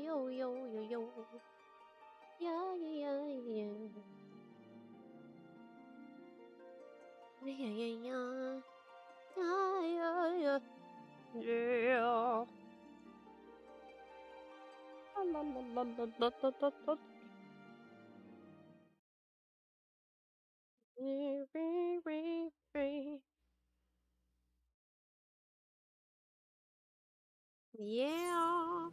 yo, yo, yo, yo. Yeah, yeah, yeah. Yeah, yeah, yeah. Yeah, yeah, yeah. Yeah. La, la, la, la, la, la, la, la. Re, re, re, re. Yeah.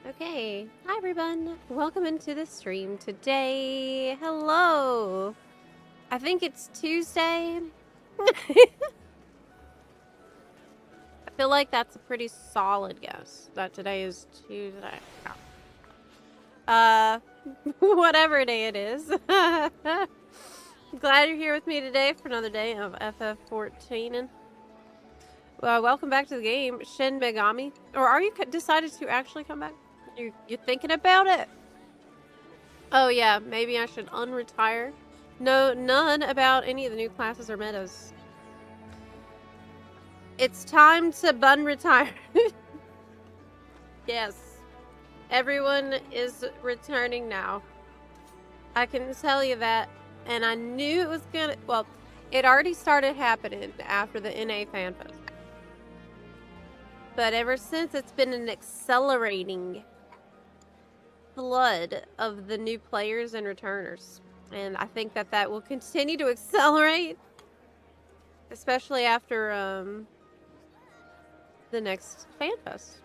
Okay, hi everyone. Welcome into the stream today. Hello. I think it's Tuesday. I feel like that's a pretty solid guess that today is Tuesday. Whatever day it is. Glad you're here with me today for another day of FF14. And welcome back to the game, Shin Megami. Or are you decided to actually come back? You're thinking about it? Oh yeah, maybe I should unretire. No, none about any of the new classes or metas. It's time to bun retire. Yes. Everyone is returning now. I can tell you that. And I knew it was gonna... Well, it already started happening after the NA FanFest. But ever since, it's been an accelerating flood of the new players and returners. And I think that that will continue to accelerate. Especially after the next FanFest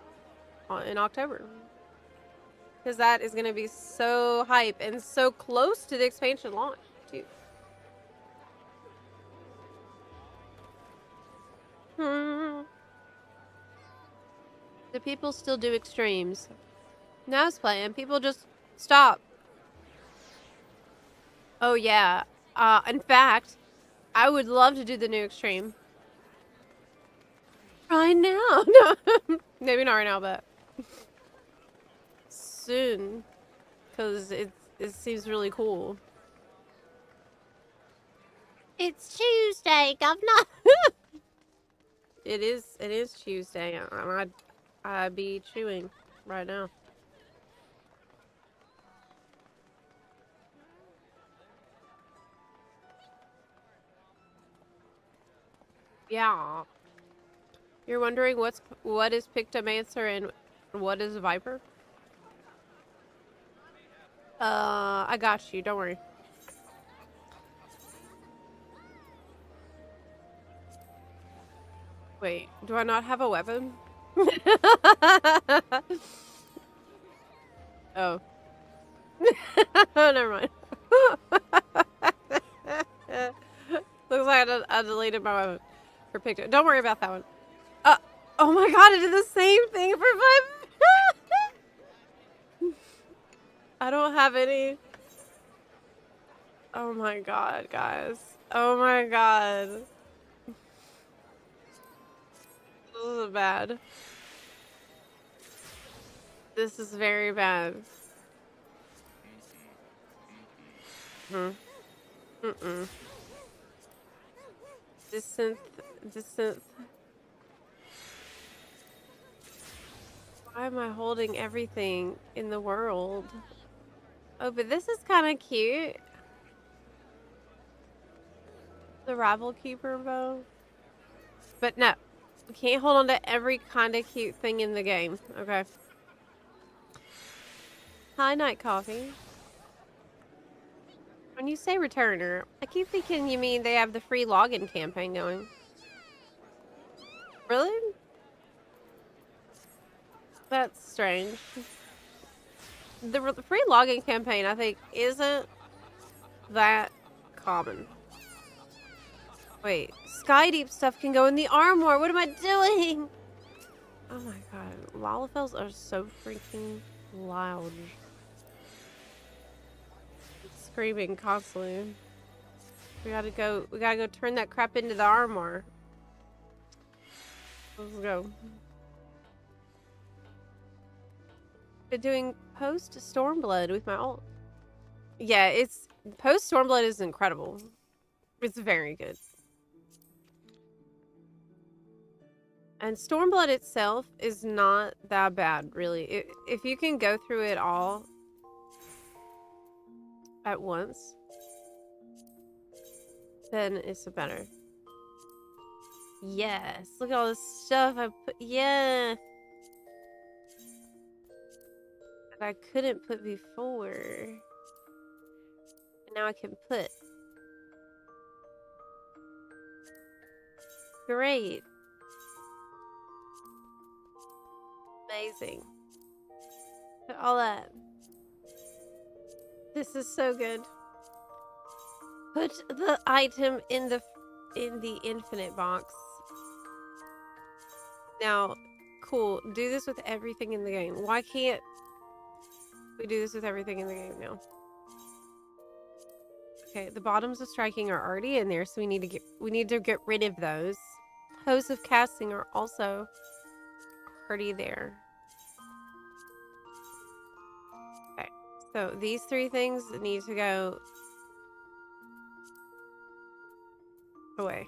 in October. Because that is going to be so hype and so close to the expansion launch, too. Do people still do extremes? No, I was playing. People just stop. Oh, yeah. In fact, I would love to do the new extreme. Right now. No, maybe not right now, but soon. Because it seems really cool. It's Tuesday, governor. It is Tuesday. I'd be chewing right now. Yeah. You're wondering what is Pictomancer and what is Viper? I got you. Don't worry. Wait, do I not have a weapon? Oh. Oh, never mind. Looks like I deleted my weapon for Picto. Don't worry about that one. Oh my god, I did the same thing for 5. I don't have any. Oh my god, guys. Oh my god. This is bad. This is very bad. Distant. Why am I holding everything in the world? Oh, but this is kind of cute. The Rival Keeper bow. But no, you can't hold on to every kind of cute thing in the game. Okay. Hi, Night Coffee. When you say returner, I keep thinking you mean they have the free login campaign going. Really? That's strange. The free logging campaign, I think, isn't that common. Wait, Sky Deep stuff can go in the armor. What am I doing? Oh my god, Lalafels are so freaking loud. Screaming constantly. We gotta go turn that crap into the armor. Let's go. Been doing post Stormblood with my ult. Yeah, it's post Stormblood is incredible. It's very good. And Stormblood itself is not that bad, really. If you can go through it all at once, then it's better. Yes, look at all this stuff I put. Yeah, that I couldn't put before, and now I can put. Great. Amazing. Look at all that. This is so good. Put the item in the infinite box. Now, cool. Do this with everything in the game. Why can't we do this with everything in the game now? Okay, the bottoms of striking are already in there, so we need to get rid of those. Hose of casting are also already there. Okay, so these three things need to go away.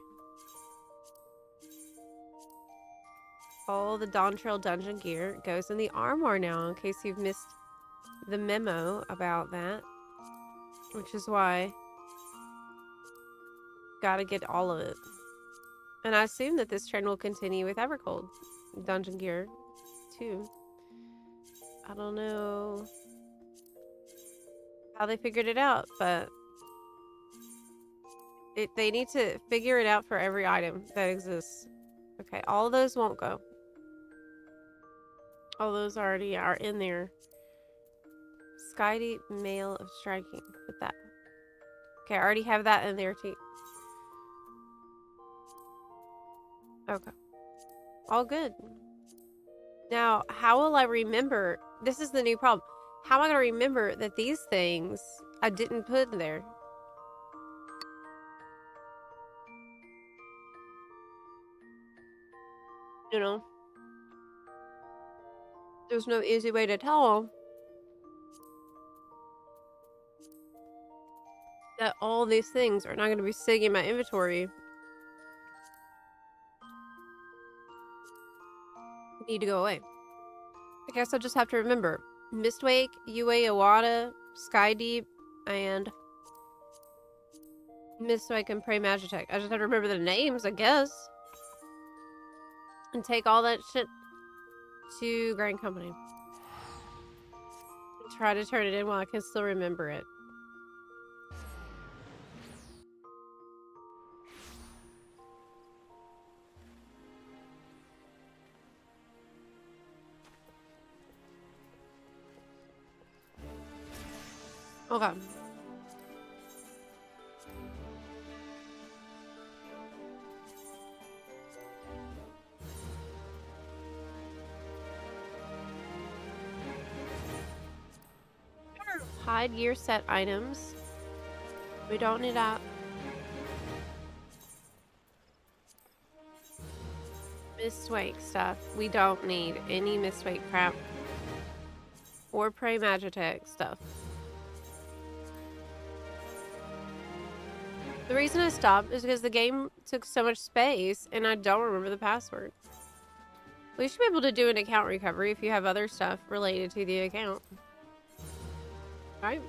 All the Dawn Trail dungeon gear goes in the armor now, in case you've missed the memo about that. Which is why gotta get all of it. And I assume that this trend will continue with Evercold dungeon gear too. I don't know how they figured it out, but they need to figure it out for every item that exists. Okay, all of those won't go. All those already are in there. Sky Deep Mail of Striking. Put that. Okay, I already have that in there too. Okay. All good. Now, how will I remember? This is the new problem. How am I going to remember that these things I didn't put in there? You know? There's no easy way to tell that all these things are not going to be sitting in my inventory. Need to go away. I guess I'll just have to remember Mistwake, UA Iwata, Sky Deep, and Mistwake and Prey Magitech. I just have to remember the names, I guess. And take all that shit to Grand Company. Try to turn it in while I can still remember it. Okay. Hide gear set items. We don't need that. Mistwake stuff. We don't need any Mistwake crap. Or Prey Magitech stuff. The reason I stopped is because the game took so much space and I don't remember the password. We should be able to do an account recovery if you have other stuff related to the account. Right?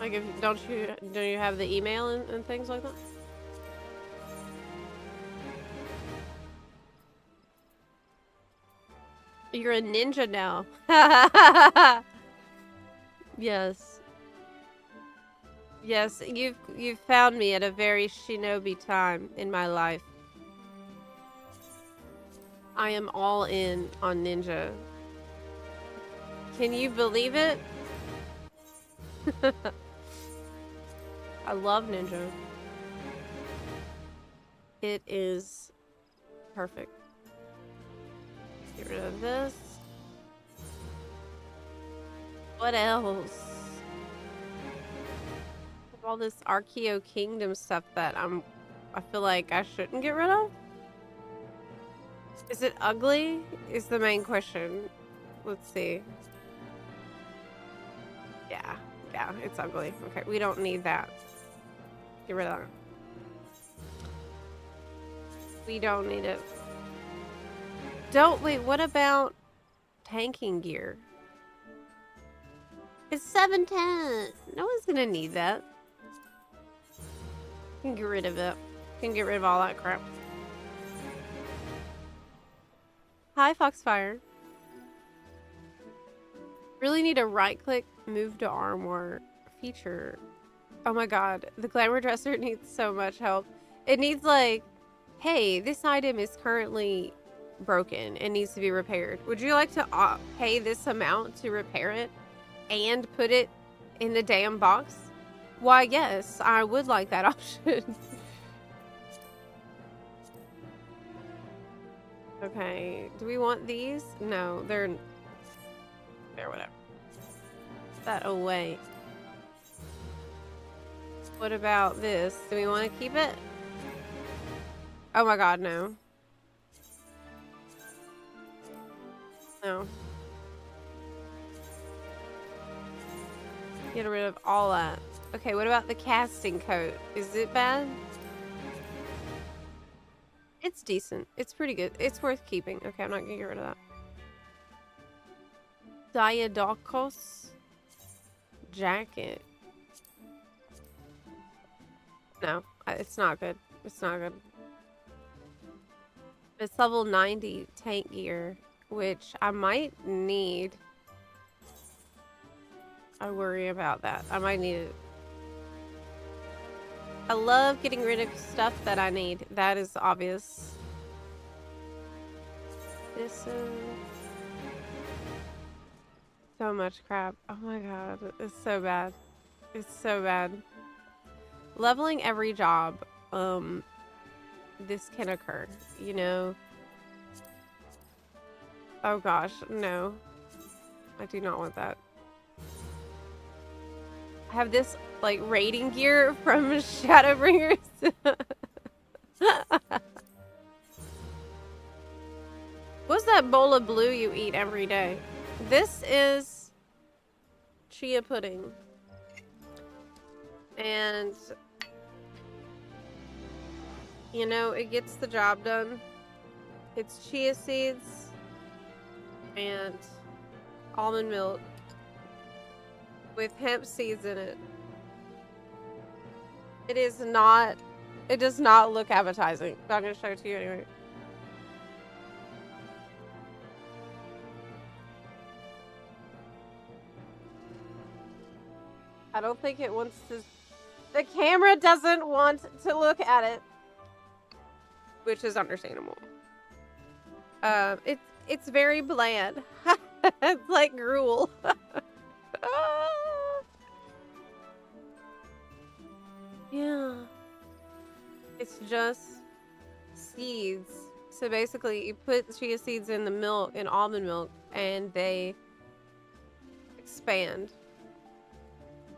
Like, if don't you have the email and things like that? You're a ninja now. Yes. Yes, you've found me at a very shinobi time in my life. I am all in on Ninja. Can you believe it? I love Ninja. It is perfect. Get rid of this. What else? All this Archeo Kingdom stuff that I feel like I shouldn't get rid of. Is it ugly? Is the main question. Let's see. Yeah, it's ugly. Okay, we don't need that. Get rid of that. We don't need it. Wait, what about tanking gear? It's 710. No one's gonna need that. Can get rid of it. Can get rid of all that crap. Hi, Foxfire. Really need a right-click, move to armor feature. Oh my god, the glamour dresser needs so much help. It needs like, hey, this item is currently broken and needs to be repaired. Would you like to pay this amount to repair it and put it in the damn box? Why, yes, I would like that option. Okay, do we want these? No, they're whatever. Put that away. What about this? Do we want to keep it? Oh my god, no. No. Get rid of all that. Okay, what about the casting coat? Is it bad? It's decent. It's pretty good. It's worth keeping. Okay, I'm not gonna get rid of that. Diadocos jacket. No, it's not good. It's not good. It's level 90 tank gear, which I might need. I worry about that. I might need it. I love getting rid of stuff that I need. That is obvious. This is so much crap. Oh my god, it's so bad. It's so bad. Leveling every job, this can occur, you know? Oh gosh, no. I do not want that. I have this, like, raiding gear from Shadowbringers. What's that bowl of blue you eat every day? This is chia pudding. And, you know, it gets the job done. It's chia seeds and almond milk with hemp seeds in it. It does not look appetizing. But I'm going to show it to you anyway. I don't think it wants to. The camera doesn't want to look at it, which is understandable. It's very bland. It's like gruel. Yeah. It's just seeds. So basically, you put chia seeds in the milk, in almond milk, and they expand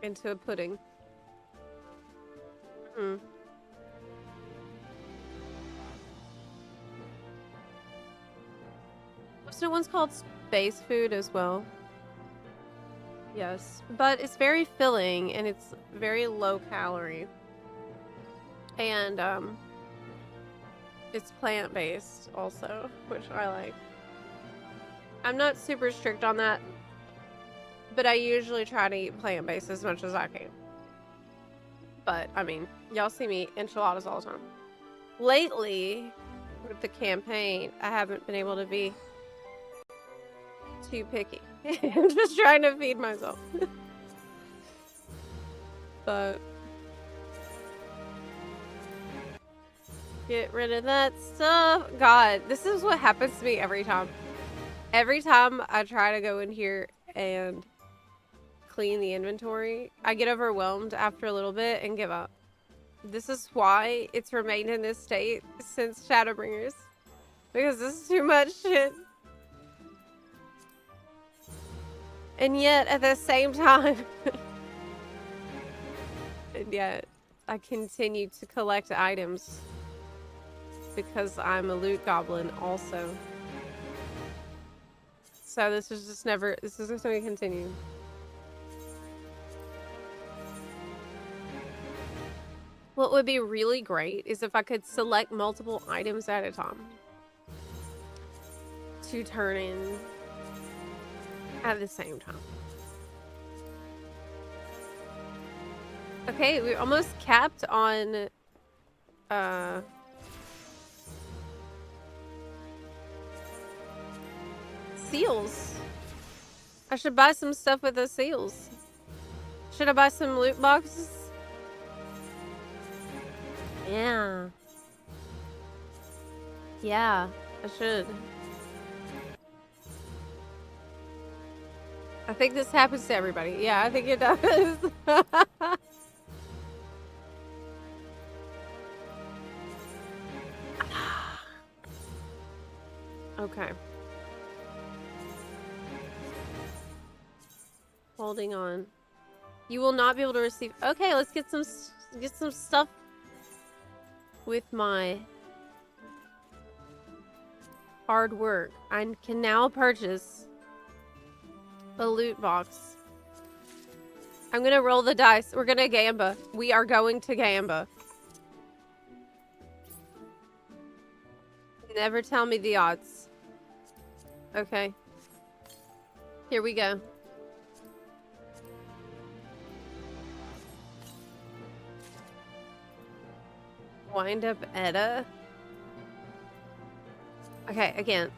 into a pudding. Mm. So one's called space food as well. Yes, but it's very filling and it's very low calorie. And it's plant-based also, which I like. I'm not super strict on that, but I usually try to eat plant-based as much as I can. But, I mean, y'all see me eat enchiladas all the time. Lately, with the campaign, I haven't been able to be too picky. I'm just trying to feed myself. But Get rid of that stuff. God, this is what happens to me every time. Every time I try to go in here and clean the inventory, I get overwhelmed after a little bit and give up. This is why it's remained in this state since Shadowbringers. Because this is too much shit. And yet, at the same time... and yet, I continue to collect items. Because I'm a loot goblin also. So this is just never... This is just going to continue. What would be really great is if I could select multiple items at a time to turn in at the same time. Okay, we're almost capped on seals. I should buy some stuff with those seals. Should I buy some loot boxes? Yeah. Yeah, I should. I think this happens to everybody. Yeah, I think it does. Okay. Holding on. You will not be able to receive... Okay, let's get some stuff with my hard work. I can now purchase a loot box. I'm gonna roll the dice. We're gonna gamba. We are going to gamba. Never tell me the odds. Okay. Here we go. Wind up Edda. Okay, again.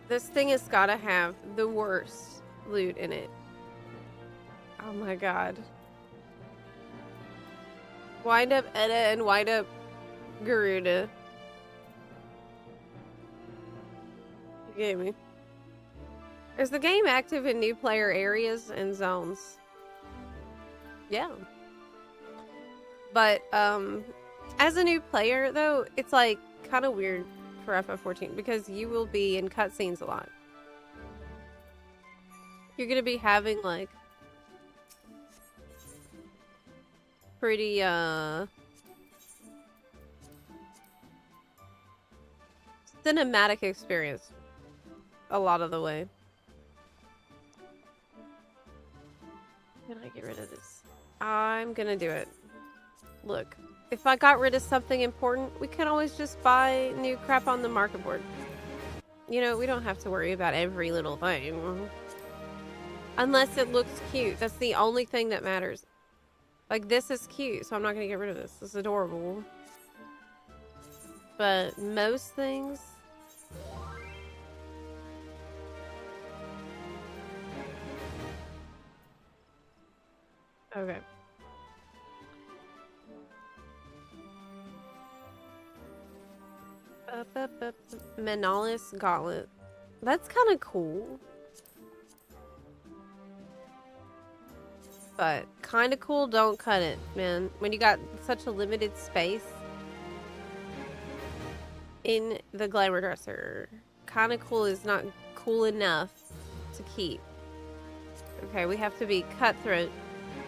This thing has gotta have the worst loot in it. Oh my god. Wind up Edda and wind up Garuda. You gave me. Is the game active in new player areas and zones? Yeah. But, as a new player, though, it's, like, kind of weird for FF14 because you will be in cutscenes a lot. You're gonna be having, like, pretty, cinematic experience a lot of the way. Can I get rid of this? I'm gonna do it. Look, if I got rid of something important, we can always just buy new crap on the market board. You know, we don't have to worry about every little thing. Unless it looks cute. That's the only thing that matters. Like, this is cute, so I'm not gonna get rid of this. This is adorable. But most things... Okay. Manalis Gauntlet. That's kind of cool. But kind of cool, don't cut it, man. When you got such a limited space in the glamour dresser. Kind of cool is not cool enough to keep. Okay, we have to be cutthroat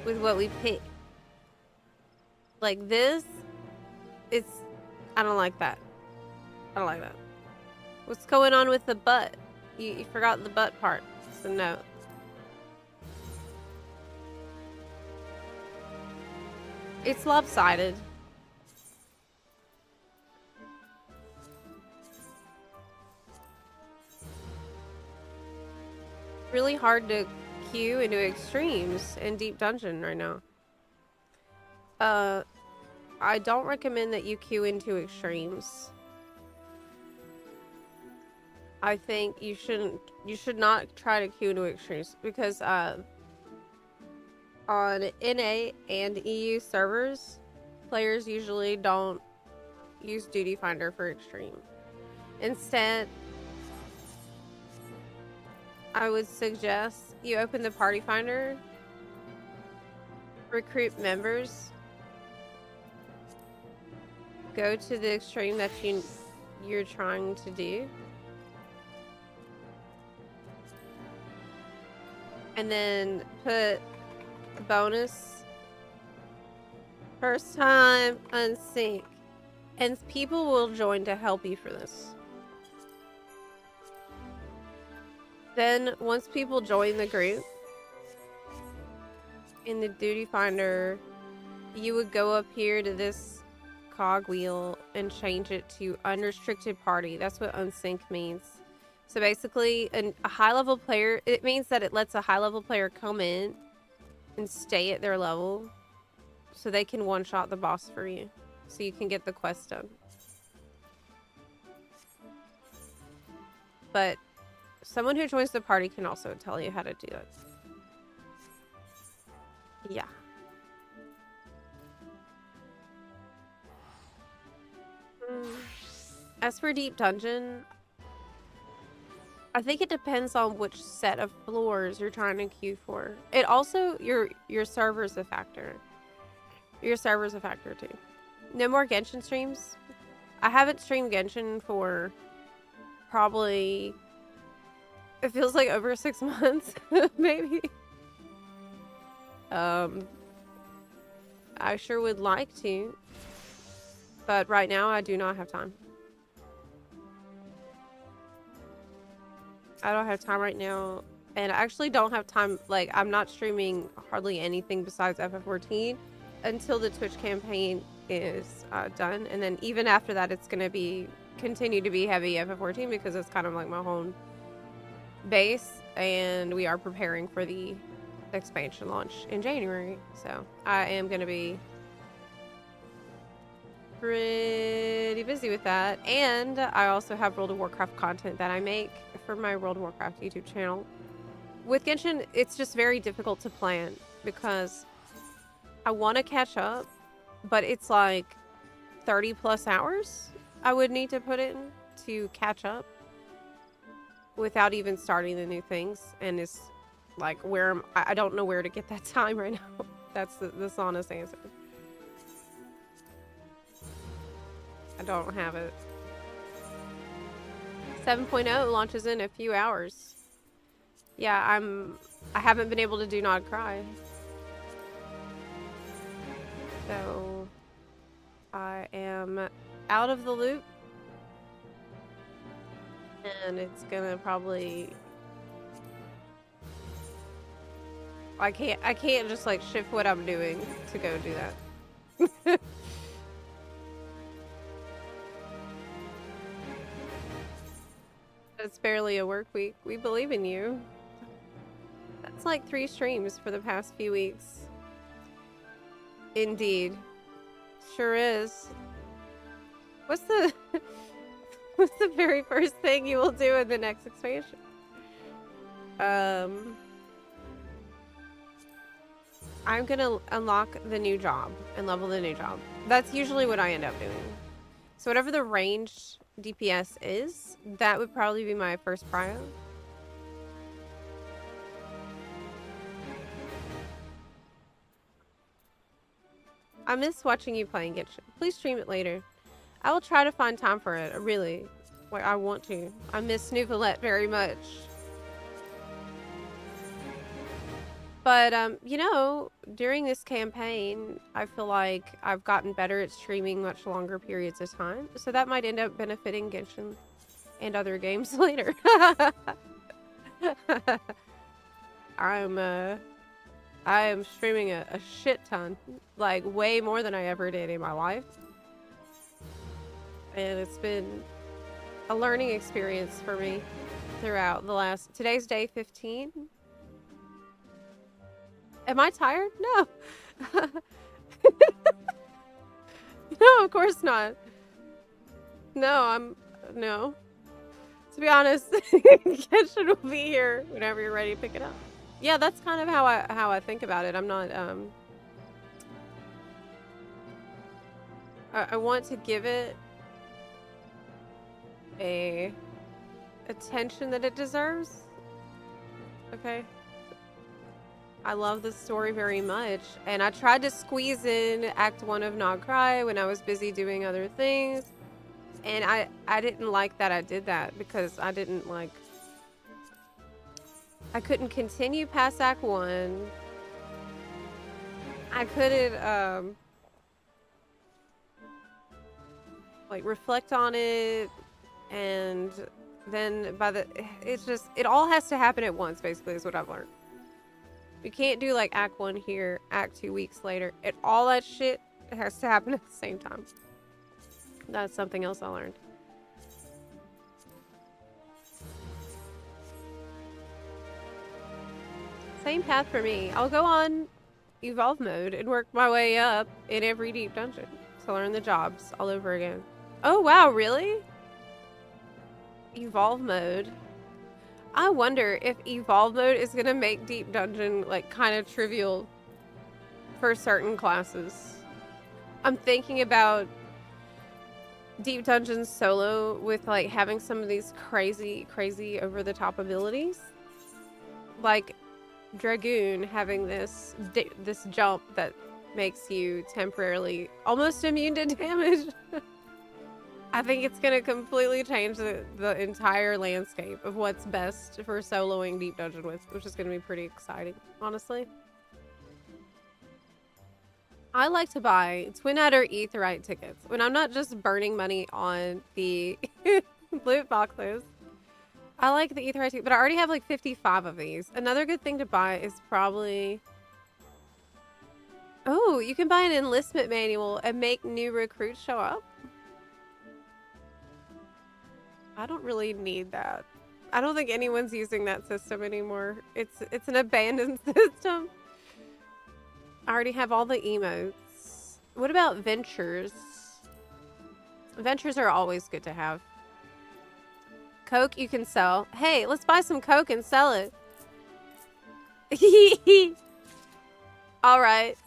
with what we pick. Like this, it's... I don't like that. I don't like that. What's going on with the butt? You forgot the butt part. So no. It's lopsided. Really hard to queue into extremes in Deep Dungeon right now. I don't recommend that you queue into extremes. I think you should not try to queue into extremes because on NA and EU servers, players usually don't use Duty Finder for Extreme. Instead, I would suggest you open the Party Finder, recruit members, go to the Extreme that you're trying to do, and then put bonus first time unsync, and people will join to help you for this. Then once people join the group in the Duty Finder, you would go up here to this cog wheel and change it to unrestricted party. That's what unsync means. So basically, a high-level player, it means that it lets a high-level player come in and stay at their level so they can one-shot the boss for you, so you can get the quest done. But someone who joins the party can also tell you how to do it. Yeah. As for Deep Dungeon, I think it depends on which set of floors you're trying to queue for. It also, your server's a factor. Your server's a factor too. No more Genshin streams. I haven't streamed Genshin for probably, it feels like over 6 months, maybe. I sure would like to, but right now I do not have time. I don't have time right now, and I actually don't have time, like, I'm not streaming hardly anything besides FF14 until the Twitch campaign is done, and then even after that it's gonna be continue to be heavy FF14 because it's kind of like my home base, and we are preparing for the expansion launch in January, so I am gonna be pretty busy with that. And I also have World of Warcraft content that I make for my World of Warcraft YouTube channel. With Genshin, it's just very difficult to plan because I want to catch up, but it's like 30 plus hours I would need to put in to catch up without even starting the new things, and it's like I don't know where to get that time right now. That's the honest answer. I don't have it. 7.0 launches in a few hours. Yeah, I haven't been able to do Not Cry. So I am out of the loop, and it's gonna probably, I can't just like shift what I'm doing to go do that. It's barely a work week. We believe in you. That's like 3 streams for the past few weeks. Indeed. Sure is. What's the very first thing you will do in the next expansion? I'm gonna unlock the new job and level the new job. That's usually what I end up doing. So whatever the ranged DPS is, that would probably be my first prio. I miss watching you playing Genshin. Please stream it later. I will try to find time for it. Really. Like, I want to. I miss Nouvelette very much. But, you know, during this campaign, I feel like I've gotten better at streaming much longer periods of time. So that might end up benefiting Genshin and other games later. I am streaming a shit ton. Like, way more than I ever did in my life. And it's been a learning experience for me throughout the last... Today's day 15. Am I tired? No. No, of course not. No. To be honest, Genshin will be here whenever you're ready to pick it up. Yeah, that's kind of how I think about it. I'm not I want to give it a attention that it deserves. Okay. I love this story very much, and I tried to squeeze in Act 1 of Not Cry when I was busy doing other things, and I didn't like that I did that, because I didn't like... I couldn't continue past Act 1. I couldn't, like, reflect on it, and then by the... It's just... It all has to happen at once, basically, is what I've learned. You can't do like Act 1 here, Act 2 weeks later. All that shit has to happen at the same time. That's something else I learned. Same path for me. I'll go on Evolve mode and work my way up in every deep dungeon to learn the jobs all over again. Oh wow, really? Evolve mode. I wonder if Evolve mode is gonna make Deep Dungeon, like, kind of trivial for certain classes. I'm thinking about Deep Dungeon solo with, like, having some of these crazy over-the-top abilities. Like, Dragoon having this jump that makes you temporarily almost immune to damage. I think it's going to completely change the entire landscape of what's best for soloing Deep Dungeon with, which is going to be pretty exciting, honestly. I like to buy Twin Adder Aetheryte tickets when I'm not just burning money on the loot boxes. I like the Aetheryte tickets, but I already have like 55 of these. Another good thing to buy is probably... Oh, you can buy an enlistment manual and make new recruits show up. I don't really need that. I don't think anyone's using that system anymore. It's an abandoned system. I already have all the emotes. What about ventures? Ventures are always good to have. Coke you can sell. Hey, let's buy some Coke and sell it. All right.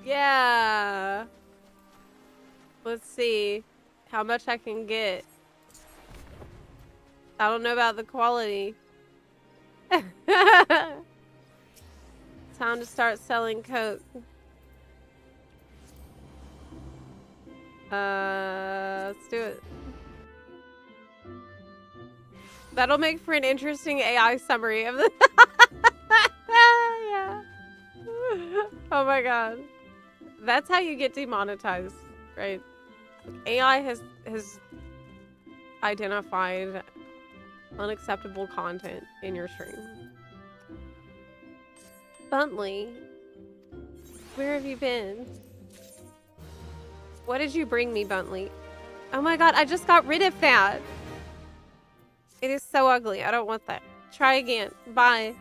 Yeah. Let's see how much I can get. I don't know about the quality. Time to start selling Coke. Let's do it. That'll make for an interesting AI summary of the... Yeah. Oh my god. That's how you get demonetized, right? AI has identified unacceptable content in your stream. Buntley, where have you been? What did you bring me, Buntley? Oh my god, I just got rid of that. It is so ugly. I don't want that. Try again. Bye.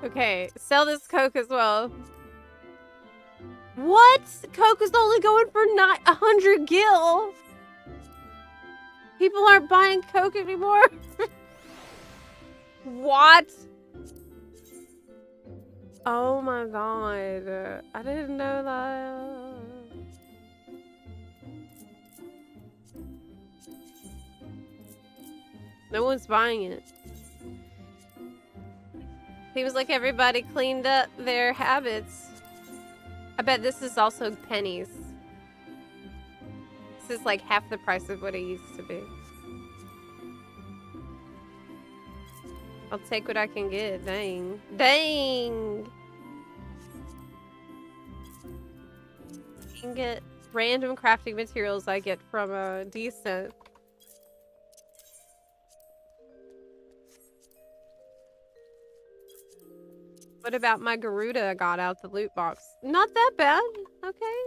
Okay, sell this Coke as well. What? Coke is only going for 100 gil. People aren't buying Coke anymore. What? Oh my god. I didn't know that. No one's buying it. Seems like everybody cleaned up their habits. I bet this is also pennies. This is like half the price of what it used to be. I'll take what I can get. Dang. Dang! You can get random crafting materials I get from a decent. What about my Garuda I got out the loot box? Not that bad. Okay.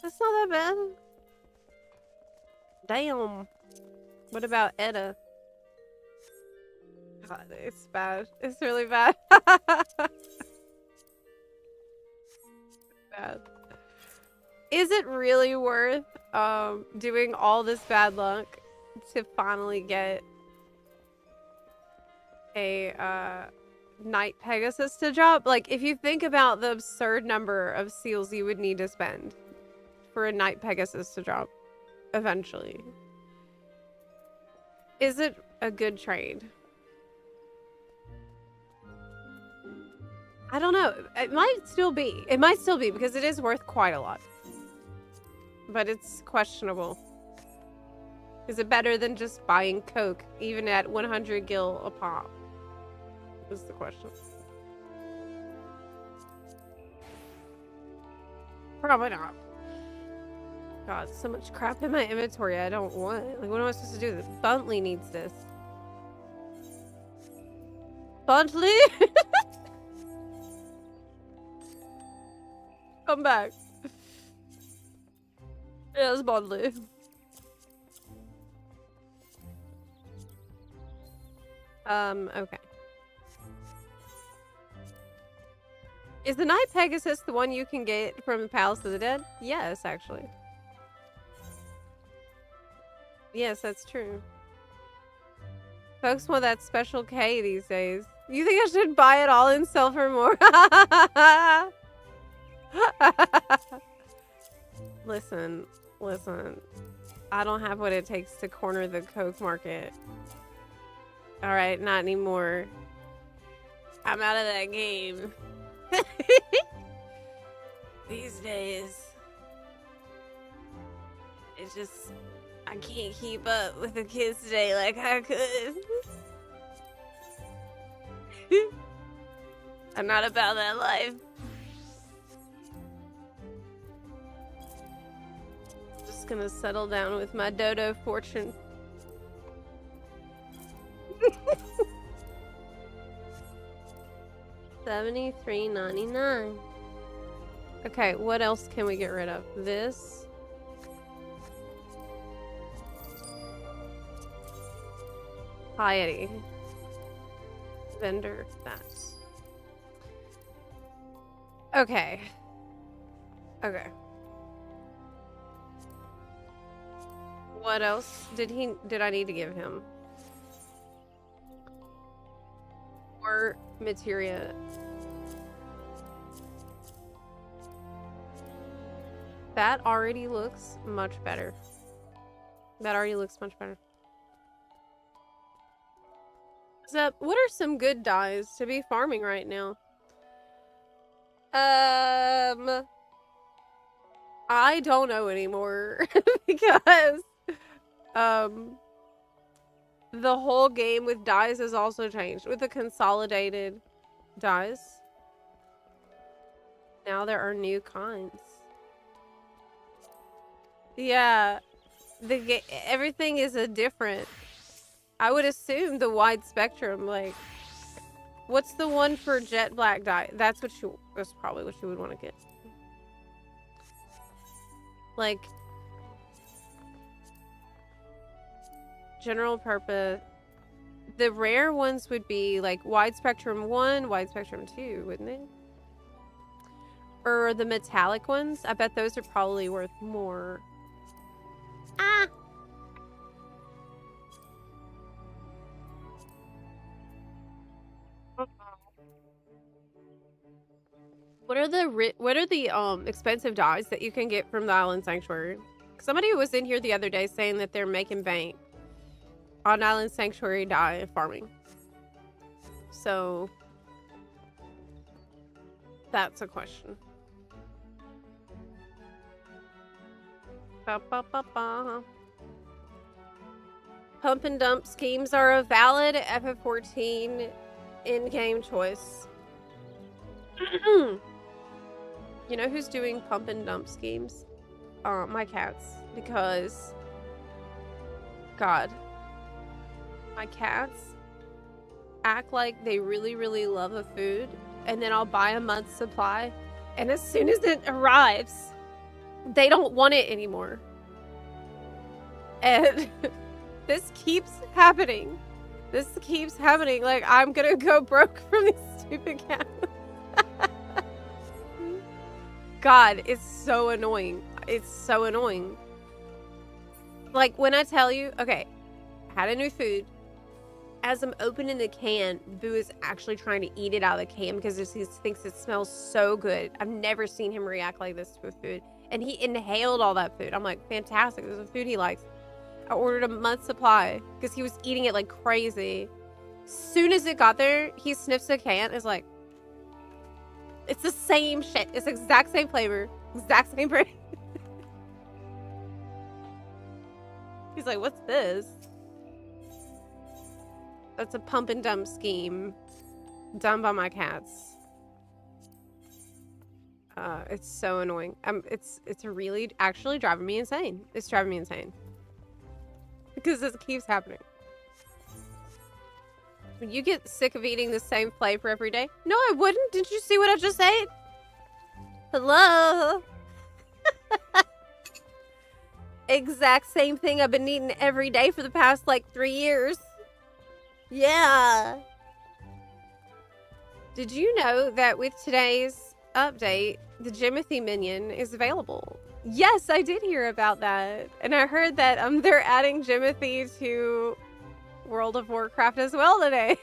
That's not that bad. Damn. What about Edda? God, it's bad. It's really bad. Bad. Is it really worth doing all this bad luck to finally get a Night Pegasus to drop. Like, if you think about the absurd number of seals you would need to spend for a Night Pegasus to drop eventually. Is it a good trade? I don't know. It might still be. It might still be because it is worth quite a lot. But it's questionable. Is it better than just buying Coke, even at 100 gil a pop? Is the question. Probably not. God, so much crap in my inventory I don't want. Like, what am I supposed to do? This Buntley needs this. Buntley? Come back. Yes, Buntley. Okay. Is the Night Pegasus the one you can get from the Palace of the Dead? Yes, actually. Yes, that's true. Folks want that special K these days. You think I should buy it all and sell for more? Listen. I don't have what it takes to corner the Coke market. Alright, not anymore. I'm out of that game. These days. It's just... I can't keep up with the kids today like I could. I'm not about that life. Just gonna settle down with my dodo fortune. $73.99. Okay, what else can we get rid of? This. Piety. Vendor. That. Okay. Okay. What else did I need to give him? More materia. That already looks much better. That already looks much better. So, what are some good dyes to be farming right now? I don't know anymore because the whole game with dyes has also changed with the consolidated dyes. Now there are new kinds. Yeah, everything is a different. I would assume the wide spectrum, like, what's the one for jet black dye? That's probably what you would want to get. Like, general purpose. The rare ones would be like wide spectrum 1, wide spectrum 2, wouldn't they? Or the metallic ones. I bet those are probably worth more. Ah! What are the expensive dyes that you can get from the Island Sanctuary? Somebody was in here the other day saying that they're making bank on Island Sanctuary dye farming. So that's a question. Pump and dump schemes are a valid FF14 in-game choice. You know who's doing pump and dump schemes? My cats. Because, God, my cats act like they really, really love a food, and then I'll buy a month's supply, and as soon as it arrives, they don't want it anymore. And this keeps happening. This keeps happening. Like, I'm gonna go broke from these stupid cats. God, it's so annoying. It's so annoying. Like, when I tell you, okay, had a new food, as I'm opening the can, Boo is actually trying to eat it out of the can because he thinks it smells so good. I've never seen him react like this with food. And he inhaled all that food. I'm like, fantastic. This is the food he likes. I ordered a month's supply because he was eating it like crazy. Soon as it got there, he sniffs the can. It's like, it's the same shit. It's the exact same flavor. Exact same brand. He's like, what's this? That's a pump and dump scheme done by my cats. It's so annoying. It's really actually driving me insane. It's driving me insane. Because this keeps happening. Would you get sick of eating the same flavor every day? No, I wouldn't. Didn't you see what I just ate? Hello? Exact same thing I've been eating every day for the past, like, 3 years. Yeah. Did you know that with today's update, the Jimothy minion is available? Yes, I did hear about that. And I heard that they're adding Jimothy to World of Warcraft as well today.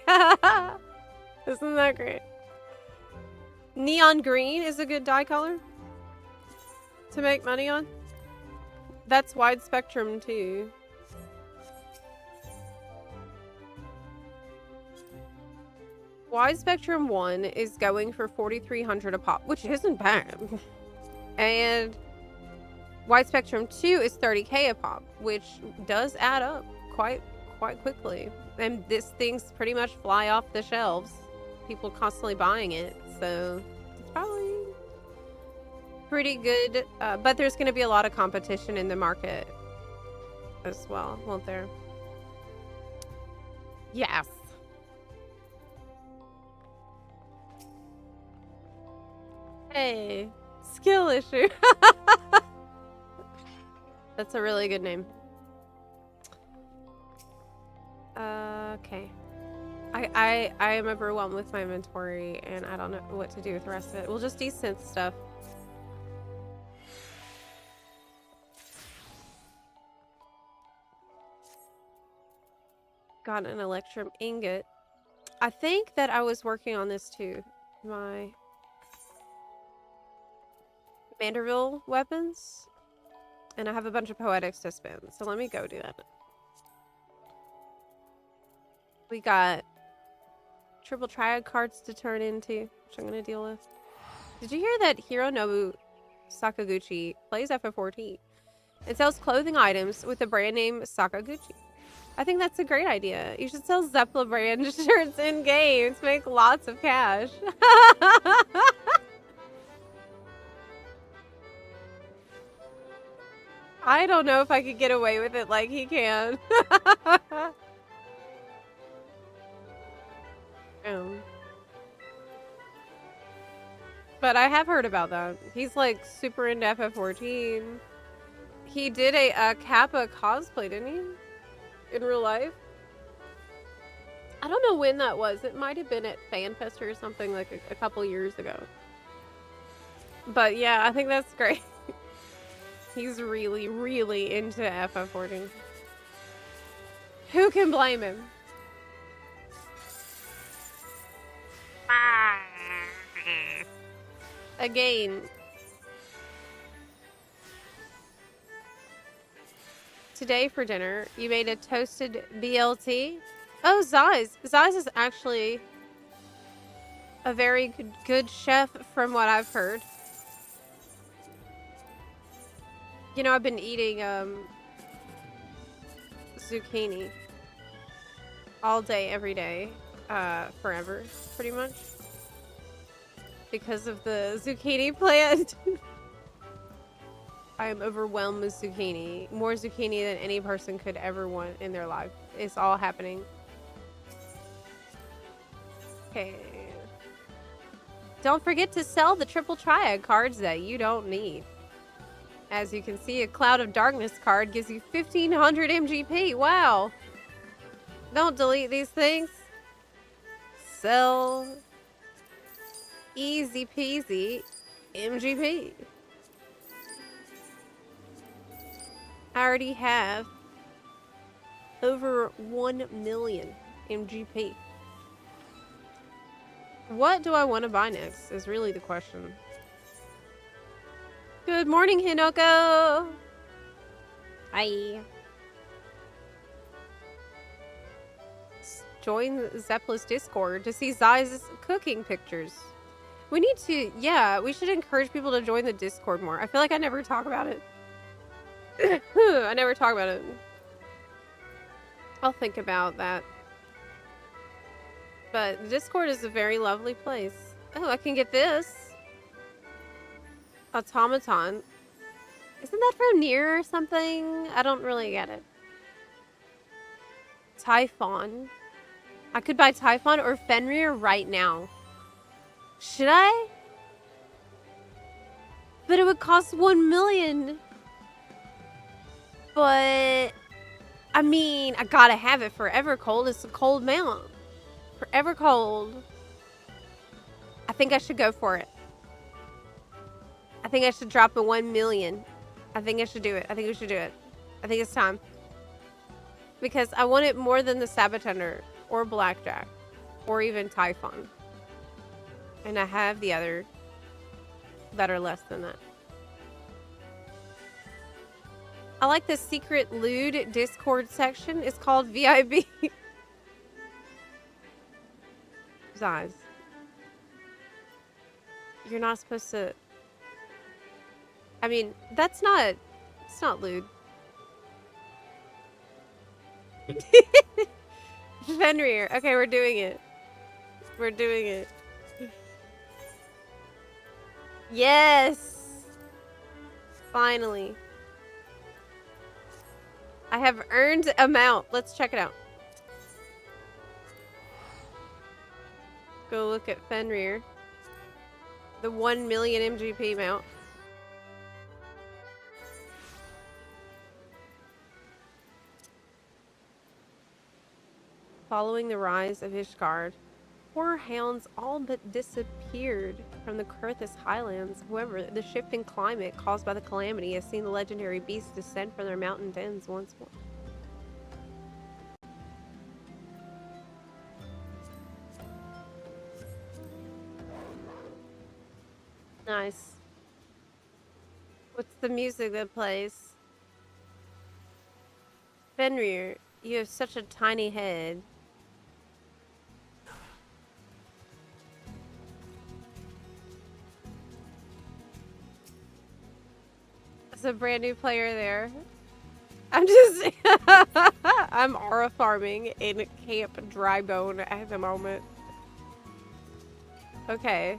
Isn't that great? Neon green is a good dye color to make money on. That's wide spectrum too. Wide spectrum 1 is going for 4,300 a pop, which isn't bad. And wide spectrum 2 is 30k a pop, which does add up quite quickly. And this thing's pretty much fly off the shelves. People constantly buying it, so it's probably pretty good. But there's going to be a lot of competition in the market as well, won't there? Yes. Hey, skill issue. That's a really good name. Okay. I am overwhelmed with my inventory and I don't know what to do with the rest of it. We'll just desynth stuff. Got an electrum ingot. I think that I was working on this too. My Manderville weapons. And I have a bunch of poetics to spin. So let me go do that. We got triple triad cards to turn into, which I'm going to deal with. Did you hear that Hironobu Sakaguchi plays FF14 and sells clothing items with the brand name Sakaguchi? I think that's a great idea. You should sell Zeppela brand shirts in game to make lots of cash. I don't know if I could get away with it like he can. But I have heard about that. He's like super into FF14. He did a Kappa cosplay, didn't he? In real life? I don't know when that was. It might have been at FanFest or something like a couple years ago. But yeah, I think that's great. He's really, really into FF14. Who can blame him? Again. Today for dinner, you made a toasted BLT. Oh, Zai's. Zai's is actually a very good chef from what I've heard. You know, I've been eating zucchini all day, every day, forever, pretty much. Because of the zucchini plant. I am overwhelmed with zucchini. More zucchini than any person could ever want in their life. It's all happening. Okay. Don't forget to sell the triple triad cards that you don't need. As you can see, a Cloud of Darkness card gives you 1,500 MGP. Wow. Don't delete these things. Sell. Easy peasy. MGP. I already have over 1 million MGP. What do I want to buy next is really the question. Good morning, Hinoko! Hi. Join Zeppel's Discord to see Zai's cooking pictures. We need to, yeah, we should encourage people to join the Discord more. I feel like I never talk about it. I never talk about it. I'll think about that. But Discord is a very lovely place. Oh, I can get this. Automaton. Isn't that from Nier or something? I don't really get it. Typhon. I could buy Typhon or Fenrir right now. Should I? But it would cost 1 million. But I mean, I gotta have it forever cold. It's a cold mount. Forever cold. I think I should go for it. I think I should drop the 1 million. I think I should do it. I think we should do it. I think it's time. Because I want it more than the Sabatender or Blackjack or even Typhon. And I have the other that are less than that. I like the secret lewd Discord section. It's called VIB. Zaz. You're not supposed to... I mean, that's not... It's not lewd. Fenrir. Okay, we're doing it. We're doing it. Yes! Finally. I have earned a mount. Let's check it out. Go look at Fenrir. The 1 million MGP mount. Following the rise of Ishgard, horror hounds all but disappeared from the Kurthus Highlands. However, the shift in climate caused by the calamity has seen the legendary beasts descend from their mountain dens once more. Nice. What's the music that plays? Fenrir, you have such a tiny head. A brand new player there. I'm just I'm aura farming in Camp Drybone at the moment. Okay.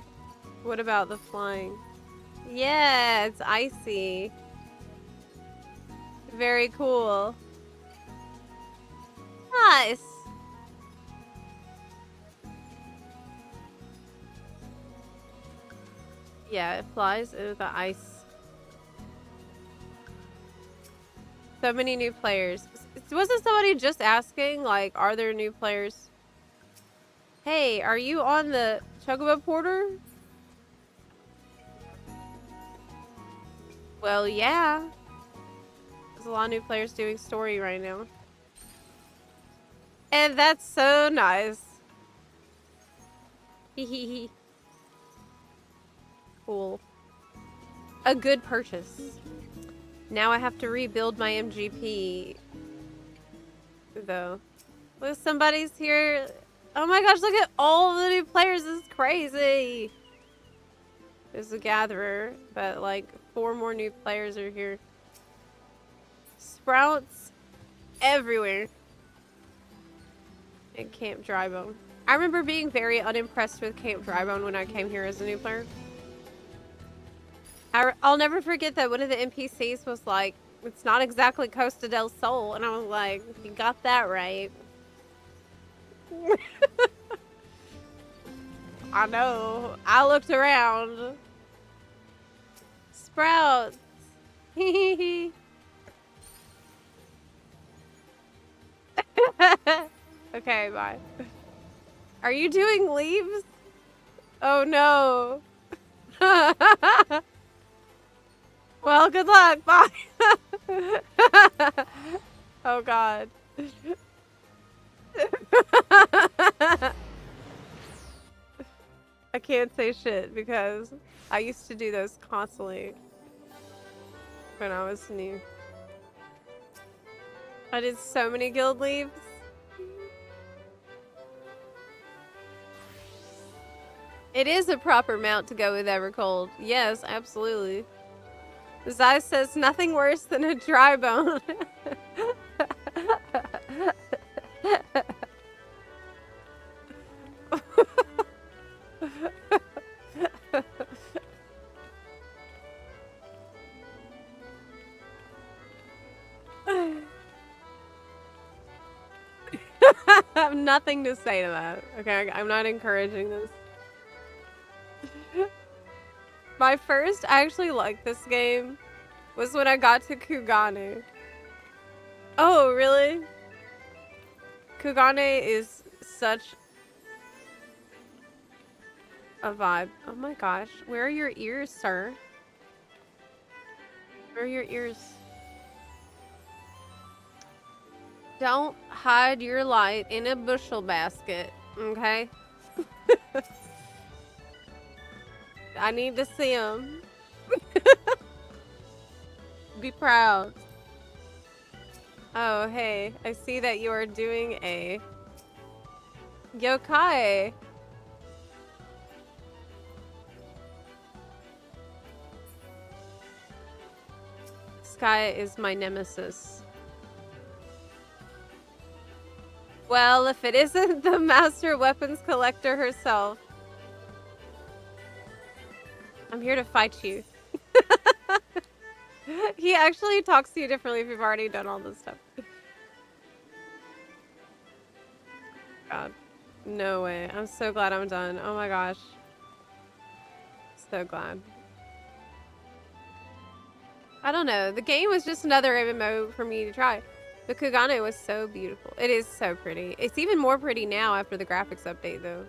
What about the flying? Yeah, it's icy. Very cool. Nice. Yeah, it flies into the ice. So many new players. Wasn't somebody just asking, like, are there new players? Hey, are you on the Chocobo Porter? Well, yeah. There's a lot of new players doing story right now. And that's so nice. Hehehe. Cool. A good purchase. Now I have to rebuild my MGP. Though. Look, somebody's here. Oh my gosh, look at all the new players. This is crazy. There's a gatherer, but like 4 more new players are here. Sprouts everywhere. In Camp Drybone. I remember being very unimpressed with Camp Drybone when I came here as a new player. I'll never forget that one of the NPCs was like, it's not exactly Costa del Sol. And I was like, you got that right. I know. I looked around. Sprouts. Okay, bye. Are you doing leaves? Oh no. Well, good luck. Bye. Oh god. can't say shit because I used to do those constantly when I was new. I did so many guild leaves. It is a proper mount to go with Evercold. Yes, absolutely. Zai says nothing worse than a dry bone. I have nothing to say to that. Okay, I'm not encouraging this. My first I actually liked this game was when I got to Kugane. Oh, really? Kugane is such a vibe. Oh my gosh. Where are your ears, sir? Where are your ears? Don't hide your light in a bushel basket, okay? I need to see them. Be proud. Oh, hey. I see that you are doing a yokai. Sky is my nemesis. Well, if it isn't the master weapons collector herself. I'm here to fight you. He actually talks to you differently if you've already done all this stuff. God. No way. I'm so glad I'm done. Oh my gosh. So glad. I don't know. The game was just another MMO for me to try. But Kugane was so beautiful. It is so pretty. It's even more pretty now after the graphics update, though.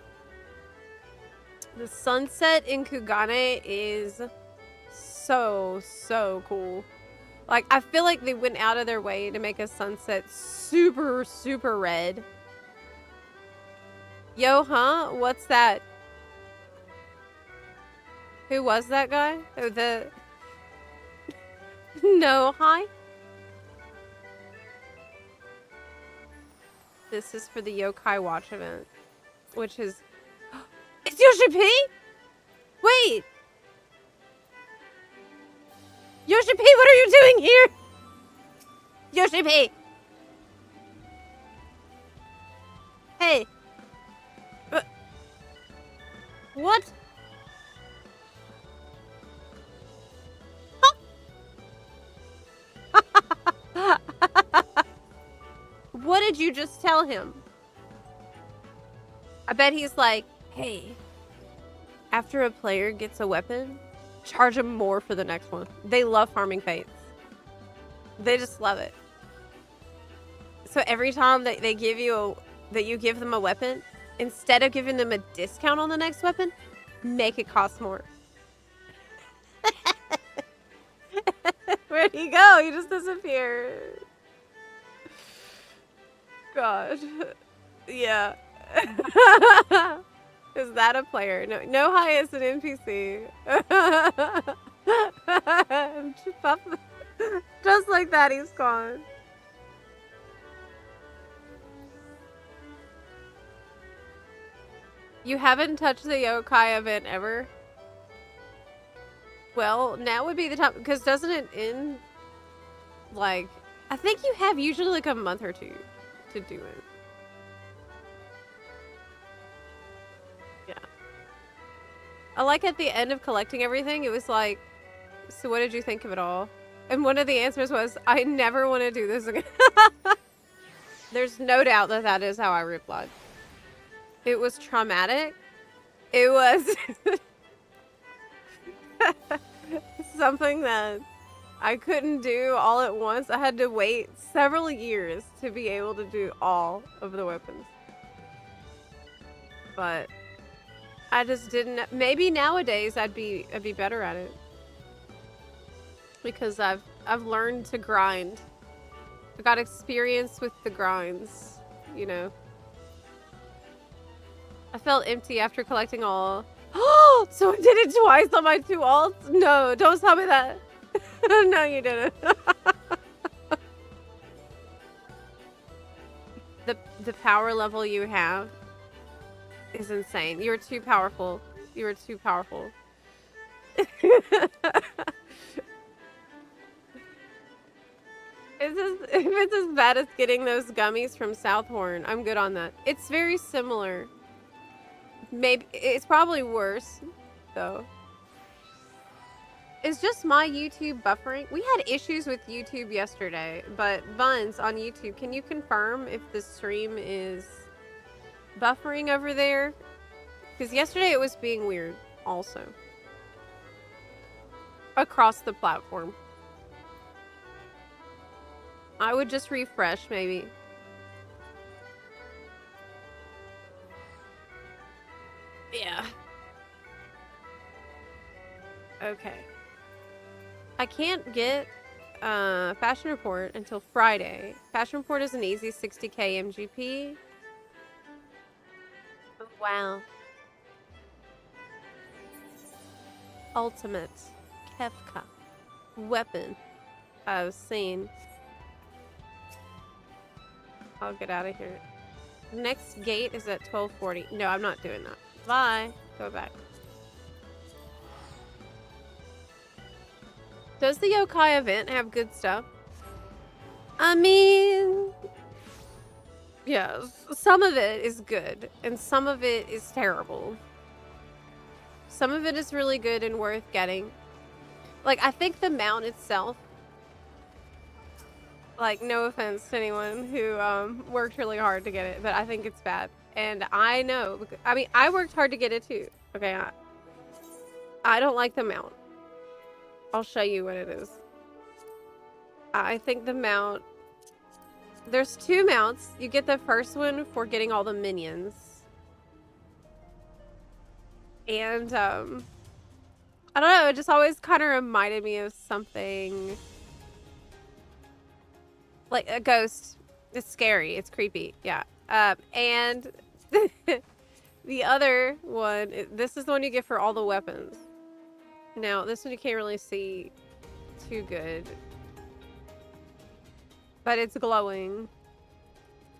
The sunset in Kugane is so cool. Like, I feel like they went out of their way to make a sunset super red. Yo, huh? What's that? Who was that guy? Oh, the... No, hi? This is for the Yokai Watch event, which is... It's Yoshi P? Wait! Yoshi P, what are you doing here? Yoshi P! Hey! What? What did you just tell him? I bet he's like, hey, after a player gets a weapon, charge them more for the next one. They love farming fates. They just love it. So every time that they give you that you give them a weapon, instead of giving them a discount on the next weapon, make it cost more. Where'd he go? He just disappeared. God. Yeah. Is that a player? No, no hi is an NPC. Just like that, he's gone. You haven't touched the yokai event ever? Well, now would be the time, because doesn't it end, like, I think you have usually like a month or two to do it. Yeah. I like at the end of collecting everything, it was like, so what did you think of it all? And one of the answers was, I never want to do this again. There's no doubt that that is how I replied. It was traumatic. It was something that I couldn't do all at once. I had to wait several years to be able to do all of the weapons. But I just didn't. Maybe nowadays I'd be better at it. Because I've learned to grind. I got experience with the grinds, you know. I felt empty after collecting all. Oh, so I did it twice on my 2 alts? No, don't tell me that. No, you didn't. The power level you have is insane. You're too powerful. You are too powerful. If it's as bad as getting those gummies from Southhorn, I'm good on that. It's very similar. Maybe it's probably worse, though. It's just my YouTube buffering. We had issues with YouTube yesterday, but Buns on YouTube, can you confirm if the stream is buffering over there? Because yesterday it was being weird also. Across the platform. I would just refresh, maybe. Yeah. Okay. I can't get Fashion Report until Friday. Fashion Report is an easy 60k MGP. Oh, wow. Ultimate. Kefka. Weapon. I've seen. I'll get out of here. Next gate is at 12:40. No, I'm not doing that. Bye. Go back. Does the yokai event have good stuff? I mean, yeah, some of it is good and some of it is terrible. Some of it is really good and worth getting. Like, I think the mount itself, like, no offense to anyone who worked really hard to get it, but I think it's bad. And I know, I mean, I worked hard to get it too. Okay, I don't like the mount. I'll show you what it is. I think the mount, there's 2 mounts. You get the first one for getting all the minions. And, I don't know, it just always kind of reminded me of something like a ghost. It's scary. It's creepy. Yeah. And the other one, this is the one you get for all the weapons. Now, this one you can't really see too good. But it's glowing.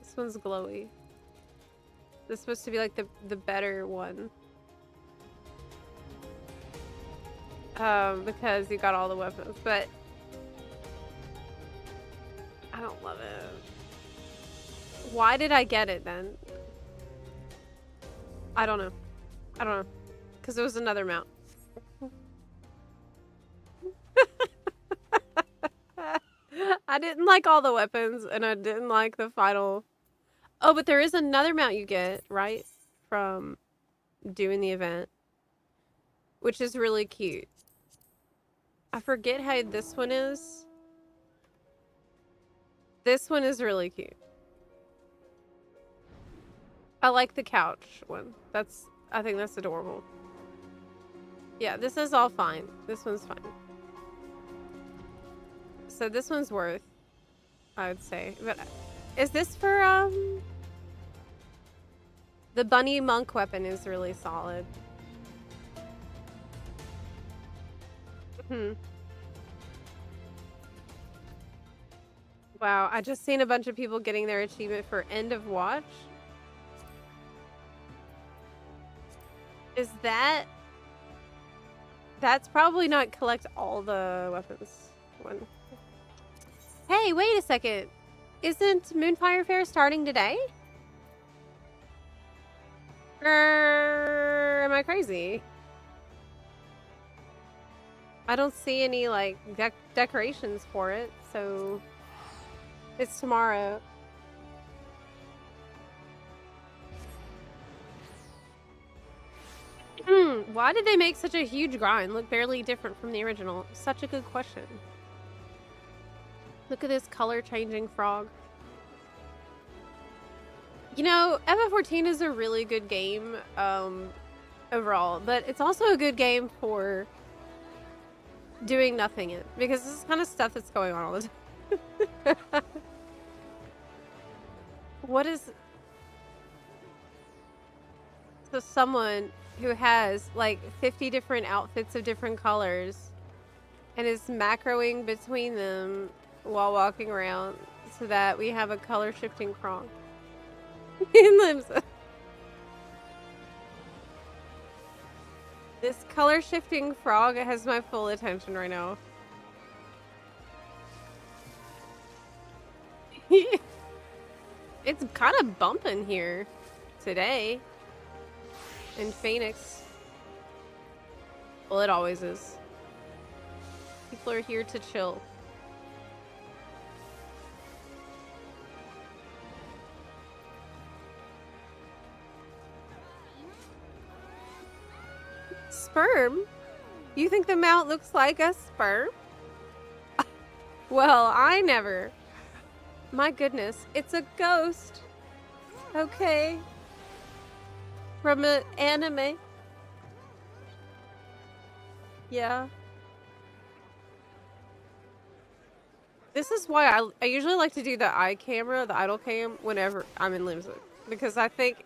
This one's glowy. This is supposed to be like the better one. Because you got all the weapons, but I don't love it. Why did I get it then? I don't know. I don't know. Because there was another mount. I didn't like all the weapons, and I didn't like the final. Oh, but there is another mount you get, right? From doing the event. Which is really cute. I forget how this one is. This one is really cute. I like the couch one. I think that's adorable. Yeah, this is all fine. This one's fine. So this one's worth, I would say. But is this for, the bunny monk weapon is really solid. Wow, I just seen a bunch of people getting their achievement for end of watch. Is that's probably not collect all the weapons one. Hey, wait a second. Isn't Moonfire Fair starting today? Am I crazy? I don't see any, like, decorations for it, so it's tomorrow. Why did they make such a huge grind look barely different from the original? Such a good question. Look at this color-changing frog. You know, FF14 is a really good game, overall, but it's also a good game for doing nothing in, because this is kind of stuff that's going on all the time. What is... So someone... who has like 50 different outfits of different colors and is macroing between them while walking around so that we have a color shifting frog in Limsa. This color shifting frog has my full attention right now. It's kind of bumping here today in Phoenix. Well, it always is. People are here to chill. Sperm? You think the mount looks like a sperm? Well, I never. My goodness, it's a ghost. Okay. From an anime. Yeah. This is why I usually like to do the eye camera, the idle cam, whenever I'm in Limsa. Because I think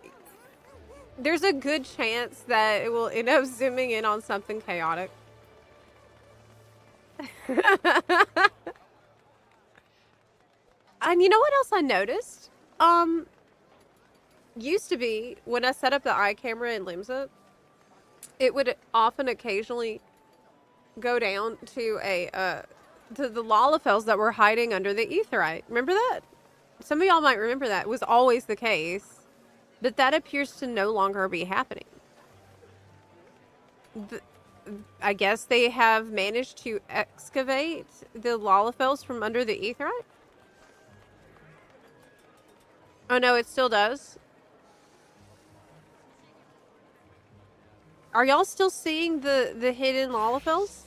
there's a good chance that it will end up zooming in on something chaotic. And you know what else I noticed? Used to be when I set up the eye camera in Limsa, it would often occasionally go down to to the Lalafels that were hiding under the aetheryte. Remember that? Some of y'all might remember that. It was always the case, but that appears to no longer be happening. I guess they have managed to excavate the Lalafels from under the aetheryte. Oh no, it still does. Are y'all still seeing the hidden Lalafels?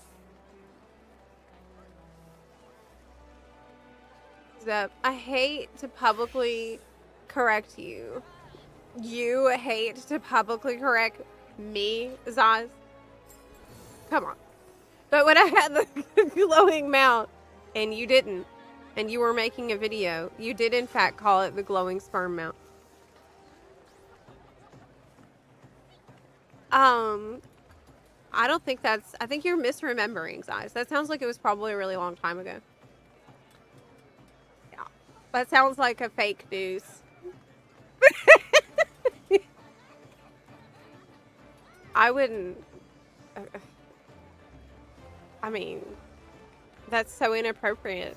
Zep, I hate to publicly correct you. You hate to publicly correct me, Zaz. Come on. But when I had the glowing mount and you didn't, and you were making a video, you did in fact call it the glowing sperm mount. I don't think that's, I think you're misremembering, Zaz. That sounds like it was probably a really long time ago. Yeah. That sounds like a fake news. I wouldn't. I mean, that's so inappropriate.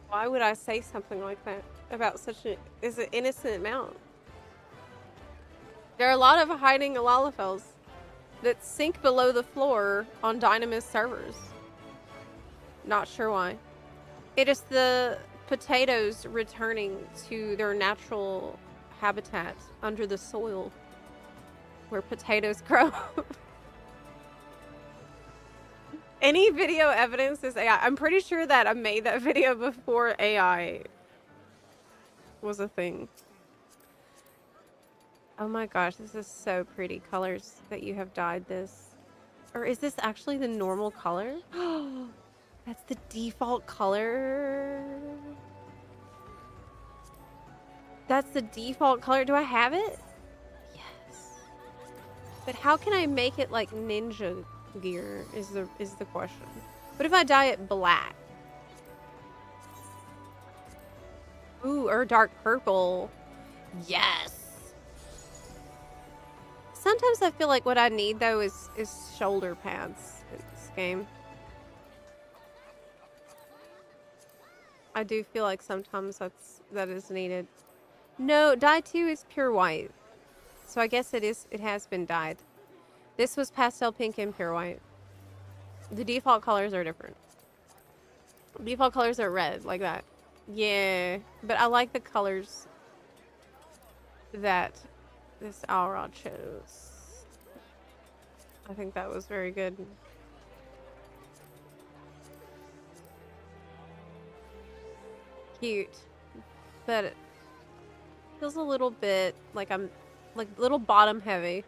Why would I say something like that about such an innocent mount? There are a lot of hiding Lalafels that sink below the floor on Dynamis servers. Not sure why. It is the potatoes returning to their natural habitat under the soil where potatoes grow. Any video evidence is AI. I'm pretty sure that I made that video before AI was a thing. Oh my gosh, this is so pretty colors that you have dyed this. Or is this actually the normal color? That's the default color. That's the default color. Do I have it? Yes. But how can I make it like ninja gear is the question. What if I dye it black? Ooh, or dark purple. Yes. Sometimes I feel like what I need though is shoulder pads in this game. I do feel like sometimes that is needed. No, dye 2 is pure white. So I guess it has been dyed. This was pastel pink and pure white. The default colors are different. Default colors are red, like that. Yeah, but I like the colors that this Alrod chose. I think that was very good. Cute. But it feels a little bit like I'm like a little bottom heavy.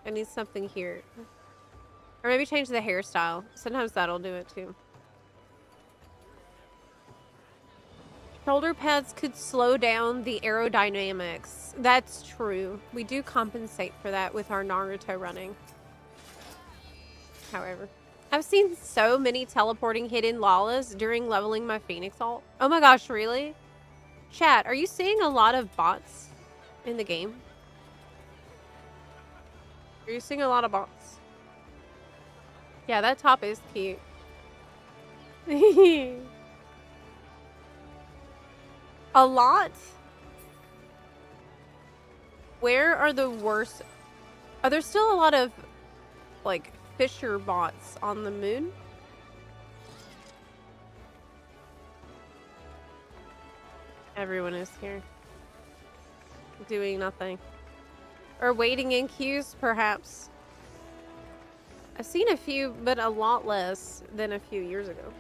I need something here. Or maybe change the hairstyle. Sometimes that'll do it too. Shoulder pads could slow down the aerodynamics. That's true. We do compensate for that with our Naruto running. However, I've seen so many teleporting hidden Lalas during leveling my Phoenix ult. Oh my gosh, really? Chat, are you seeing a lot of bots in the game? Are you seeing a lot of bots? Yeah, that top is cute. A lot? Where are the worst? Are there still a lot of, like, fisher bots on the moon? Everyone is here. Doing nothing. Or waiting in queues, perhaps. I've seen a few, but a lot less than a few years ago.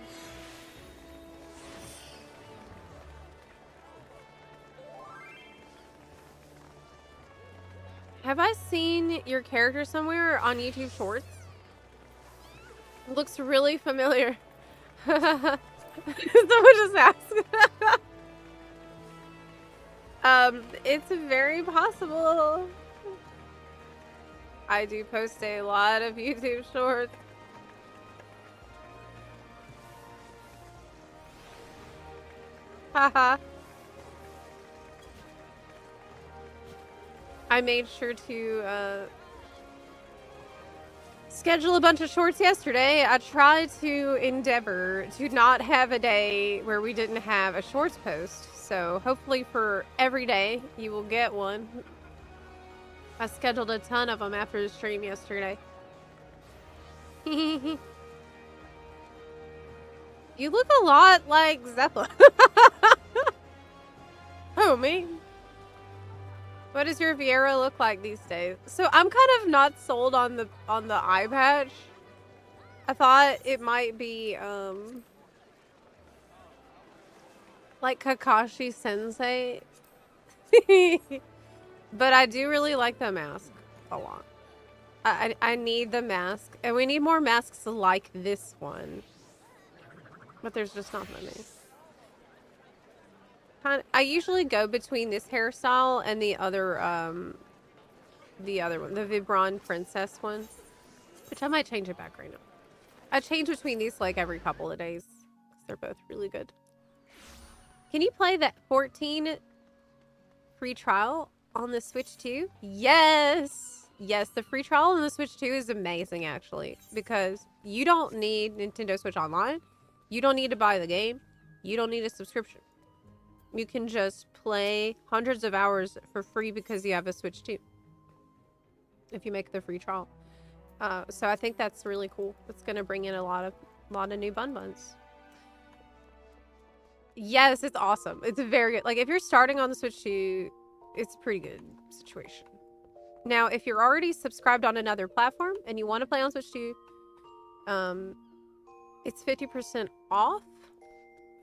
Have I seen your character somewhere on YouTube Shorts? It looks really familiar. Someone just asked. It's very possible. I do post a lot of YouTube Shorts. Haha. I made sure to schedule a bunch of shorts yesterday. I tried to endeavor to not have a day where we didn't have a shorts post. So hopefully for every day you will get one. I scheduled a ton of them after the stream yesterday. You look a lot like Zeppa. Oh, me? What does your Viera look like these days? So I'm kind of not sold on the eye patch. I thought it might be like Kakashi Sensei. But I do really like the mask a lot. I need the mask, and we need more masks like this one. But there's just not many. I usually go between this hairstyle and the other one, the Vibron Princess one, which I might change it back right now. I change between these like every couple of days because they're both really good. Can you play that 14 free trial on the Switch 2? Yes! Yes, the free trial on the Switch 2 is amazing, actually, because you don't need Nintendo Switch Online. You don't need to buy the game. You don't need a subscription. You can just play hundreds of hours for free because you have a Switch 2. If you make the free trial. So I think that's really cool. It's going to bring in a lot of new buns. Yes, it's awesome. It's very good. Like, if you're starting on the Switch 2, it's a pretty good situation. Now, if you're already subscribed on another platform and you want to play on Switch 2, it's 50% off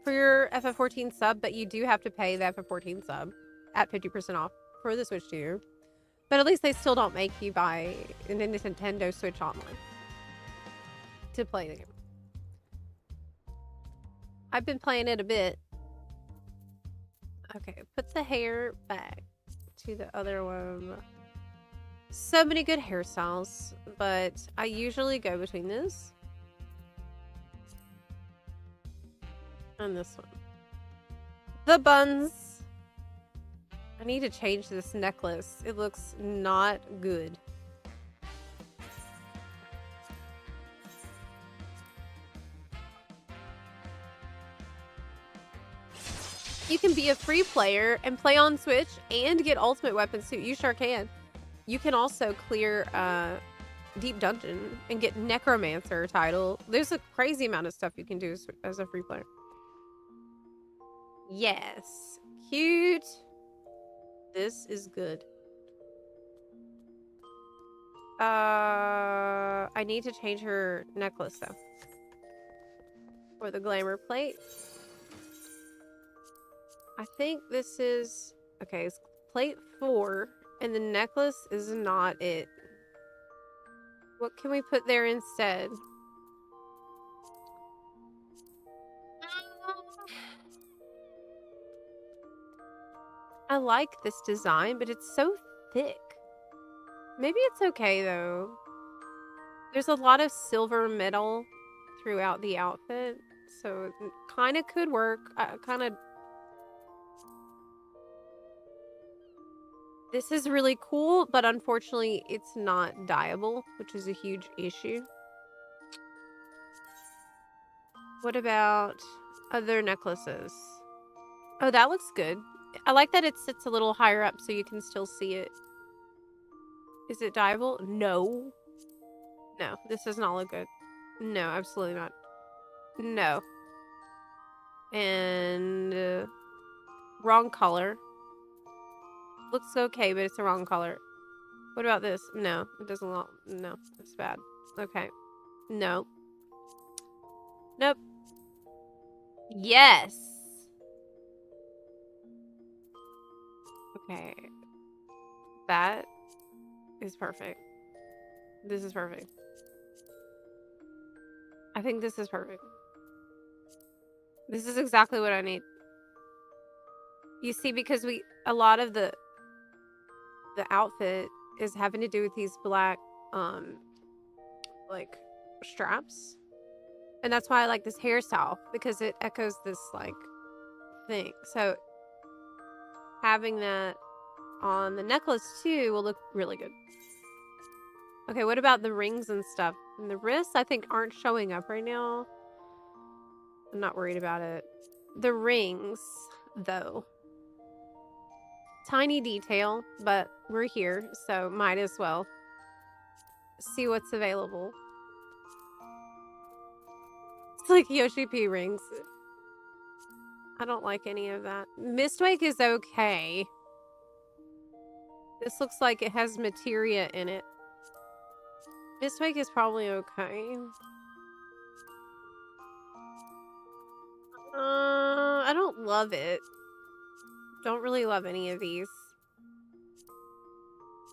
for your FF14 sub, but you do have to pay the FF14 sub at 50% off for the Switch 2. But at least they still don't make you buy a Nintendo Switch Online to play the game. I've been playing it a bit. Okay, put the hair back to the other one. So many good hairstyles, but I usually go between this and this one. The buns. I need to change this necklace. It looks not good. You can be a free player and play on Switch and get Ultimate Weapon Suit. You sure can. You can also clear Deep Dungeon and get Necromancer title. There's a crazy amount of stuff you can do as a free player. Yes. Cute. This is good. I need to change her necklace though. For the glamour plate. I think this is... Okay, it's plate 4. And the necklace is not it. What can we put there instead? I like this design, but it's so thick. Maybe it's okay, though. There's a lot of silver metal throughout the outfit, so it kind of could work. Kind of... This is really cool, but unfortunately, it's not dyeable, which is a huge issue. What about other necklaces? Oh, that looks good. I like that it sits a little higher up so you can still see it. Is it dyeable? No. No, this does not look good. No, absolutely not. No. And wrong color. Looks okay, but it's the wrong color. What about this? No, it doesn't look... No, it's bad. Okay. No. Nope. Yes. Okay. That is perfect. This is perfect. I think this is perfect. This is exactly what I need. You see, because a lot of the outfit is having to do with these black like straps. And that's why I like this hairstyle, because it echoes this like thing. So having that on the necklace too will look really good. Okay, what about the rings and stuff? And the wrists, I think, aren't showing up right now. I'm not worried about it. The rings, though. Tiny detail, but we're here, so might as well see what's available. It's like Yoshi P rings. I don't like any of that. Mistwake is okay. This looks like it has materia in it. Mistwake is probably okay. I don't love it. Don't really love any of these.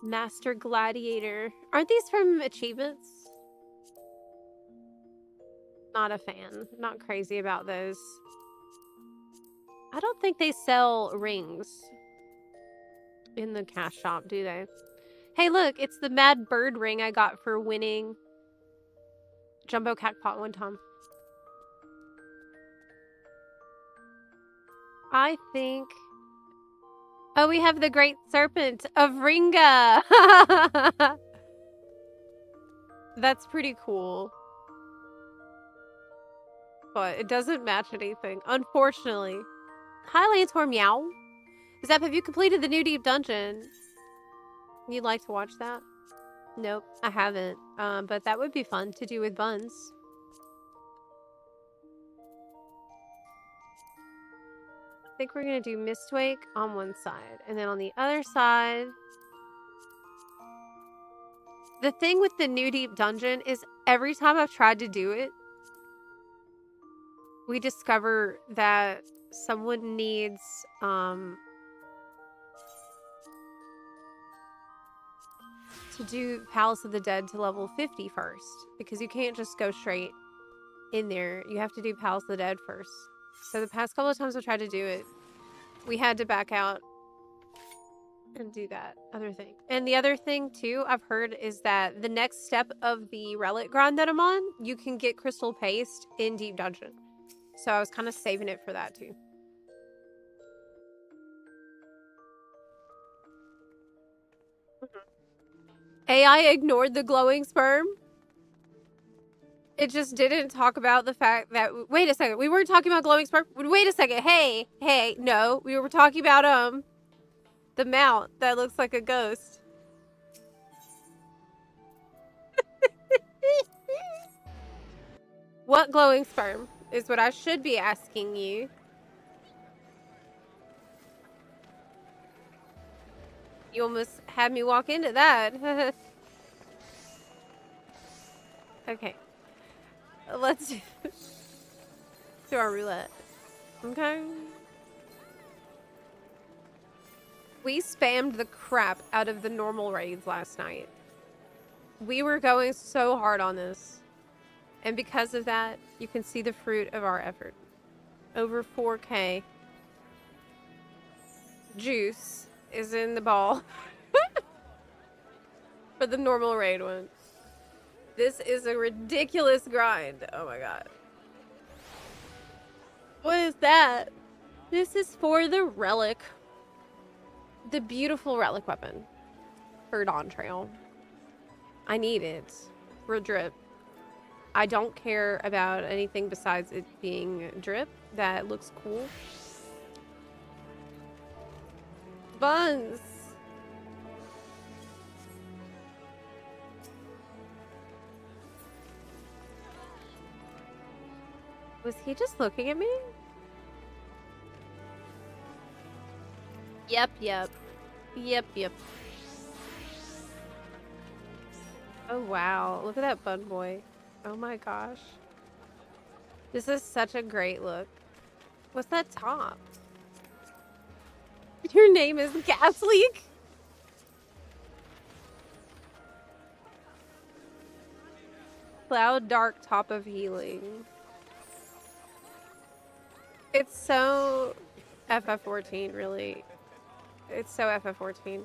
Master Gladiator. Aren't these from achievements? Not a fan. Not crazy about those. I don't think they sell rings in the cash shop, do they? Hey, look, it's the Mad Bird ring I got for winning Jumbo Jackpot one time. I think... Oh, we have the Great Serpent of Ringa! That's pretty cool. But it doesn't match anything, unfortunately. Hi, Lantor Meow. Zep, have you completed the new deep dungeon? You'd like to watch that? Nope, I haven't. But that would be fun to do with buns. I think we're gonna do Mistwake on one side, and then on the other side... The thing with the new deep dungeon is every time I've tried to do it, we discover that someone needs, to do Palace of the Dead to level 50 first, because you can't just go straight in there. You have to do Palace of the Dead first. So the past couple of times I tried to do it, we had to back out and do that other thing. And the other thing too I've heard is that the next step of the relic grind that I'm on, you can get crystal paste in Deep Dungeon. So I was kind of saving it for that too. AI ignored the glowing sperm. It just didn't talk about the fact that... Wait a second. We weren't talking about glowing sperm. Wait a second. Hey. No. We were talking about, the mount that looks like a ghost. What glowing sperm is what I should be asking you. You almost had me walk into that. Okay. Let's do our roulette. Okay. We spammed the crap out of the normal raids last night. We were going so hard on this. And because of that, you can see the fruit of our effort. Over 4K juice is in the ball for the normal raid one. This is a ridiculous grind. Oh my god. What is that? This is for the relic. The beautiful relic weapon for Dawn Trail. I need it for drip. I don't care about anything besides it being drip. That looks cool. Buns. Was he just looking at me? Yep. Oh wow, look at that bun boy. Oh my gosh. This is such a great look. What's that top? Your name is Gas Leak? Cloud Dark Top of Healing. It's so FF14, really. It's so FF14.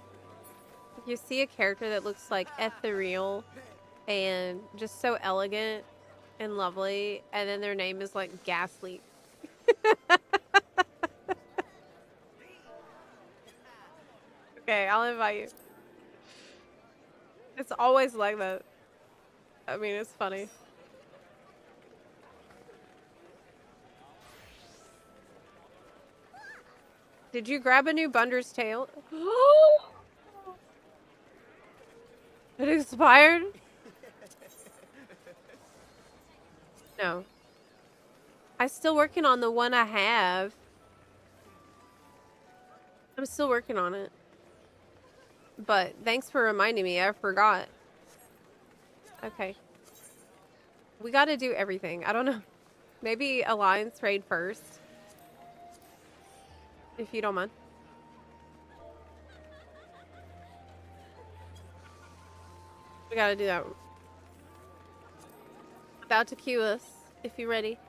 You see a character that looks like ethereal and just so elegant and lovely, and then their name is like Gas Leak. Okay, I'll invite you. It's always like that. I mean, it's funny. Did you grab a new Bunder's tail? It expired? No. I'm still working on the one I have. I'm still working on it. But thanks for reminding me. I forgot. Okay. We gotta do everything. I don't know. Maybe Alliance raid first. If you don't mind. We gotta do that. About to queue us. If you're ready.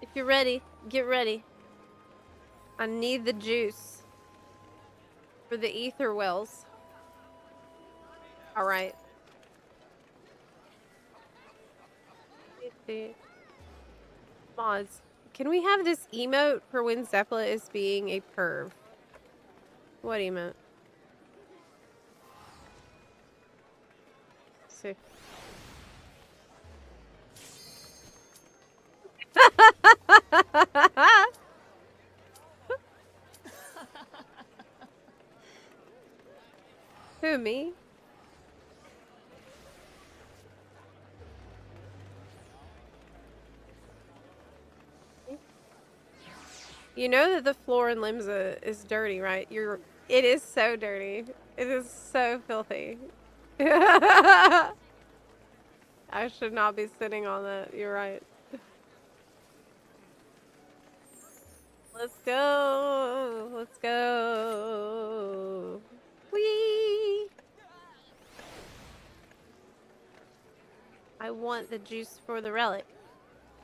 If you're ready, get ready. I need the juice for the ether wells. Alright. Mods. Can we have this emote for when Zeppela is being a perv? What emote? Let's see. Who, me? You know that the floor in Limsa is dirty, right? It is so dirty. It is so filthy. I should not be sitting on that. You're right. Let's go. Let's go. Whee! I want the juice for the relic.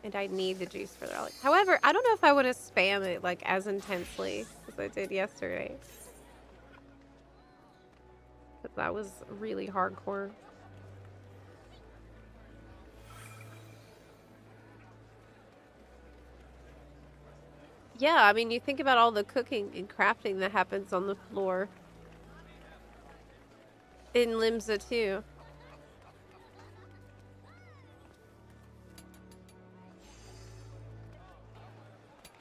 And I need the juice for the relic. However, I don't know if I want to spam it like as intensely as I did yesterday. But that was really hardcore. Yeah, I mean, you think about all the cooking and crafting that happens on the floor. In Limsa too.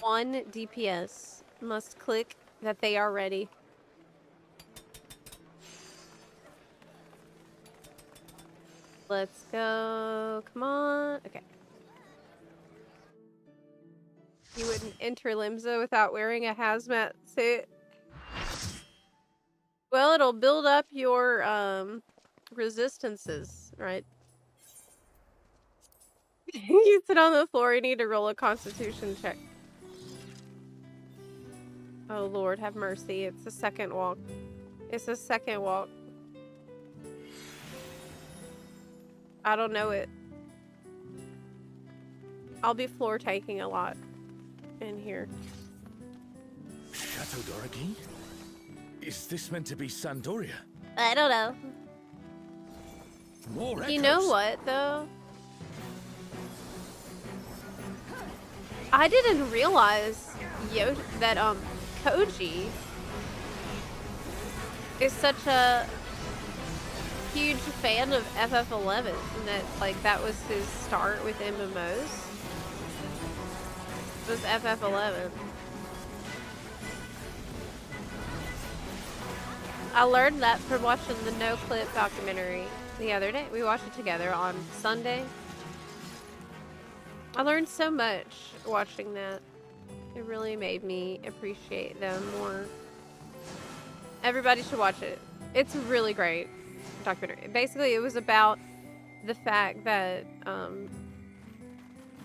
One DPS must click that they are ready. Let's go. Come on. Okay. You wouldn't enter Limsa without wearing a hazmat suit. Well, it'll build up your resistances, right? You sit on the floor, you need to roll a constitution check. Oh Lord, have mercy. It's the second walk. It's the second walk. I don't know it. I'll be floor taking a lot in here. Katodoragi? Is this meant to be Sandoria? I don't know. More You know echoes. what, though? I didn't realize that Koji is such a huge fan of FF11, and that like that was his start with MMOs. Was FF11. I learned that from watching the No Clip documentary the other day. We watched it together on Sunday. I learned so much watching that. It really made me appreciate them more. Everybody should watch it. It's a really great documentary. Basically, it was about the fact that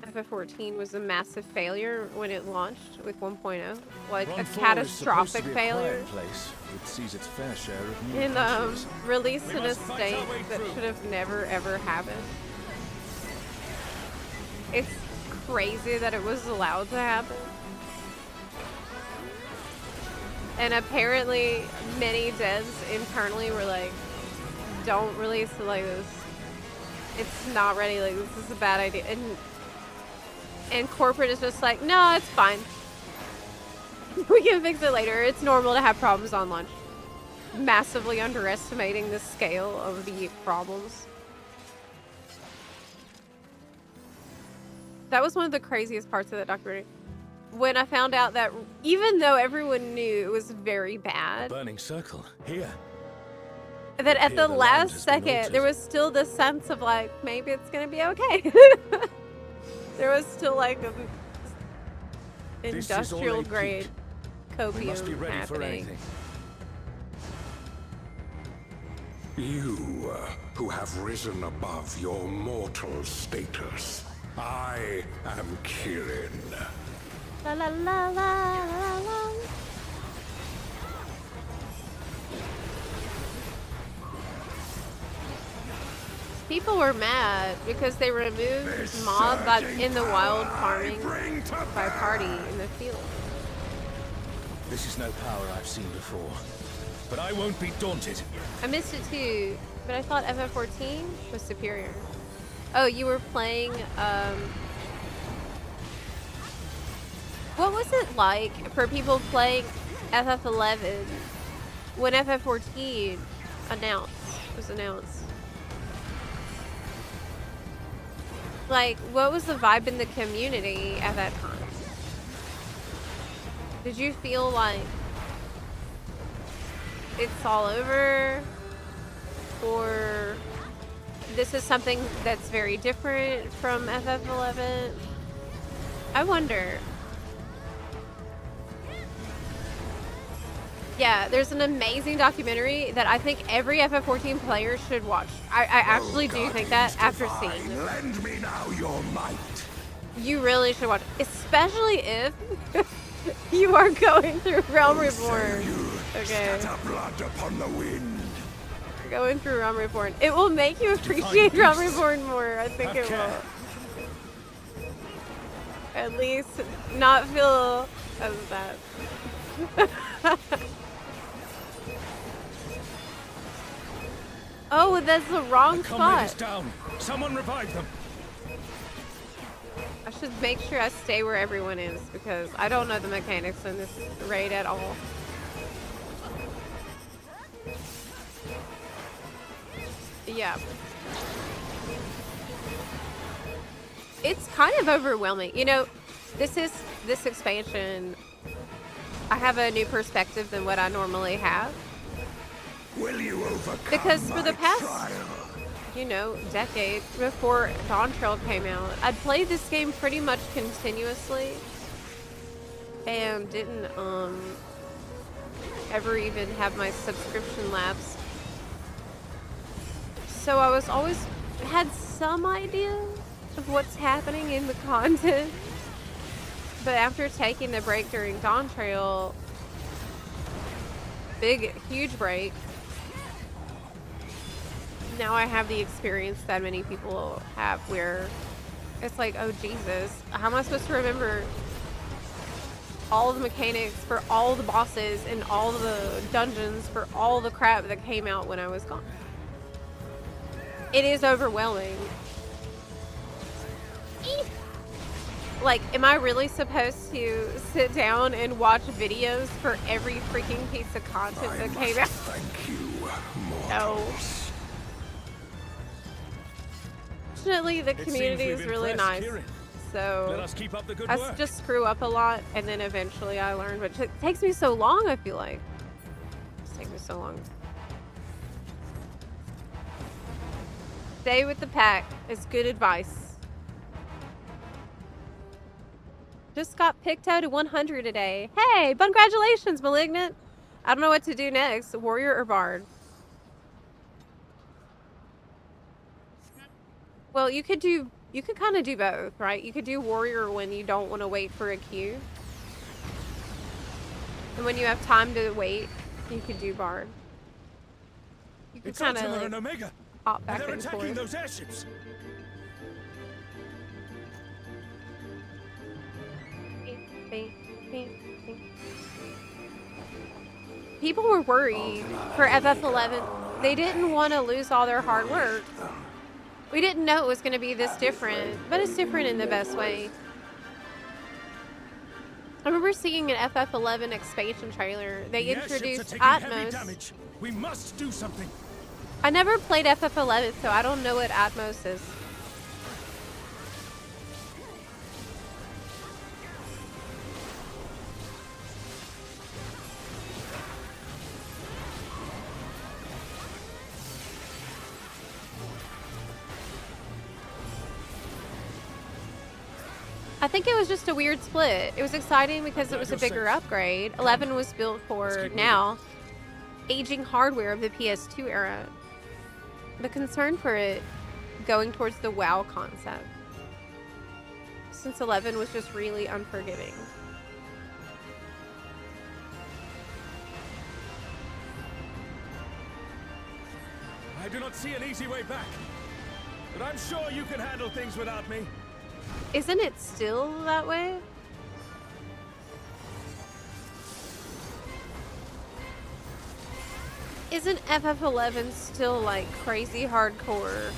FF14 was a massive failure when it launched with 1.0. Like a catastrophic failure. Place. It sees its fair share of new And released in a state that should have never ever happened. It's crazy that it was allowed to happen. And apparently many devs internally were like, don't release it like this. It's not ready, like this is a bad idea. And corporate is just like, no, it's fine. We can fix it later. It's normal to have problems on launch. Massively underestimating the scale of the problems. That was one of the craziest parts of that documentary. When I found out that even though everyone knew it was very bad, burning circle here. That at Here the land last has been second, altered. there was still this sense of like, maybe it's gonna be okay. There was still like an This is all industrial a grade peak. We must be copium ready for happening. anything. You, who have risen above your mortal status. I am Kirin. La la la la la la. People were mad because they removed mob in the wild farming by party in the field. This is no power I've seen before, but I won't be daunted. I missed it too, but I thought FF14 was superior. Oh, you were playing, what was it like for people playing FF11 when FF14 was announced? Like, what was the vibe in the community at that time? Did you feel like it's all over? Or this is something that's very different from FF11? I wonder. Yeah, there's an amazing documentary that I think every FF14 player should watch. I actually do think that after seeing it. Lend me now your might. You really should watch it, especially if you are going through Realm Reborn. Okay, Scatter blood upon the wind. you're going through Realm Reborn. It will make you appreciate Realm Reborn more. I think it will. At least not feel as bad. Oh, that's the wrong Comrade is spot. down. Someone revive them. I should make sure I stay where everyone is because I don't know the mechanics in this raid at all. Yeah. It's kind of overwhelming. You know, this expansion, I have a new perspective than what I normally have. Will you overcome Because for the my past, trial? you know, decade before Dawn Trail came out, I'd played this game pretty much continuously and didn't ever even have my subscription lapse. So I was always had some idea of what's happening in the content. But after taking the break during Dawn Trail, huge break, now I have the experience that many people have where it's like, oh Jesus, how am I supposed to remember all the mechanics for all the bosses and all the dungeons for all the crap that came out when I was gone. It is overwhelming. Like, am I really supposed to sit down and watch videos for every freaking piece of content that came out? Thank you, No. mortals. Fortunately, the community is really nice. Let So us keep up the good I work. just screw up a lot, and then eventually I learn. But it takes me so long, I feel like. It takes me so long. Stay with the pack is good advice. Just got picked out at 100 today. Hey, congratulations, Malignant. I don't know what to do next, warrior or bard. Well, you could kind of do both, right? You could do warrior when you don't want to wait for a queue. And when you have time to wait, you could do bard. You could It's kind Ultima of and like Omega. hop back They're and attacking forth. those airships. People were worried for FF11. They didn't want to lose all their hard work. We didn't know it was going to be this different, but it's different in the best way. I remember seeing an FF11 expansion trailer. They The airships are introduced taking heavy Atmos. damage. We must do something. I never played FF11, so I don't know what Atmos is. I think it was just a weird split. It was exciting because it was a bigger upgrade. 11 was built for now aging hardware of the PS2 era. The concern for it going towards the WoW concept, since 11 was just really unforgiving. I do not see an easy way back, but I'm sure you can handle things without me. Isn't it still that way? Isn't FF11 still like crazy hardcore?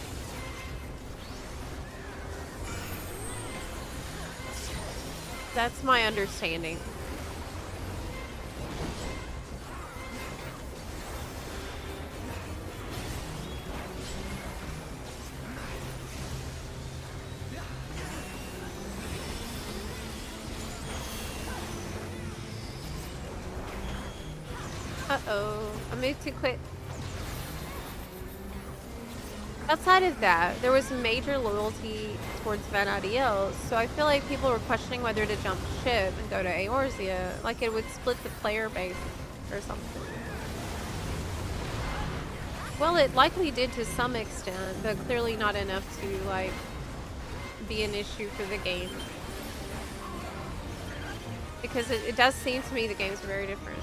That's my understanding. Uh-oh, I moved too quick. Outside of that, there was major loyalty towards Van Adiel, so I feel like people were questioning whether to jump ship and go to Eorzea, like it would split the player base or something. Well, it likely did to some extent, but clearly not enough to, like, be an issue for the game. Because it does seem to me the games are very different.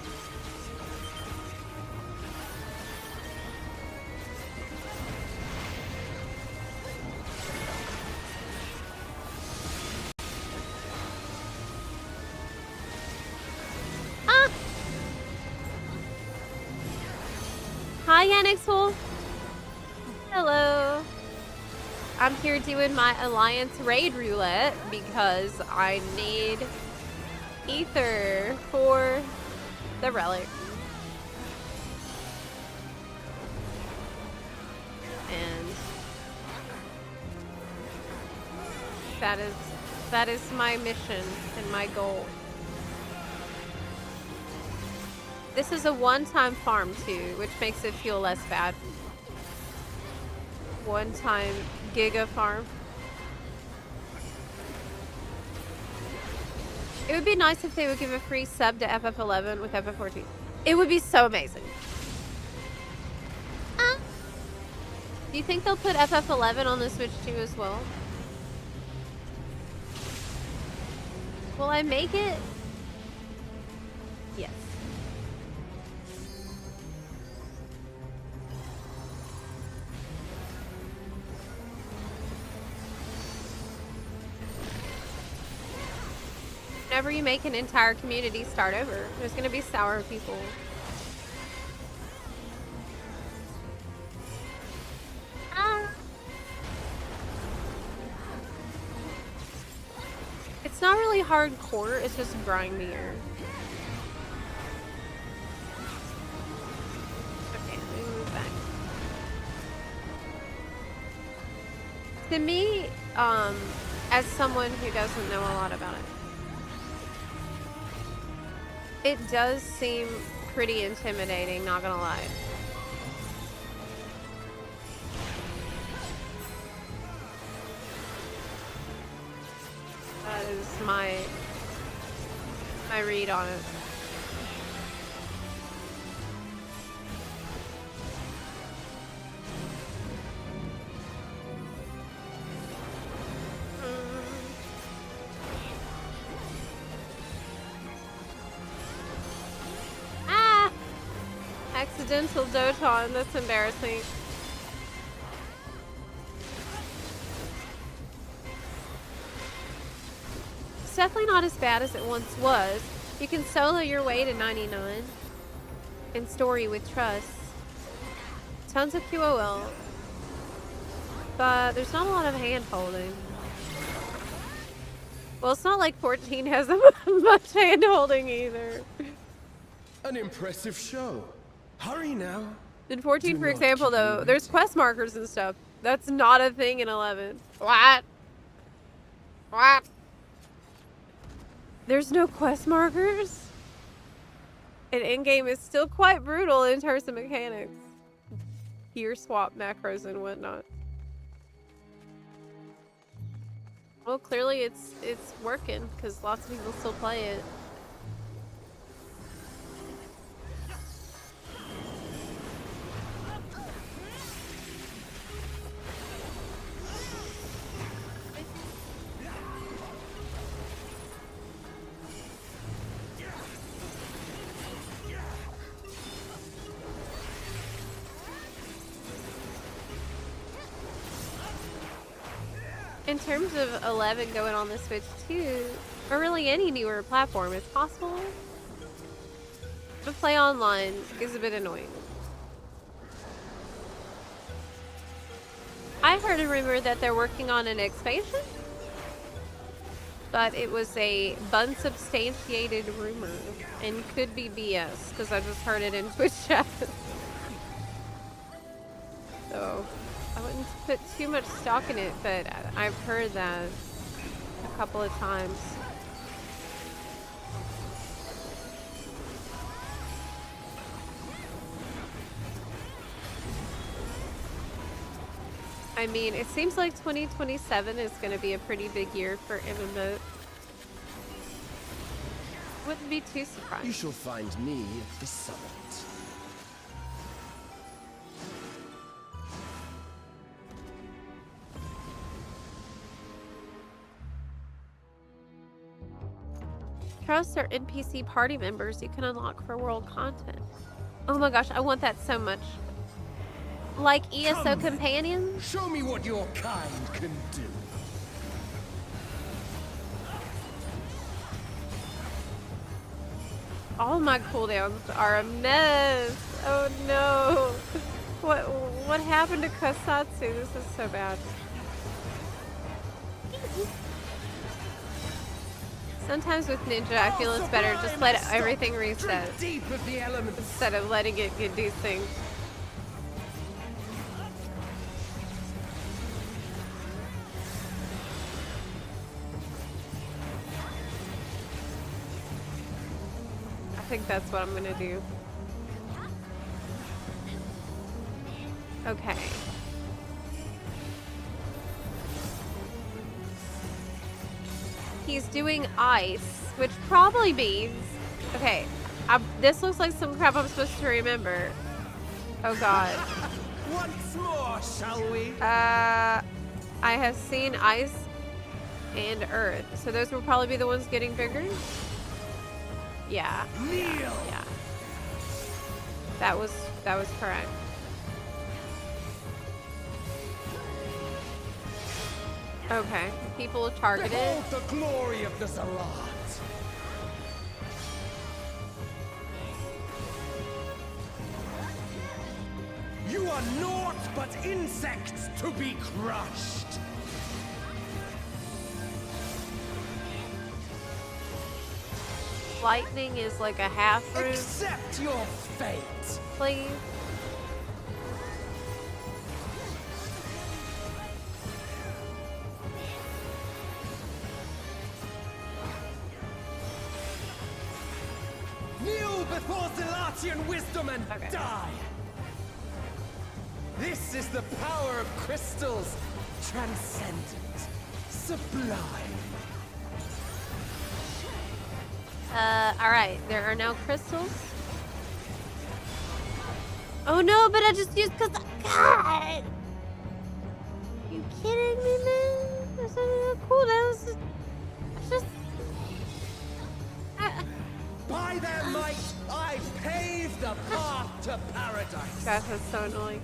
Hi, Yanixful. Hello. I'm here doing my Alliance Raid Roulette because I need ether for the relic. And that is my mission and my goal. This is a one-time farm too, which makes it feel less bad. One-time giga farm. It would be nice if they would give a free sub to FF11 with FF14. It would be so amazing. Do you think they'll put FF11 on the Switch too as well? Will I make it? Yes. whenever you make an entire community start over, there's gonna be sour people. Ah. It's not really hardcore, it's just grindier. Okay, let me move back. To me, as someone who doesn't know a lot about it, it does seem pretty intimidating, not gonna lie. That is my read on it. Ah! Accidental Doton, that's embarrassing. It's definitely not as bad as it once was. You can solo your way to 99 in story with trust. Tons of QOL. But there's not a lot of hand holding. Well, it's not like 14 has much hand holding either. An impressive show. Hurry now. In 14, Do for not example, though, keep there's quest markers and stuff. That's not a thing in 11. What? What? There's no quest markers? And in-game is still quite brutal in terms of mechanics. Gear swap macros and whatnot. Well, clearly it's working, because lots of people still play it. In terms of 11 going on the Switch 2, or really any newer platform, it's possible to play online is a bit annoying. I heard a rumor that they're working on an expansion, but it was a unsubstantiated rumor and could be BS because I just heard it in Twitch chat. So I wouldn't put too much stock in it, but I've heard that a couple of times. I mean, it seems like 2027 is going to be a pretty big year for MMO. Wouldn't be too surprised. You shall find me at the summit. Trust are NPC party members you can unlock for world content. Oh my gosh, I want that so much. Like ESO Come, companions? Show me what your kind can do. All my cooldowns are a mess. Oh no. What happened to Kasatsu? This is so bad. Sometimes with Ninja, I feel it's better just let everything reset Deep of the elements. instead of letting it do things. I think that's what I'm gonna do. Okay. He's doing ice, which probably means... Okay, this looks like some crap I'm supposed to remember. Oh god. Once more, shall we? I have seen ice and earth. So those will probably be the ones getting bigger? Yeah. Yeah. That was correct. Okay. People targeted. Behold the glory of the Zalat. are naught but insects to be crushed. Lightning is like a half root, Accept your fate. please. Kneel before Zilatian wisdom and Okay. die. This is the power of crystals. Transcendent. Sublime. Alright, there are now crystals. Oh no, but I just used God! You kidding me, man? That's not cool. That was just. By their might, I pave the path to paradise. Gosh, that's so annoying.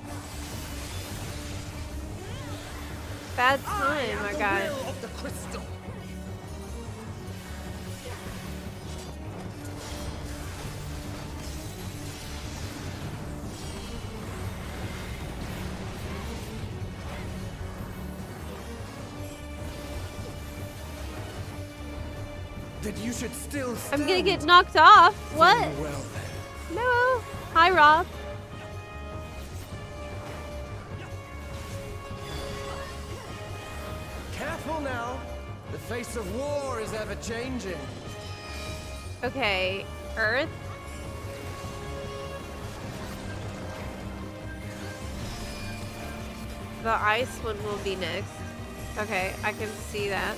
Bad time, I my am guy. the will of the crystal. That you should still stand. I'm gonna get knocked off. What? Very well then. No. Hi, Rob. Careful now. The face of war is ever changing. Okay, Earth. The ice one will be next. Okay, I can see that.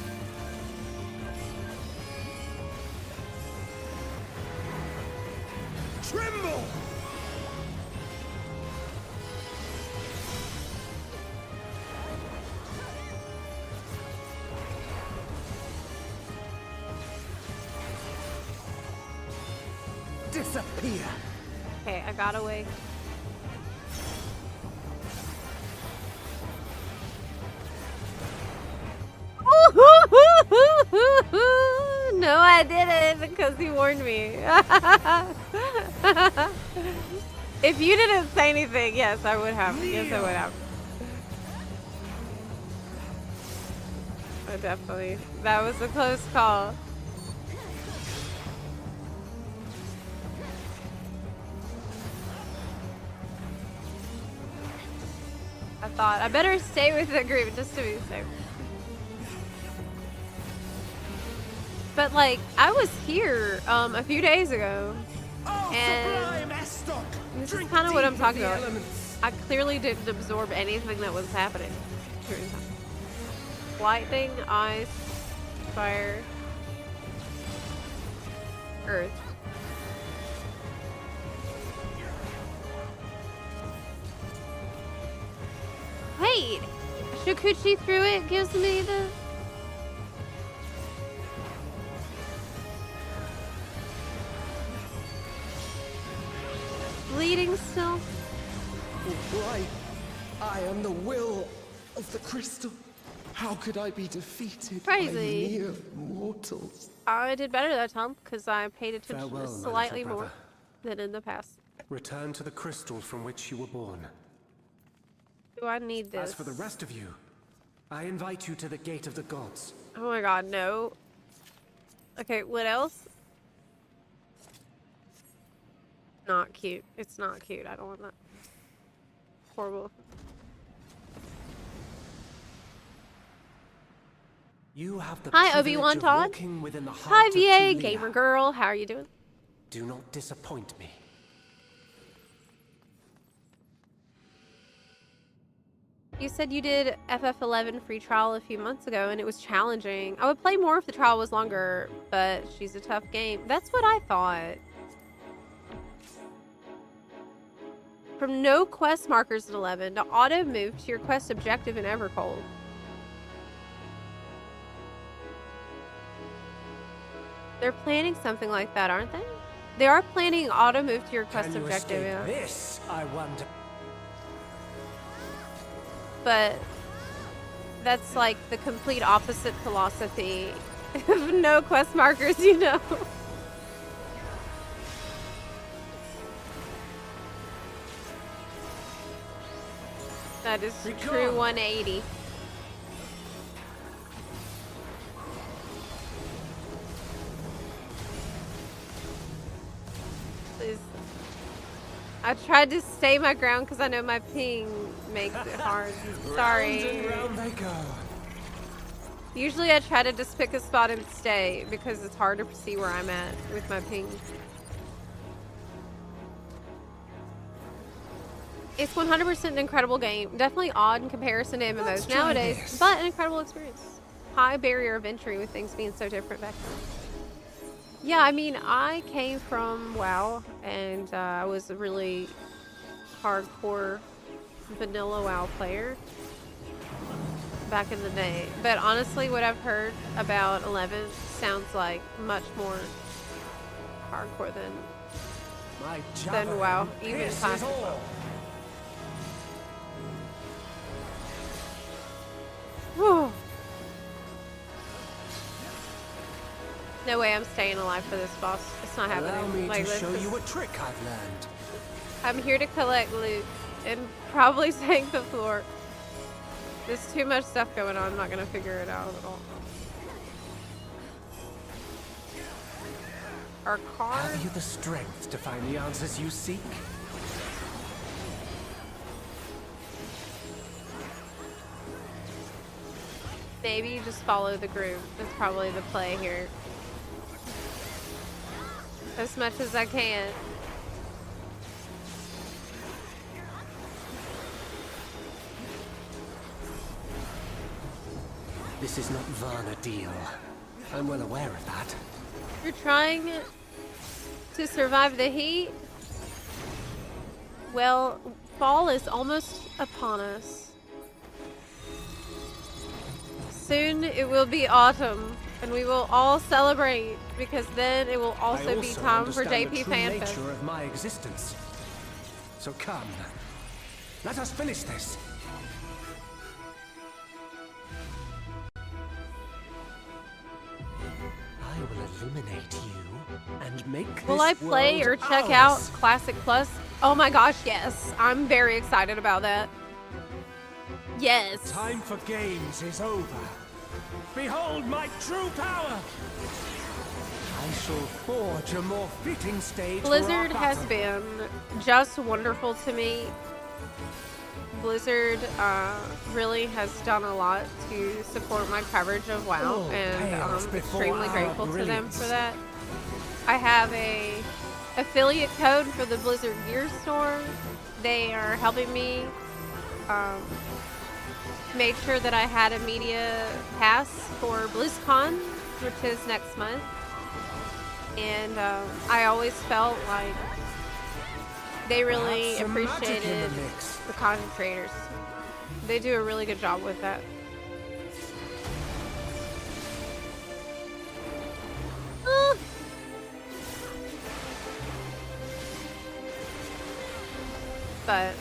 Tremble! Disappear! Okay, I got away. No, I didn't because he warned me. If you didn't say anything, yes, I would have. Yes, I would have. Oh, definitely. That was a close call. I thought I better stay with the agreement just to be safe. But like, I was here a few days ago, Oh, and sublime Estok! this is Drink kind of what I'm deep talking of the about. elements. I clearly didn't absorb anything that was happening during the time. Lightning, ice, fire, earth. Wait, Shikuchi through it gives me the. Bleeding still? Why, I am the will of the crystal. How could I be defeated Crazy. by mere mortals? I did better that time because I paid attention Farewell, my little slightly more brother. than in the past. Return to the crystal from which you were born. Do I need this? As for the rest of you, I invite you to the gate of the gods. Oh my god, no. Okay, what else? Not cute. It's not cute. I don't want that. Horrible. You have the Hi, privilege Obi-Wan of Todd. walking within the Hi, heart of VA, Julia. gamer girl. How are you doing? Do not disappoint me. You said you did FF11 free trial a few months ago and it was challenging. I would play more if the trial was longer, but she's a tough game. That's what I thought. From no quest markers in 11 to auto move to your quest objective in Evercold. They're planning something like that, aren't they? They are planning auto move to your quest Can you objective, escape yeah. this, I wonder? But that's like the complete opposite philosophy of no quest markers, you know. That is Be true gone. 180. Please. I tried to stay my ground because I know my ping makes it hard. Sorry. Round and round they go. Usually I try to just pick a spot and stay because it's hard to see where I'm at with my ping. It's 100% an incredible game. Definitely odd in comparison to MMOs Let's try nowadays, this. but an incredible experience. High barrier of entry with things being so different back then. Yeah, I mean, I came from WoW, and I was a really hardcore vanilla WoW player back in the day. But honestly, what I've heard about 11 sounds like much more hardcore My than WoW, javelin even pierces classic. all. Whew. No way I'm staying alive for this boss. It's not Allow happening. me Like, to this show is- you a trick I've learned. I'm here to collect loot and probably tank the floor. There's too much stuff going on. I'm not gonna figure it out at all. Our card. Have you the strength to find the answers you seek? Maybe you just follow the group. That's probably the play here. As much as I can. This is not Vana'diel. I'm well aware of that. You're trying to survive the heat? Well, fall is almost upon us. Soon it will be autumn, and we will all celebrate, because then it will also be time for understand JP the true FanFest. nature of my existence. So come, let us finish this. I will illuminate you and make Will this I play world or check out ours. Classic Plus? Oh my gosh, yes. I'm very excited about that. Yes. Time for games is over. Behold my true power! I shall forge a more fitting stage for our Blizzard has battle. been just wonderful to me. Blizzard really has done a lot to support my coverage of WoW, Oh, and pales I'm before extremely our grateful to them brilliance. for that. I have a affiliate code for the Blizzard Gear Store. They are helping me. Made sure that I had a media pass for BlizzCon, which is next month. And I always felt like they really Perhaps some magic in appreciated the mix. the content creators. They do a really good job with that. Ah. But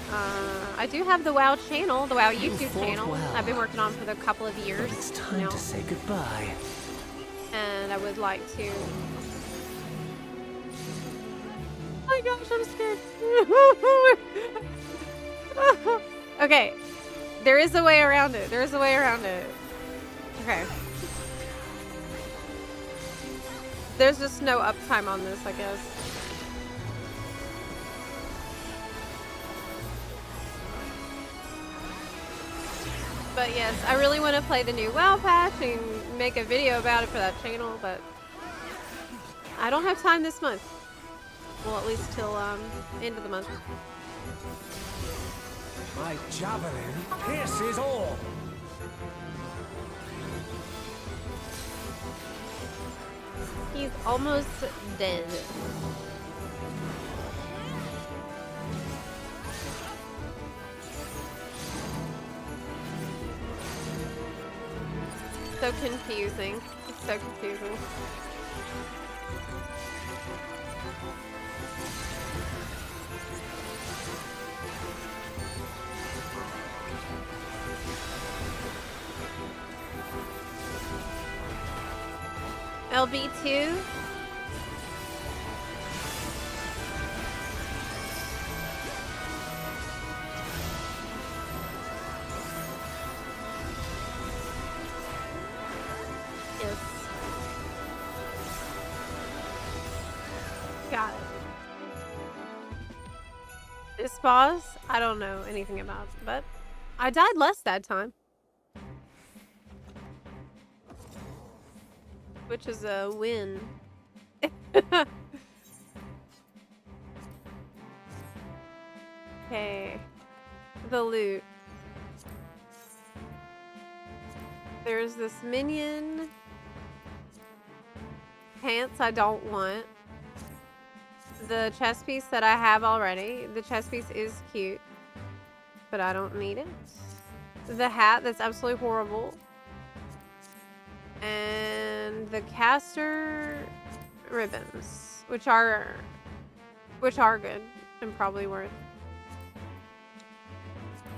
I do have the WoW channel, the WoW YouTube fought channel. well. I've been working on for a couple of years But it's time now, to say goodbye. and I would like to. Oh my gosh, I'm scared. Okay, there is a way around it. There is a way around it. Okay. There's just no uptime on this, I guess. But yes, I really want to play the new WoW patch and make a video about it for that channel, but I don't have time this month. Well, at least till end of the month. My javelin pierces all. He's almost dead. So confusing. It's so confusing. LB2. Got it. This boss, I don't know anything about, but I died less that time. Which is a win. Okay. The loot. There's this minion. Pants I don't want. The chest piece that I have already. The chest piece is cute, but I don't need it. The hat that's absolutely horrible. And the caster ribbons, which are good and probably worth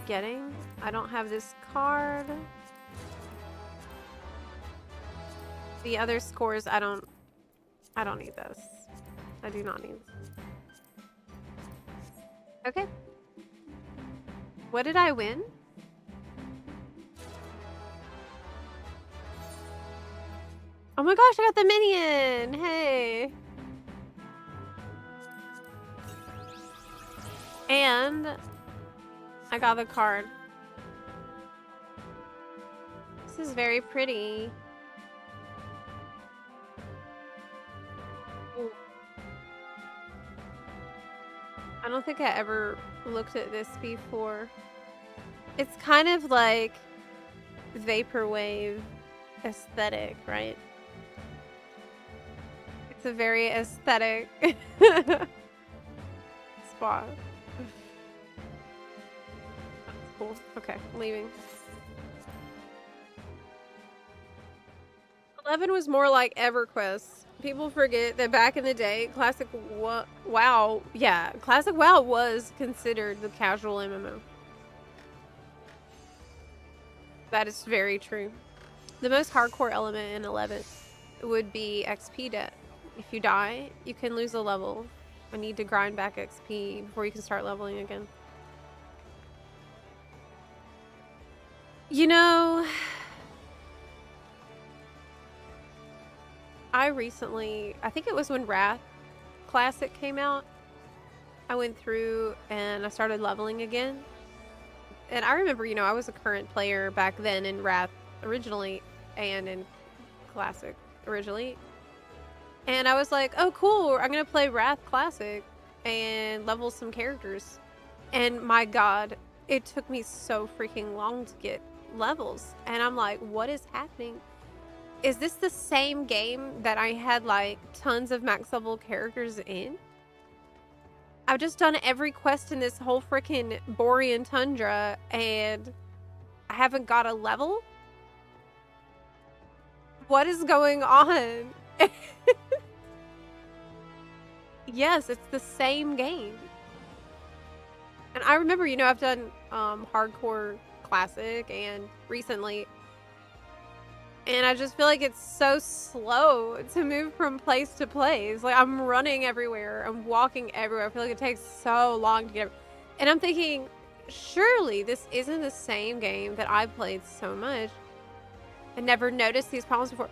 getting. I don't have this card. The other scores, I don't need this. I do not need this. Okay. What did I win? Oh my gosh, I got the minion! Hey! And I got the card. This is very pretty. Ooh. I don't think I ever looked at this before. It's kind of like vaporwave aesthetic, right? It's a very aesthetic spot. That's cool. Okay, leaving. 11 was more like EverQuest. People forget that back in the day, Classic WoW, yeah, Classic WoW was considered the casual MMO. That is very true. The most hardcore element in 11 would be XP debt. If you die, you can lose a level. I need to grind back XP before you can start leveling again. You know, I recently, I think it was when Wrath Classic came out, I went through and I started leveling again. And I remember, you know, I was a current player back then in Wrath originally and in Classic originally. And I was like, oh cool, I'm gonna play Wrath Classic and level some characters. And my god, it took me so freaking long to get levels. And I'm like, what is happening? Is this the same game that I had like tons of max level characters in? I've just done every quest in this whole freaking Borean Tundra and I haven't got a level? What is going on? Yes, it's the same game. And I remember, you know, I've done hardcore classic and recently, and I just feel like it's so slow to move from place to place. Like I'm running everywhere, I'm walking everywhere. I feel like it takes so long to get and I'm thinking, surely this isn't the same game that I've played so much. I never noticed these problems before.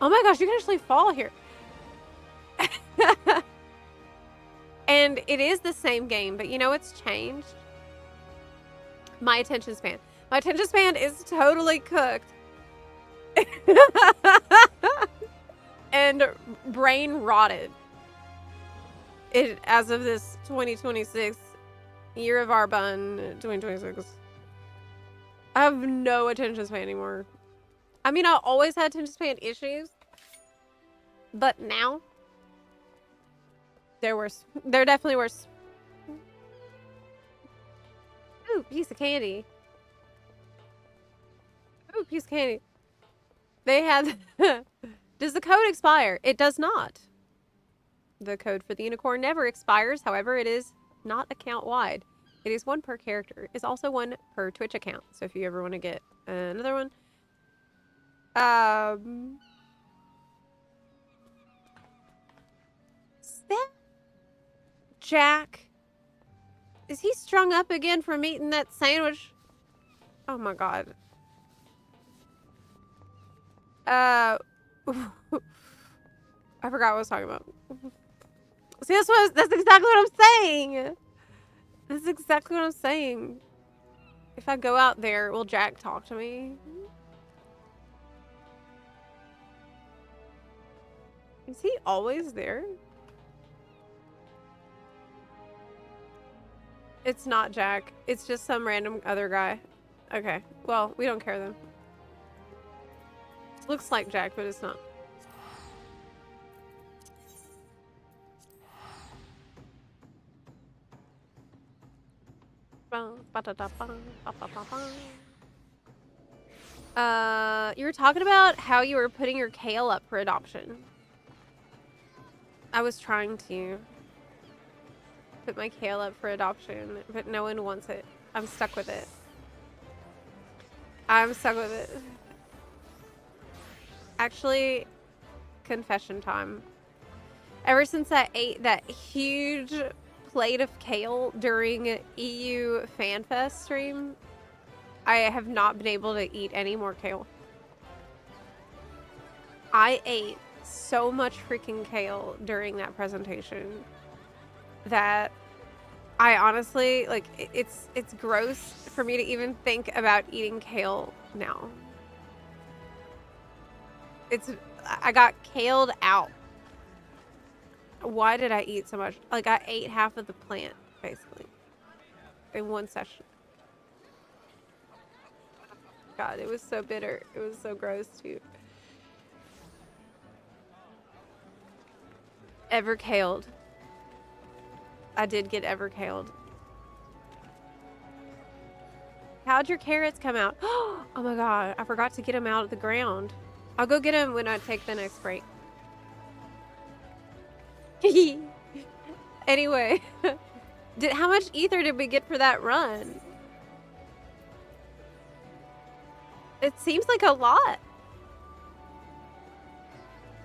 Oh my gosh, you can actually fall here. And it is the same game, but you know what's changed? My attention span. My attention span is totally cooked. And brain rotted. It as of this 2026 year of our bun 2026. I have no attention span anymore. I mean, I always had attention span issues, but now they're worse. They're definitely worse. Ooh, piece of candy. Ooh, piece of candy. They have... Does the code expire? It does not. The code for the unicorn never expires. However, it is not account-wide. It is one per character. It's also one per Twitch account. So if you ever want to get another one... Is that Jack? Is he strung up again from eating that sandwich? Oh my god. I forgot what I was talking about. See, that's exactly what I'm saying. That's exactly what I'm saying. If I go out there, will Jack talk to me? Is he always there? It's not Jack. It's just some random other guy. Okay. Well, we don't care then. Looks like Jack, but it's not. You were talking about how you were putting your kale up for adoption. I was trying to put my kale up for adoption, but no one wants it. I'm stuck with it. I'm stuck with it. Actually, confession time. Ever since I ate that huge plate of kale during EU FanFest stream, I have not been able to eat any more kale. I ate so much freaking kale during that presentation that I honestly, like, it's gross for me to even think about eating kale now. I got kaled out. Why did I eat so much? Like, I ate half of the plant, basically, in one session. God, it was so bitter. It was so gross, too. Ever kaled. I did get ever kaled. How'd your carrots come out? Oh my god, I forgot to get them out of the ground. I'll go get them when I take the next break. Anyway, how much ether did we get for that run? It seems like a lot.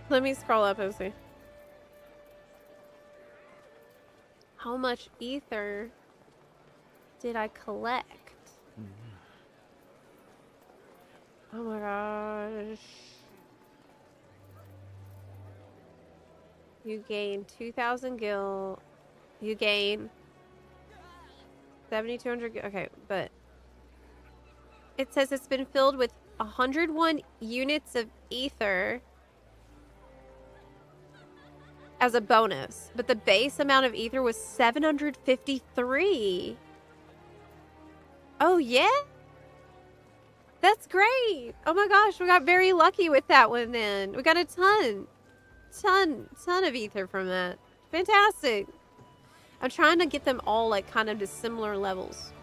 Let me scroll up and see. How much ether did I collect? Oh my gosh. You gain 2,000 gil. You gain 7,200 gil. Okay, but it says it's been filled with 101 units of ether as a bonus, but the base amount of ether was 753. Oh yeah? That's great. Oh my gosh, we got very lucky with that one then. We got a ton of ether from that. Fantastic. I'm trying to get them all like kind of to similar levels,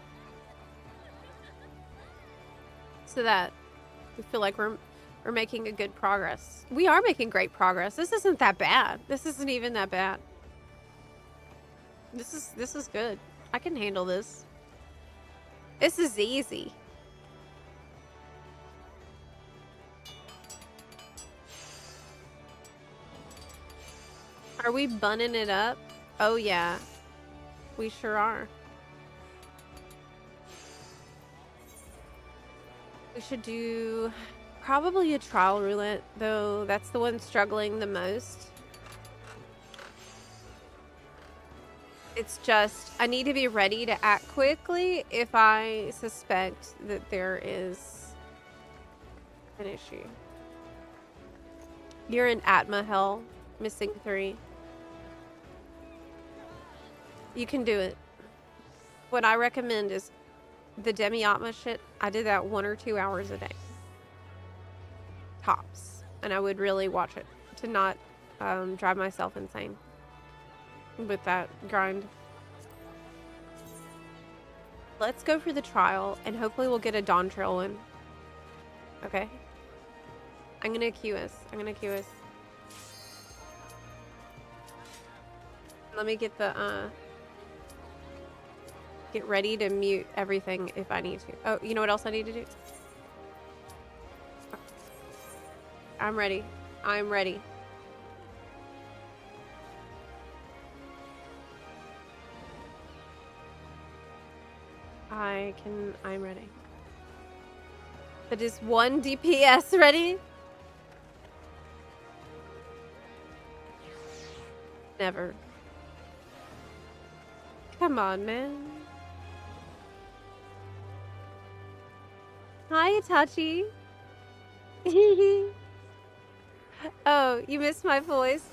so that we feel like we're making a good progress. We are making great progress. This isn't that bad. This isn't even that bad. This is good. I can handle this. This is easy. Are we bunning it up? Oh yeah. We sure are. We should do probably a trial roulette, though that's the one struggling the most. It's just, I need to be ready to act quickly if I suspect that there is an issue. You're in Atma hell, missing 3. You can do it. What I recommend is the Demi-Atma shit. I did that 1 or 2 hours a day. Tops. And I would really watch it to not drive myself insane with that grind. Let's go for the trial and hopefully we'll get a Dawn Trail one. Okay? I'm gonna queue us. Let me get the get ready to mute everything if I need to. Oh, you know what else I need to do? I'm ready. I'm ready. I'm ready. But is 1 DPS ready? Never. Come on, man. Hi, Itachi. Oh, you missed my voice?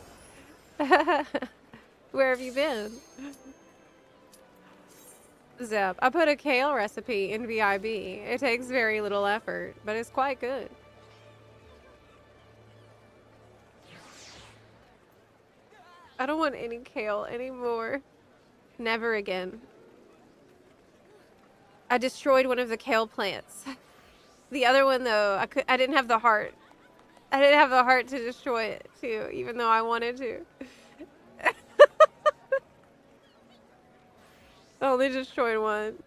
Where have you been? Zep, I put a kale recipe in VIB. It takes very little effort, but it's quite good. I don't want any kale anymore. Never again. I destroyed one of the kale plants. The other one, though, I didn't have the heart. I didn't have the heart to destroy it, too, even though I wanted to. I only destroyed one.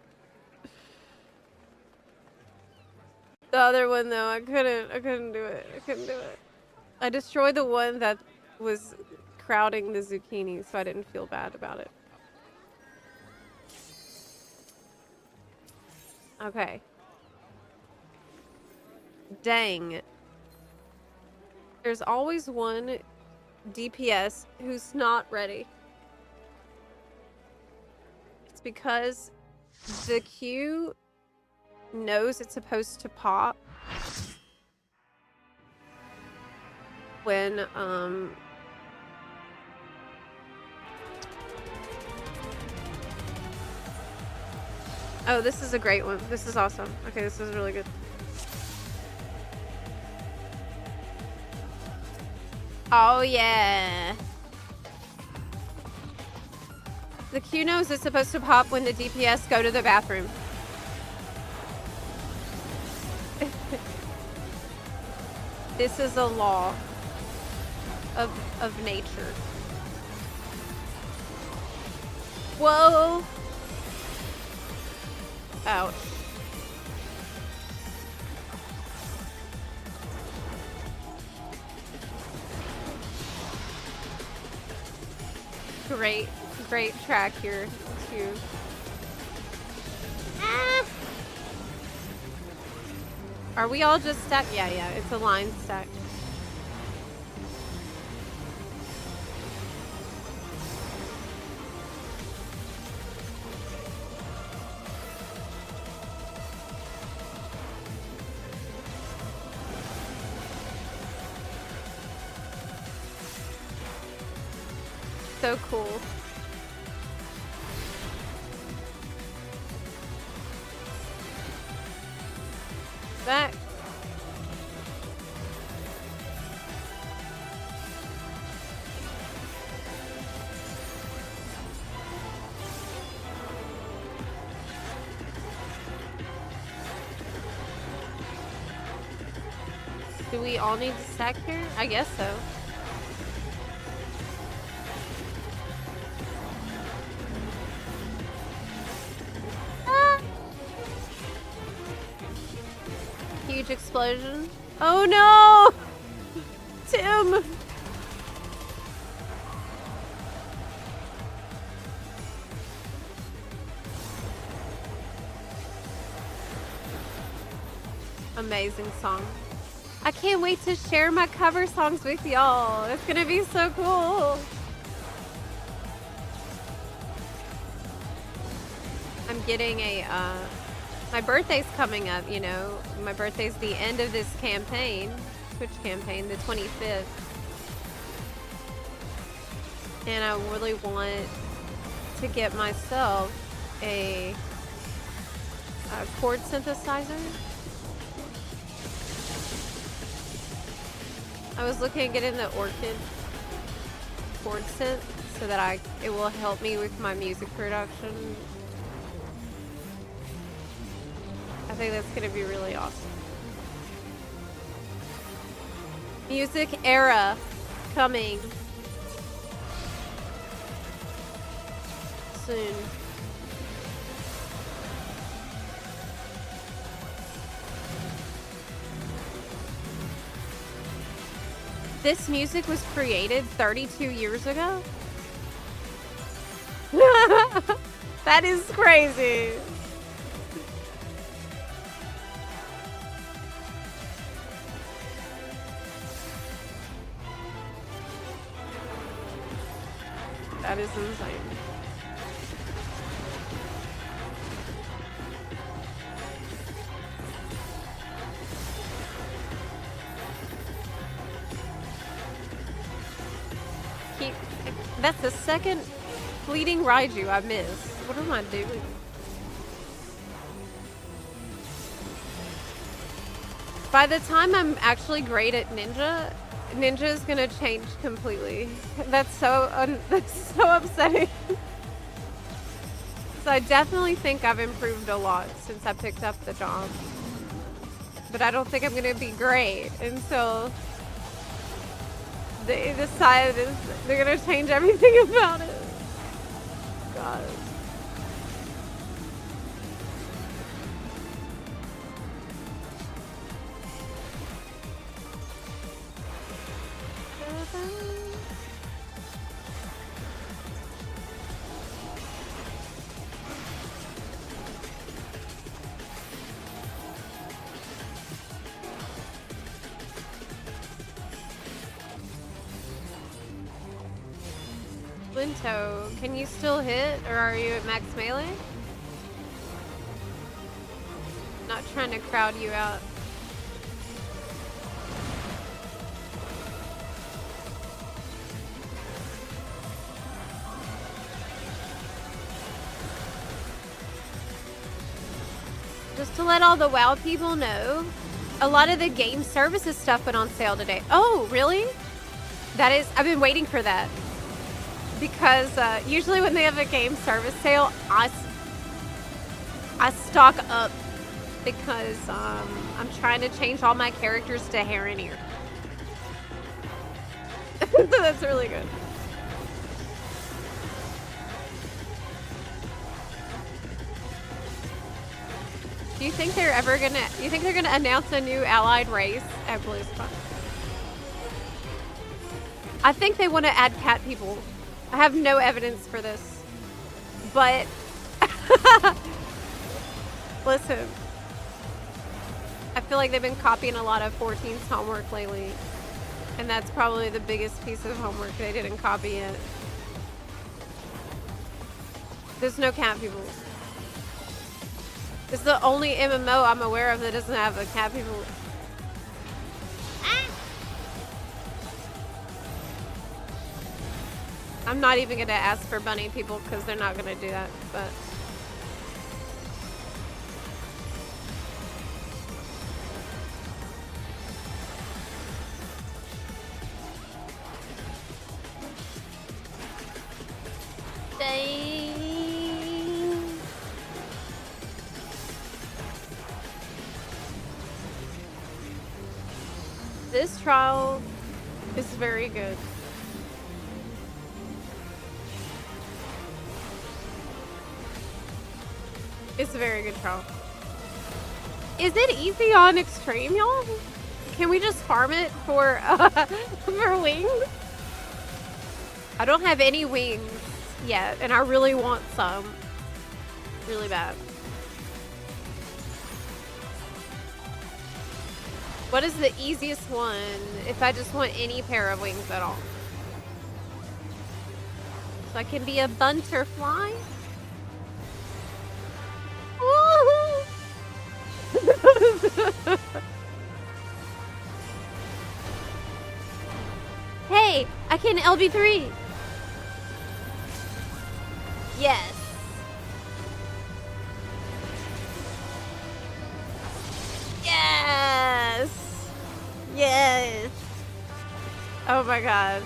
The other one, though, I couldn't do it. I couldn't do it. I destroyed the one that was crowding the zucchini, so I didn't feel bad about it. Okay. Dang. There's always one DPS who's not ready. It's because the Q knows it's supposed to pop when, oh, this is a great one. This is awesome. Okay, this is really good. Oh, yeah. The Q knows it's supposed to pop when the DPS go to the bathroom. This is a law of nature. Whoa. Ouch. Great track here, too. Ah! Are we all just stacked? Yeah, it's a line stack. So cool. That. Do we all need to stack here? I guess so. Huge explosion. Oh no! Tim! Amazing song. I can't wait to share my cover songs with y'all. It's gonna be so cool. I'm getting a, my birthday's coming up, you know. My birthday's the end of this campaign, Twitch campaign, the 25th. And I really want to get myself a chord synthesizer. I was looking at getting the Orchid chord synth so that it will help me with my music production. I think that's gonna be really awesome. Music era coming soon. This music was created 32 years ago? That is crazy. That is insane. That's the second fleeting Raiju I missed. What am I doing? By the time I'm actually great at Ninja, Ninja is gonna change completely. That's so upsetting. So I definitely think I've improved a lot since I picked up the job. But I don't think I'm gonna be great until they decide they're gonna change everything about it. God. Linto, can you still hit, or are you at max melee? Not trying to crowd you out. Just to let all the WoW people know, a lot of the game services stuff went on sale today. Oh, really? That is, I've been waiting for that. Because usually when they have a game service sale, I stock up because I'm trying to change all my characters to Heron-ear. That's really good. Do you think they're ever gonna? You think they're gonna announce a new allied race at BlizzCon? I think they want to add cat people. I have no evidence for this, but listen, I feel like they've been copying a lot of 14's homework lately, and that's probably the biggest piece of homework they didn't copy yet. There's no cat people. It's the only MMO I'm aware of that doesn't have a cat people. I'm not even gonna ask for bunny people because they're not gonna do that, but dang. This trial is very good. It's a very good trial. Is it easy on extreme, y'all? Can we just farm it for for wings? I don't have any wings yet, and I really want some. Really bad. What is the easiest one if I just want any pair of wings at all? So I can be a butterfly? Hey, I can LB3. Yes. Yes. Yes. Oh my god.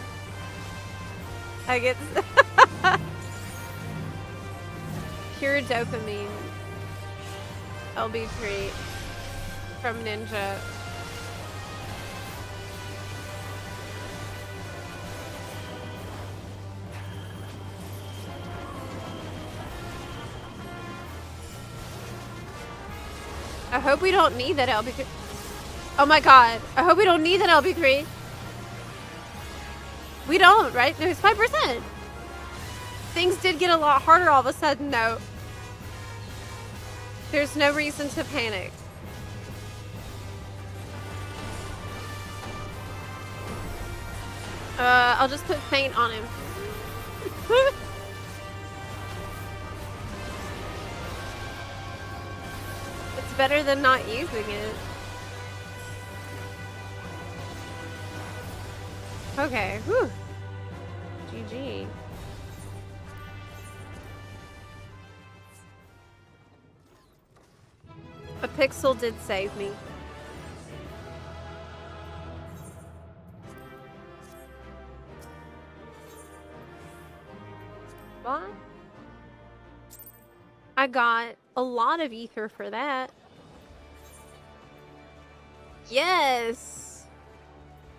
I get pure dopamine. LB3 from Ninja. I hope we don't need that LB3. Oh my god. I hope we don't need that LB3. We don't, right? No, it's 5%. Things did get a lot harder all of a sudden, though. There's no reason to panic. I'll just put faint on him. It's better than not using it. Okay, whew. GG. Pixel did save me. What? I got a lot of ether for that. Yes!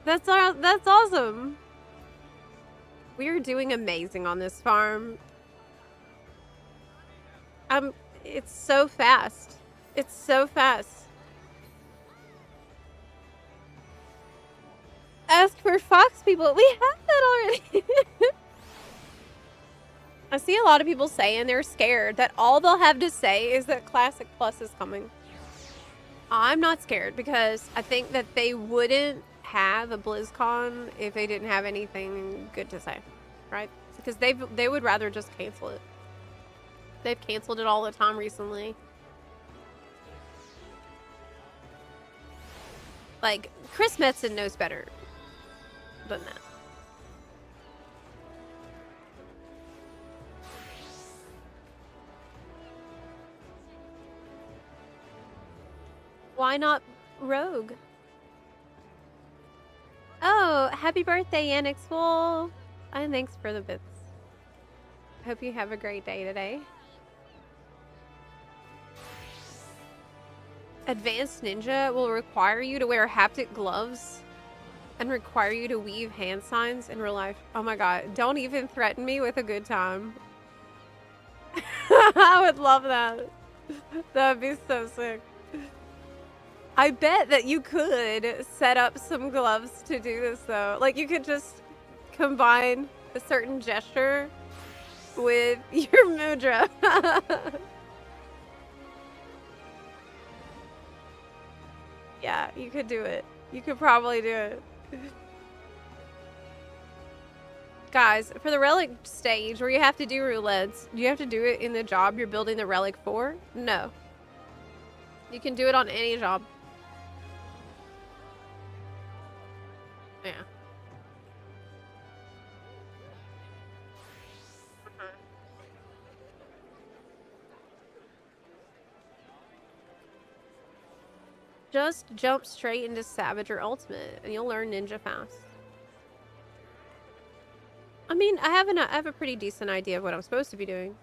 That's awesome. We are doing amazing on this farm. It's so fast. It's so fast. Ask for fox people. We have that already. I see a lot of people saying they're scared that all they'll have to say is that Classic Plus is coming. I'm not scared because I think that they wouldn't have a BlizzCon if they didn't have anything good to say, right? Because they would rather just cancel it. They've canceled it all the time recently. Like, Chris Metzen knows better than that. Why not Rogue? Oh, happy birthday, Yannick. Well, and thanks for the bits. Hope you have a great day today. Advanced Ninja will require you to wear haptic gloves and require you to weave hand signs in real life. Oh my god, don't even threaten me with a good time. I would love that. That would be so sick. I bet that you could set up some gloves to do this though. Like you could just combine a certain gesture with your mudra. Yeah, you could do it. You could probably do it. Guys, for the relic stage where you have to do roulettes, do you have to do it in the job you're building the relic for? No. You can do it on any job. Yeah. Just jump straight into Savage or Ultimate, and you'll learn Ninja fast. I mean, I have a pretty decent idea of what I'm supposed to be doing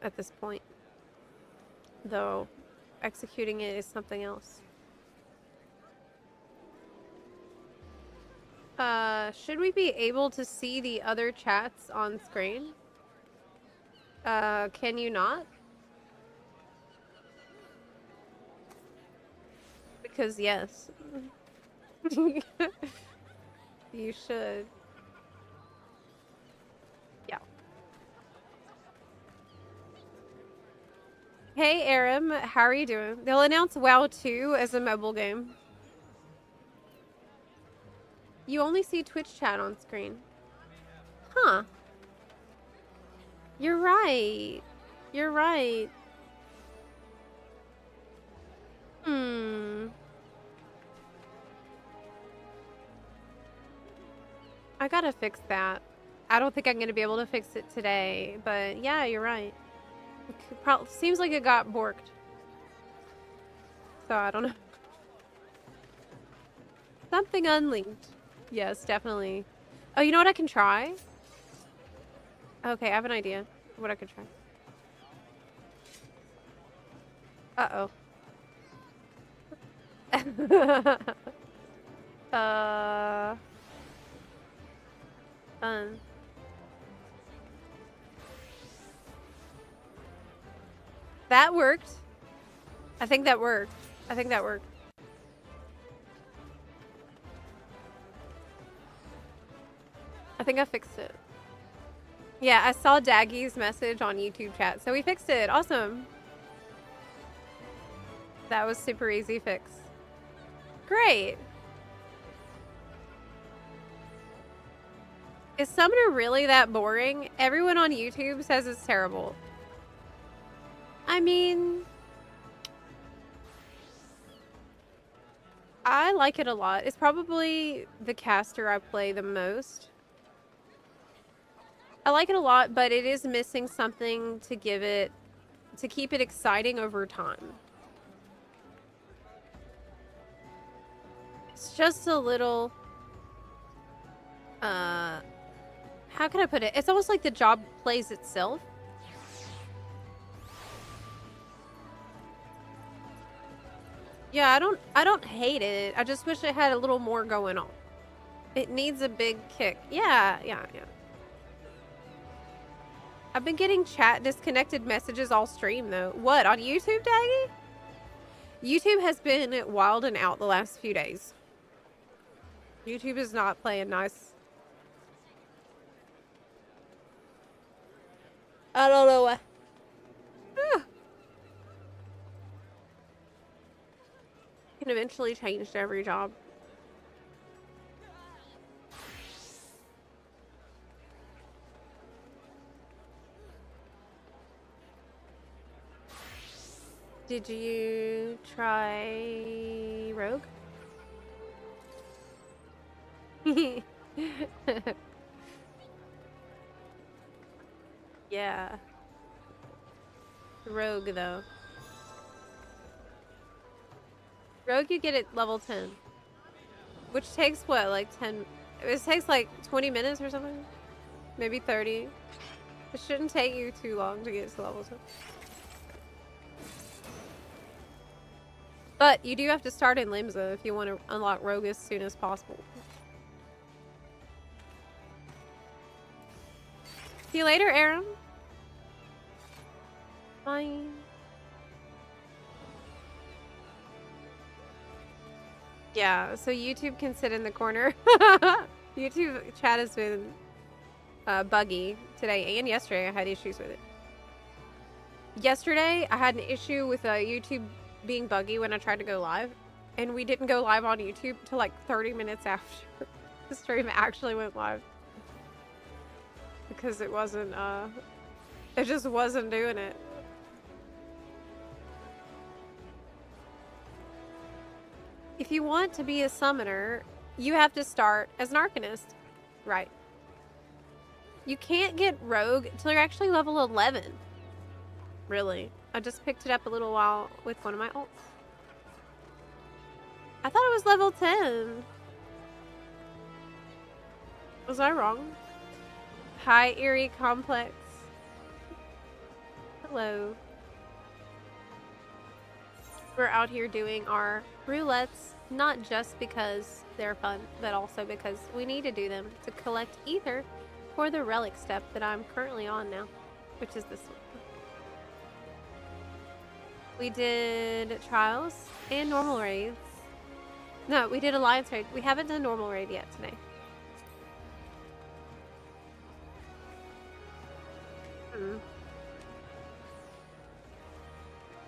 at this point, though executing it is something else. Should we be able to see the other chats on screen? Can you not? Because yes. You should. Yeah. Hey Aram, how are you doing? They'll announce WoW 2 as a mobile game. You only see Twitch chat on screen. Huh. You're right. You're right. I gotta fix that. I don't think I'm gonna be able to fix it today, but yeah, you're right. It seems like it got borked. So I don't know. Something unlinked. Yes, definitely. Oh, you know what I can try? Okay, I have an idea what I could try. Uh-oh. That worked. I think that worked. I think that worked. I think I fixed it. Yeah, I saw Daggy's message on YouTube chat, so we fixed it. Awesome. That was super easy fix. Great. Is Summoner really that boring? Everyone on YouTube says it's terrible. I mean, I like it a lot. It's probably the caster I play the most. I like it a lot, but it is missing something to give it, to keep it exciting over time. It's just a little, how can I put it? It's almost like the job plays itself. Yeah, I don't hate it. I just wish it had a little more going on. It needs a big kick. Yeah. I've been getting chat disconnected messages all stream though. What, on YouTube, Daggy? YouTube has been wild and out the last few days. YouTube is not playing nice. I don't know what. Can eventually change to every job. Did you try Rogue? Yeah. Rogue though. Rogue you get at level 10. Which takes what, like 10? It takes like 20 minutes or something? Maybe 30. It shouldn't take you too long to get to level 10. But you do have to start in Limsa if you want to unlock Rogue as soon as possible. See you later, Aram. Bye. Yeah, so YouTube can sit in the corner. YouTube chat has been buggy today and yesterday. I had issues with it. Yesterday, I had an issue with YouTube being buggy when I tried to go live. And we didn't go live on YouTube till like 30 minutes after the stream actually went live. Because it wasn't, it just wasn't doing it. If you want to be a summoner, you have to start as an Arcanist. Right. You can't get Rogue until you're actually level 11. Really. I just picked it up a little while with one of my ults. I thought it was level 10. Was I wrong? Hi, Eerie Complex. Hello. We're out here doing our roulettes, not just because they're fun, but also because we need to do them to collect ether for the relic step that I'm currently on now, which is this one. We did trials and normal raids. No, we did alliance raid. We haven't done normal raid yet today.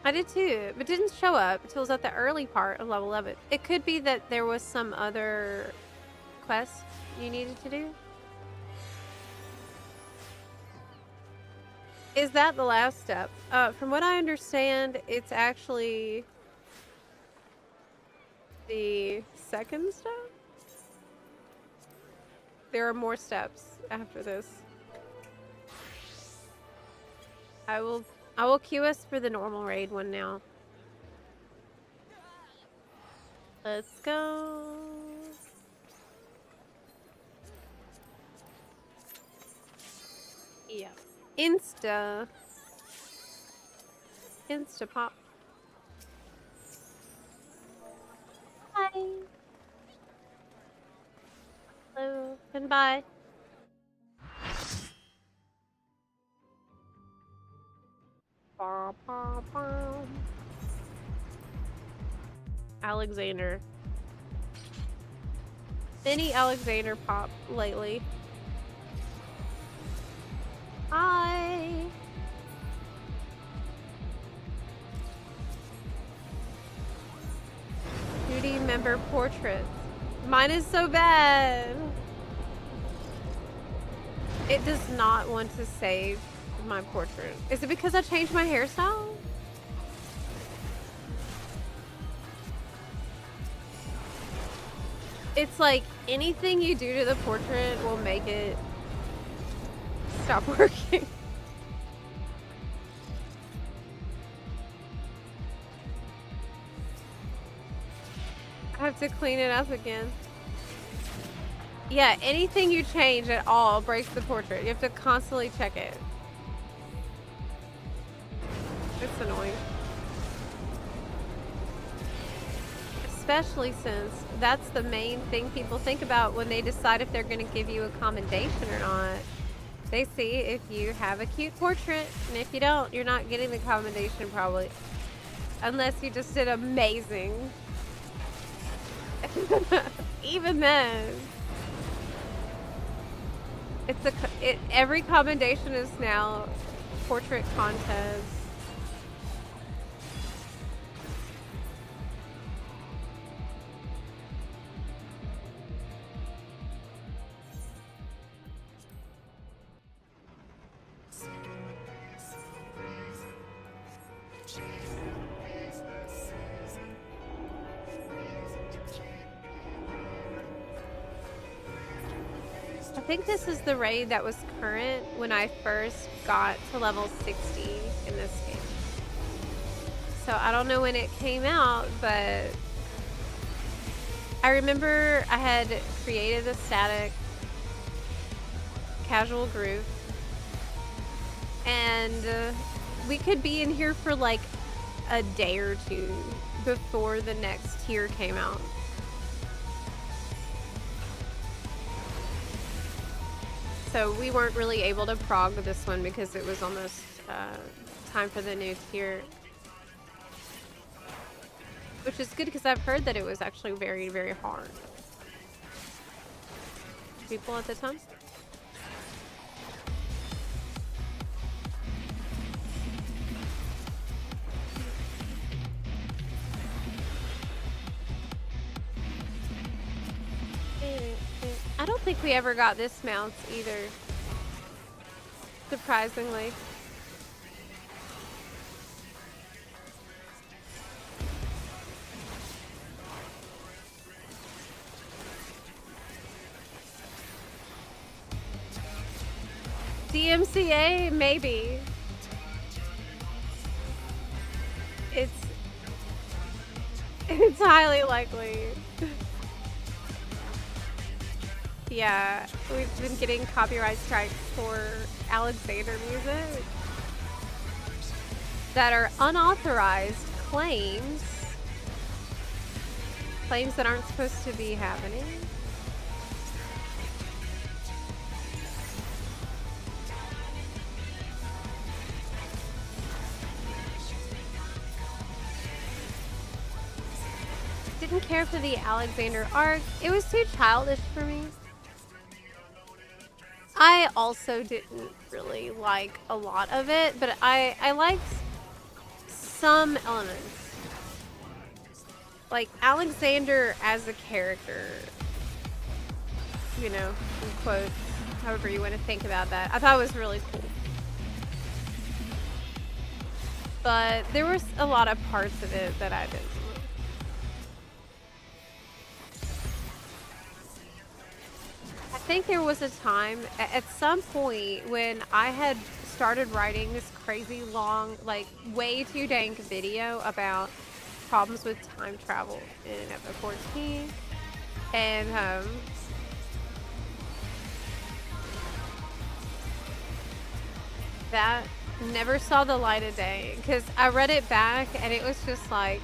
I did too, but didn't show up until it was at the early part of level 11. It could be that there was some other quest you needed to do. Is that the last step? From what I understand, it's actually the second step? There are more steps after this. I will queue us for the normal raid one now. Let's go. Yeah. Insta pop. Hi. Hello. Goodbye. Alexander. Any Alexander pop lately? Hi. Duty member portraits. Mine is so bad. It does not want to save my portrait. Is it because I changed my hairstyle? It's like anything you do to the portrait will make it stop working. I have to clean it up again. Yeah, anything you change at all breaks the portrait. You have to constantly check it. It's annoying. Especially since that's the main thing people think about when they decide if they're going to give you a commendation or not. They see if you have a cute portrait, and if you don't, you're not getting the commendation probably. Unless you just did amazing. Even then. Every commendation is now portrait contest. I think this is the raid that was current when I first got to level 60 in this game. So I don't know when it came out, but I remember I had created a static casual group, and we could be in here for like a day or two before the next tier came out. So we weren't really able to prog this one because it was almost time for the new tier. Which is good because I've heard that it was actually very, very hard. People at the time? I don't think we ever got this mount either. Surprisingly. DMCA, maybe. It's highly likely. Yeah, we've been getting copyright strikes for Alexander music that are unauthorized claims that aren't supposed to be happening. Didn't care for the Alexander arc. It was too childish for me. I also didn't really like a lot of it, but I liked some elements. Like Alexander as a character, you know, in quotes, however you want to think about that. I thought it was really cool. But there was a lot of parts of it that I didn't like. I think there was a time at some point when I had started writing this crazy long, like way too dank video about problems with time travel in FF14, and that never saw the light of day because I read it back and it was just like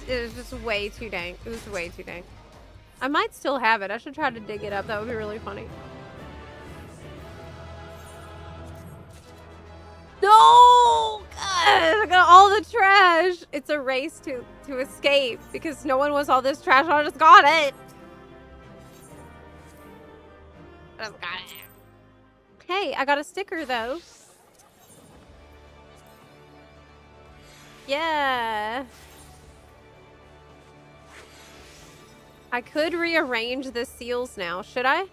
it was just way too dank. It was way too dank. I might still have it. I should try to dig it up. That would be really funny. No! God, I got all the trash. It's a race to escape because no one wants all this trash. I just got it. I just got it. Hey, I got a sticker though. Yeah. I could rearrange the seals now. Should I?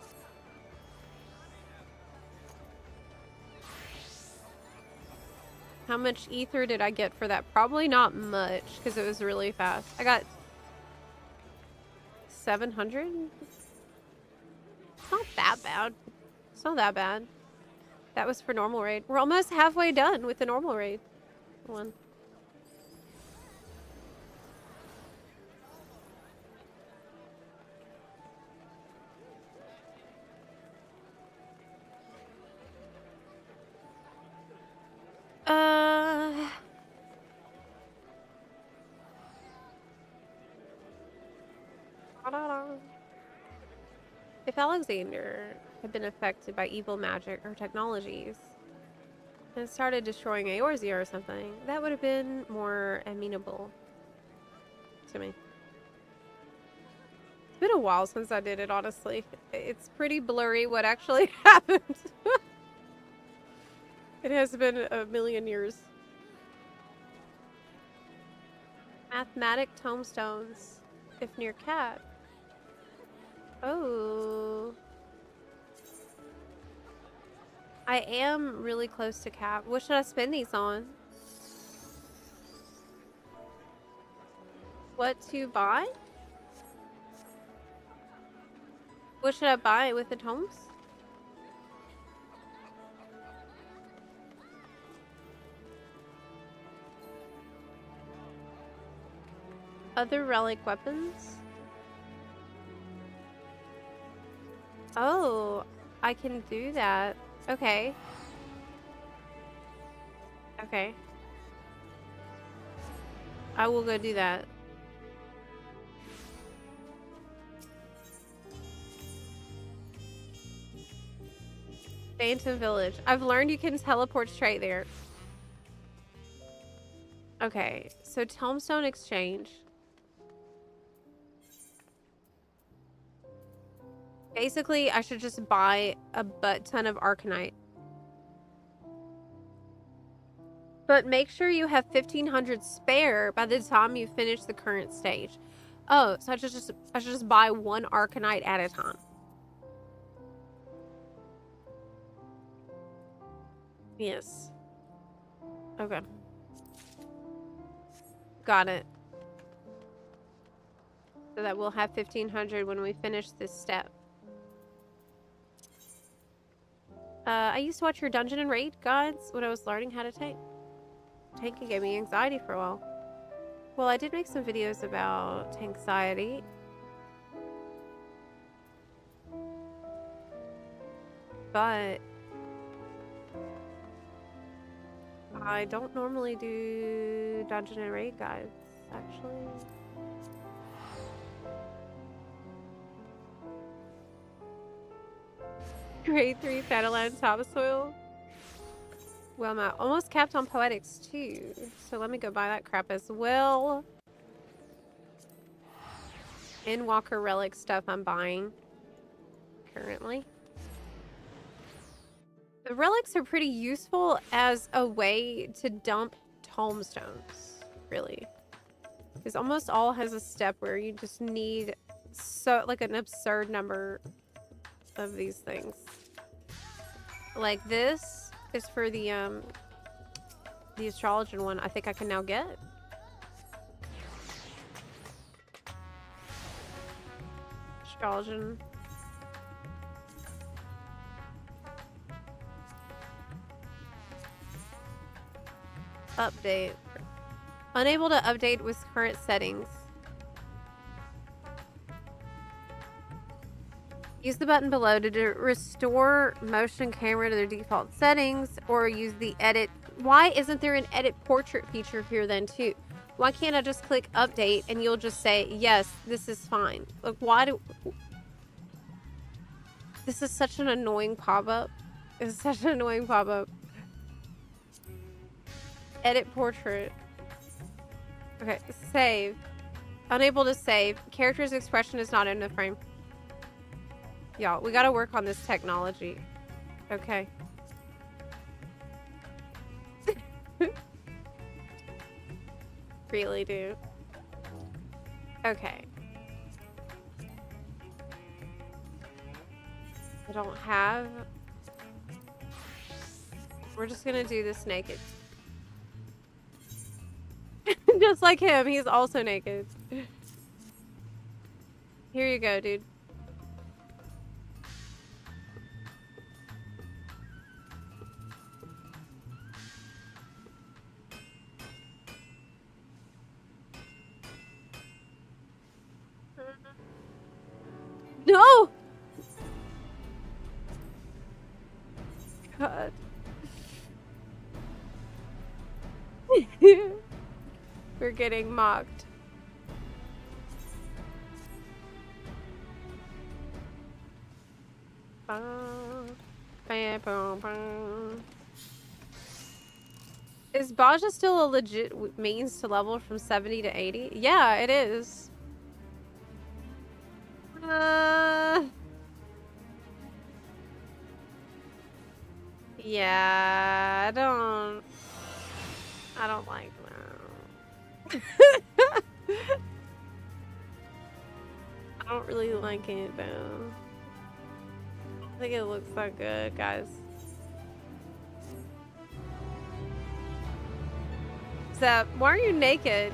How much ether did I get for that? Probably not much because it was really fast. I got 700? It's not that bad. It's not that bad. That was for normal raid. We're almost halfway done with the normal raid one. Da-da-da. If Alexander had been affected by evil magic or technologies and started destroying Eorzea or something, that would have been more amenable to me. It's been a while since I did it, honestly. It's pretty blurry what actually happened. It has been a million years. Mathematic tombstones, if near cat. Oh. I am really close to cap. What should I spend these on? What to buy? What should I buy with the tomes? Other relic weapons? Oh, I can do that. Okay. Okay. I will go do that. Phantom Village. I've learned you can teleport straight there. Okay, so Tombstone Exchange. Basically, I should just buy a butt ton of Arcanite. But make sure you have 1,500 spare by the time you finish the current stage. Oh, so I should just buy one Arcanite at a time. Yes. Okay. Got it. So that we'll have 1,500 when we finish this step. I used to watch your Dungeon and Raid guides when I was learning how to tank. Tanking gave me anxiety for a while. Well, I did make some videos about anxiety. But I don't normally do Dungeon and Raid guides, actually. Grade 3 Fatalan Topsoil. Well, I'm almost capped on Poetics too, so let me go buy that crap as well. Endwalker relic stuff I'm buying currently. The relics are pretty useful as a way to dump tombstones, really. Because almost all has a step where you just need like an absurd number of these things. Like this is for the astrologian one. I think I can now get. Astrologian. Update. Unable to update with current settings. Use the button below to restore motion camera to their default settings, or use the edit. Why isn't there an edit portrait feature here then too? Why can't I just click update and you'll just say, yes, this is fine? Like, why do... This is such an annoying pop-up. It's such an annoying pop-up. Edit portrait. Okay, save. Unable to save. Character's expression is not in the frame. Y'all, we gotta work on this technology. Okay. Really do. Okay. I don't have... We're just gonna do this naked. Just like him, he's also naked. Here you go, dude. No! God. We're getting mocked. Is Baja still a legit means to level from 70 to 80? Yeah, it is. Yeah, I don't like that. I don't really like it though. I think it looks so good, guys. So, why are you naked?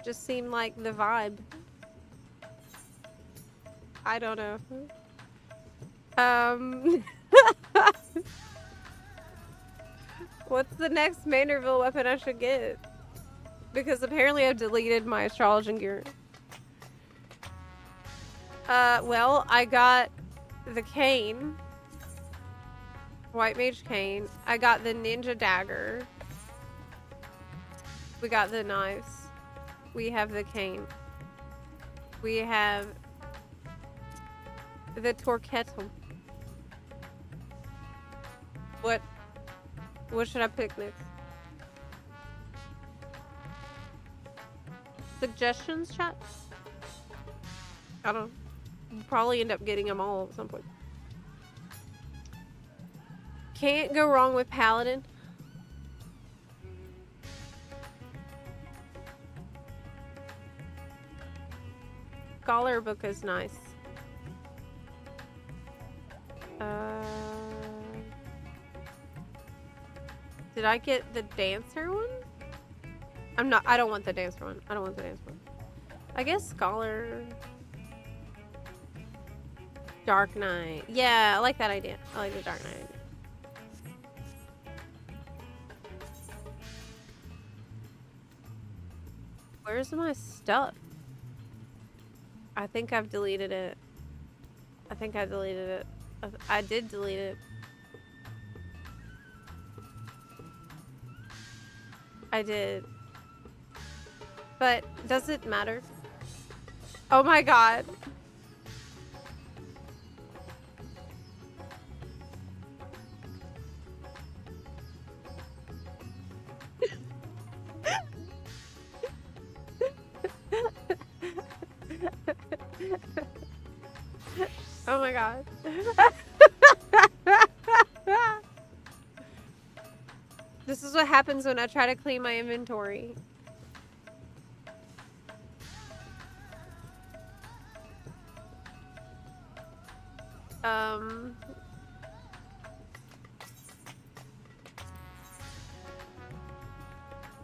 Just seemed like the vibe. I don't know. What's the next Manderville weapon I should get? Because apparently I've deleted my astrology gear. Well, I got the cane. White Mage cane. I got the ninja dagger. We got the knives. We have the cane. We have the torquetum. What should I pick next? Suggestions, chat? I don't know. We'll probably end up getting them all at some point. Can't go wrong with Paladin. Scholar book is nice. Did I get the dancer one? I don't want the dancer one. I don't want the dancer one. I guess Scholar. Dark Knight. Yeah, I like that idea. I like the Dark Knight. Where's my stuff? I think I've deleted it. I think I deleted it. I did delete it. I did. But does it matter? Oh my god. Oh my god. This is what happens when I try to clean my inventory.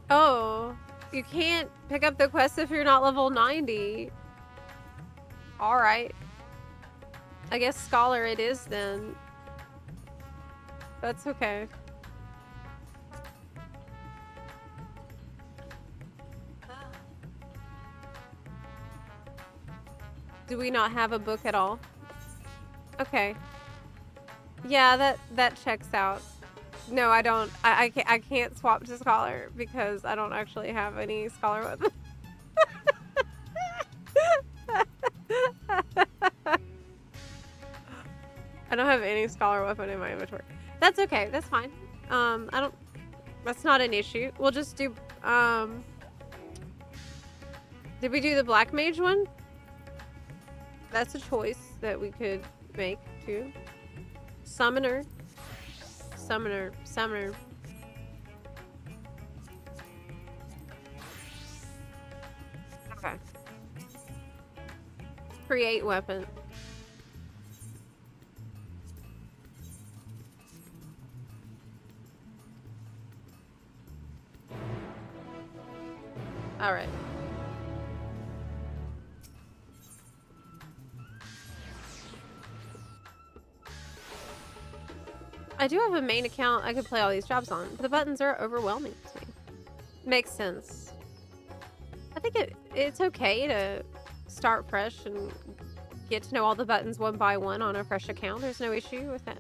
Oh, you can't pick up the quest if you're not level 90. Alright. I guess Scholar it is then. That's okay. Do we not have a book at all? Okay. Yeah, that checks out. No, I don't. I can't swap to Scholar because I don't actually have any Scholar weapons. I don't have any Scholar weapon in my inventory. That's okay. That's fine. That's not an issue. We'll just do, did we do the Black Mage one? That's a choice that we could make too. Summoner. Summoner. Summoner. Okay. Create weapon. All right. I do have a main account I could play all these jobs on, but the buttons are overwhelming to me. Makes sense. I think it's okay to start fresh and get to know all the buttons one by one on a fresh account. There's no issue with that.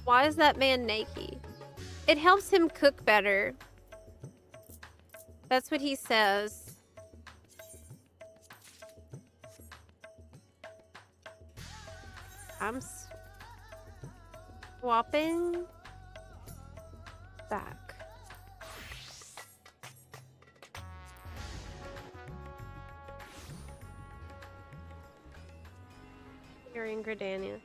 Why is that man naked? It helps him cook better. That's what he says. I'm swapping back. You're in Gridania.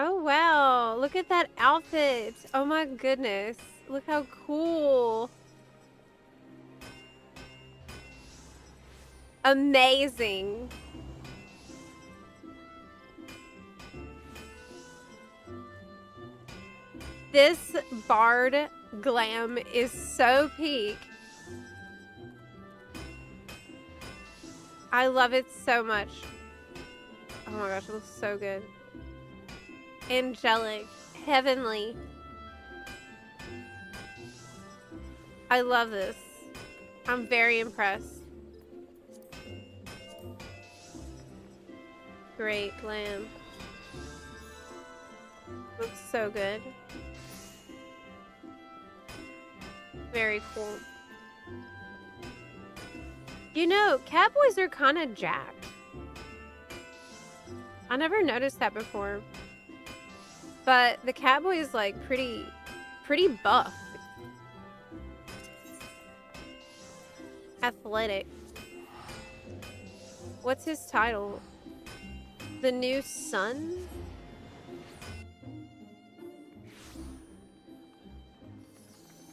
Oh wow, look at that outfit. Oh my goodness. Look how cool. Amazing. This bard glam is so peak. I love it so much. Oh my gosh, it looks so good. Angelic, heavenly. I love this. I'm very impressed. Great glam. Looks so good. Very cool. You know, catboys are kind of jacked. I never noticed that before. But the catboy is like pretty buff. Athletic. What's his title? The New Sun?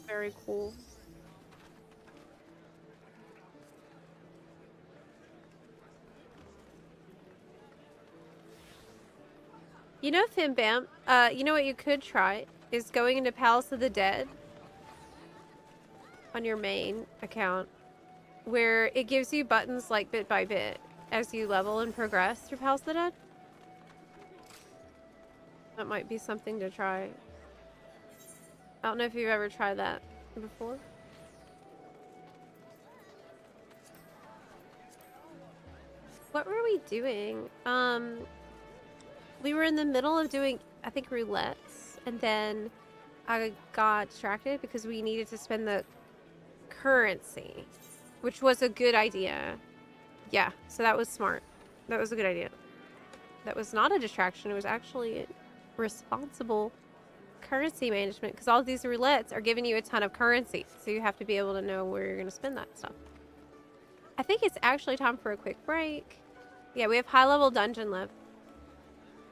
Very cool. You know, Fimbam, you know what you could try is going into Palace of the Dead on your main account, where it gives you buttons like bit by bit as you level and progress through Palace of the Dead. That might be something to try. I don't know if you've ever tried that before. What were we doing? We were in the middle of doing, I think, roulettes, and then I got distracted because we needed to spend the currency, which was a good idea. Yeah, so that was smart. That was a good idea. That was not a distraction. It was actually responsible currency management, because all of these roulettes are giving you a ton of currency, so you have to be able to know where you're going to spend that stuff. I think it's actually time for a quick break. Yeah, we have high-level dungeon left.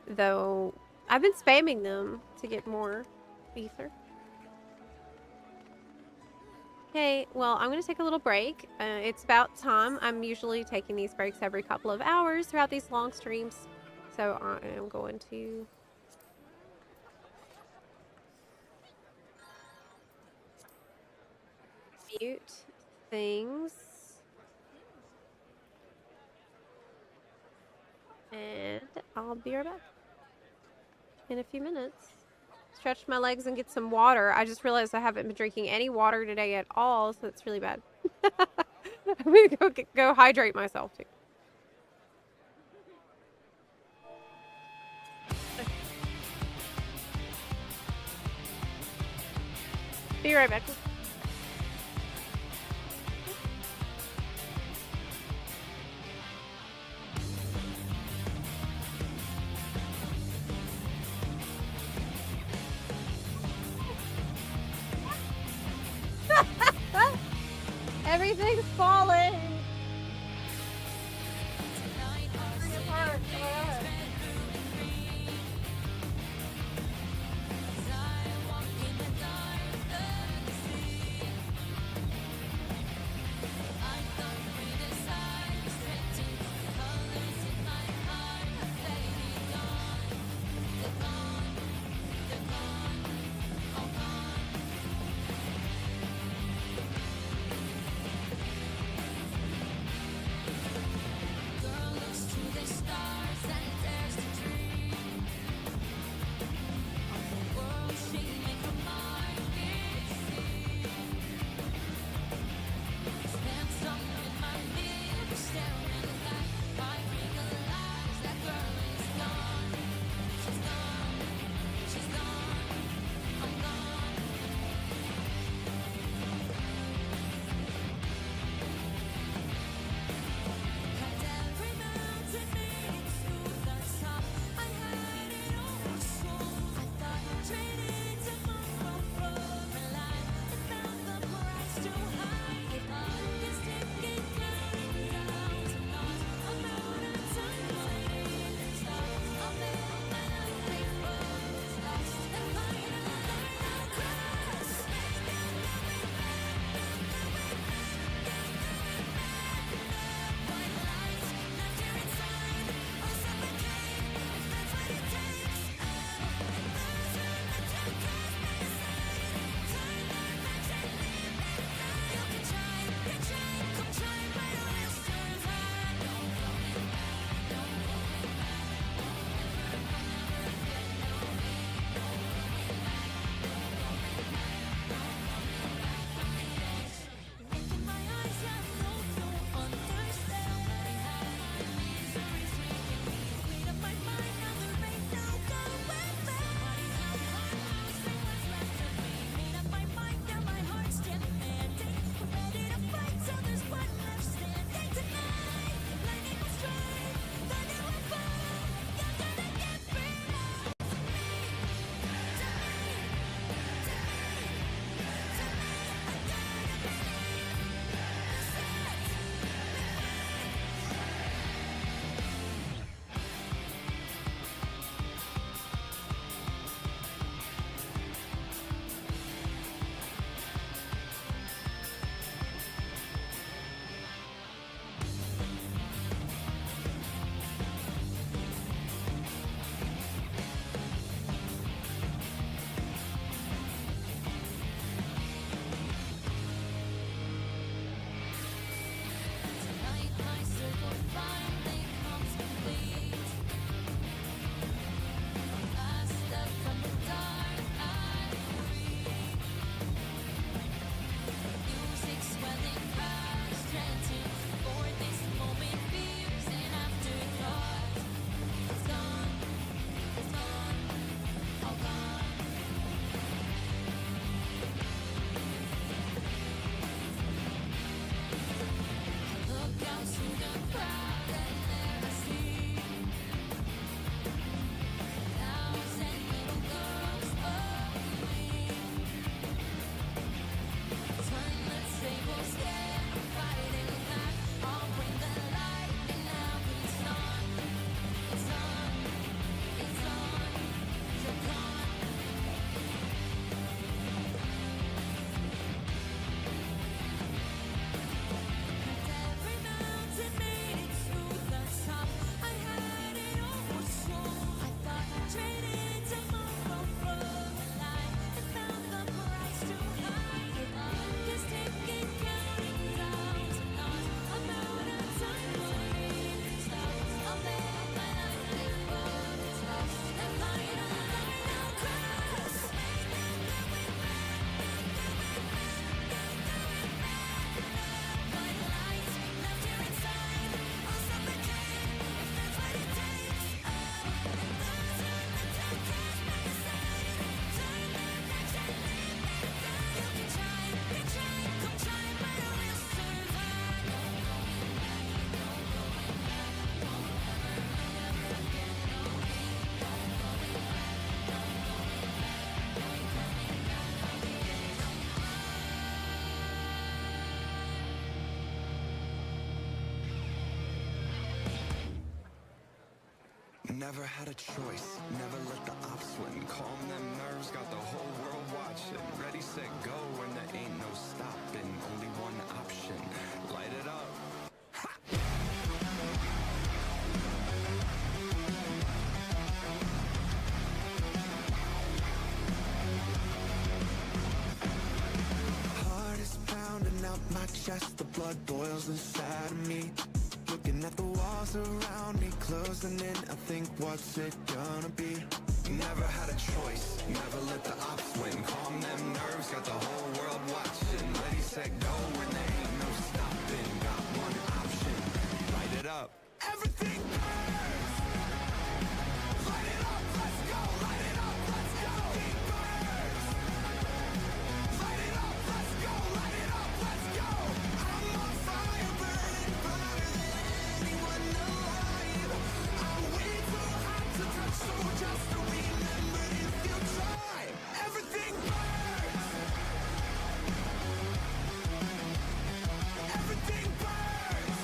Though, I've been spamming them to get more ether. Okay, well, I'm going to take a little break. It's about time. I'm usually taking these breaks every couple of hours throughout these long streams. So I am going to... mute things. And I'll be right back in a few minutes. Stretch my legs and get some water. I just realized I haven't been drinking any water today at all, so it's really bad. I'm gonna go hydrate myself too. Be right back. Everything's falling. Bring it apart. Go ahead. Never had a choice, never let the ops win. Calm them nerves, got the whole world watching. Ready, set, go, and there ain't no stopping. Only one option, light it up. Heart is pounding out my chest, the blood boils inside of me. Looking at the walls around me, closing in, I think, what's it gonna be? Never had a choice, never let the ops win. Calm them nerves, got the whole world watching. Ready, set, go, and there ain't no stopping. Got one option, light it up. Everything burns! Light it up, let's go! Light it up, let's go! Everything burns! Light it up, let's go! Light it up, let's go! I'm on fire, burning brighter than anyone alive. I'm way too hot to touch, so just to remember if you try. Everything burns! Everything burns!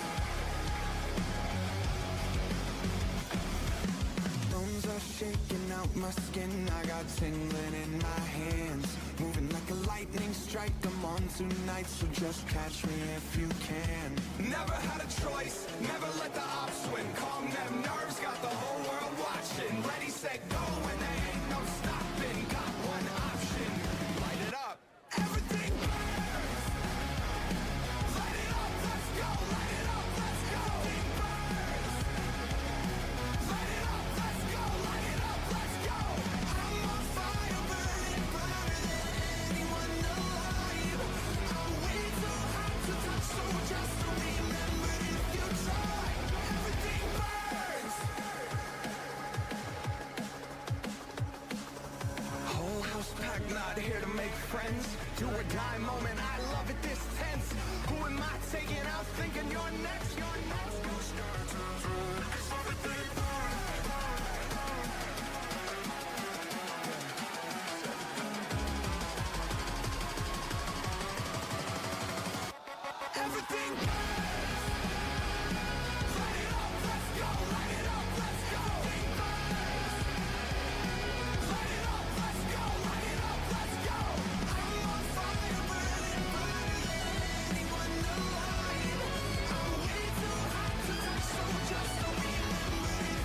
Bones are shaking out my skin, I got tingling in my hands. Moving like a lightning strike, I'm on tonight, so just catch me if you can. Never had a choice, never let the ops win. Calm them nerves, got the whole world watching. Ready, set, go, and there ain't no stopping. Got one option, light it up. Everything burns! Light it up, let's go! Light it up, let's go! Everything burns! Light it up, let's go! Light it up, let's go! I'm on fire, burning brighter than anyone alive. I'm way too hot to touch, so just to remember if you try. Everything burns! Whole house packed, not here to make friends. Do or die moment, I love it this tense. Who am I taking out thinking you're next? You're next. Everything burns! Light it up, let's go! Light it up, let's go! Everything burns! Light it up, let's go! Light it up, let's go! I'm on fire, burning brighter than anyone alive. I'm way too hot to touch, so just to remember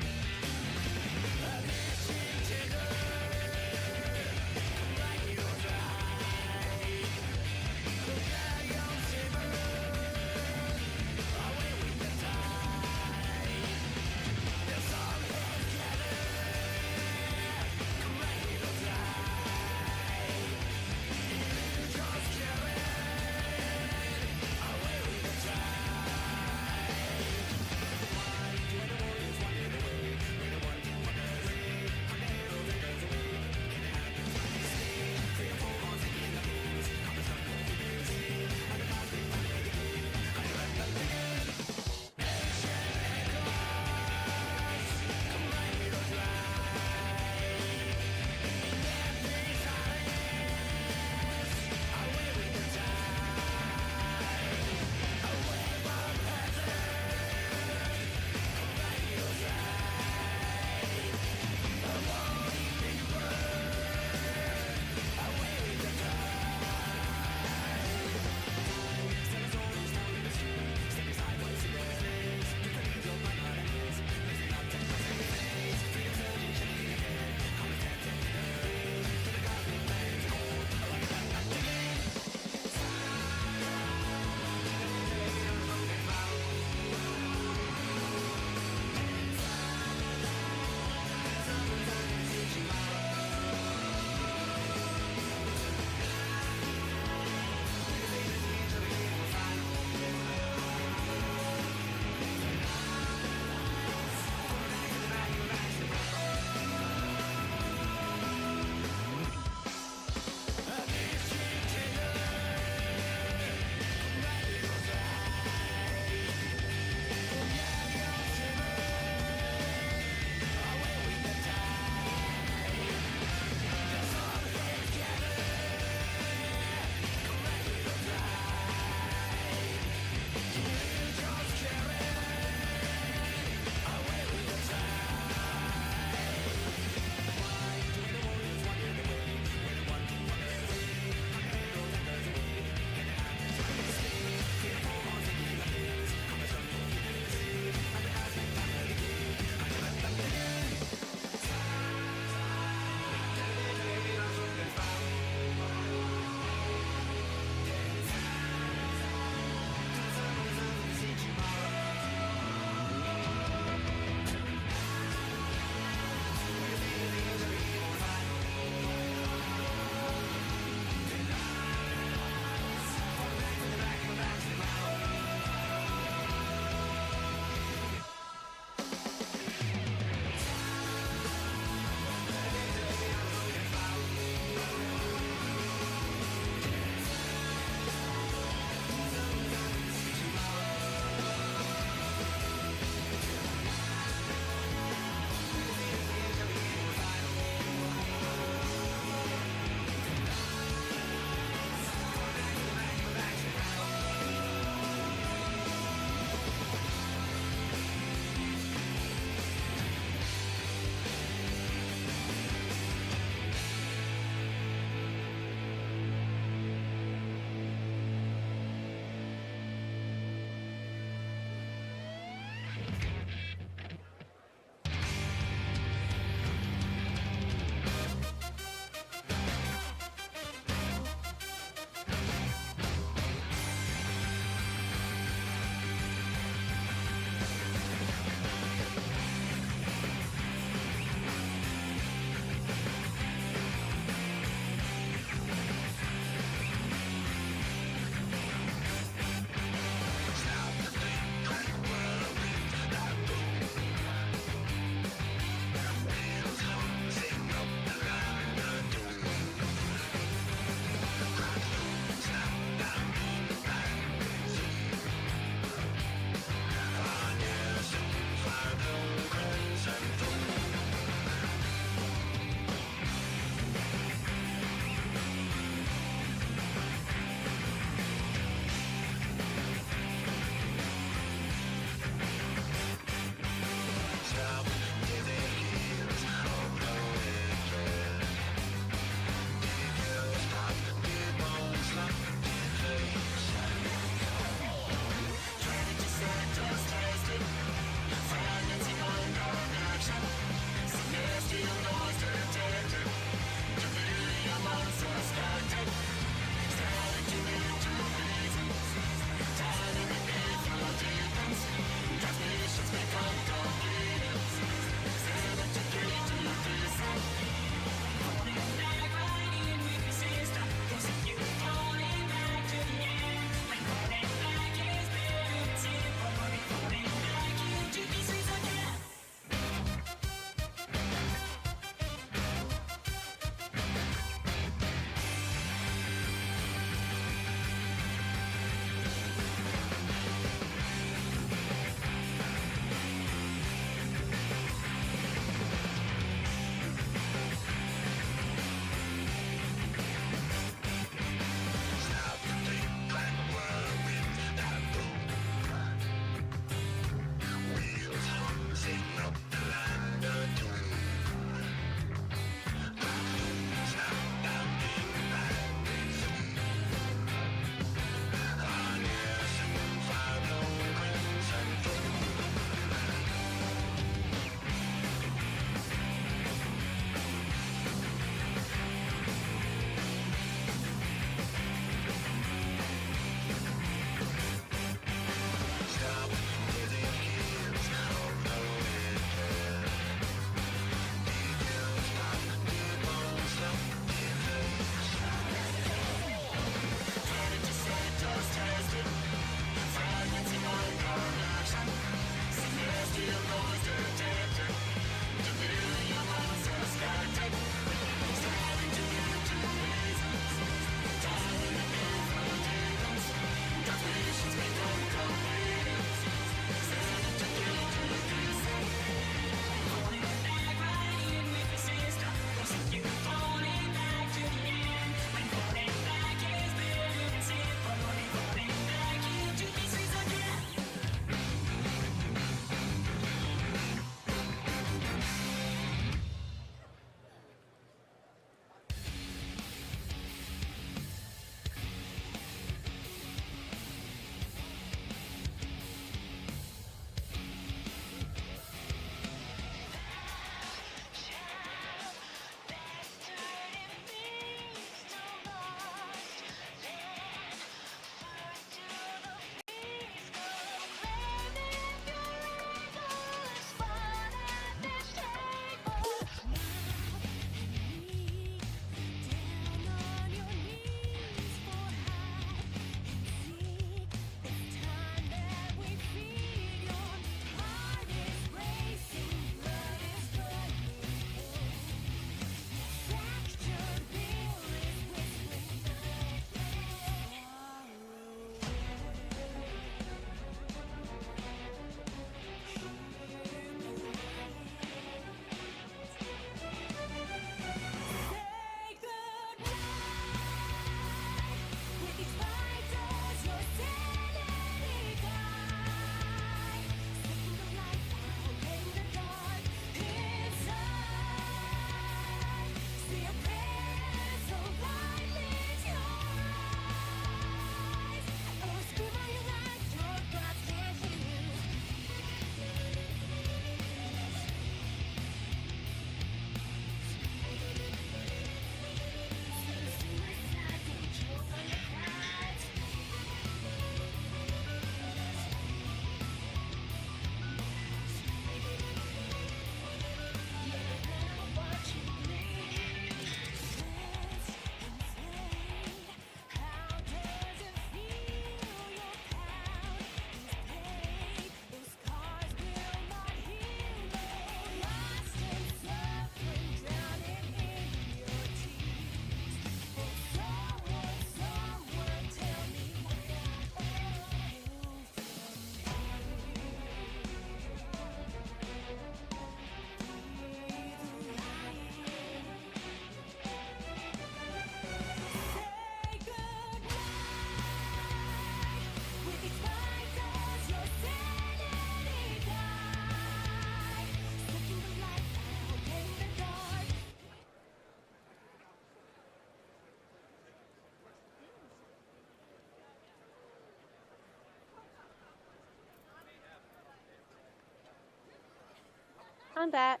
I'm back.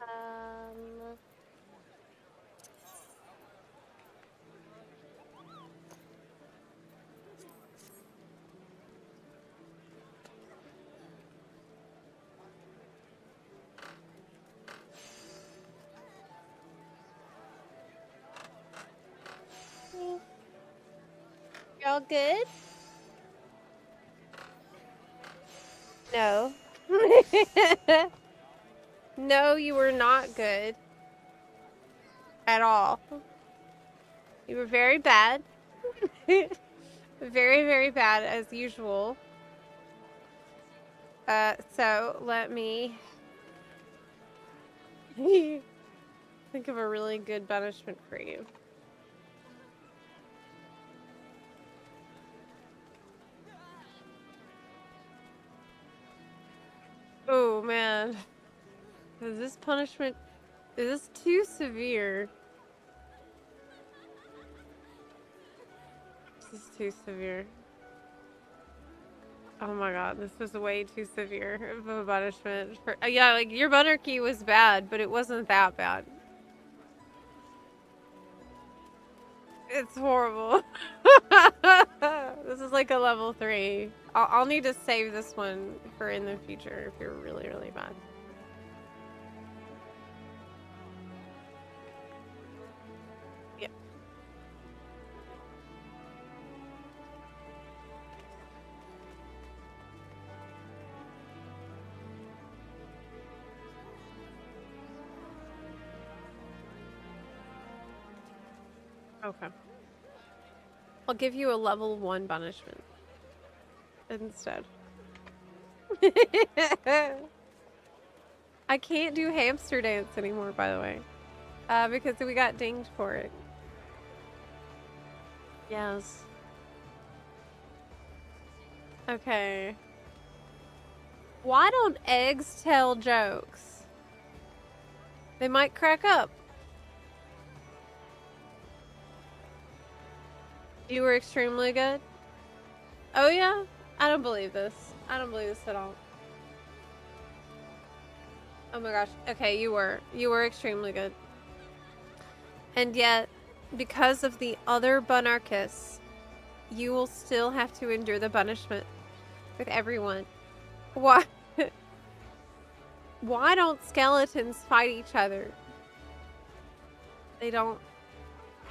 Um... Y'all good? No. No, you were not good. At all. You were very bad. Very, very bad as usual. So let me think of a really good punishment for you. Oh man. Is this punishment, is this too severe? This is too severe. Oh my god, this was way too severe of a punishment. For, yeah, like your monarchy was bad, but it wasn't that bad. It's horrible. This is like a level 3. I'll need to save this one for in the future if you're really, really bad. Yeah. Okay. I'll give you a level 1 punishment instead. I can't do hamster dance anymore, by the way. Because we got dinged for it. Yes. Okay. Why don't eggs tell jokes? They might crack up. You were extremely good? Oh yeah? I don't believe this. I don't believe this at all. Oh my gosh. Okay, you were. You were extremely good. And yet, because of the other Bunarchus, you will still have to endure the punishment with everyone. Why? Why don't skeletons fight each other? They don't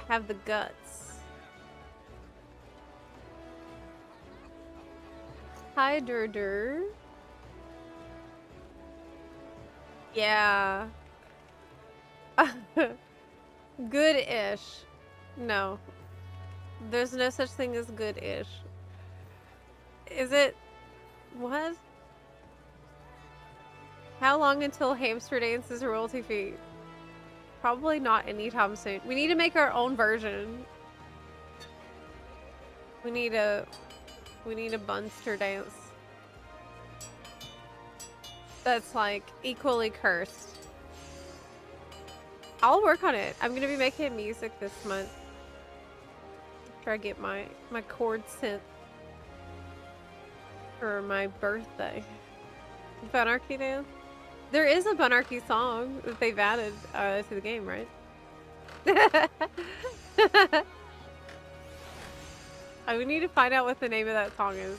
have the guts. Hi, Durdur. Yeah. Good-ish. No. There's no such thing as good-ish. Is it? What? How long until hamster dance is royalty free? Probably not anytime soon. We need to make our own version. We need a bunster dance that's like equally cursed. I'll work on it. I'm gonna be making music this month after I get my chord synth for my birthday. Bunarchy dance. There is a Bunarchy song that they've added to the game, right? We need to find out what the name of that song is.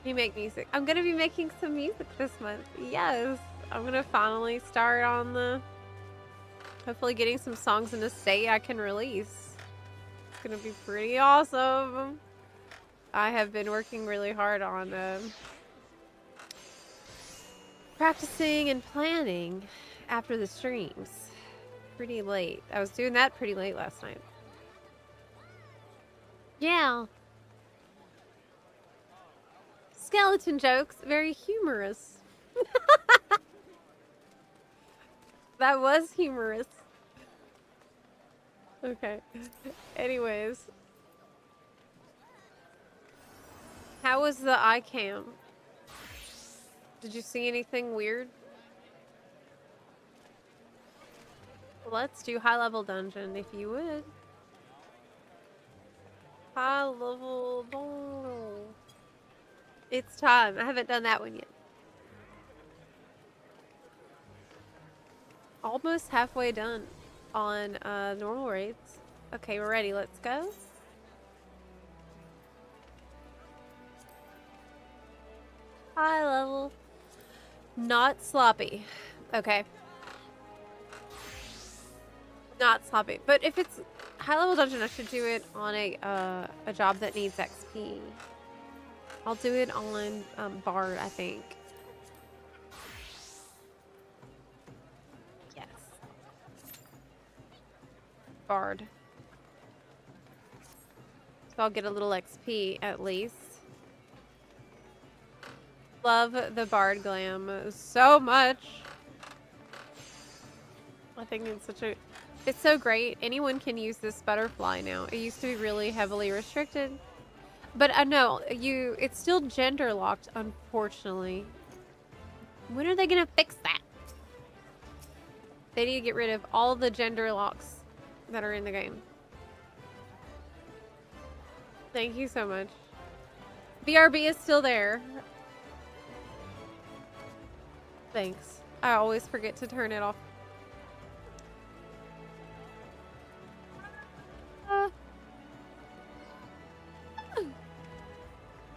You make music. I'm gonna be making some music this month. Yes. I'm gonna finally start on the... hopefully getting some songs in the state I can release. It's gonna be pretty awesome. I have been working really hard on practicing and planning after the streams. Pretty late. I was doing that pretty late last night. Yeah. Skeleton jokes. Very humorous. That was humorous. Okay. Anyways. How was the eye cam? Did you see anything weird? Let's do high level dungeon if you would. High level. It's time. I haven't done that one yet. Almost halfway done on normal raids. Okay, we're ready. Let's go. High level. Not sloppy. Okay. Not sloppy. But if it's high level dungeon, I should do it on a job that needs XP. I'll do it on Bard, I think. Yes. Bard. So I'll get a little XP at least. Love the Bard glam so much. I think it's so great. Anyone can use this butterfly now. It used to be really heavily restricted. But I know it's still gender locked, unfortunately. When are they gonna fix that? They need to get rid of all the gender locks that are in the game. Thank you so much. BRB is still there. Thanks. I always forget to turn it off.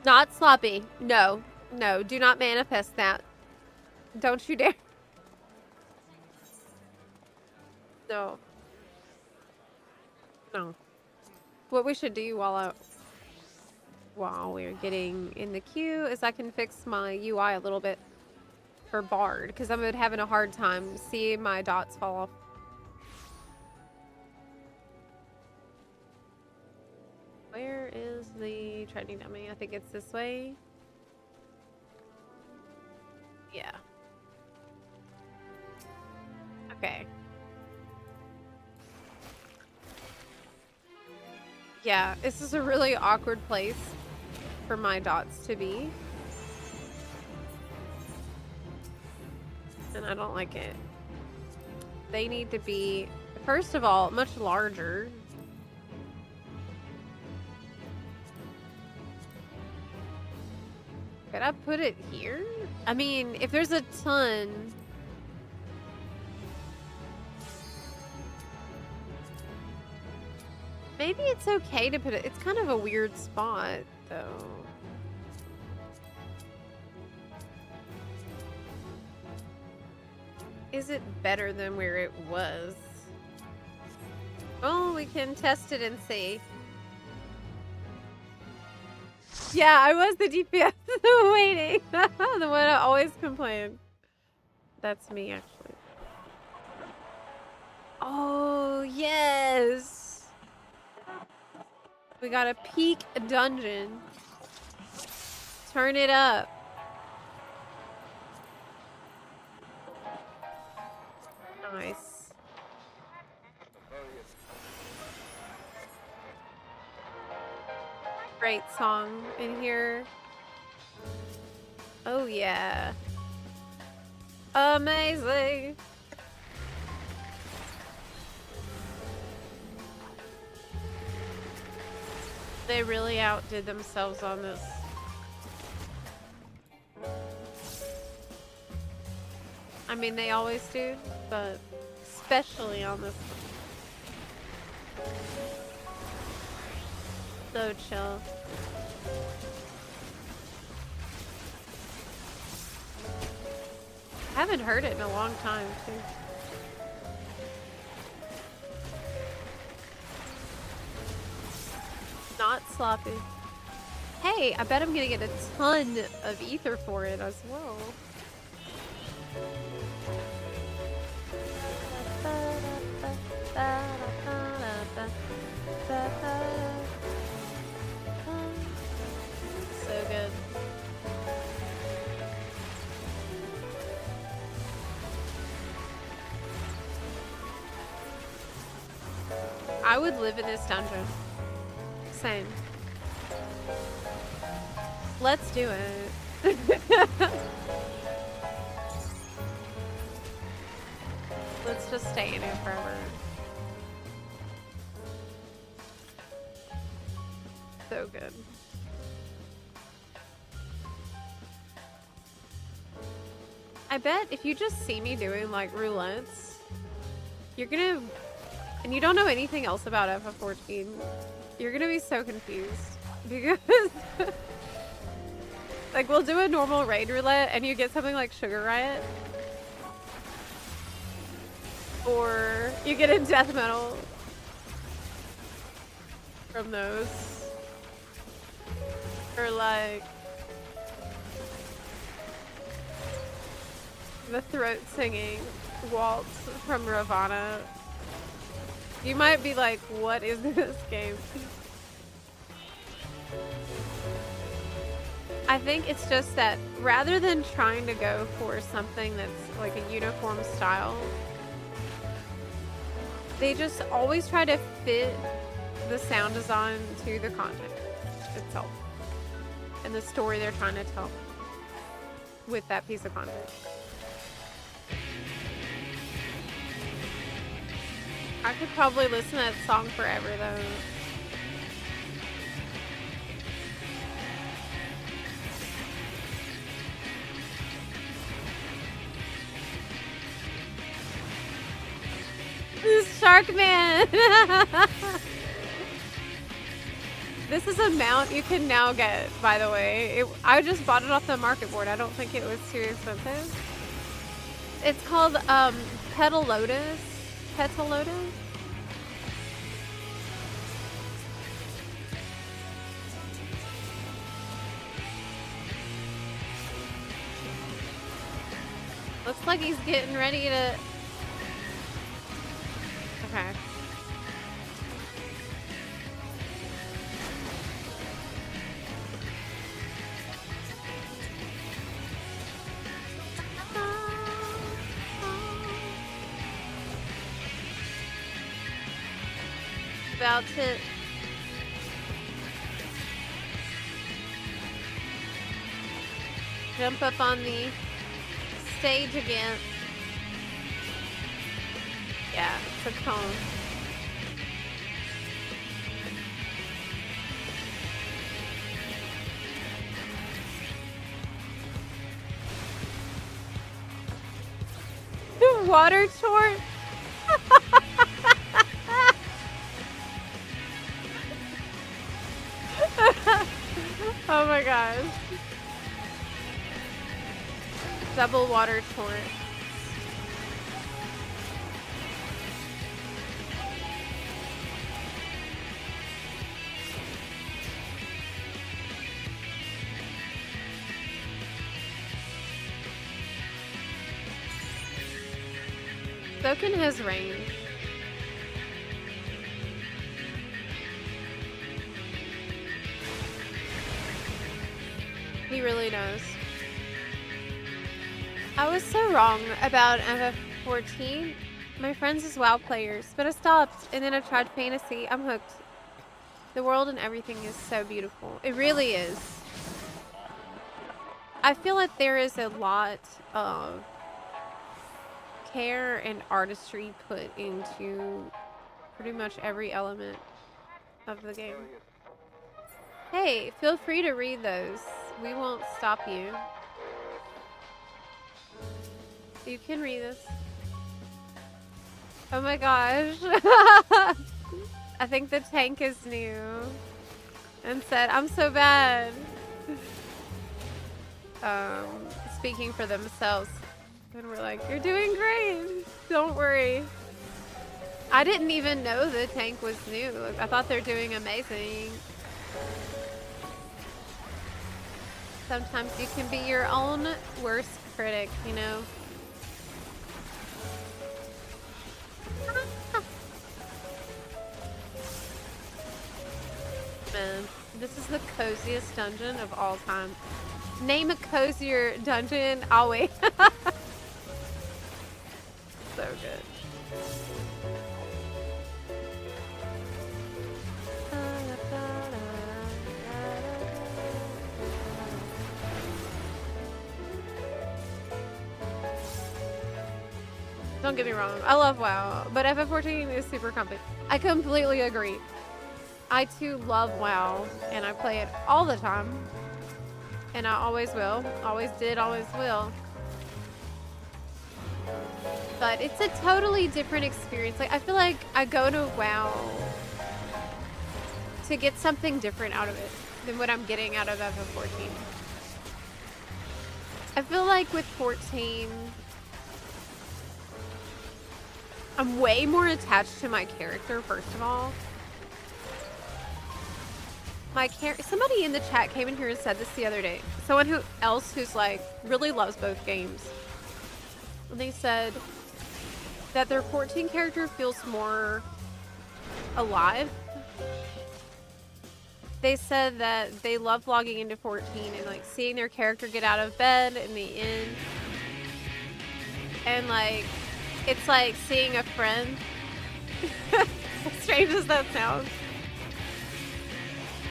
Not sloppy. No. No, do not manifest that. Don't you dare. No. No. What we should do while we're getting in the queue is I can fix my UI a little bit for Bard, because I'm having a hard time seeing my dots fall off. Where is the trending dummy? I think it's this way. Yeah. Okay. Yeah, this is a really awkward place for my dots to be. And I don't like it. They need to be, first of all, much larger. Could I put it here? I mean, if there's a ton... Maybe it's okay to put it... It's kind of a weird spot, though. Is it better than where it was? Oh, we can test it and see. Yeah, I was the DPS waiting. The one I always complain. That's me, actually. Oh, yes. We got a peak dungeon. Turn it up. Nice. Great song in here. Oh yeah. Amazing. They really outdid themselves on this. I mean, they always do, but especially on this one. So chill. I haven't heard it in a long time, too. Not sloppy. Hey, I bet I'm gonna get a ton of ether for it as well. So good. I would live in this dungeon. Same. Let's do it. Let's just stay in here forever. So good. I bet if you just see me doing like roulettes, you're gonna, and you don't know anything else about FF14, you're gonna be so confused because like we'll do a normal raid roulette and you get something like Sugar Riot, or you get a death metal from those, or like the throat singing waltz from Ravana. You might be like, what is this game? I think it's just that rather than trying to go for something that's like a uniform style, they just always try to fit the sound design to the content itself and the story they're trying to tell with that piece of content. I could probably listen to that song forever though. Shark Man! This is a mount you can now get, by the way. I just bought it off the market board. I don't think it was too expensive. It's called Petal Lotus. Petal Lotus? Looks like he's getting ready to... Okay. About to jump up on the stage again. Yeah, it's a cone. Water tort? Oh my gosh. Double water tort. So can his range. He really does. I was so wrong about FF14. My friends is WoW players, but I stopped and then I tried fantasy. I'm hooked. The world and everything is so beautiful. It really is. I feel like there is a lot of care and artistry put into pretty much every element of the game. Hey, feel free to read those. We won't stop you. You can read this. Oh my gosh. I think the tank is new and said, I'm so bad. Speaking for themselves. And we're like, you're doing great. Don't worry. I didn't even know the tank was new. I thought they're doing amazing. Sometimes you can be your own worst critic, you know? Man, this is the coziest dungeon of all time. Name a cozier dungeon, I'll wait. So good. Don't get me wrong, I love WoW, but FF14 is super comfy. I completely agree. I too love WoW, and I play it all the time. And I always will. Always did, always will. god, it's a totally different experience. Like, I feel like I go to WoW to get something different out of it than what I'm getting out of FF14. I feel like with 14, I'm way more attached to my character, first of all. Somebody in the chat came in here and said this the other day. Someone else who's like really loves both games. And they said that their 14 character feels more alive. They said that they love logging into 14 and like seeing their character get out of bed in the inn. And like, it's like seeing a friend. As strange as that sounds.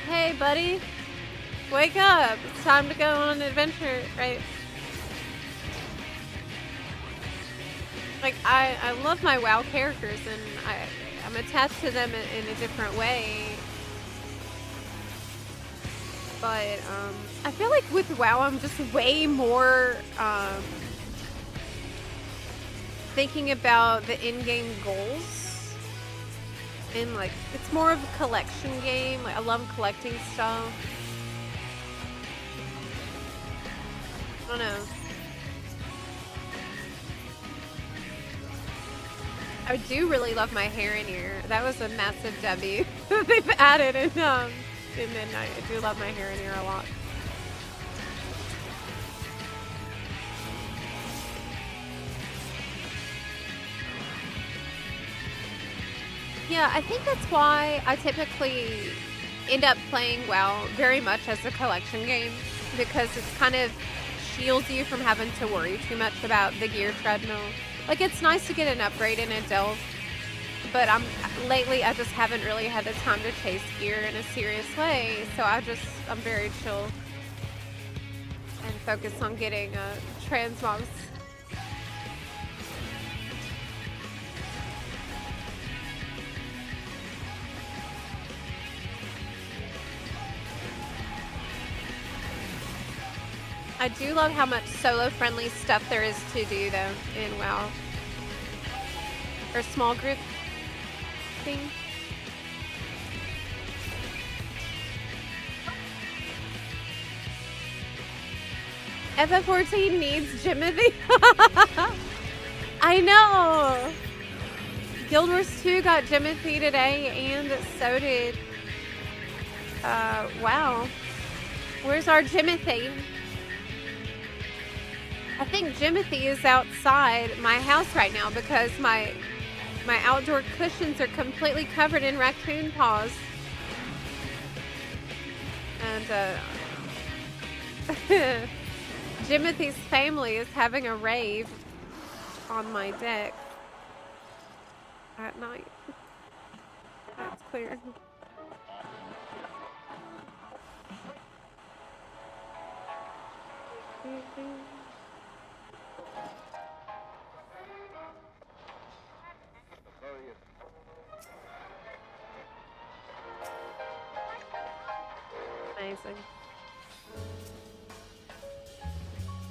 Hey, buddy. Wake up. It's time to go on an adventure, right? Like, I love my WoW characters, and I'm attached to them in a different way. But, I feel like with WoW, I'm just way more, thinking about the in-game goals. And like, it's more of a collection game. Like, I love collecting stuff. I don't know. I do really love my hair in here. That was a massive W that they've added in Midnight. I do love my hair in here a lot. Yeah, I think that's why I typically end up playing WoW very much as a collection game, because it's kind of shields you from having to worry too much about the gear treadmill. Like, it's nice to get an upgrade in a delve, but lately I just haven't really had the time to chase gear in a serious way, so I'm very chill and focused on getting transmogs. I do love how much solo-friendly stuff there is to do, though, in WoW. Or small group thing. FF14 needs Jimothy. I know! Guild Wars 2 got Jimothy today, and so did... WoW. Where's our Jimothy? I think Jimothy is outside my house right now because my outdoor cushions are completely covered in raccoon paws. And Jimothy's family is having a rave on my deck at night. That's clear. Amazing.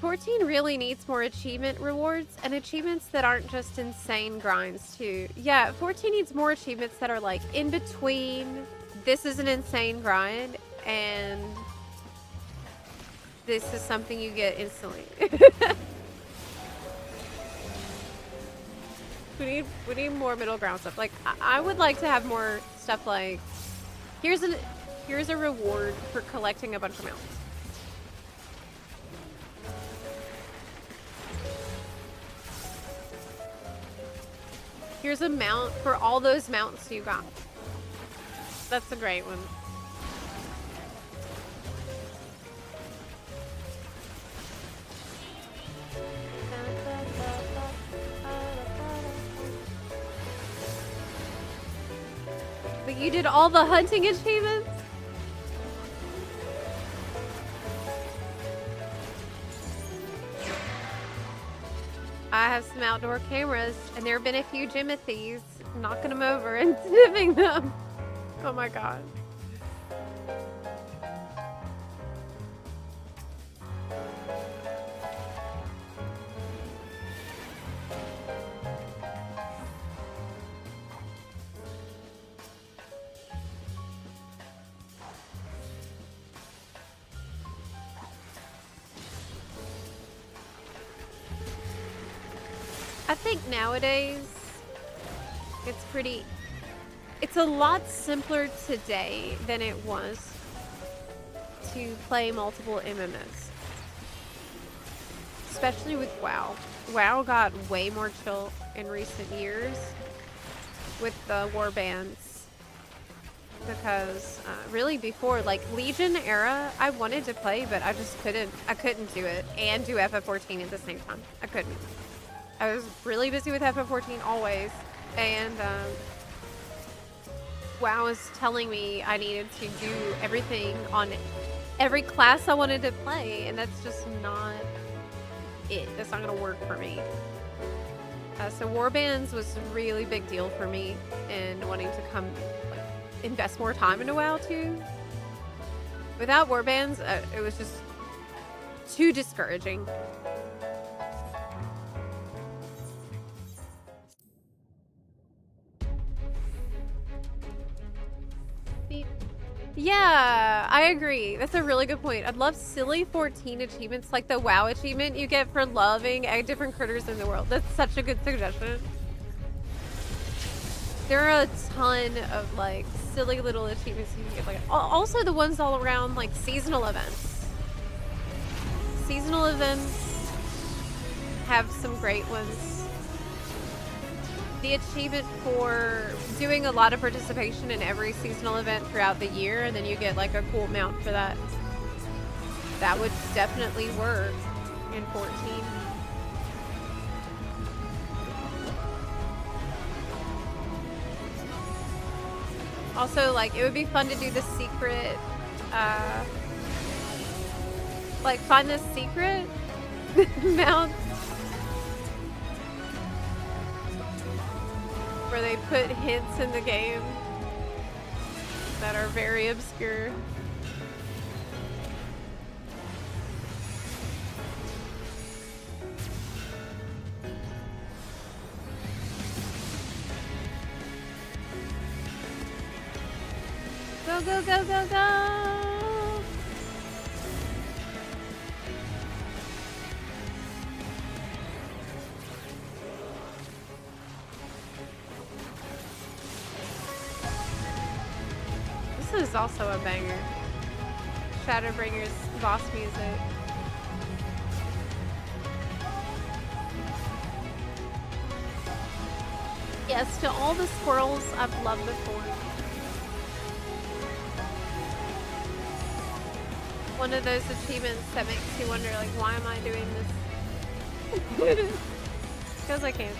14 really needs more achievement rewards and achievements that aren't just insane grinds too. Yeah, 14 needs more achievements that are like in between. This is an insane grind and this is something you get instantly. We need more middle ground stuff. Like, I would like to have more stuff like, here's a reward for collecting a bunch of mounts. Here's a mount for all those mounts you got. That's a great one. But you did all the hunting achievements? I have some outdoor cameras, and there have been a few Jimothies knocking them over and sniffing them. Oh my god. I think nowadays it's a lot simpler today than it was to play multiple MMOs. Especially with WoW. WoW got way more chill in recent years with the war bands. Because really before, like Legion era, I wanted to play, but I just couldn't. I couldn't do it and do FF14 at the same time. I couldn't. I was really busy with FF14 always, and WoW was telling me I needed to do everything on every class I wanted to play, and that's just not it. That's not gonna work for me. So warbands was a really big deal for me, and wanting to come like invest more time into WoW too. Without warbands, it was just too discouraging. Yeah, I agree. That's a really good point. I'd love silly 14 achievements like the WoW achievement you get for loving different critters in the world. That's such a good suggestion. There are a ton of like silly little achievements you can get. Like also the ones all around like seasonal events. Seasonal events have some great ones. The achievement for doing a lot of participation in every seasonal event throughout the year, and then you get like a cool mount for that. That would definitely work in 14. Also, like, it would be fun to do the secret, like, find the secret mount where they put hints in the game that are very obscure. Go, go, go, go, go! This is also a banger. Shadowbringer's boss music. Yes, to all the squirrels I've loved before. One of those achievements that makes you wonder, like, why am I doing this? Because I can.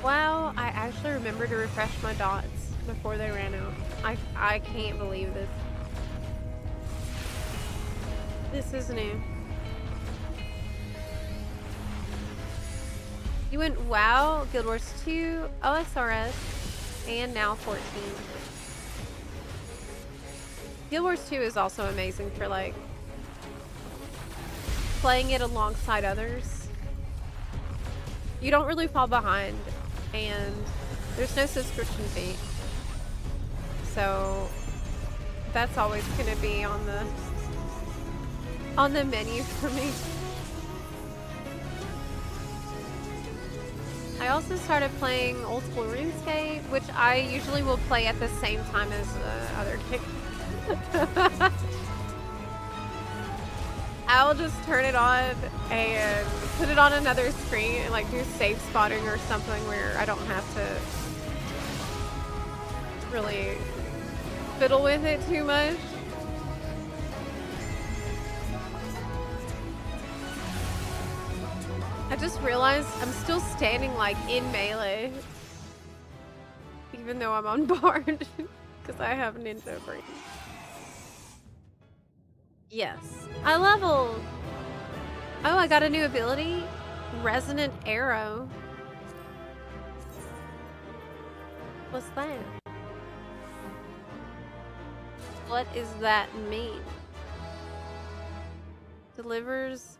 Wow, I actually remember to refresh my dots before they ran out. I can't believe this. This is new. You went WoW, Guild Wars 2, OSRS, and now 14. Guild Wars 2 is also amazing for like playing it alongside others. You don't really fall behind, and there's no subscription fee. So that's always gonna be on the menu for me. I also started playing old school RuneScape, which I usually will play at the same time as other games. I'll just turn it on and put it on another screen and like do safe spotting or something where I don't have to really fiddle with it too much. I just realized I'm still standing like in melee, even though I'm on Bard, because I have Ninja Brain. Yes, I leveled. Oh, I got a new ability, Resonant Arrow. What's that? What does that mean? Delivers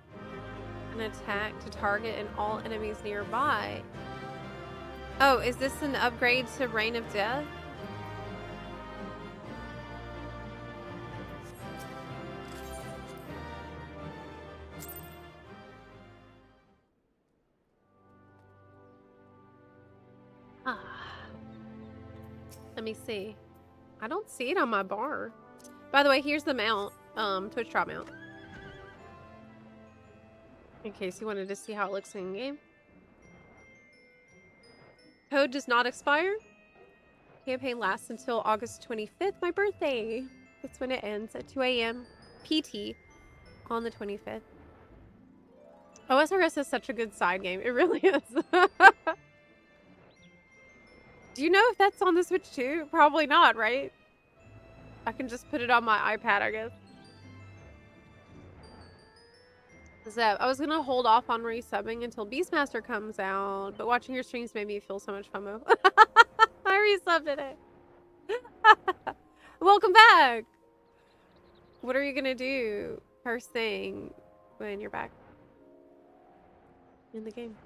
an attack to target and all enemies nearby. Oh, is this an upgrade to Reign of Death? Let me see. I don't see it on my bar. By the way, here's the mount. Twitch drop mount. In case you wanted to see how it looks in game. Code does not expire. Campaign lasts until August 25th, my birthday. That's when it ends at 2 a.m. PT on the 25th. OSRS is such a good side game. It really is. Do you know if that's on the Switch too? Probably not, right? I can just put it on my iPad, I guess. Zeb, I was gonna hold off on resubbing until Beastmaster comes out, but watching your streams made me feel so much FOMO. I resubbed it. Welcome back! What are you gonna do first thing when you're back in the game?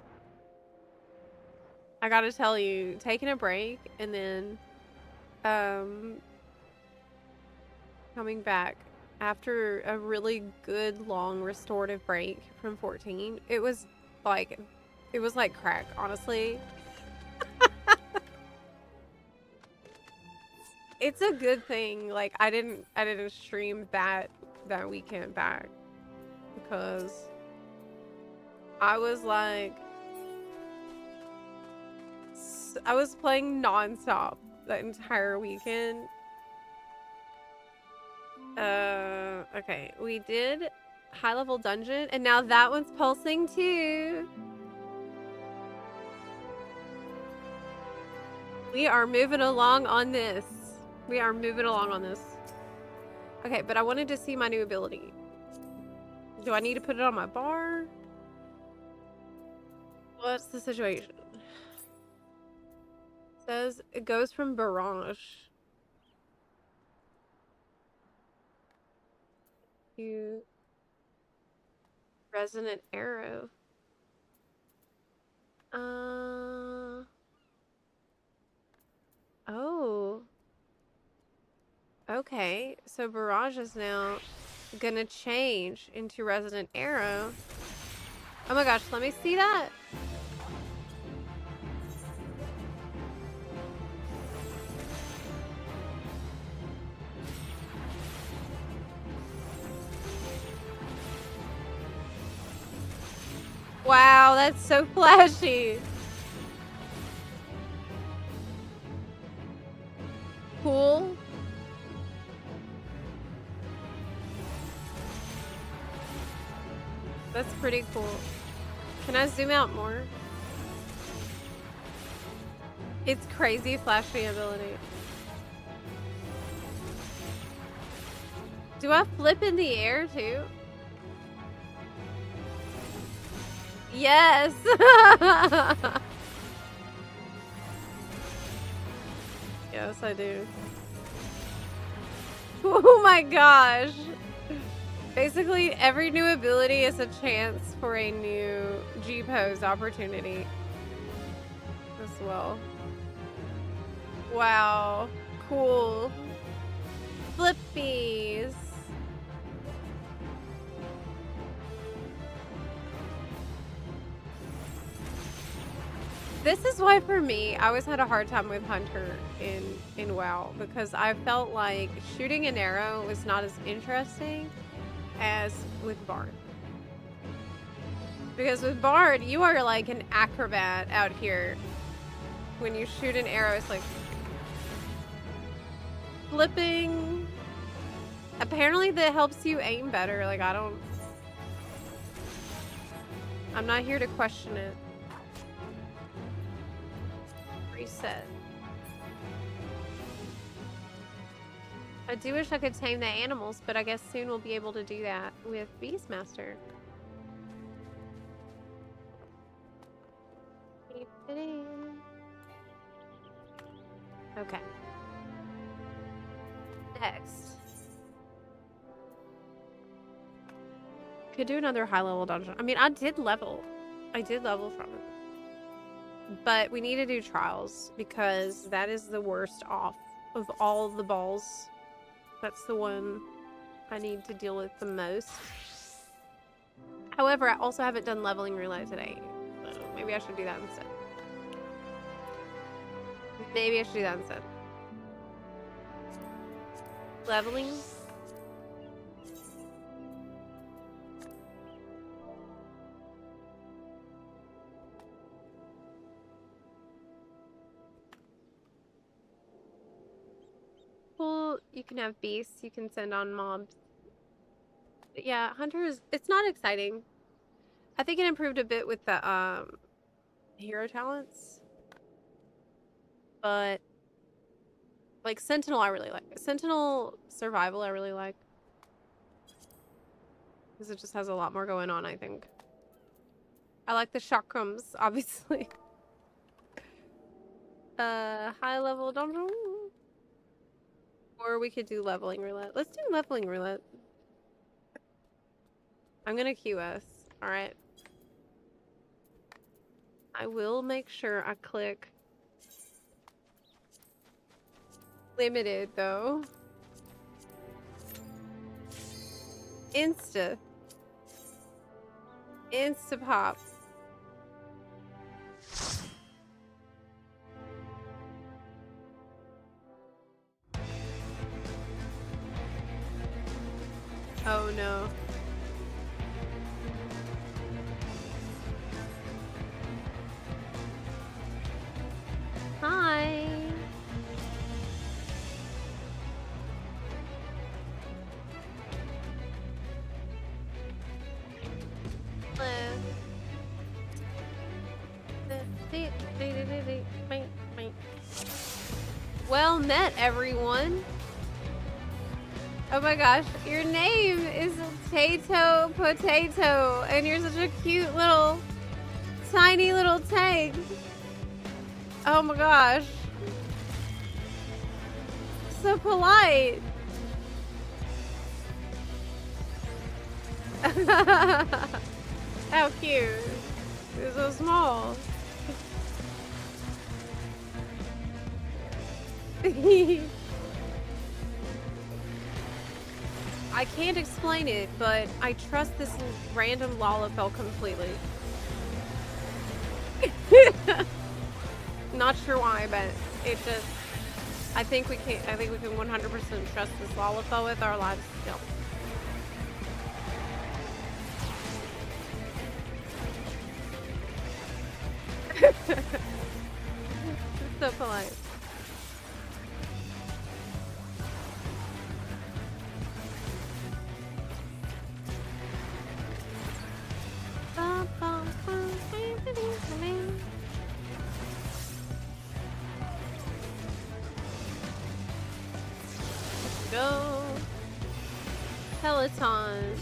I gotta tell you, taking a break and then coming back after a really good long restorative break from 14, it was like crack, honestly. It's a good thing like I didn't stream that weekend back, because I was like I was playing non-stop that entire weekend. Okay, we did high level dungeon, and now that one's pulsing too. We are moving along on this. We are moving along on this. Okay, but I wanted to see my new ability. Do I need to put it on my bar? What's the situation? It says it goes from barrage to resonant arrow. Oh. Okay, so barrage is now gonna change into resonant arrow. Oh my gosh, let me see that. Wow, that's so flashy. Cool. That's pretty cool. Can I zoom out more? It's crazy flashy ability. Do I flip in the air too? Yes! Yes, I do. Oh my gosh! Basically, every new ability is a chance for a new G-pose opportunity as well. Wow. Cool. Flippies. This is why, for me, I always had a hard time with Hunter in WoW, because I felt like shooting an arrow was not as interesting as with Bard. Because with Bard, you are like an acrobat out here. When you shoot an arrow, it's like flipping. Apparently that helps you aim better. Like, I'm not here to question it. Reset. I do wish I could tame the animals, but I guess soon we'll be able to do that with Beastmaster. Keep it in. Okay. Next. Could do another high level dungeon. I mean, I did level from it. But we need to do trials, because that is the worst off of all the balls. That's the one I need to deal with the most. However, I also haven't done leveling roulette today, so maybe I should do that instead. Leveling. Well, you can have beasts, you can send on mobs. But yeah, hunters, it's not exciting. I think it improved a bit with the hero talents. But like Sentinel I really like. Sentinel Survival I really like. Because it just has a lot more going on, I think. I like the chakrams, obviously. High level dungeon. Or we could do leveling roulette. Let's do leveling roulette. I'm gonna QS. Alright. I will make sure I click limited though. Insta pop. Oh no. Hi. Well met, everyone. Oh my gosh, your name is Tato Potato, and you're such a cute little, tiny little tank. Oh my gosh. So polite. How cute. You're so small. I can't explain it, but I trust this random Lalafell completely. Not sure why, but it just, I think we can 100% trust this Lalafell with our lives still. So polite. Go. Peloton.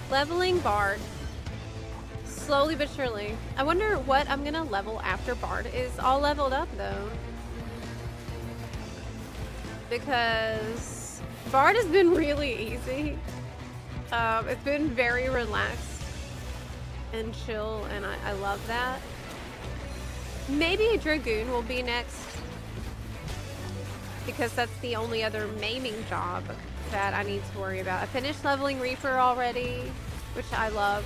Leveling Bard. Slowly but surely. I wonder what I'm gonna level after Bard is all leveled up though. Because Bard has been really easy. It's been very relaxed and chill, and I love that. Maybe a Dragoon will be next, because that's the only other maiming job that I need to worry about. I finished leveling Reaper already, which I love.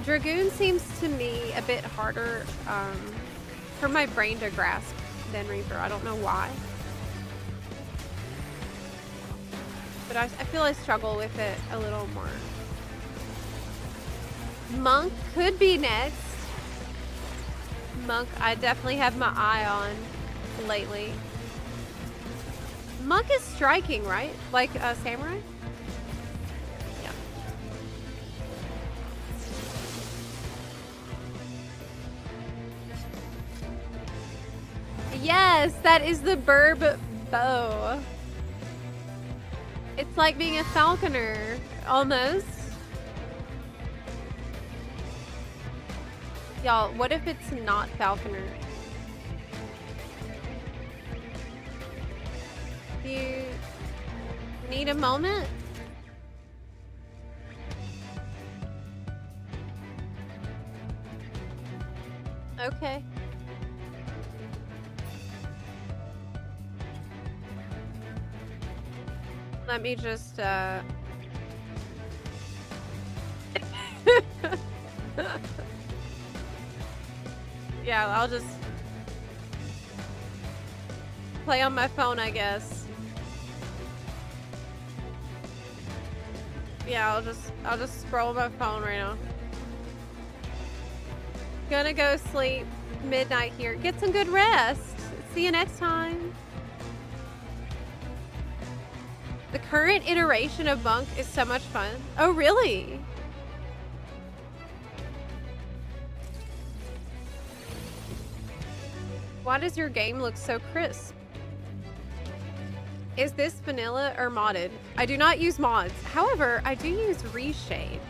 Dragoon seems to me a bit harder for my brain to grasp than Reaper. I don't know why. But I feel I struggle with it a little more. Monk could be next. Monk, I definitely have my eye on lately. Monk is striking, right? Like a samurai? Yeah. Yes, that is the Burb bow. It's like being a falconer, almost. Y'all, what if it's not falconer? Do you need a moment? Okay. Let me just, Yeah, I'll just play on my phone, I guess. Yeah, I'll just scroll my phone right now. Gonna go sleep midnight here. Get some good rest. See you next time. The current iteration of Monk is so much fun. Oh, really? Why does your game look so crisp? Is this vanilla or modded? I do not use mods. However, I do use reshade,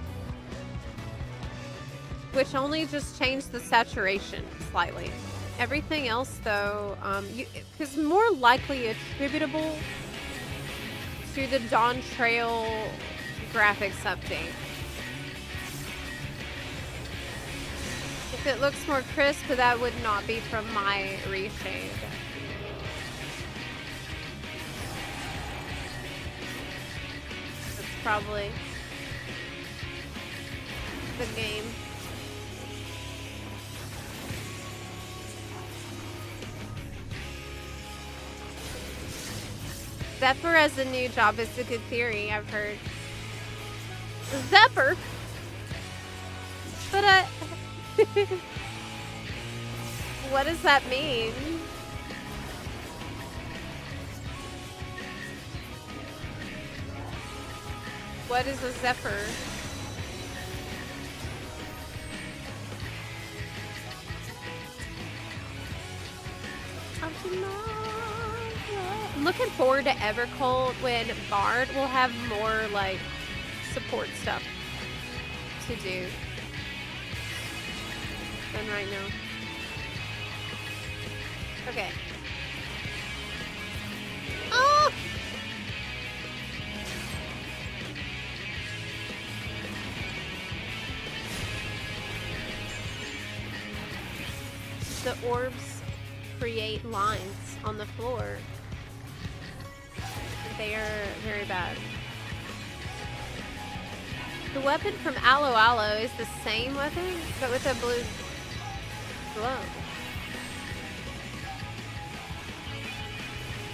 which only just changed the saturation slightly. Everything else, though, is more likely attributable to the Dawn Trail graphics update. If it looks more crisp, that would not be from my reshade. It's probably the game. Zephyr as a new job is a good theory, I've heard. Zephyr? But what does that mean? What is a Zephyr? I'm looking forward to Evercold when Bard will have more like support stuff to do than right now. Okay. Oh! The orbs create lines on the floor. They are very bad. The weapon from Aloe Aloe is the same weapon, but with a blue glow.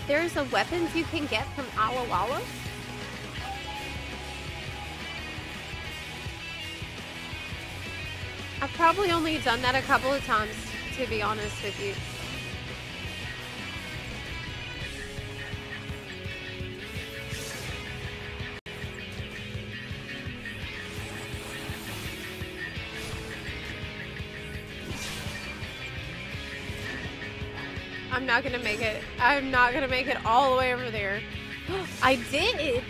There's a weapons you can get from Aloe Aloe? I've probably only done that a couple of times, to be honest with you. I'm not gonna make it. I'm not gonna make it all the way over there. I did!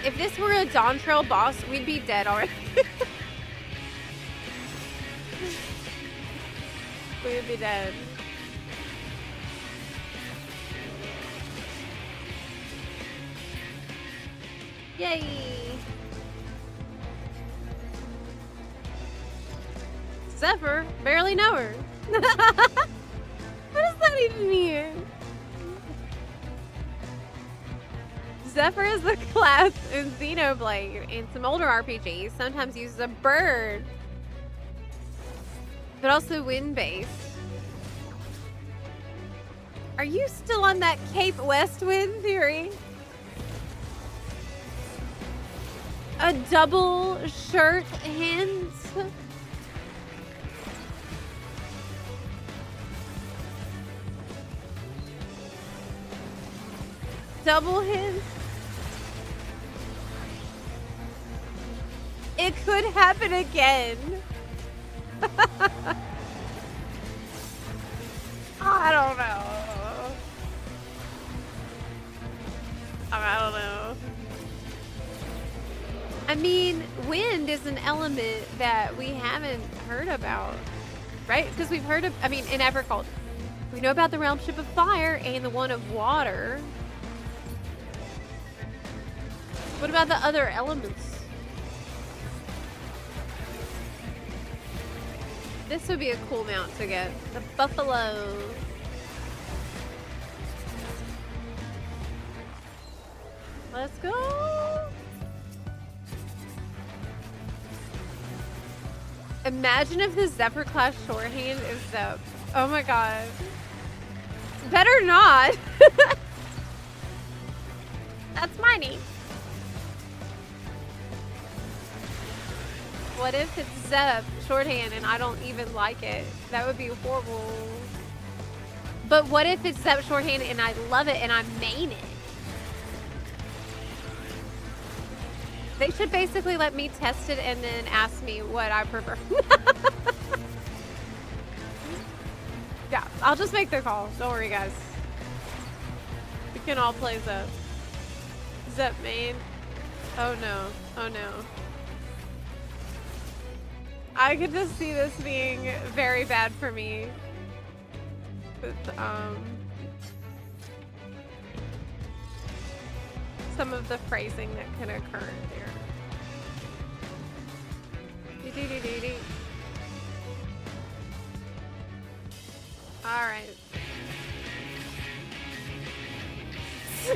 If this were a Dawn Trail boss, we'd be dead already. We would be dead. Yay! Zephyr? Barely know her. What does that even mean? Zephyr is the class in Xenoblade. In some older RPGs, sometimes uses a bird, but also wind-based. Are you still on that Cape West wind theory? A double shirt hint? Double hint? It could happen again. I don't know. I don't know. I mean, wind is an element that we haven't heard about, right? Because we've heard of, I mean, in Evercold, we know about the realm ship of fire and the one of water. What about the other elements? This would be a cool mount to get. The buffalo. Let's go. Imagine if the Zephyr Class shorthand is Zep. Oh my god. Better not. That's money. What if it's Zep shorthand and I don't even like it? That would be horrible. But what if it's Zep shorthand and I love it and I main it? They should basically let me test it and then ask me what I prefer. Yeah, I'll just make the call. Don't worry, guys. We can all play Zep. Zep main. Oh no. Oh no. I could just see this being very bad for me. With, some of the phrasing that can occur there. Dee-dee-dee-dee-dee. Alright.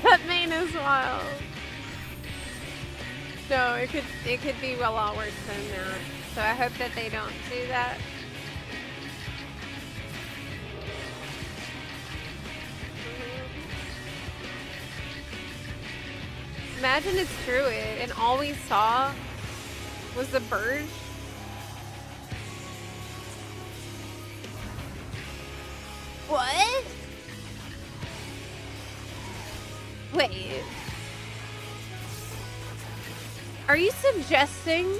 That main is wild. No, it could be a lot worse than that. So I hope that they don't do that. Imagine it's Druid and all we saw was the bird. What? Wait. Are you suggesting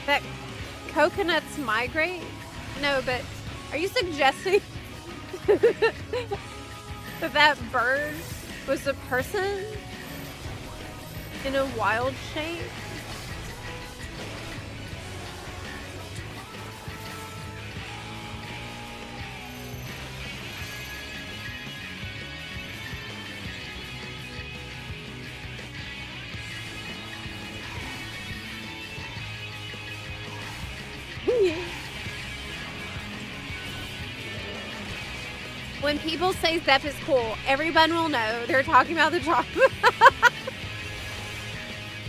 that coconuts migrate? No, but are you suggesting that bird was a person in a wild shape? When people say Zep is cool, everyone will know they're talking about the drop.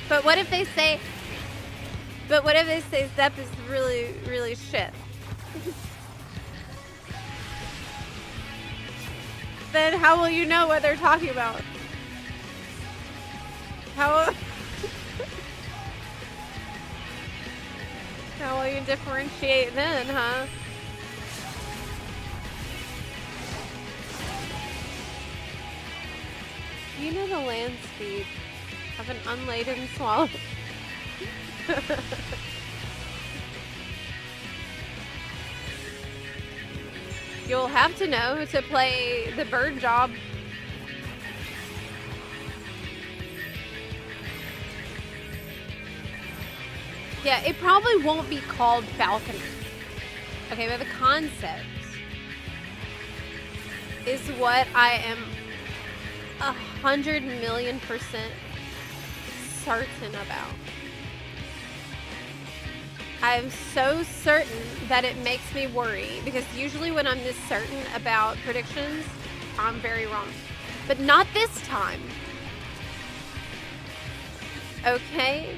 But what if they say Zep is really, really shit? Then how will you know what they're talking about? How will you differentiate then, huh? You know the land speed of an unladen swallow. You'll have to know to play the bird job. Yeah, it probably won't be called falconer. Okay, but the concept is what I am 100,000,000% certain about. I'm so certain that it makes me worry because usually when I'm this certain about predictions, I'm very wrong. But not this time. Okay?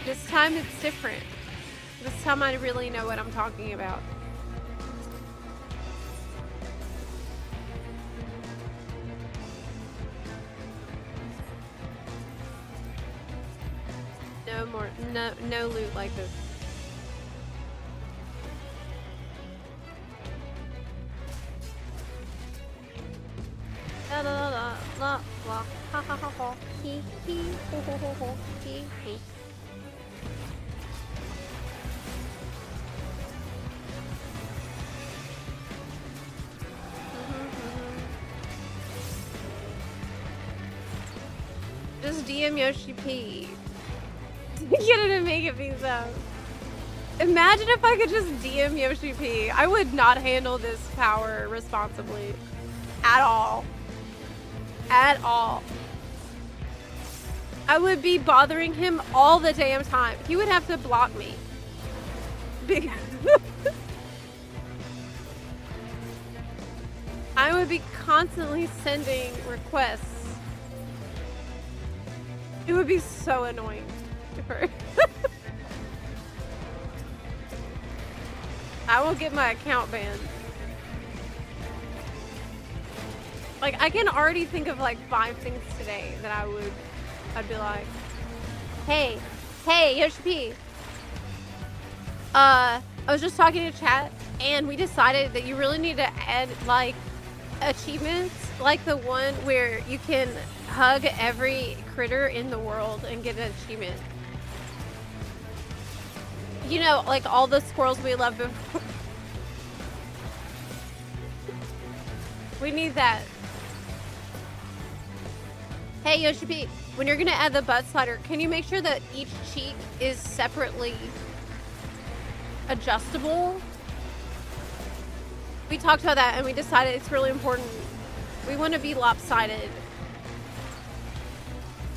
This time it's different. This time I really know what I'm talking about. No loot like this. La la la la la ha ha ha ha he ho ho ho ho he. Just DM Yoshi P. Get it and make it be so. Imagine if I could just DM Yoshi P. I would not handle this power responsibly. At all. At all. I would be bothering him all the damn time. He would have to block me. Because I would be constantly sending requests. It would be so annoying. for. I will get my account banned. Like, I can already think of like 5 things today that I'd be like, hey, Yoshi P. I was just talking to chat and we decided that you really need to add like achievements, like the one where you can hug every critter in the world and get an achievement. You know, like all the squirrels we loved before. We need that. Hey Yoshi P, when you're gonna add the butt slider, can you make sure that each cheek is separately adjustable? We talked about that and we decided it's really important. We want to be lopsided.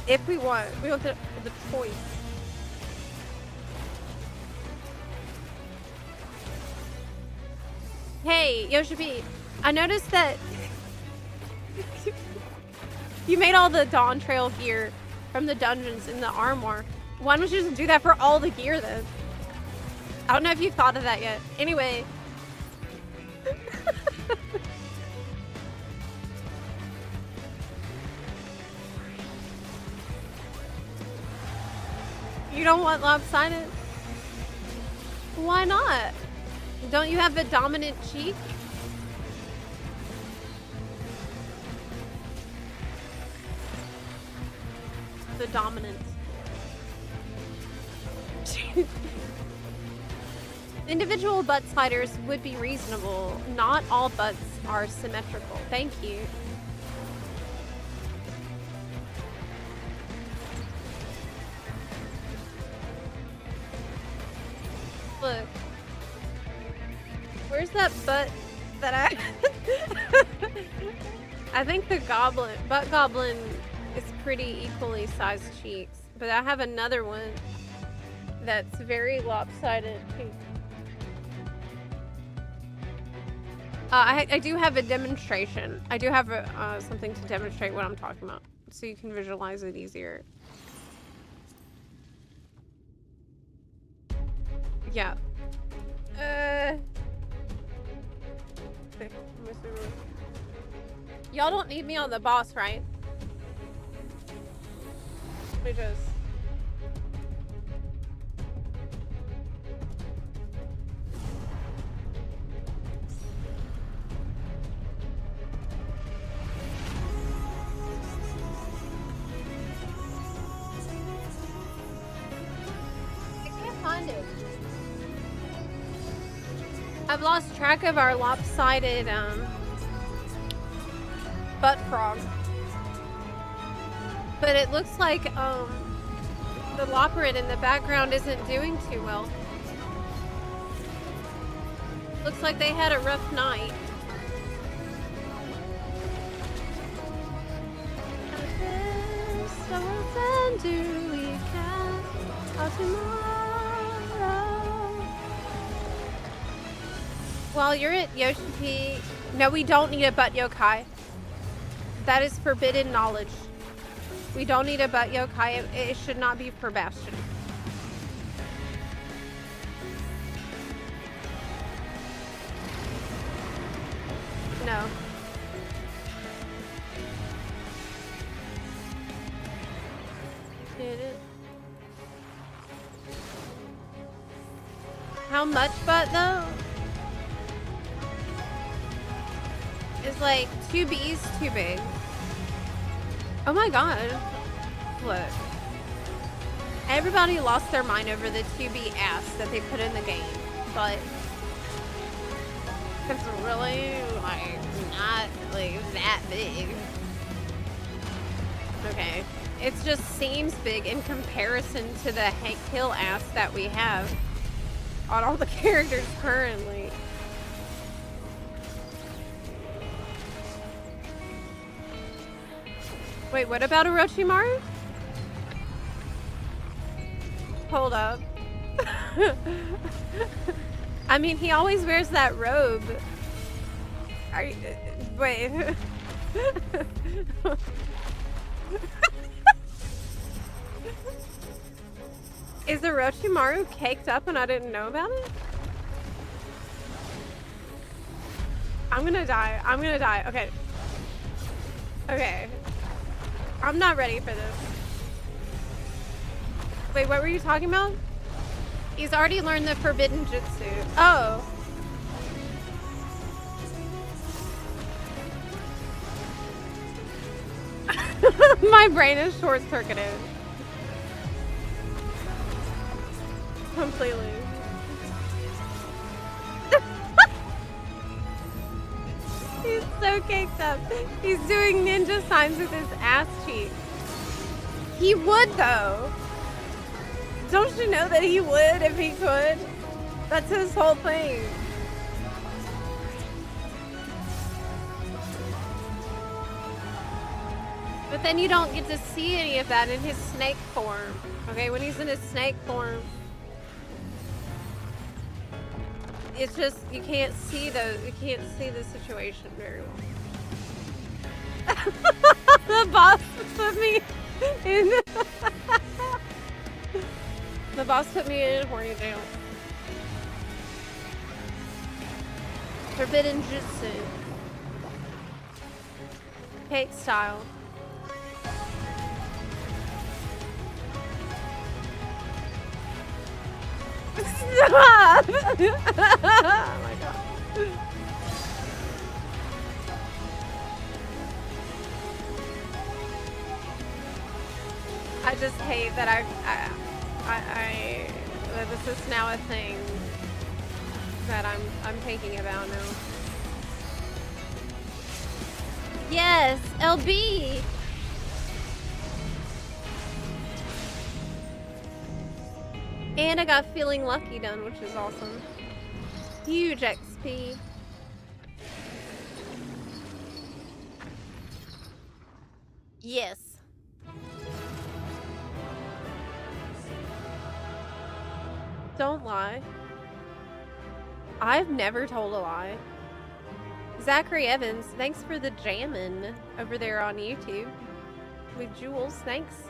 If we want the choice. Hey, Yoshi P, I noticed that you made all the Dawn Trail gear from the dungeons in the armor. Why don't you just do that for all the gear then? I don't know if you thought of that yet. Anyway. You don't want lopsided? Why not? Don't you have a dominant cheek? The dominant. Individual butt sliders would be reasonable. Not all butts are symmetrical. Thank you. Look. Where's that butt that I think the butt goblin is pretty equally sized cheeks. But I have another one that's very lopsided cheeks. I do have a demonstration. I do have something to demonstrate what I'm talking about, so you can visualize it easier. Yeah. Y'all don't need me on the boss, right? We just... Find it. I've lost track of our lopsided butt frog, but it looks like the loperid in the background isn't doing too well. Looks like they had a rough night. Do we count tomorrow? While you're at Yoshi P, no, we don't need a butt yokai. That is forbidden knowledge. We don't need a butt yokai. It should not be for Bastion. No. Did it? How much butt though? It's like 2B's too big. Oh my god. Look. Everybody lost their mind over the 2B ass that they put in the game, but it's really like not like that big. Okay. It just seems big in comparison to the Hank Hill ass that we have on all the characters currently. Wait, what about Orochimaru? Hold up. I mean, he always wears that robe. Are you, wait. Is Orochimaru caked up and I didn't know about it? I'm gonna die. I'm gonna die. Okay. Okay. I'm not ready for this. Wait, what were you talking about? He's already learned the forbidden jutsu. Oh. My brain is short-circuited. Completely. He's so caked up. He's doing ninja signs with his ass cheek. He would though. Don't you know that he would if he could? That's his whole thing. But then you don't get to see any of that in his snake form. Okay, when he's in his snake form, it's just you can't see the situation very well. The boss put me in the boss put me in horny jail. Forbidden jutsu. Hate style. Stop! Oh my god. I just hate that that this is now a thing that I'm thinking about now. Yes, LB. And I got Feeling Lucky done, which is awesome. Huge XP. Yes. Don't lie. I've never told a lie. Zachary Evans, thanks for the jammin' over there on YouTube. With Jules, thanks.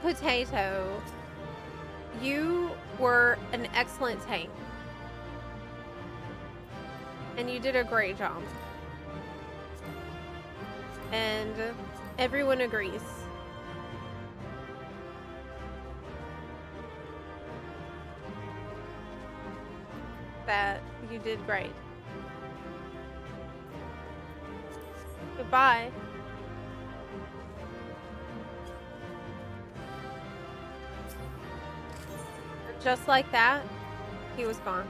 Potato. You were an excellent tank. And you did a great job. And everyone agrees. That you did great. Goodbye. Just like that, he was gone.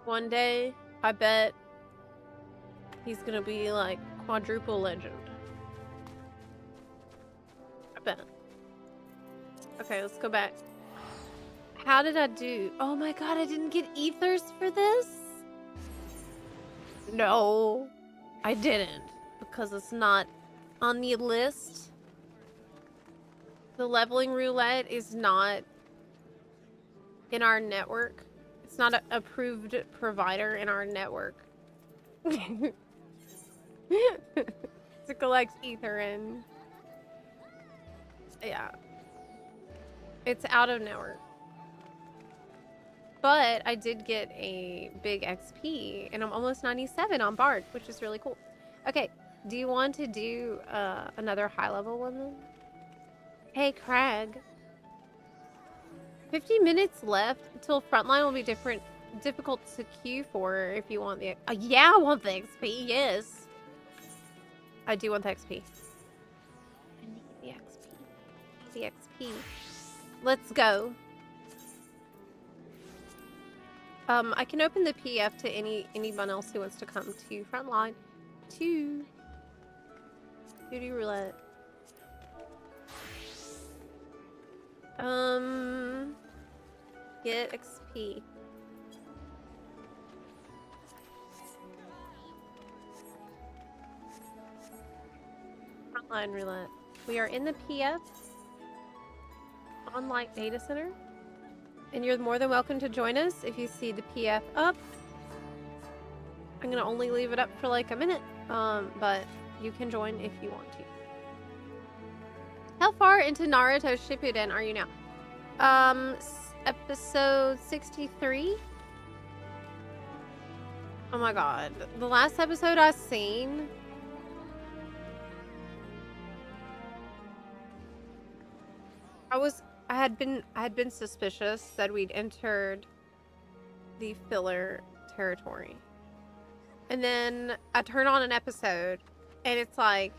One day, I bet he's gonna be like quadruple legend. I bet. Okay, let's go back. How did I do? Oh my god, I didn't get ethers for this? No, I didn't, because it's not on the list. The leveling roulette is not in our network. It's not an approved provider in our network. To collect ether in. Yeah. It's out of network. But I did get a big XP, and I'm almost 97 on Bard, which is really cool. Okay, do you want to do another high-level one then? Hey, Craig. 50 minutes left until Frontline will be difficult to queue for if you want the... yeah, I want the XP, yes. I do want the XP. I need the XP. The XP. Let's go. I can open the PF to anyone else who wants to come to Frontline. To Duty Roulette. Get XP. Frontline Roulette. We are in the PF. Light Data Center. And you're more than welcome to join us if you see the PF up. I'm gonna only leave it up for like a minute, but you can join if you want to. How far into Naruto Shippuden are you now? Episode 63? Oh my god. The last episode I seen... I had been suspicious that we'd entered the filler territory. And then I turn on an episode and it's like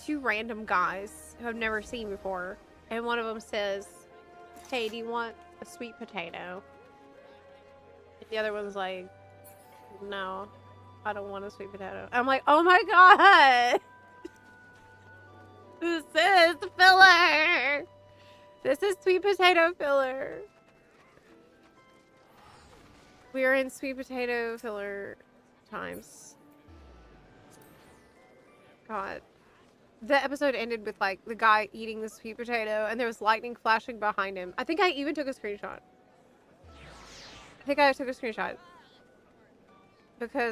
two random guys who I've never seen before. And one of them says, "Hey, do you want a sweet potato?" And the other one's like, "No, I don't want a sweet potato." I'm like, oh my god! This is filler! This is sweet potato filler. We are in sweet potato filler times. God. The episode ended with like the guy eating the sweet potato and there was lightning flashing behind him. I think I even took a screenshot. Because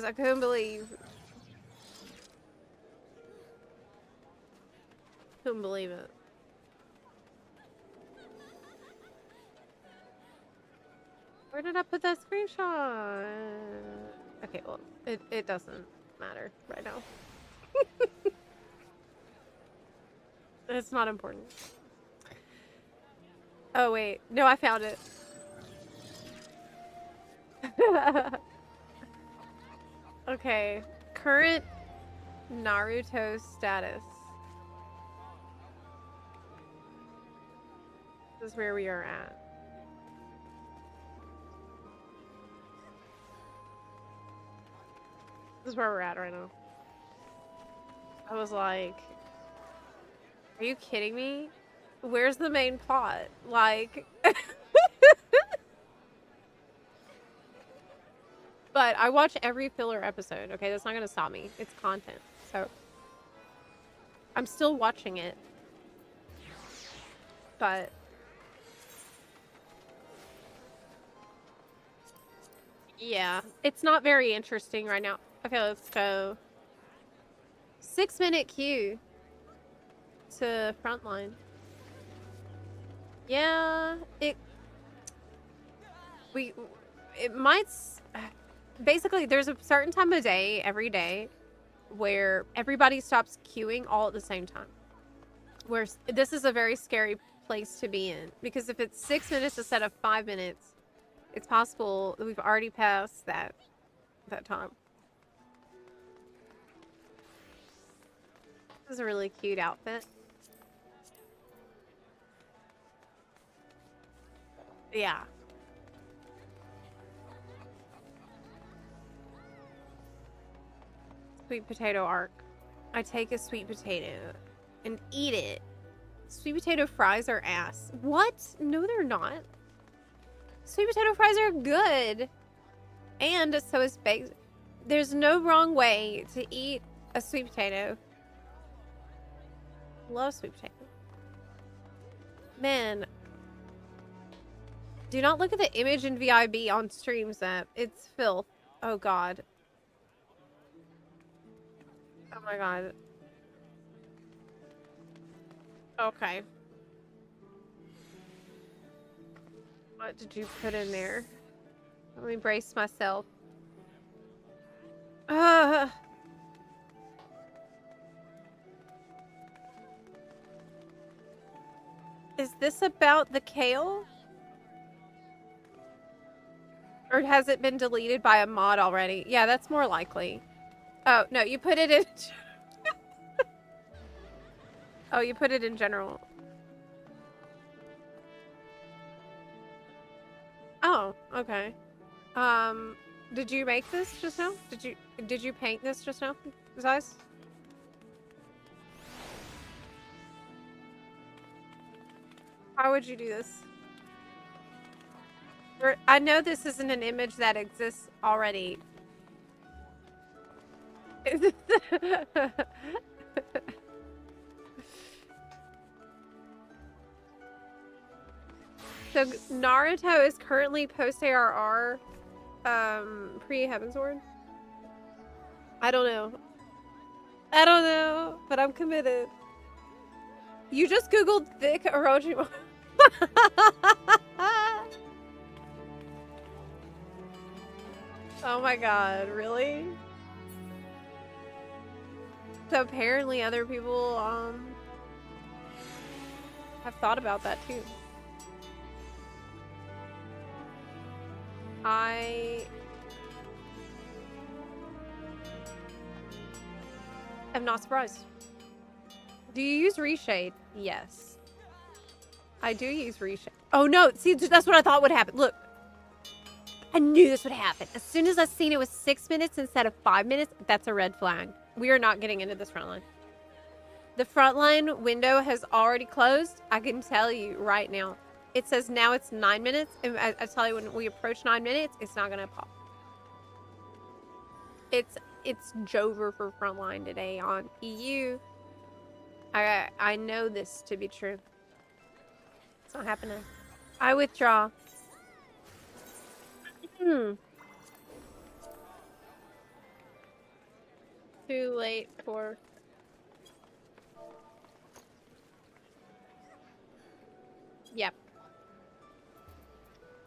I couldn't believe it. Where did I put that screenshot? Okay, well, it doesn't matter right now. It's not important. Oh, wait. No, I found it. Okay. Current Naruto status. This is where we are at. This is where we're at right now. I was like, are you kidding me? Where's the main plot? Like... But I watch every filler episode, okay? That's not gonna stop me. It's content, so... I'm still watching it. But... yeah, it's not very interesting right now. Okay, let's go. 6-minute queue to Frontline. Yeah, it might... Basically, there's a certain time of day, every day, where everybody stops queuing all at the same time. Where this is a very scary place to be in. Because if it's 6 minutes instead of 5 minutes, it's possible that we've already passed that time. This is a really cute outfit. Yeah. Sweet potato arc. I take a sweet potato and eat it. Sweet potato fries are ass. What? No, they're not. Sweet potato fries are good. And so is baked. There's no wrong way to eat a sweet potato. Love sweet potato. Man. Do not look at the image in VIB on Streams app. It's filth. Oh god. Oh my god. Okay. What did you put in there? Let me brace myself. Is this about the kale? Or has it been deleted by a mod already? Yeah, that's more likely. Oh, no, you put it in... Oh, you put it in general. Oh, okay. Did you make this just now? Did you paint this just now, Zeiss? How would you do this? I know this isn't an image that exists already. So Naruto is currently post ARR, pre Heavensward. I don't know. I don't know, but I'm committed. You just googled thick Orochimaru. Oh my god, really? So apparently other people have thought about that too. I am not surprised. Do you use reshade? Yes. I do use reshade. Oh no, see, that's what I thought would happen. Look. I knew this would happen. As soon as I seen it was 6 minutes instead of 5 minutes, that's a red flag. We are not getting into this front line. The front line window has already closed. I can tell you right now. It says now it's 9 minutes. And I tell you, when we approach 9 minutes, it's not going to pop. It's Jover for frontline today on EU. I know this to be true. It's not happening. I withdraw. Too late for... Yep.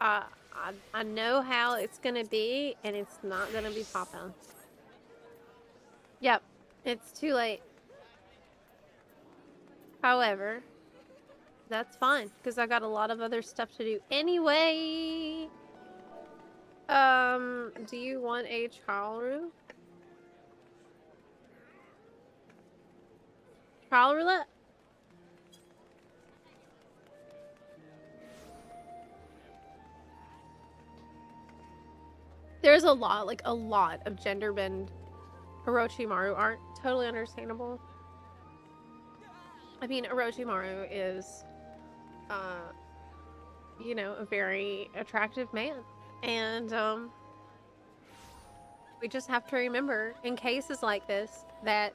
I know how it's gonna be, and it's not gonna be popping. Yep. It's too late. However, that's fine, because I got a lot of other stuff to do anyway. Do you want a trial room? Trial roulette? There's a lot of gender bend Orochimaru aren't totally understandable. I mean, Orochimaru is, you know, a very attractive man. And, we just have to remember, in cases like this, that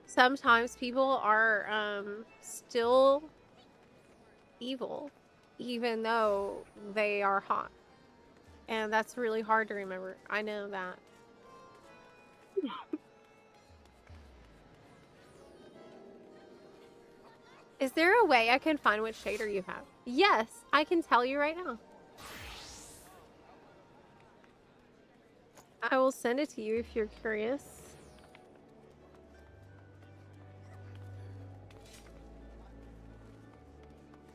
sometimes people are, still evil, even though they are hot. And that's really hard to remember. I know that. Is there a way I can find which shader you have? Yes, I can tell you right now. I will send it to you if you're curious.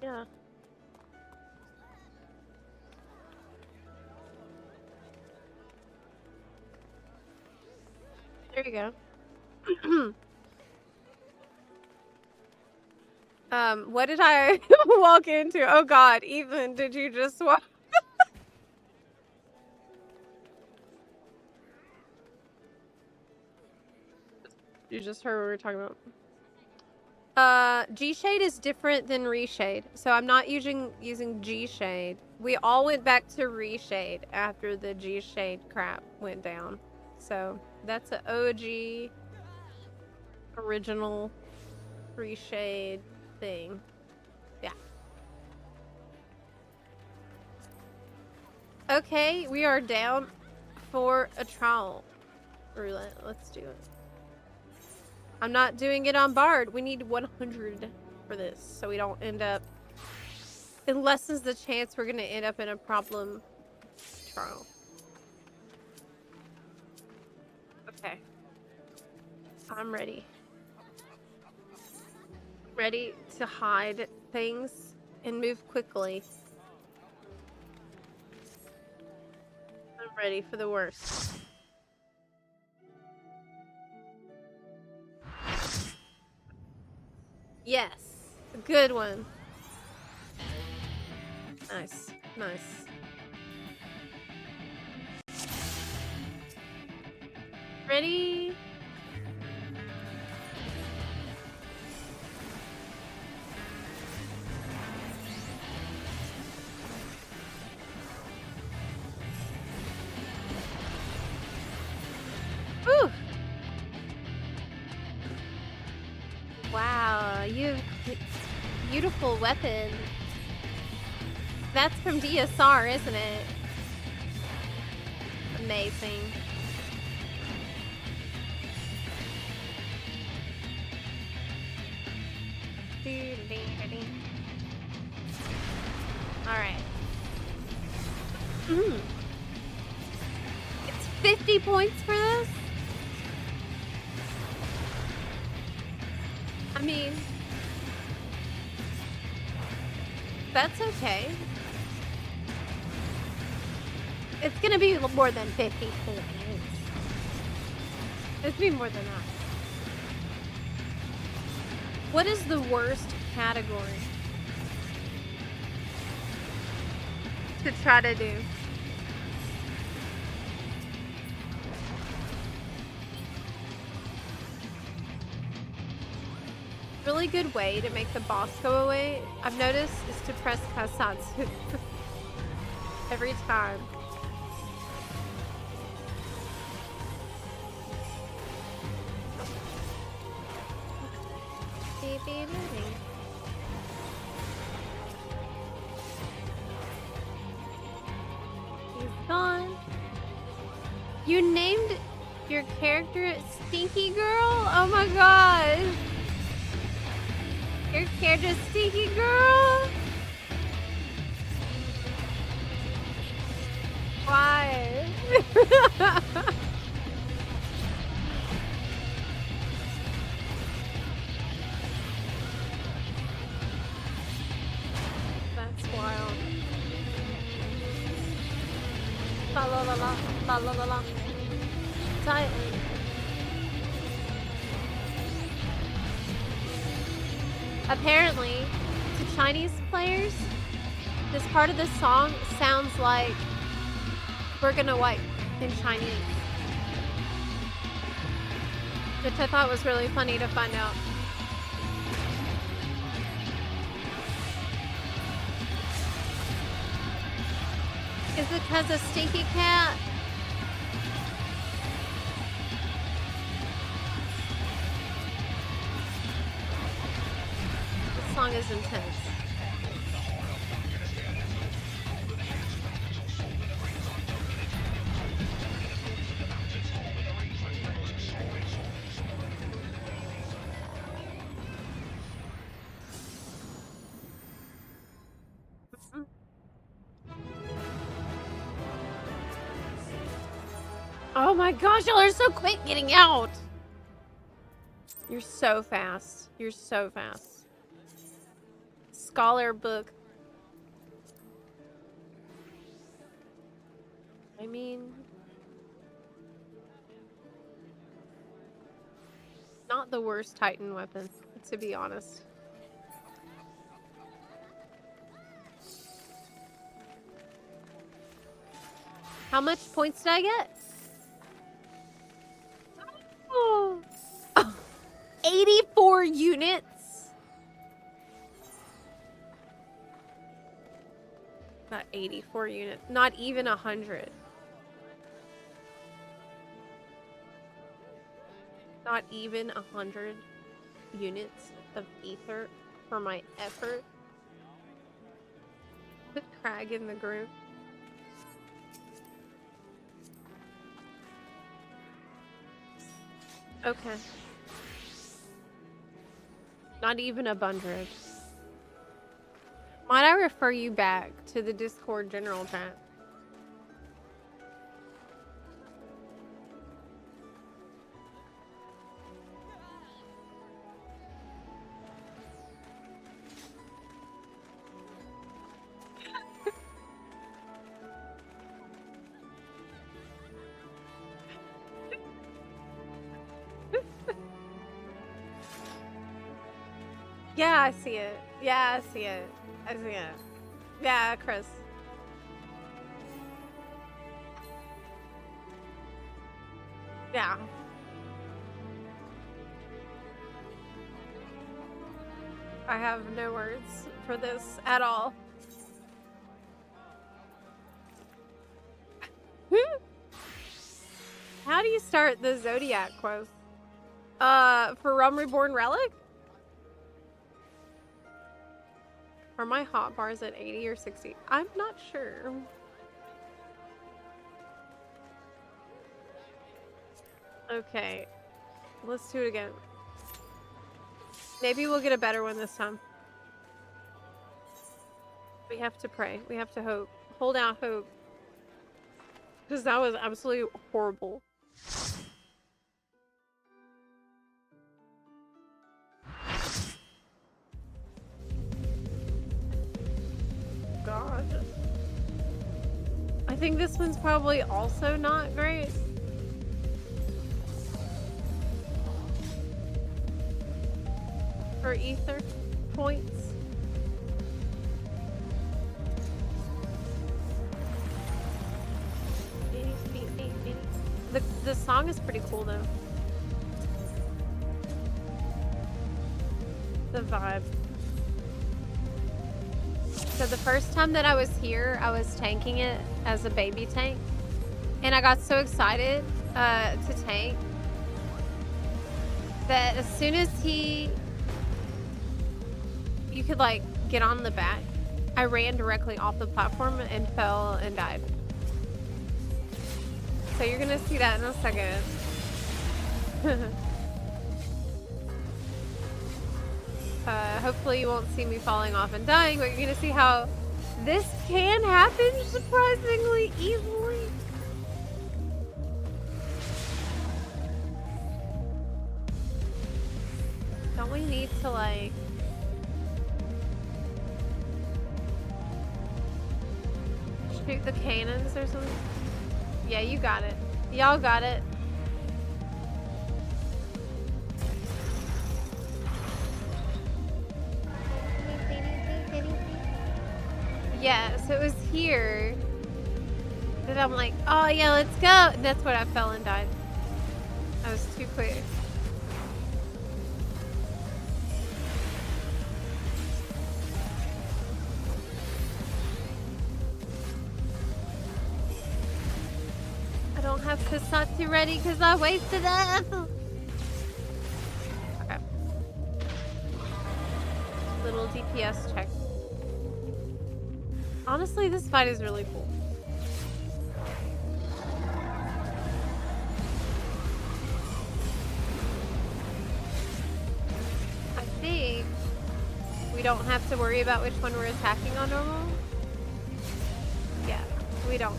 Yeah. There you go. What did I walk into? Oh god, Ethan, did you just walk? You just heard what we were talking about. G-Shade is different than Reshade, so I'm not using G-Shade. We all went back to Reshade after the G-Shade crap went down. So, that's an OG, original Reshade thing. Yeah. Okay, we are down for a trial roulette. Let's do it. I'm not doing it on Bard. We need 100 for this, so we don't end up... It lessens the chance we're going to end up in a problem trial. Okay. I'm ready. Ready to hide things and move quickly. I'm ready for the worst. Yes, a good one. Nice, nice. Ready? Whew. Wow, you beautiful weapon. That's from DSR, isn't it? Amazing. Alright. It's 50 points for this? I mean, that's okay. It's gonna be more than 50 points. It's gonna be more than that. What is the worst category to try to do? Really good way to make the boss go away, I've noticed, is to press Kasatsu every time. He's gone. You named your character Stinky Girl? Oh my god. Your character's Stinky Girl? Why? That's wild. La la la la la la la la. Tight. Apparently, to Chinese players, this part of the song sounds like "We're gonna wipe" in Chinese, which I thought was really funny to find out. Is it because of Stinky Cat? This song is intense. Oh my gosh, y'all are so quick getting out. You're so fast. You're so fast. Scholar book. I mean, not the worst Titan weapon, to be honest. How much points did I get? Oh. 84 units? Not 84 units. Not even 100. Not even 100 units of ether for my effort. Put Crag in the group. Okay. Not even 100. Might I refer you back to the Discord general chat? Yeah, I see it. Yeah, I see it. I see it. Yeah, Chris. Yeah. I have no words for this at all. How do you start the Zodiac quest? For Realm Reborn Relic? Are my hot bars at 80 or 60? I'm not sure. Okay. Let's do it again. Maybe we'll get a better one this time. We have to pray. We have to hope. Hold out hope. Because that was absolutely horrible. God. I think this one's probably also not great. For ether points. The song is pretty cool though. The vibe. So the first time that I was here, I was tanking it as a baby tank. And I got so excited to tank that as soon as you could like get on the back, I ran directly off the platform and fell and died. So you're gonna see that in a second. Hopefully you won't see me falling off and dying, but you're gonna see how this can happen surprisingly easily. Don't we need to like... shoot the cannons or something? Yeah, you got it. Y'all got it. Yeah, so it was here that I'm like, oh yeah, let's go. And that's when I fell and died. I was too quick. I don't have Kasatsu ready because I wasted it. Okay. Little DPS check. Honestly, this fight is really cool. I think we don't have to worry about which one we're attacking on normal. Yeah, we don't.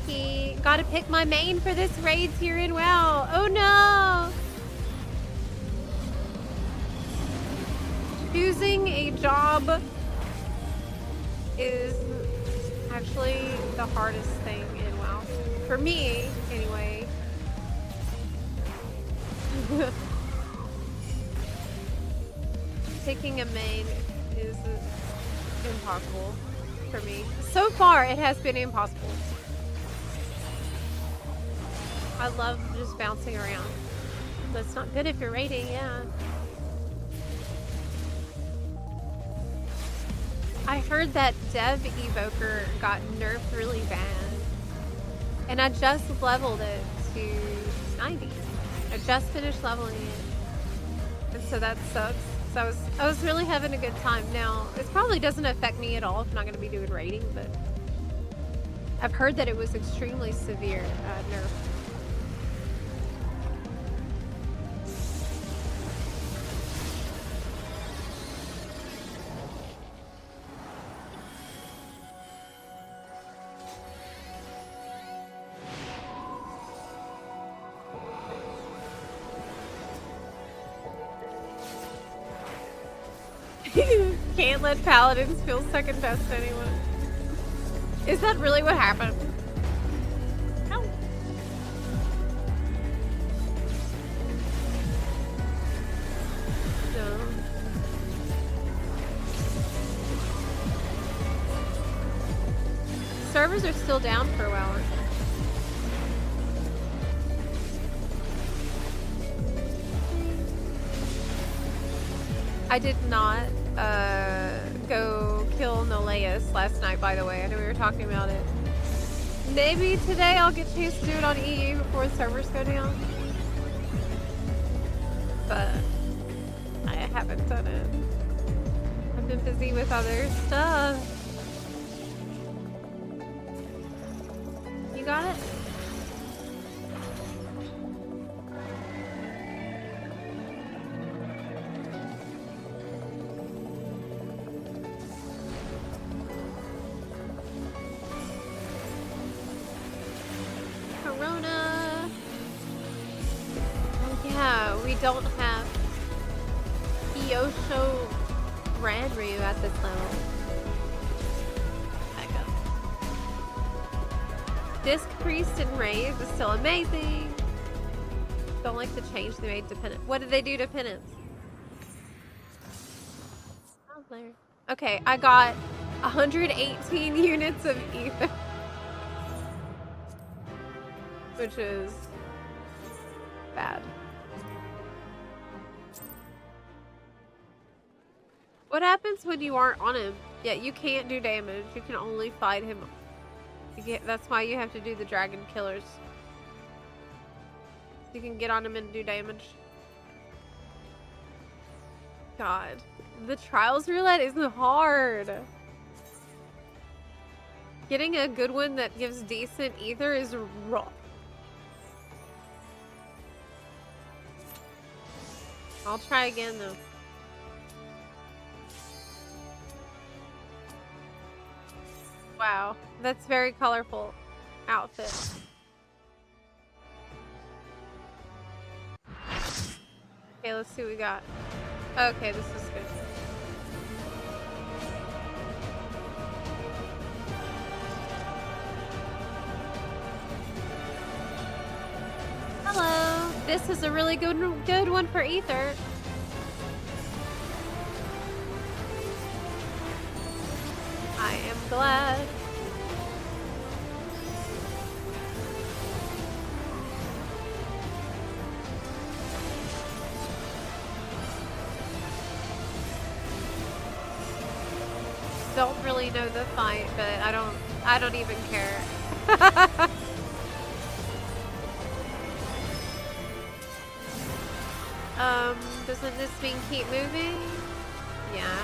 He gotta pick my main for this raid here in WoW. Oh no! Choosing a job is actually the hardest thing in WoW. For me, anyway. Picking a main is impossible for me. So far, it has been impossible. I love just bouncing around. That's not good if you're raiding, yeah. I heard that Dev Evoker got nerfed really bad. And I just leveled it to 90. I just finished leveling it. And so that sucks. So I was really having a good time. Now, it probably doesn't affect me at all if I'm not going to be doing raiding, but I've heard that it was extremely severe nerf. Can't let paladins feel second best to anyone. Is that really what happened? No. No. Servers are still down for a while. I did not go kill Noleus last night, by the way. I know we were talking about it. Maybe today I'll get a chance to do it on EU before the servers go down. but I haven't done it. I've been busy with other stuff. You got it? Corona. Oh yeah, we don't have Kyosho Ranryu at this level. Back up. Disc Priest and Rave is still amazing. Don't like the change they made to Penance. What did they do to Penance? Oh, there. Okay, I got 118 units of ether. Which is bad. What happens when you aren't on him? Yeah, you can't do damage. You can only fight him. That's why you have to do the dragon killers. You can get on him and do damage. God. The trials roulette isn't hard. Getting a good one that gives decent ether is rough. I'll try again though. Wow, that's very colorful outfit. Okay, let's see what we got. Okay, this is good. Hello. This is a really good one for ether. I am glad. Don't really know the fight, but I don't even care. Doesn't this mean keep moving? Yeah.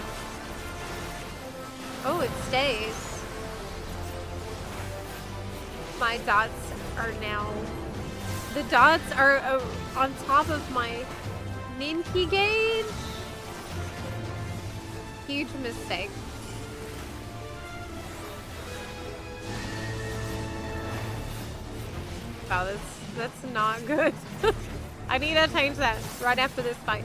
Oh, it stays. My dots are now... The dots are on top of my Ninki gauge? Huge mistake. Wow, that's not good. I need to change that right after this fight.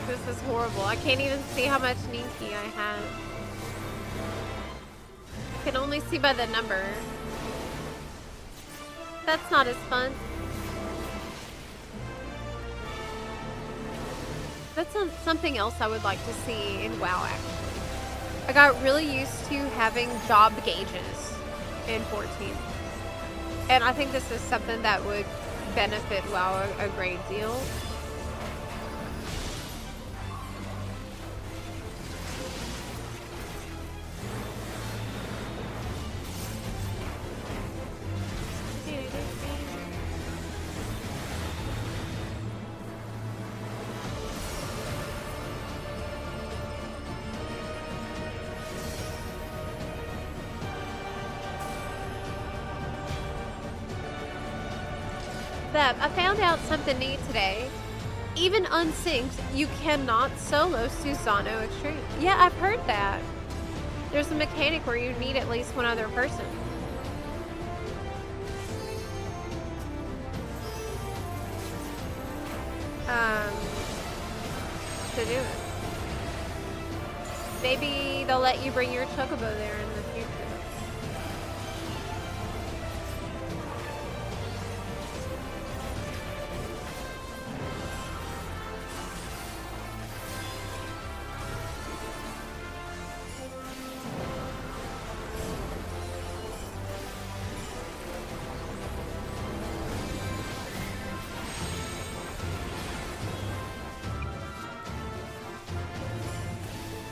This is horrible. I can't even see how much Ninki I have. I can only see by the number. That's not as fun. That's something else I would like to see in WoW, actually. I got really used to having job gauges in 14. And I think this is something that would benefit WoW a great deal. I found out something neat today. Even unsynced, you cannot solo Susano Extreme. Yeah, I've heard that. There's a mechanic where you need at least one other person. To do it. Maybe they'll let you bring your chocobo there in the future.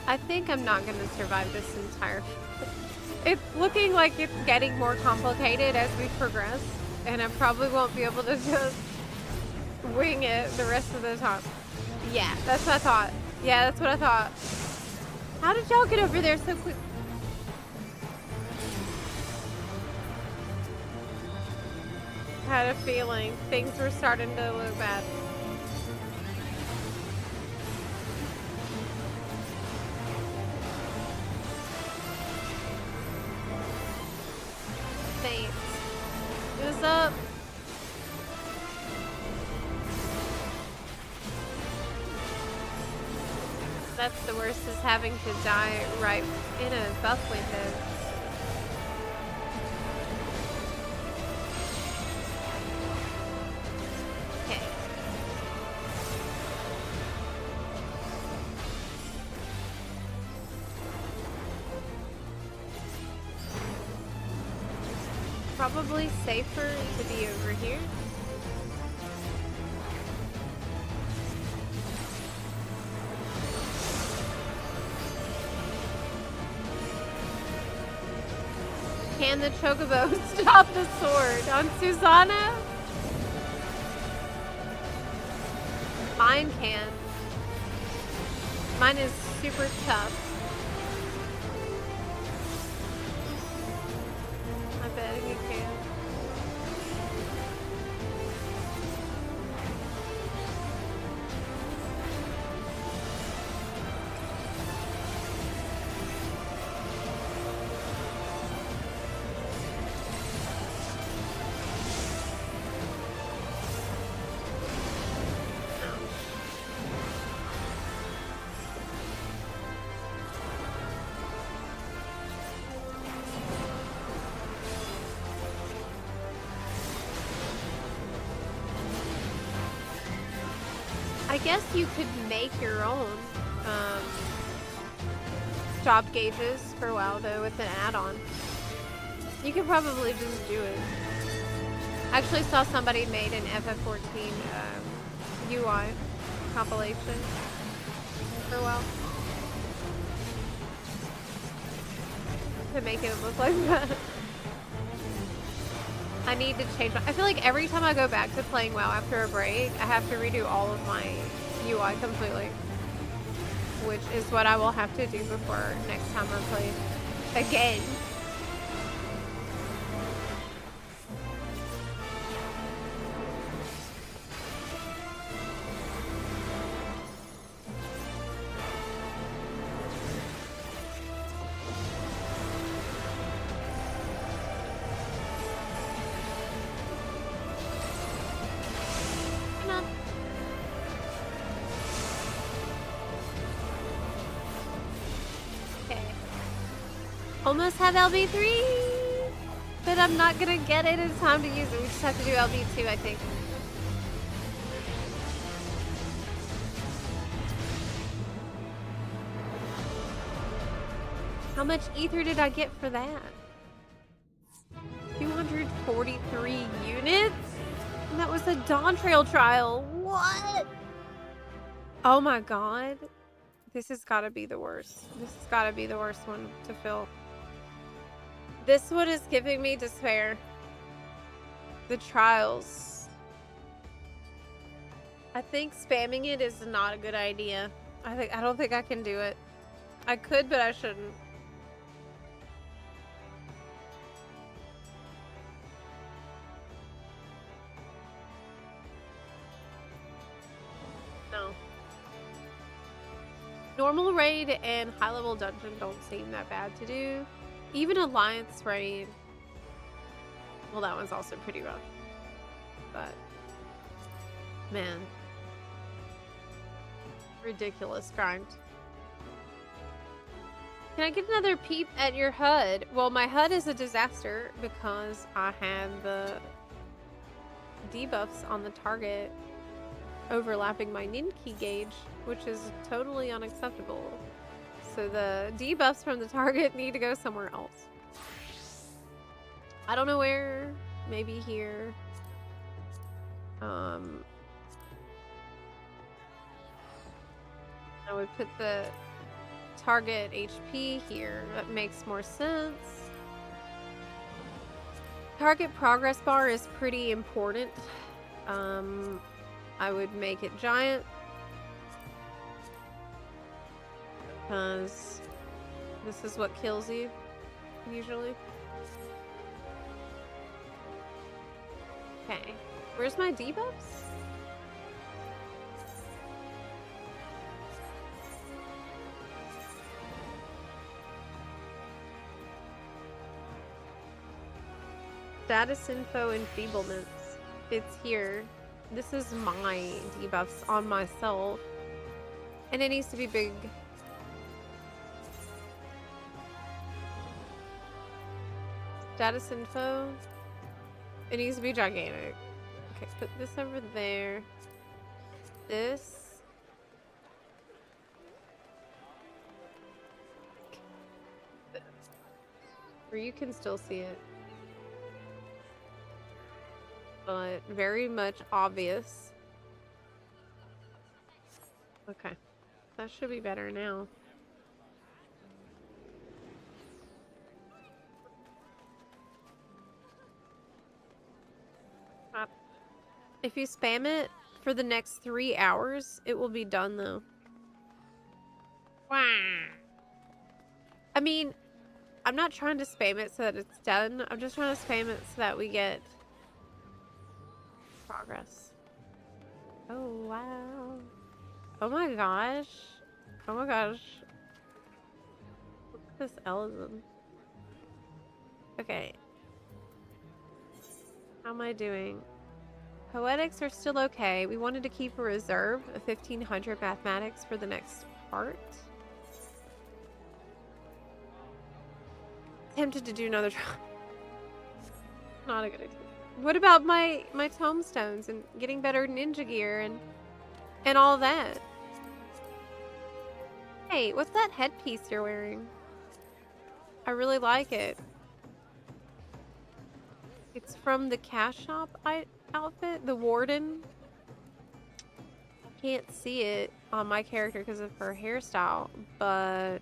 I think I'm not gonna survive this entire. It's looking like it's getting more complicated as we progress, and I probably won't be able to just wing it the rest of the time. Yeah, that's what I thought. Yeah, that's what I thought. How did y'all get over there so quick? I had a feeling things were starting to look bad. Thanks. What's up? That's the worst, is having to die right in a buff window. Okay. Probably safer to be over here. Can the chocobo stop the sword on Susanna? Mine can. Mine is super tough. I bet he can. I guess you could make your own stop gauges for a while though with an add-on. You could probably just do it. I actually saw somebody made an FF14 UI compilation for a while to make it look like that. I need to change I feel like every time I go back to playing WoW after a break, I have to redo all of my UI completely. Which is what I will have to do before next time I play again. Almost have LB3, but I'm not gonna get it in time to use it. We just have to do LB2, I think. How much ether did I get for that? 243 units? And that was a Dawn Trail trial. What? Oh my god. This has gotta be the worst. This has gotta be the worst one to fill. This one is giving me despair. The trials. I think spamming it is not a good idea. I don't think I can do it. I could, but I shouldn't. No. Normal raid and high level dungeon don't seem that bad to do. Even Alliance raid. Well, that one's also pretty rough. But, man. Ridiculous grind. Can I get another peep at your HUD? Well, my HUD is a disaster because I had the debuffs on the target overlapping my Ninki gauge, which is totally unacceptable. So the debuffs from the target need to go somewhere else. I don't know where. Maybe here. I would put the target HP here. That makes more sense. Target progress bar is pretty important. I would make it giant. Because this is what kills you, usually. Okay. Where's my debuffs? Status info enfeeblements. It's here. This is my debuffs on myself. And it needs to be big. Status info. It needs to be gigantic. Okay, put this over there. This. Where you can still see it. But very much obvious. Okay. That should be better now. If you spam it for the next 3 hours, it will be done though. Wow. I mean, I'm not trying to spam it so that it's done. I'm just trying to spam it so that we get progress. Oh, wow. Oh my gosh. Oh my gosh. Look at this Ellison. Okay. How am I doing? Poetics are still okay. We wanted to keep a reserve of 1500 mathematics for the next part. Tempted to do another try. Not a good idea. What about my tomestones and getting better ninja gear and all that? Hey, what's that headpiece you're wearing? I really like it. It's from the cash shop outfit, the warden. I can't see it on my character because of her hairstyle, but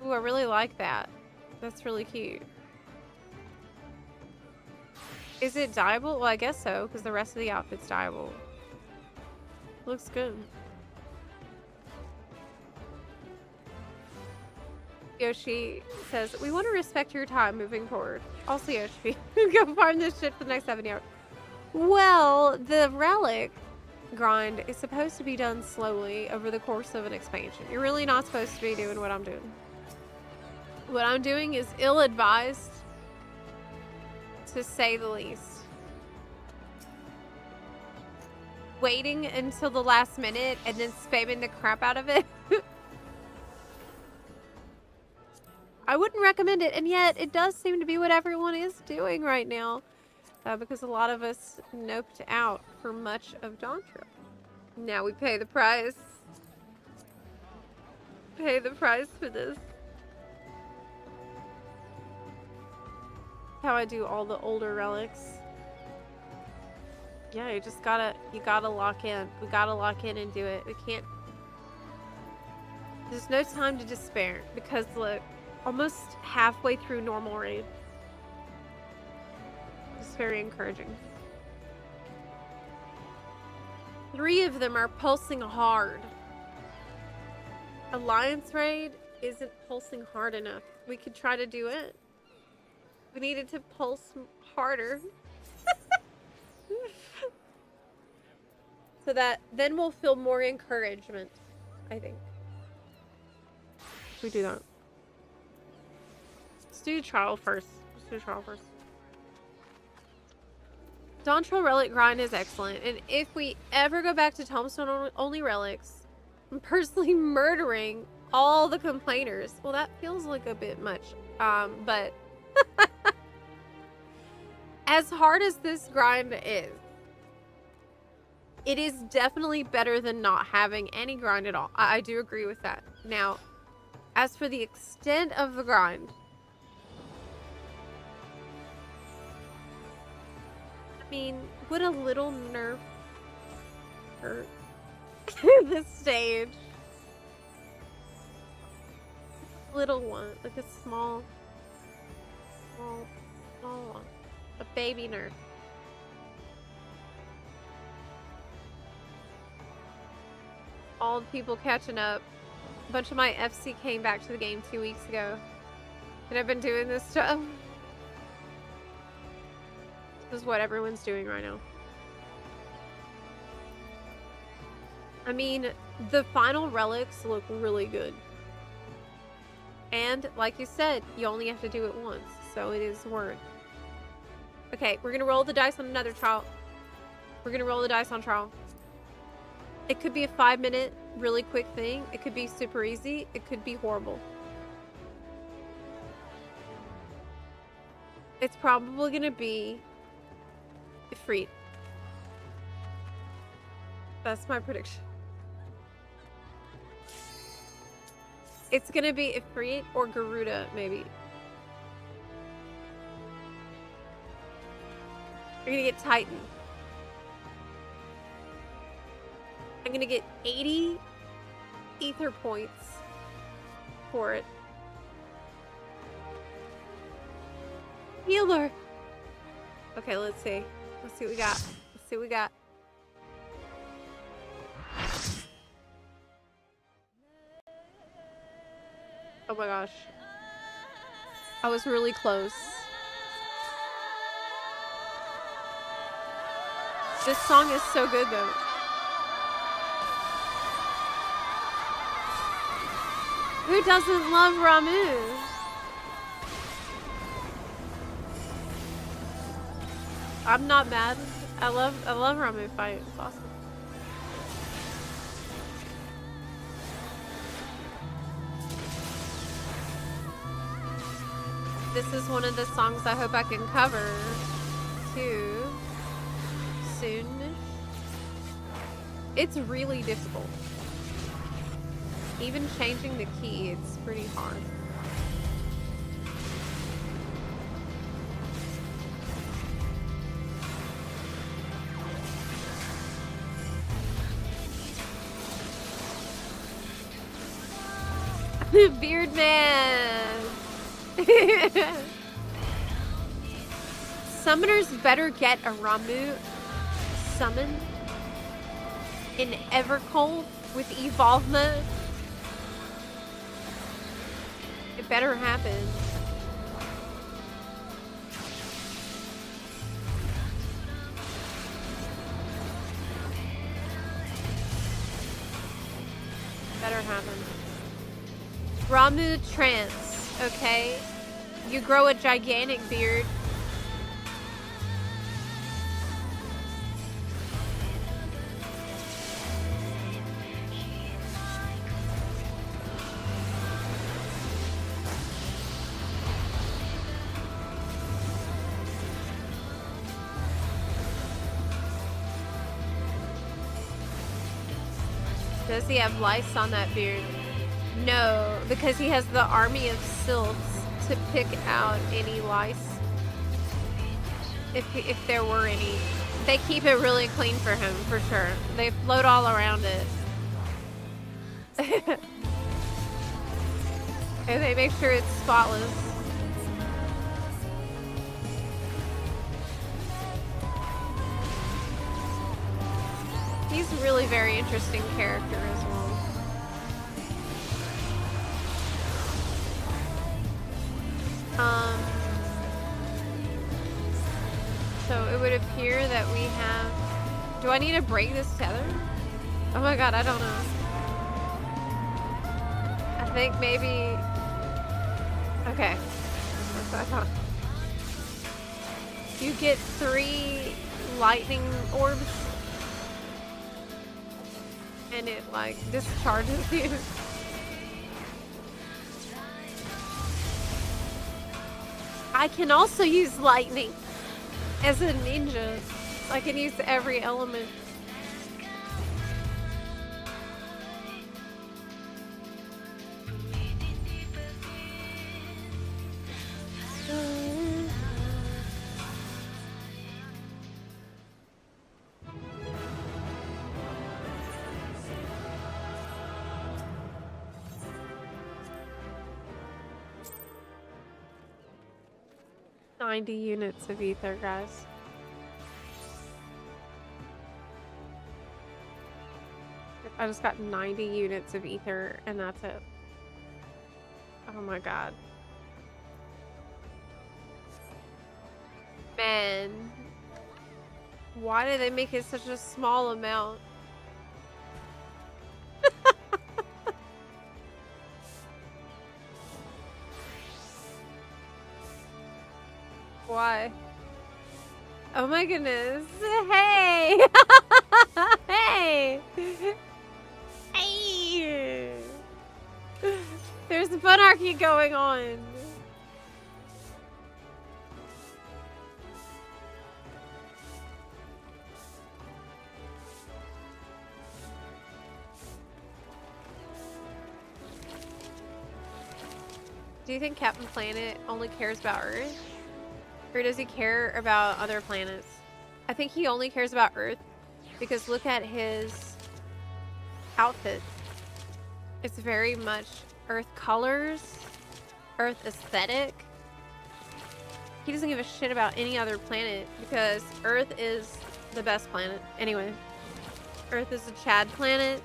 ooh, I really like that. That's really cute. Is it dyeable? Well, I guess so, because the rest of the outfit's dyeable. Looks good. Yoshi says, we want to respect your time moving forward. Also, Yoshi, go farm this shit for the next 70 hours. Well, the relic grind is supposed to be done slowly over the course of an expansion. You're really not supposed to be doing what I'm doing. What I'm doing is ill-advised, to say the least. Waiting until the last minute and then spamming the crap out of it. I wouldn't recommend it, and yet it does seem to be what everyone is doing right now. Because a lot of us noped out for much of Dawntrail. Now we pay the price. Pay the price for this. How I do all the older relics. Yeah, you gotta lock in. We gotta lock in and do it. We can't. There's no time to despair, because look, almost halfway through normal raid. It's very encouraging. 3 of them are pulsing hard. Alliance raid isn't pulsing hard enough. We could try to do it. We needed to pulse harder. So that then we'll feel more encouragement, I think. If we do that. Let's do trial first. Dawntrail relic grind is excellent, and if we ever go back to tombstone only relics, I'm personally murdering all the complainers. Well, that feels like a bit much, but as hard as this grind is, it is definitely better than not having any grind at all. I do agree with that. Now, as for the extent of the grind, I mean, would a little nerf hurt this stage? little one, like a small one, a baby nerf. All the people catching up. A bunch of my FC came back to the game 2 weeks ago, and I've been doing this stuff. This is what everyone's doing right now. I mean, the final relics look really good. And, like you said, you only have to do it once, so it is worth. Okay, we're gonna roll the dice on another trial. We're gonna roll the dice on trial. It could be a 5-minute, really quick thing. It could be super easy. It could be horrible. It's probably gonna be Ifrit. That's my prediction. It's gonna be Ifrit or Garuda, maybe. You're gonna get Titan. I'm gonna get 80 ether points for it. Healer! Okay, let's see. Let's see what we got. Let's see what we got. Oh my gosh. I was really close. This song is so good though. Who doesn't love Ramu? I'm not mad. I love Ramu fight. It's awesome. This is one of the songs I hope I can cover too soon. It's really difficult. Even changing the key, it's pretty hard. Beard man! Summoners better get a Ramu summon in Evercold with Evolvement. It better happen. Better happen. Ramu trance, okay? You grow a gigantic beard. Does he have lice on that beard? No, because he has the army of sylphs to pick out any lice. If there were any. They keep it really clean for him, for sure. They float all around it. And they make sure it's spotless. He's a really very interesting character as well. So it would appear that we have... Do I need to break this tether? Oh my god, I don't know. I think maybe... Okay. That's what I thought. You get 3 lightning orbs. And it, like, discharges you. I can also use lightning as a ninja. I can use every element. 90 units of ether, guys. I just got 90 units of ether, and that's it. Oh my god. Man. Why did they make it such a small amount? Why? Oh my goodness. Hey! Hey! Hey! There's a funarchy going on. Do you think Captain Planet only cares about Earth? Or does he care about other planets? I think he only cares about Earth because look at his outfit. It's very much Earth colors, Earth aesthetic. He doesn't give a shit about any other planet because Earth is the best planet. Anyway, Earth is a Chad planet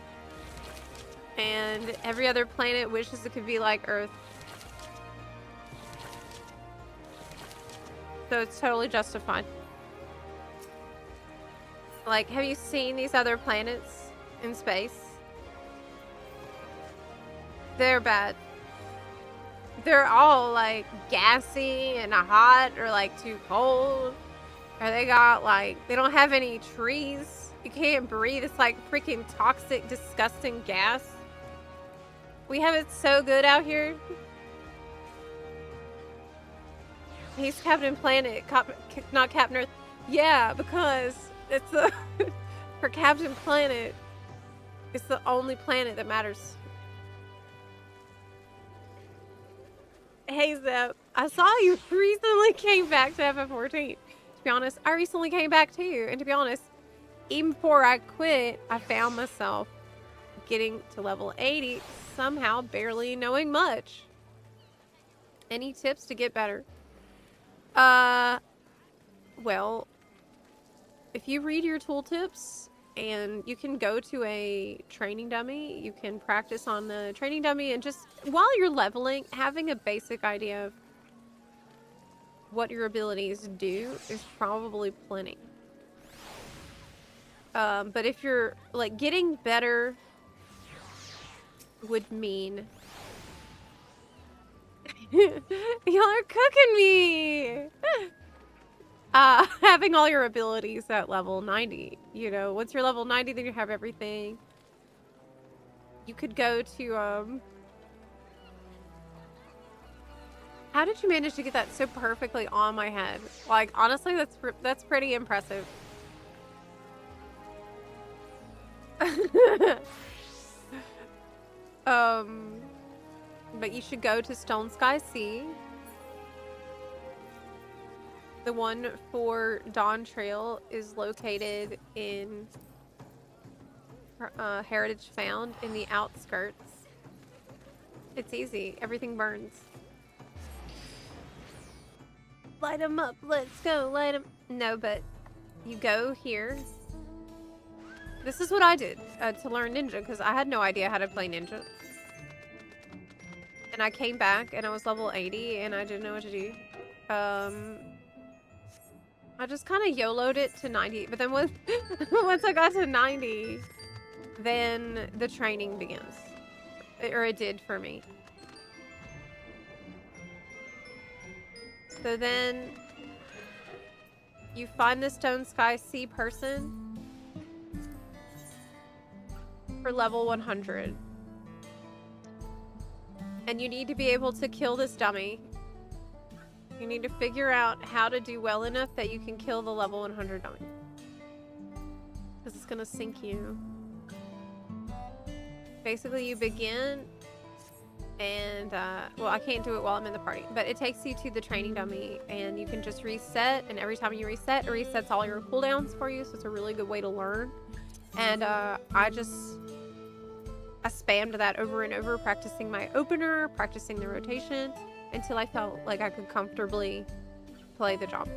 and every other planet wishes it could be like Earth. So it's totally justified. Like, have you seen these other planets in space? They're bad. They're all like gassy and hot or like too cold. Or they got like, they don't have any trees. You can't breathe. It's like freaking toxic, disgusting gas. We have it so good out here. He's Captain Planet, not Captain Earth. Yeah, because it's the for Captain Planet, it's the only planet that matters. Hey Zep, I saw you recently came back to FF14. To be honest, I recently came back too. And to be honest, even before I quit, I found myself getting to level 80, somehow barely knowing much. Any tips to get better? Well, if you read your tooltips and you can go to a training dummy, you can practice on the training dummy and just while you're leveling, having a basic idea of what your abilities do is probably plenty. But if you're like getting better would mean y'all are cooking me. Having all your abilities at level 90. You know, once you're level 90, then you have everything. You could go to, how did you manage to get that so perfectly on my head? Like, honestly, that's pretty impressive. But you should go to Stone Sky Sea. The one for Dawn Trail is located in Heritage Found in the outskirts. It's easy. Everything burns. Light them up. Let's go. Light them. No, but you go here. This is what I did to learn ninja because I had no idea how to play ninja. And I came back and I was level 80 and I didn't know what to do. I just kind of YOLO'd it to 90. But then once I got to 90, then the training begins. Or it did for me. So then you find the Stone Sky Sea person for level 100. And you need to be able to kill this dummy. You need to figure out how to do well enough that you can kill the level 100 dummy. Because it's going to sink you. Basically, you begin and, well, I can't do it while I'm in the party. But it takes you to the training dummy and you can just reset. And every time you reset, it resets all your cooldowns for you. So it's a really good way to learn. And I spammed that over and over, practicing my opener, practicing the rotation, until I felt like I could comfortably play the job.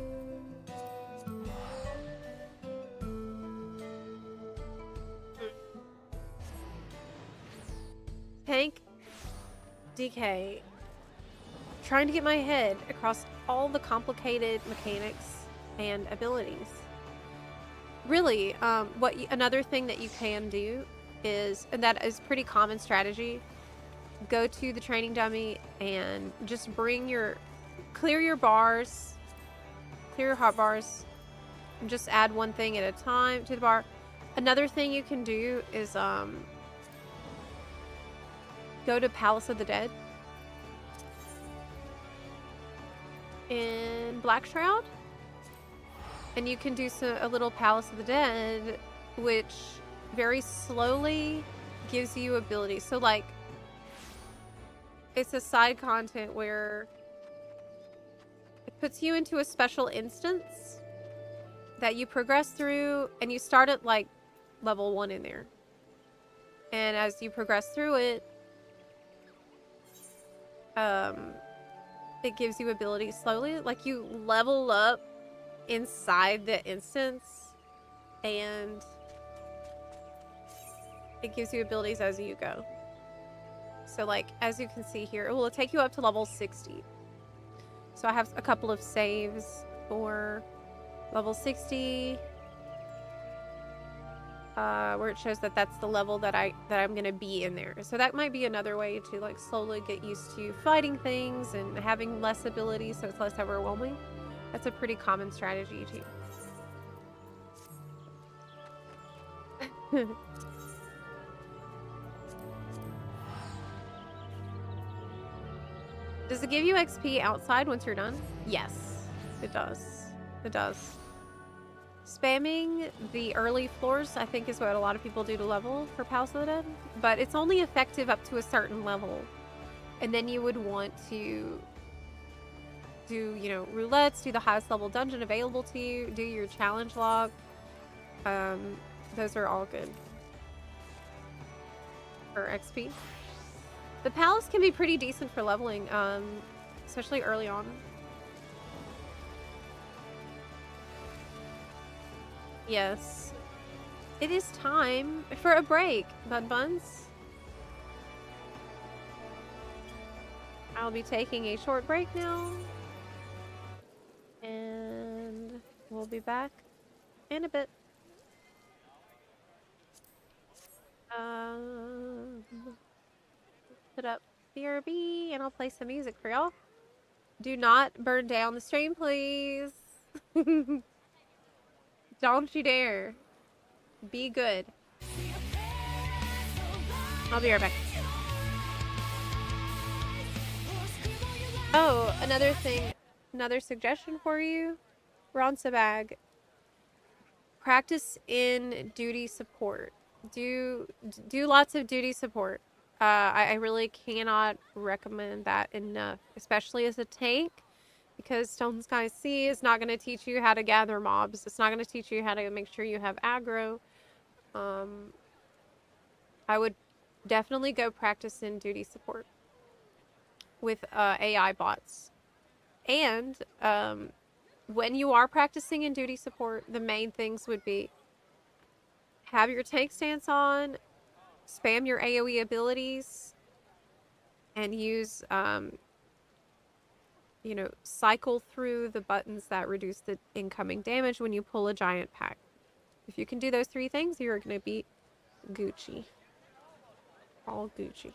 Tank DK. Trying to get my head across all the complicated mechanics and abilities. Really, another thing that you can do is, and that is pretty common strategy, go to the training dummy and just clear your bars, clear your hotbars, and just add one thing at a time to the bar. Another thing you can do is go to Palace of the Dead in Black Shroud, and you can do a little Palace of the Dead, which very slowly gives you abilities. So like, it's a side content where it puts you into a special instance that you progress through, and you start at like level 1 in there. And as you progress through it, it gives you abilities slowly. Like, you level up inside the instance, and it gives you abilities as you go. So like, as you can see here, it will take you up to level 60. So I have a couple of saves for level 60, where it shows that that's the level that I'm gonna be in there. So that might be another way to like slowly get used to fighting things and having less abilities, so it's less overwhelming. That's a pretty common strategy too. Does it give you XP outside once you're done? Yes, it does. It does. Spamming the early floors, I think, is what a lot of people do to level for Palace of the Dead. But it's only effective up to a certain level. And then you would want to do, you know, roulettes, do the highest level dungeon available to you, do your challenge log. Those are all good for XP. The palace can be pretty decent for leveling, especially early on. Yes. It is time for a break, buns. I'll be taking a short break now. And we'll be back in a bit. Put up BRB and I'll play some music for y'all. Do not burn down the stream, please. Don't you dare. Be good. I'll be right back. Oh, another thing, another suggestion for you. Ronsabag. Practice in duty support. Do lots of duty support. I really cannot recommend that enough, especially as a tank, because Stone Sky Sea is not going to teach you how to gather mobs. It's not going to teach you how to make sure you have aggro. I would definitely go practice in duty support with AI bots. And when you are practicing in duty support, the main things would be have your tank stance on, spam your AoE abilities, and use, you know, cycle through the buttons that reduce the incoming damage when you pull a giant pack. If you can do those 3 things, you're going to be Gucci. All Gucci.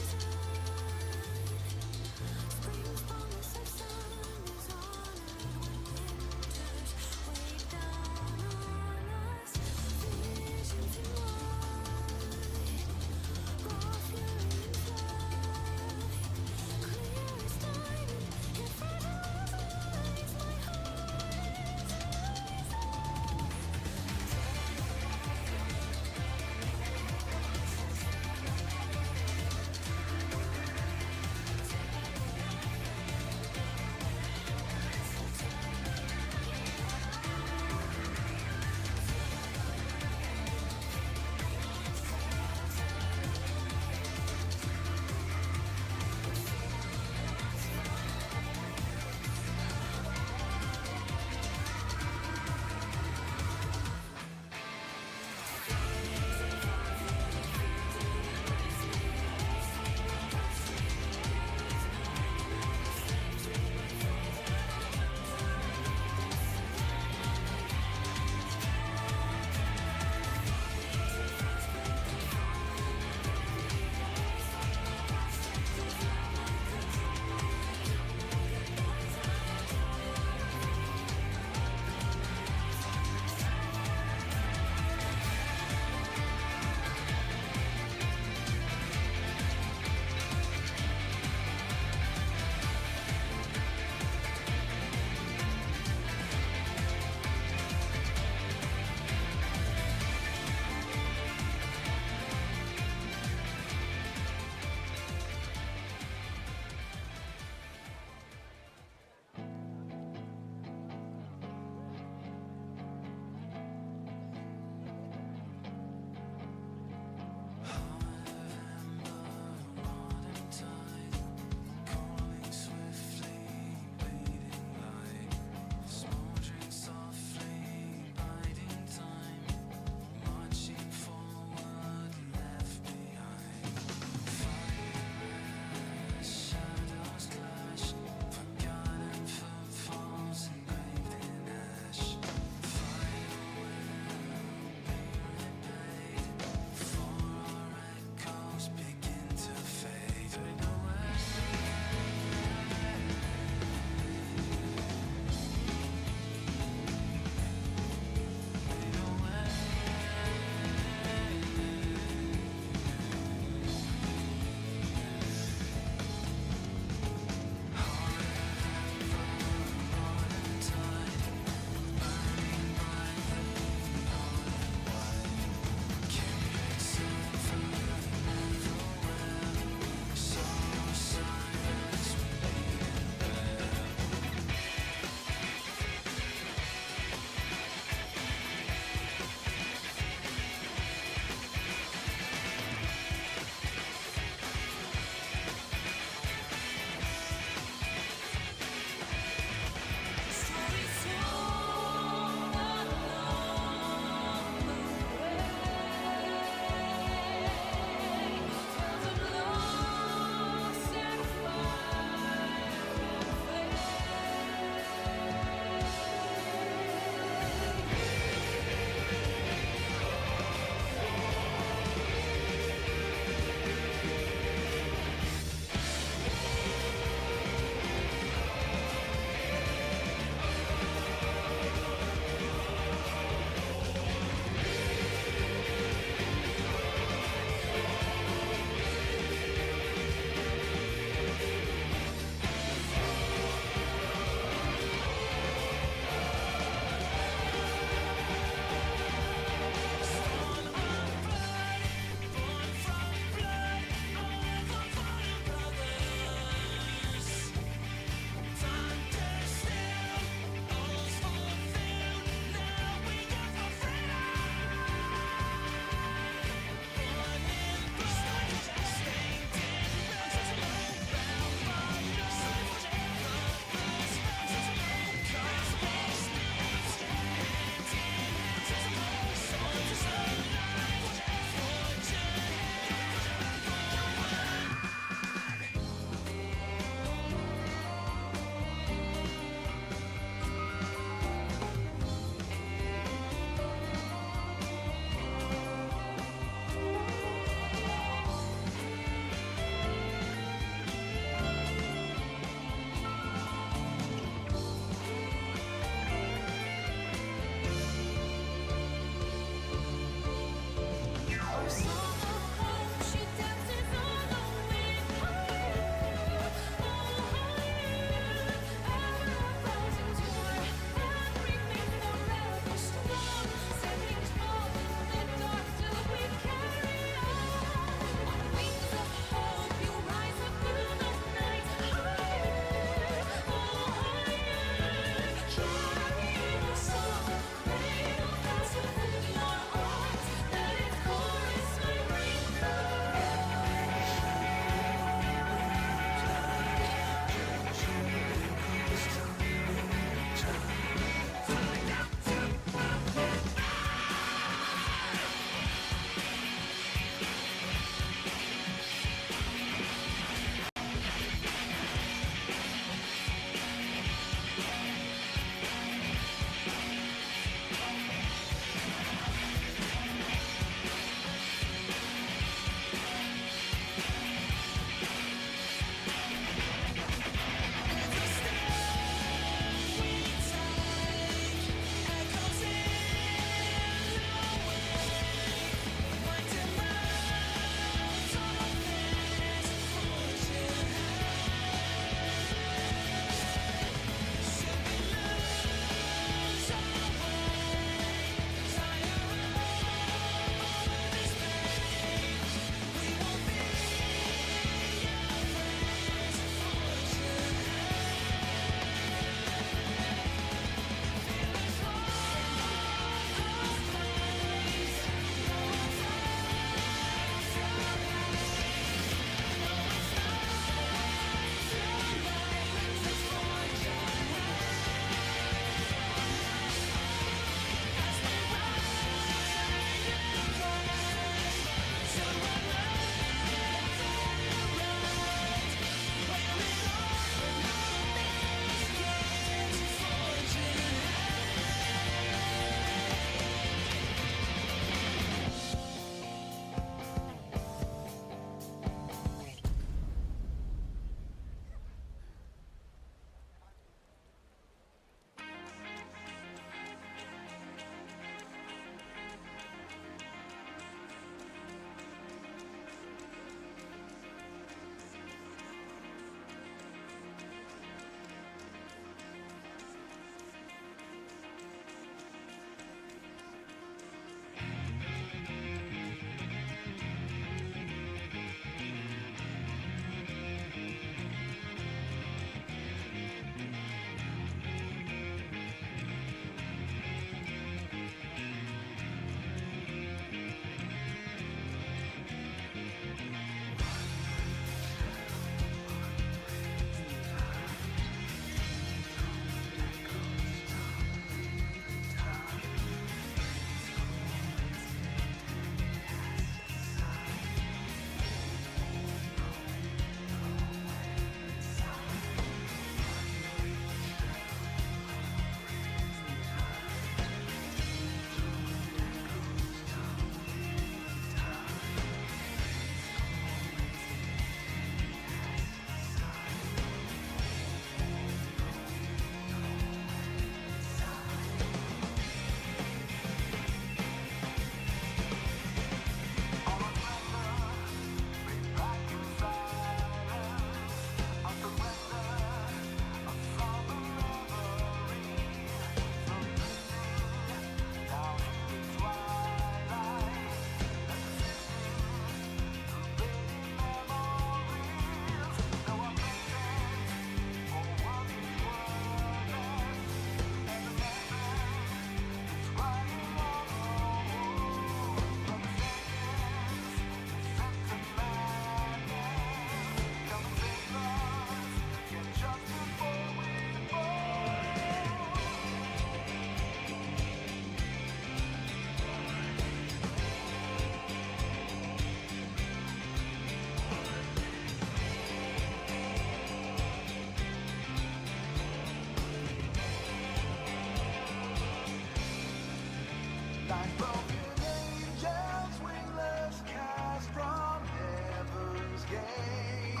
Broken angels, wingless, cast from heaven's gates.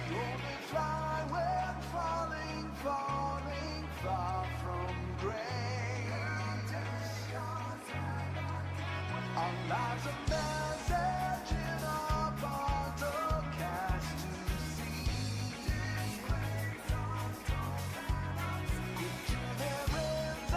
We only fly when falling, falling far from grace. Our lives a message in our bottle cast to sea. Into their ends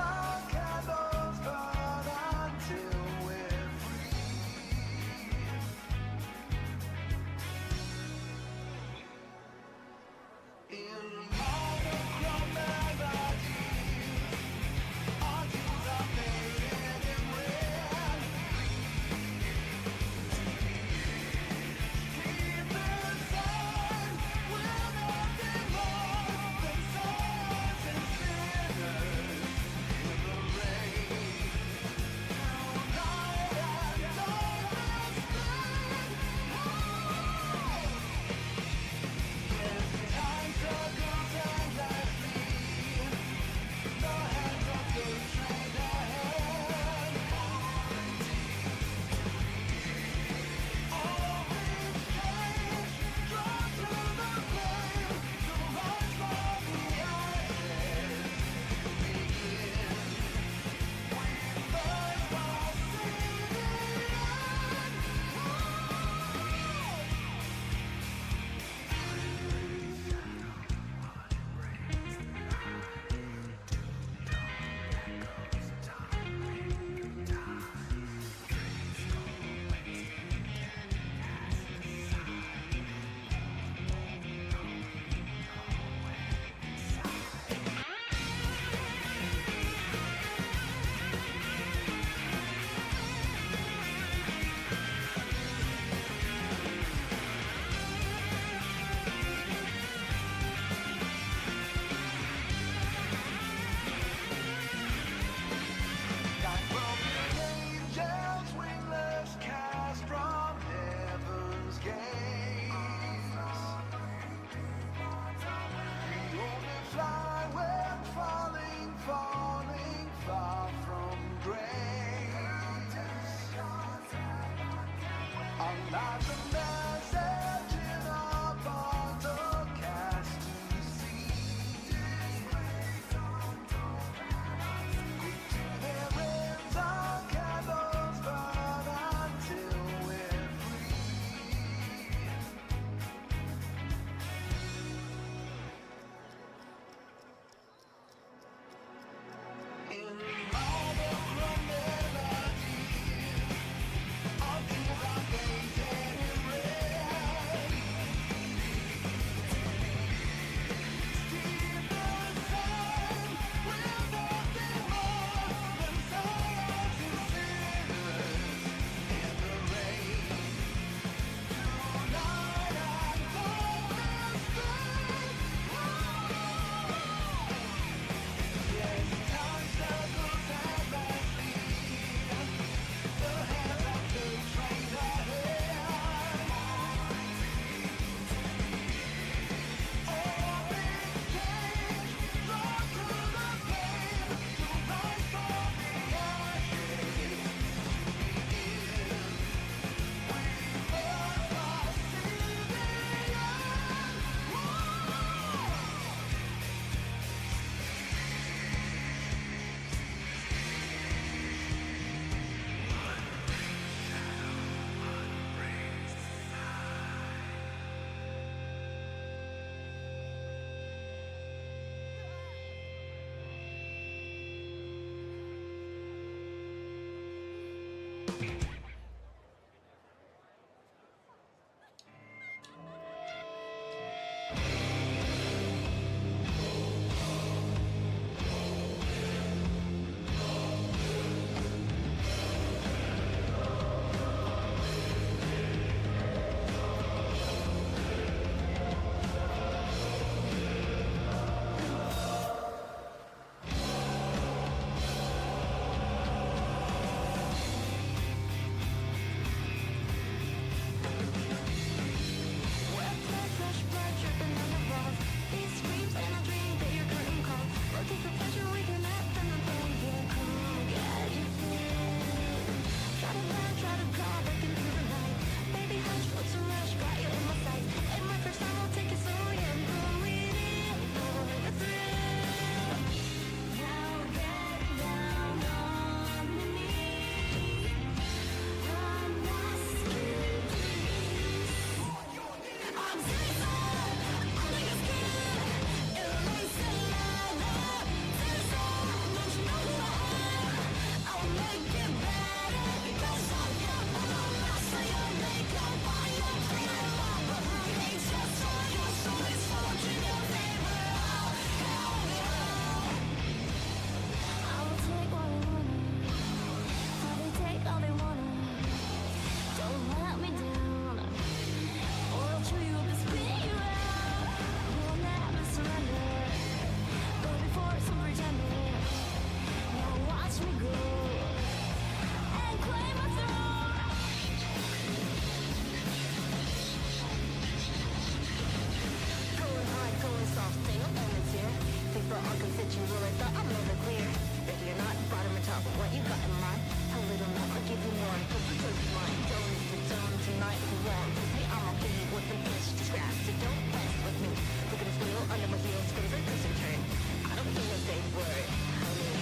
thought I'm over clear. Ready or not, bottom and top of what you got in mind. A little more, I'll give you more. Put the toast in mind. Don't need to tone tonight if you want. Hey, I'm okay with the bitch to scratch, so don't mess with me. Look at this wheel under my heels, cause it doesn't turn. I don't feel a safe word, honey.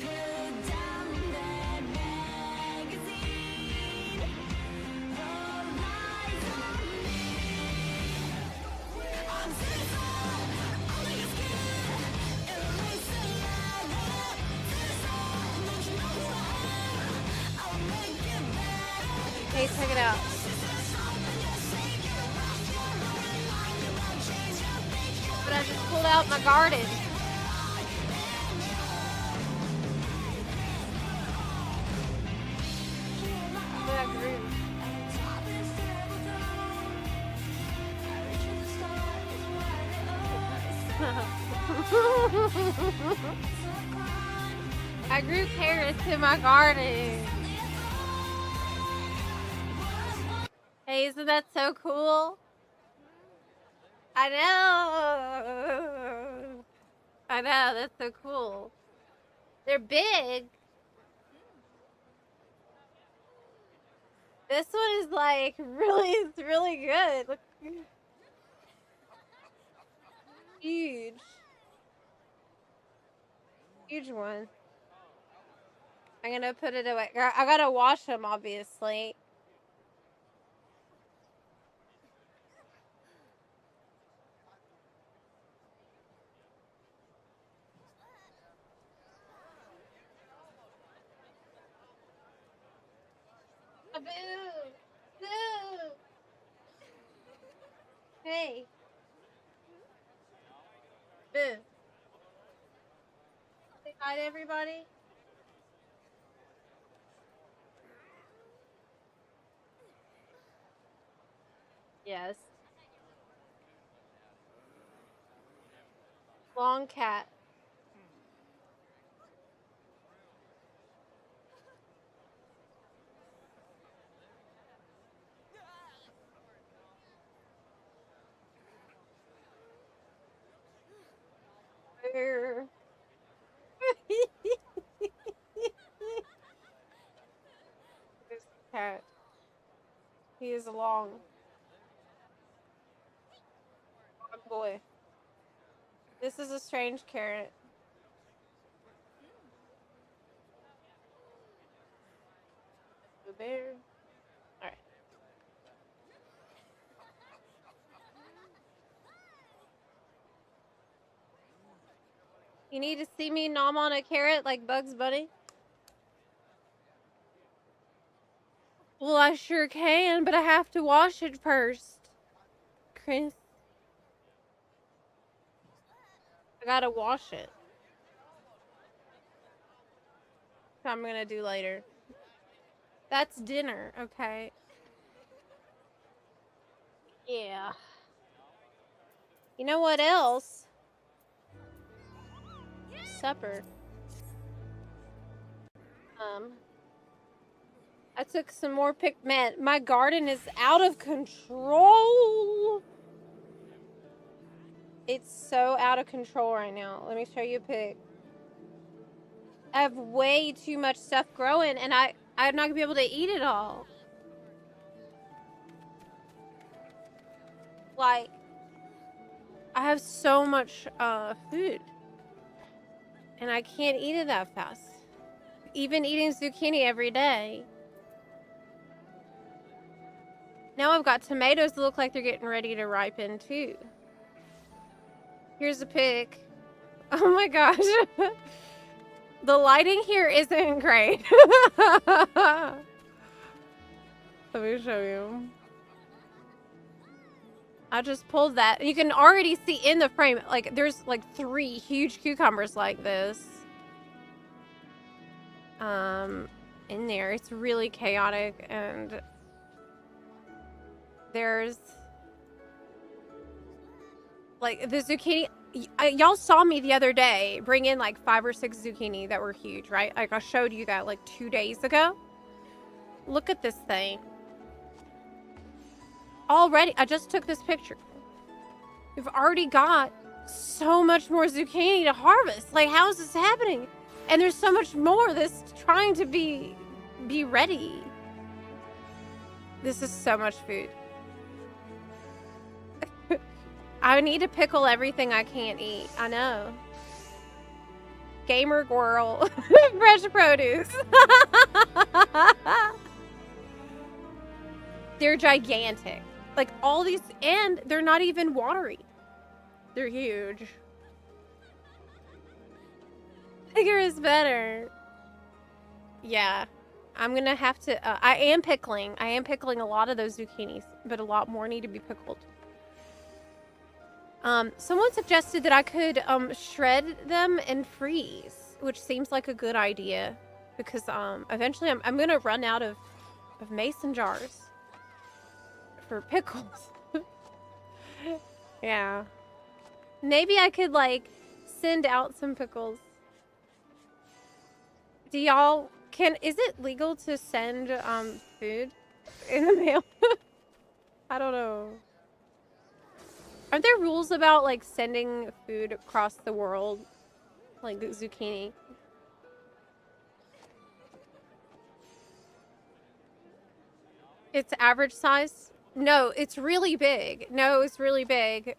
Put down that magazine. All eyes on me. I'm Citizen, only your skin. Erase the ladder. Citizen, don't you know who I am? I'll make it better. Hey, check it out. But I just pulled out my garden. Look at that groove. I grew carrots in my garden. Hey, isn't that so cool? I know. I know, that's so cool. They're big. This one is like it's really good. Look. Huge. Huge one. I'm gonna put it away. I gotta wash them, obviously. Boo! Boo! Hey. Boo. Say hi to everybody. Yes. Long cat. Brr. This cat. He is long. Long boy. This is a strange carrot. The bear. Alright. You need to see me nom on a carrot like Bugs Bunny? Well, I sure can, but I have to wash it first. Chris. I gotta wash it. I'm gonna do later. That's dinner, okay? Yeah. You know what else? Supper. I took some more man, my garden is out of control. It's so out of control right now. Let me show you a pic. I have way too much stuff growing, and I'm not gonna be able to eat it all. Like, I have so much food, and I can't eat it that fast. Even eating zucchini every day. Now I've got tomatoes that look like they're getting ready to ripen too. Here's a pic. Oh my gosh. The lighting here isn't great. Let me show you. I just pulled that. You can already see in the frame, like there's like 3 huge cucumbers like this. In there. It's really chaotic, and there's like the zucchini. Y'all saw me the other day bring in like 5 or 6 zucchini that were huge, right? Like I showed you that like 2 days ago. Look at this thing. Already, I just took this picture. We've already got so much more zucchini to harvest. Like, how is this happening? And there's so much more that's trying to be ready. This is so much food. I need to pickle everything I can't eat. I know. Gamer girl. Fresh produce. They're gigantic. Like, all these, and they're not even watery. They're huge. Bigger is better. Yeah. I'm gonna have to, I am pickling a lot of those zucchinis, but a lot more need to be pickled. Someone suggested that I could, shred them and freeze, which seems like a good idea, because, eventually I'm gonna run out of mason jars for pickles. Yeah. Maybe I could, like, send out some pickles. Do y'all, is it legal to send, food in the mail? I don't know. Aren't there rules about, like, sending food across the world? Like, zucchini? It's average size? No, it's really big. No, it's really big.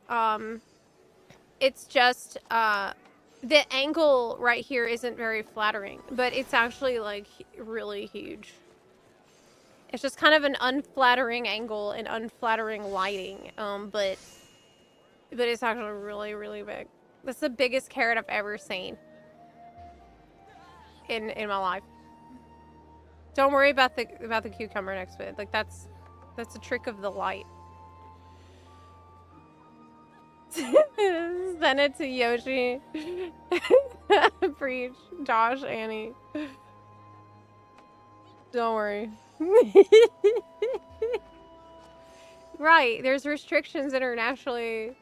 It's just, the angle right here isn't very flattering, but it's actually, like, really huge. It's just kind of an unflattering angle and unflattering lighting, but it's actually really, really big. That's the biggest carrot I've ever seen in my life. Don't worry about the cucumber next to it. Like, that's a trick of the light. Send it to Yoshi. Preach. Josh, Annie. Don't worry. Right, there's restrictions internationally.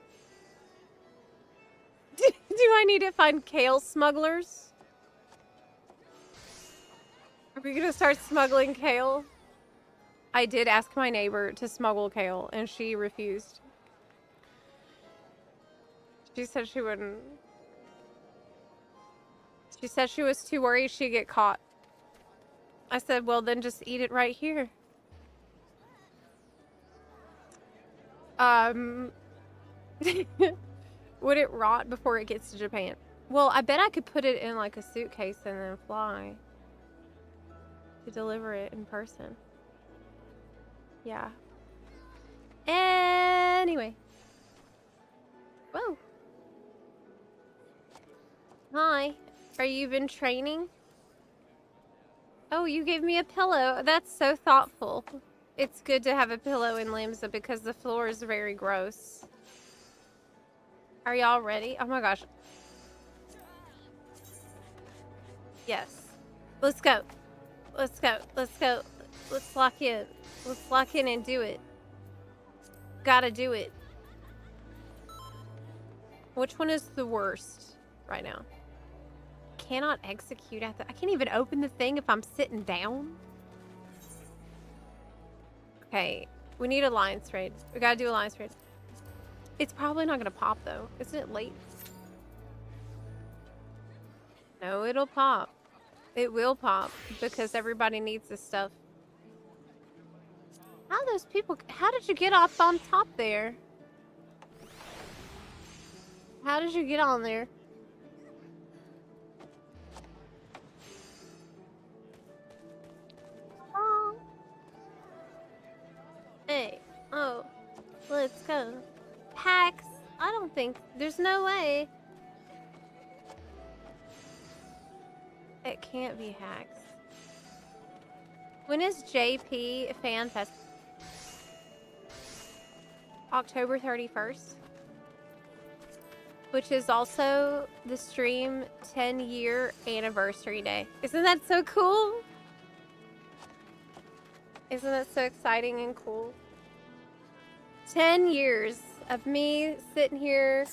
Do I need to find kale smugglers? Are we gonna start smuggling kale? I did ask my neighbor to smuggle kale, and she refused. She said she wouldn't. She said she was too worried she'd get caught. I said, well, then just eat it right here. Would it rot before it gets to Japan? Well, I bet I could put it in, like, a suitcase and then fly to deliver it in person. Yeah. Anyway. Whoa. Hi. Are you been training? Oh, you gave me a pillow. That's so thoughtful. It's good to have a pillow in Limsa because the floor is very gross. Are y'all ready? Oh my gosh. Yes. Let's go. Let's go. Let's go. Let's lock in. Let's lock in and do it. Gotta do it. Which one is the worst right now? Cannot execute at the... I can't even open the thing if I'm sitting down. Okay. We need alliance raid. We gotta do alliance raid. It's probably not gonna pop though. Isn't it late? No, it'll pop. It will pop because everybody needs this stuff. How those people... How did you get up on top there? How did you get on there? Oh. Hey. Oh. Let's go. Hacks. I don't think... There's no way. It can't be hacks. When is JP Fan Fest? October 31st. Which is also the stream 10-year anniversary day. Isn't that so cool? Isn't that so exciting and cool? 10 years of me sitting here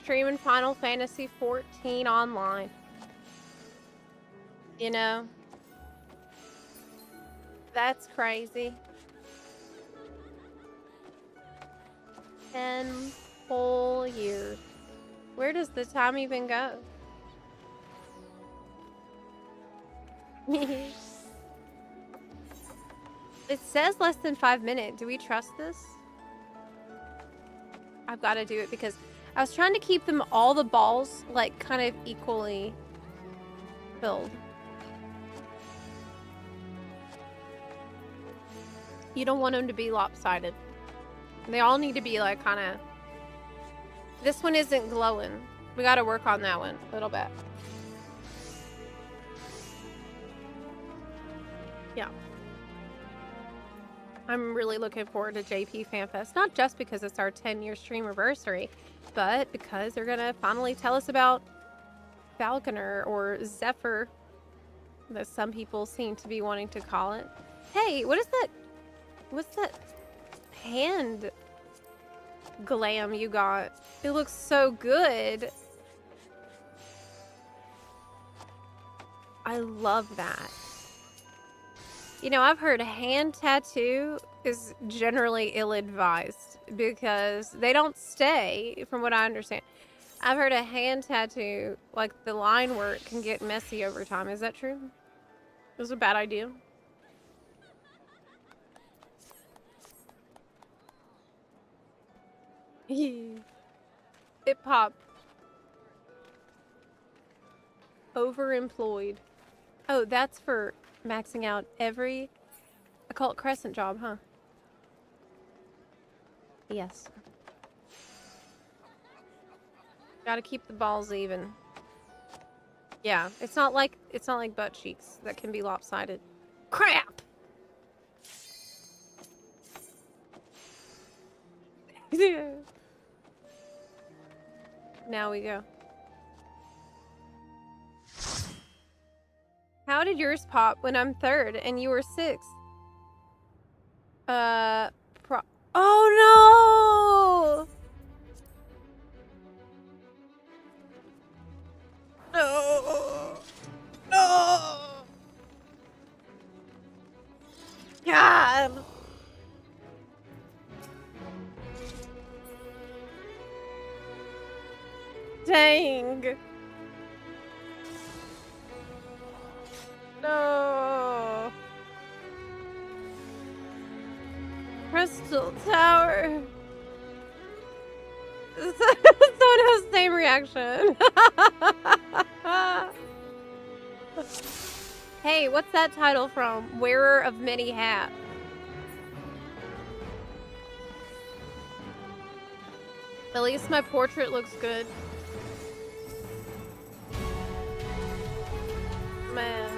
streaming Final Fantasy XIV online. You know? That's crazy. 10 whole years. Where does the time even go? It says less than 5 minutes. Do we trust this? I've got to do it because I was trying to keep them all the balls like kind of equally filled. You don't want them to be lopsided. They all need to be like kind of... This one isn't glowing. We got to work on that one a little bit. Yeah. I'm really looking forward to JP FanFest. Not just because it's our 10-year stream anniversary, but because they're going to finally tell us about Falconer or Zephyr, that some people seem to be wanting to call it. Hey, what is that? What's that hand glam you got? It looks so good. I love that. You know, I've heard a hand tattoo is generally ill-advised because they don't stay, from what I understand. I've heard a hand tattoo, like the line work, can get messy over time. Is that true? It was a bad idea. It popped. Overemployed. Oh, that's for maxing out every... I call it crescent job, huh? Yes. Gotta keep the balls even. Yeah, it's not like butt cheeks that can be lopsided. Crap! Now we go. How did yours pop when I'm 3rd and you were 6th? Oh no! No! No! God! Dang! No! Crystal Tower! Someone has the same reaction. Hey, what's that title from? Wearer of Many Hats. At least my portrait looks good. Man.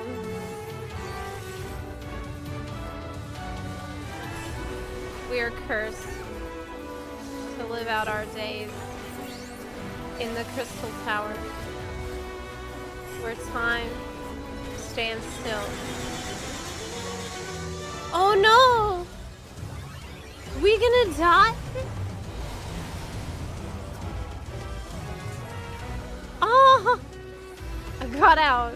We are cursed to live out our days in the Crystal Tower, where time stands still. Oh no! We gonna die? Oh! I got out.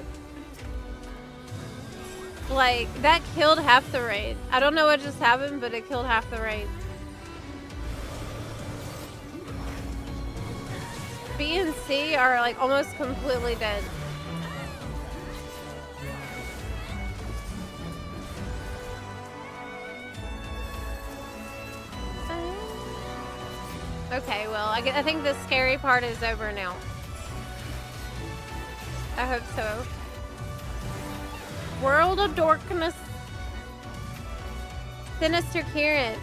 Like, that killed half the raid. I don't know what just happened, but it killed half the raid. B and C are like almost completely dead. Okay, well, I think the scary part is over now. I hope so. World of Darkness. Sinister Kieran.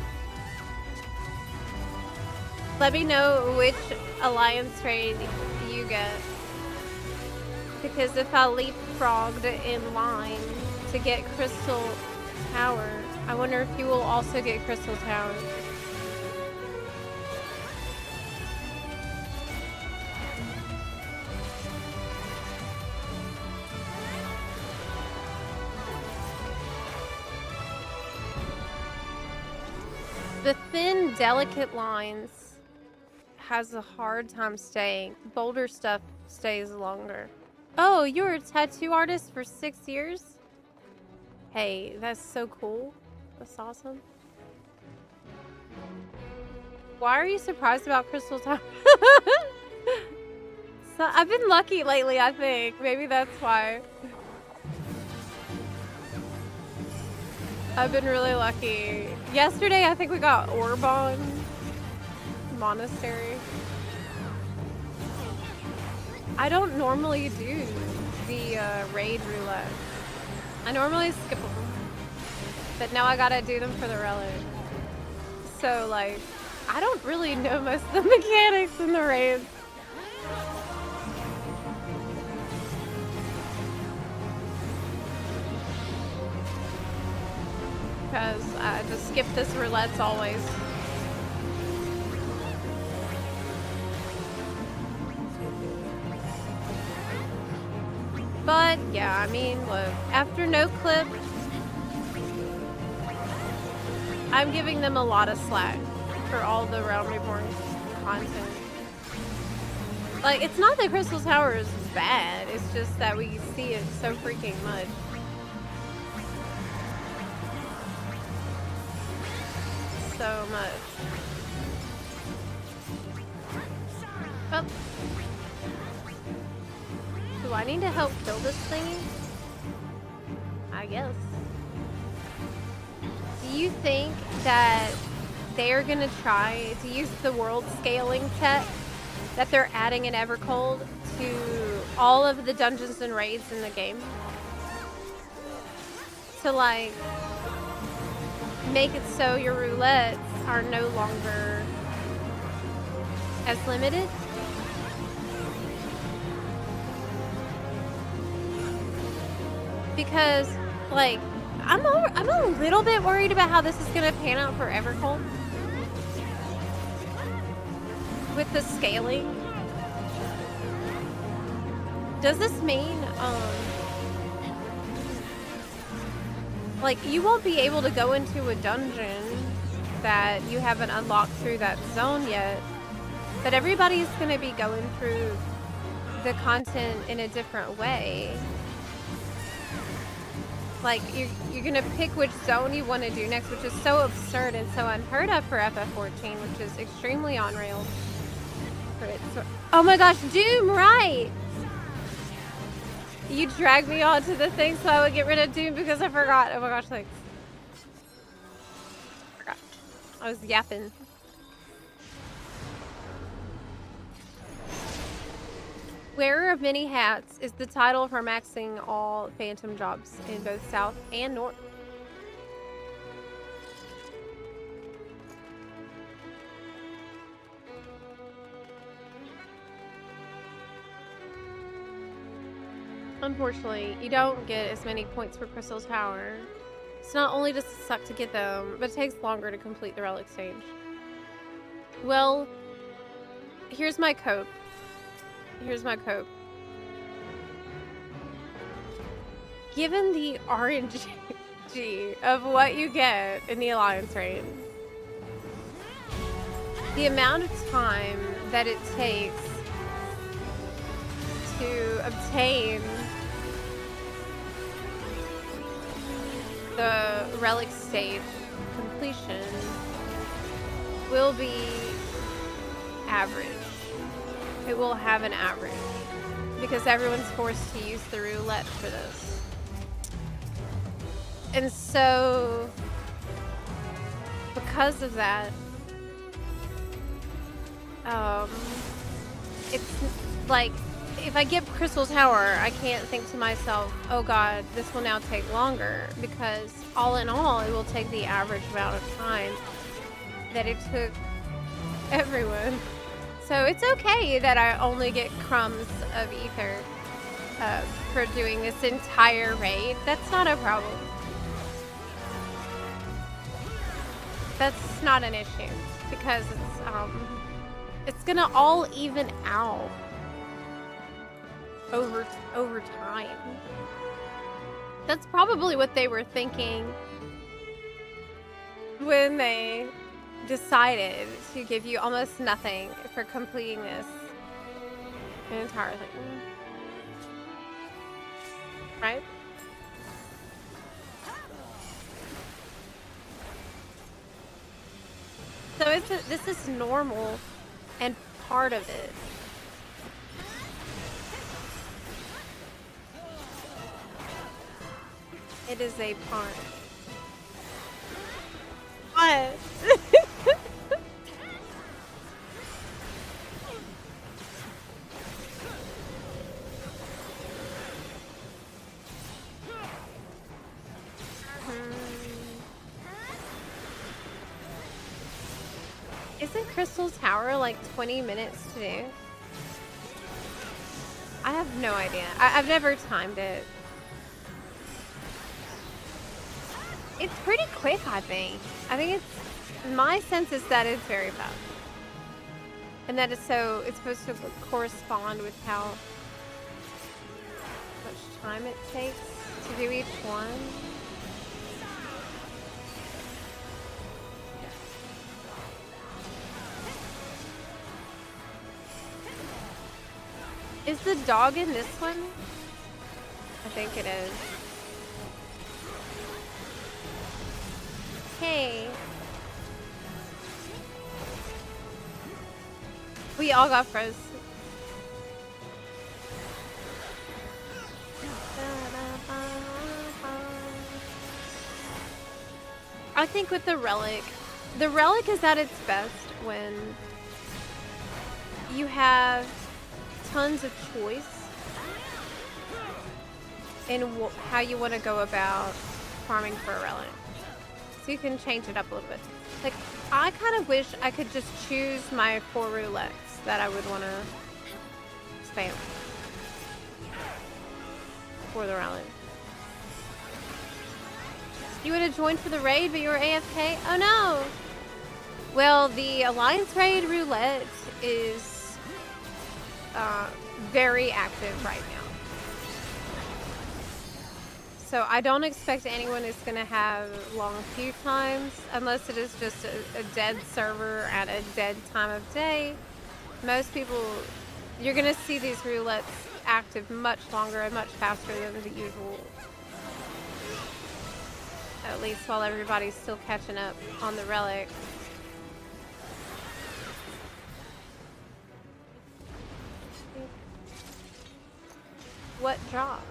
Let me know which alliance trade you get. Because if I leapfrogged in line to get Crystal Tower, I wonder if you will also get Crystal Tower. The thin, delicate lines has a hard time staying. Bolder stuff stays longer. Oh, you were a tattoo artist for 6 years? Hey, that's so cool. That's awesome. Why are you surprised about Crystal Tower? So I've been lucky lately, I think. Maybe that's why. I've been really lucky. Yesterday, I think we got Orbon Monastery. I don't normally do the raid roulette. I normally skip them. But now I gotta do them for the relic. So, like, I don't really know most of the mechanics in the raids. Because I just skip this roulettes always. But, yeah, I mean, look, after no clip, I'm giving them a lot of slack for all the Realm Reborn content. Like, it's not that Crystal Tower is bad, it's just that we see it so freaking much. So much. Oh. Do I need to help kill this thingy? I guess. Do you think that they're gonna try to use the world scaling tech that they're adding in Evercold to all of the dungeons and raids in the game? To like make it so your roulettes are no longer as limited? Because, like, I'm a little bit worried about how this is gonna pan out for Evercold with the scaling. Does this mean, like, you won't be able to go into a dungeon that you haven't unlocked through that zone yet, but everybody's gonna be going through the content in a different way. Like, you're gonna pick which zone you want to do next, which is so absurd and so unheard of for FF14, which is extremely on rails. Oh my gosh, Doom, right! You dragged me onto the thing so I would get rid of Doom because I forgot. Oh my gosh, thanks. Forgot. I was yapping. Wearer of Many Hats is the title for maxing all phantom jobs in both South and North. Unfortunately, you don't get as many points for Crystal Tower. It's not only does it suck to get them, but it takes longer to complete the relic stage. Well, here's my cope. Here's my cope. Given the RNG of what you get in the Alliance raid, the amount of time that it takes to obtain the relic stage completion will be average. It will have an average because everyone's forced to use the roulette for this. And so because of that, it's like if I get Crystal Tower, I can't think to myself, oh god, this will now take longer, because all in all, it will take the average amount of time that it took everyone. So it's okay that I only get crumbs of ether for doing this entire raid. That's not a problem. That's not an issue because it's gonna all even out over time. That's probably what they were thinking when they decided to give you almost nothing for completing this entire thing. Right? So this is normal and part of it. It is a pond. What? Isn't Crystal Tower like 20 minutes to do? I have no idea. I've never timed it. It's pretty quick, I think. I think it's, my sense is that it's very fast. And that is so, it's supposed to correspond with how much time it takes to do each one. Is the dog in this one? I think it is. Hey. We all got froze. I think with the relic is at its best when you have tons of choice in how you want to go about farming for a relic. So you can change it up a little bit. Like, I kind of wish I could just choose my 4 roulettes that I would want to spam for the relic. You would have joined for the raid, but you were AFK? Oh no! Well, the Alliance raid roulette is very active right now. So I don't expect anyone is going to have long queue times unless it is just a dead server at a dead time of day. Most people, you're going to see these roulettes active much longer and much faster than the usual. At least while everybody's still catching up on the relic. What drop?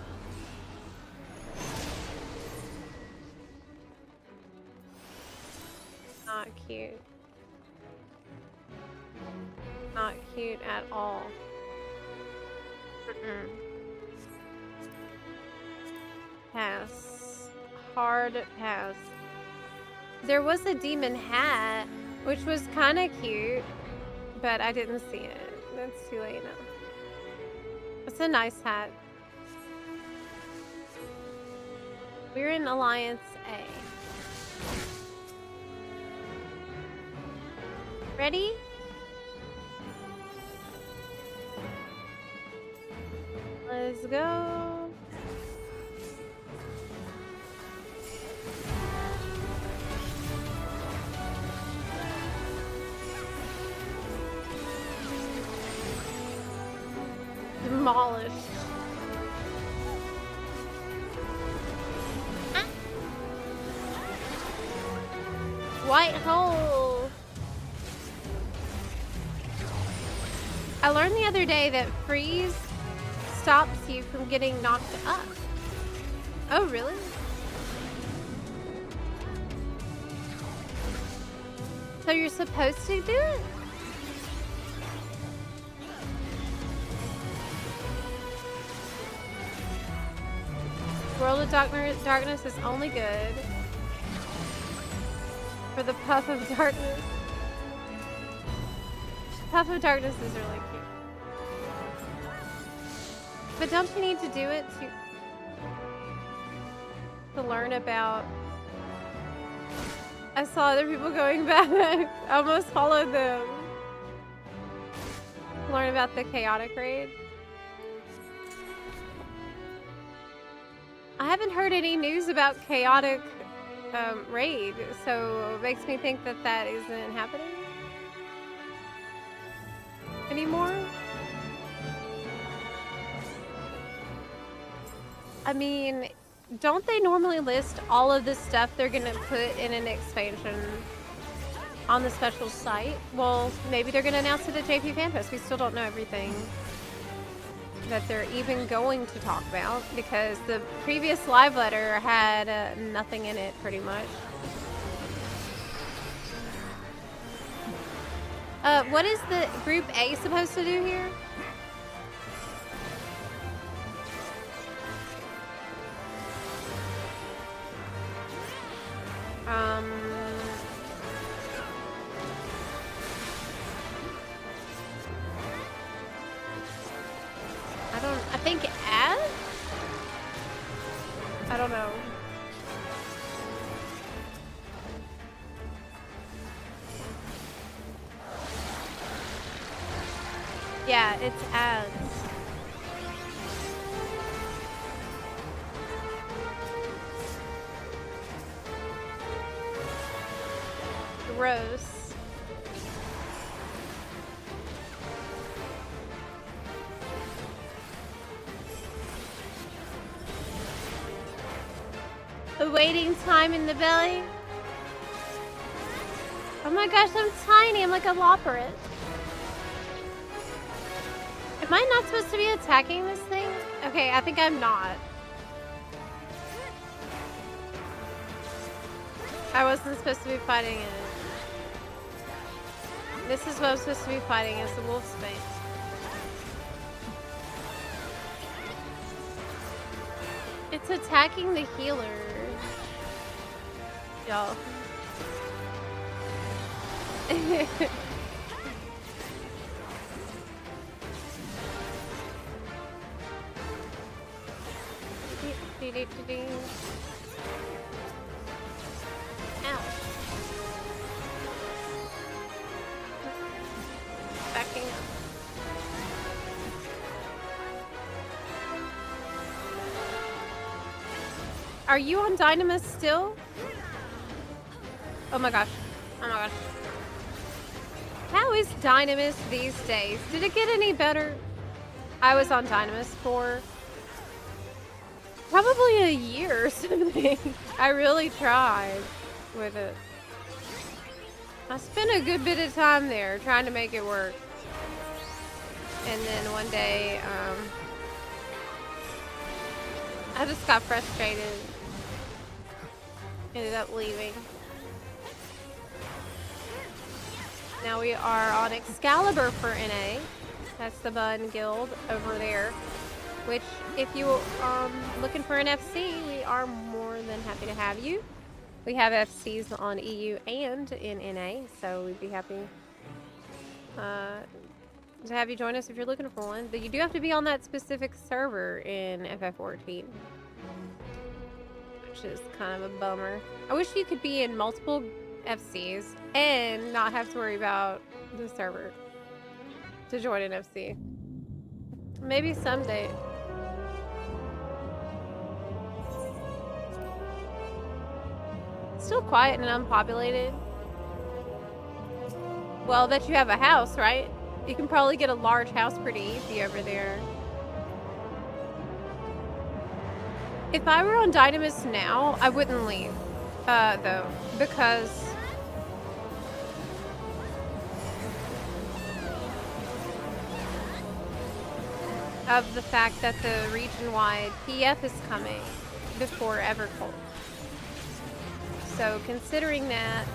Not cute. Not cute at all. Pass. Hard pass. There was a demon hat, which was kind of cute, but I didn't see it. That's too late now. It's a nice hat. We're in Alliance A. Ready? Let's go. Demolished. White hole. I learned the other day that freeze stops you from getting knocked up. Oh, really? So you're supposed to do it? World of Darkness is only good for the Puff of Darkness. Puff of Darkness is really cute. But don't you need to do it to learn about... I saw other people going back. I almost followed them. Learn about the chaotic raid. I haven't heard any news about chaotic raid, so it makes me think that that isn't happening anymore. I mean, don't they normally list all of the stuff they're gonna put in an expansion on the special site? Well, maybe they're gonna announce it at JP FanFest. We still don't know everything. that they're even going to talk about, because the previous live letter had nothing in it, pretty much. What is the Group A supposed to do here? I think add? I don't know. Yeah, it's ads. Gross. The waiting time in the belly. Oh my gosh, I'm tiny. I'm like a loperate. Am I not supposed to be attacking this thing? Okay, I think I'm not. I wasn't supposed to be fighting it. This is what I'm supposed to be fighting, is the wolf space. It's attacking the healer. Y'all. Ow. Backing up. Are you on Dynamis still? Oh my gosh. Oh my gosh. How is Dynamis these days? Did it get any better? I was on Dynamis for probably a year or something. I really tried with it. I spent a good bit of time there trying to make it work. And then one day, I just got frustrated. Ended up leaving. Now we are on Excalibur for NA. That's the Bun Guild over there. Which, if you looking for an FC, we are more than happy to have you. We have FCs on EU and in NA, so we'd be happy to have you join us if you're looking for one. But you do have to be on that specific server in FF14, which is kind of a bummer. I wish you could be in multiple FCs and not have to worry about the server to join an FC. Maybe someday. Still quiet and unpopulated. Well, that you have a house, right? You can probably get a large house pretty easy over there. If I were on Dynamis now, I wouldn't leave, though, because of the fact that the region-wide PF is coming before Evercold. So considering that,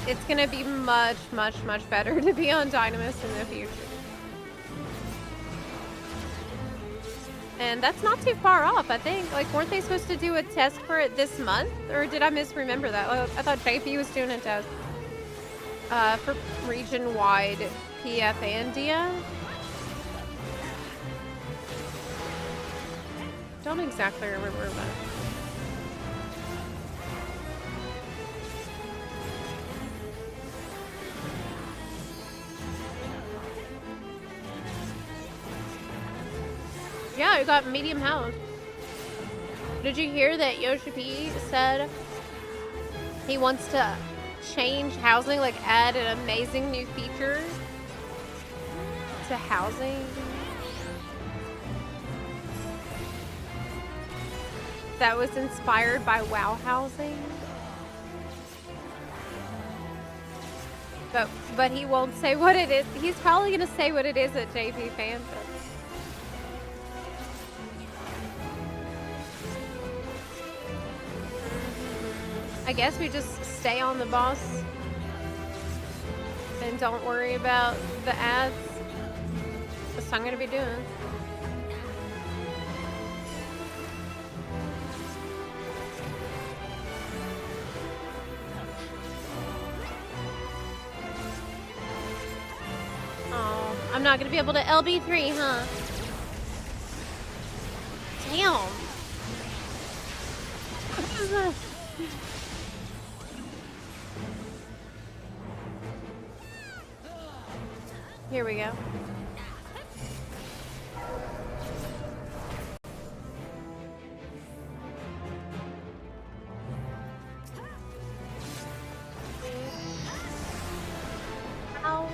it's gonna be much, much, much better to be on Dynamis in the future. And that's not too far off, I think. Like, weren't they supposed to do a test for it this month? Or did I misremember that? I thought JP was doing a test for region-wide PF and DM. Don't exactly remember that. Yeah, you got medium house. Did you hear that Yoshi P said he wants to change housing, like add an amazing new feature to housing? That was inspired by WoW housing. But he won't say what it is. He's probably gonna say what it is at JP Fan Fest. I guess we just stay on the boss and don't worry about the ads. That's what I'm gonna be doing. Oh, I'm not gonna be able to LB3, huh? Damn. What is this? Here we go. Ow.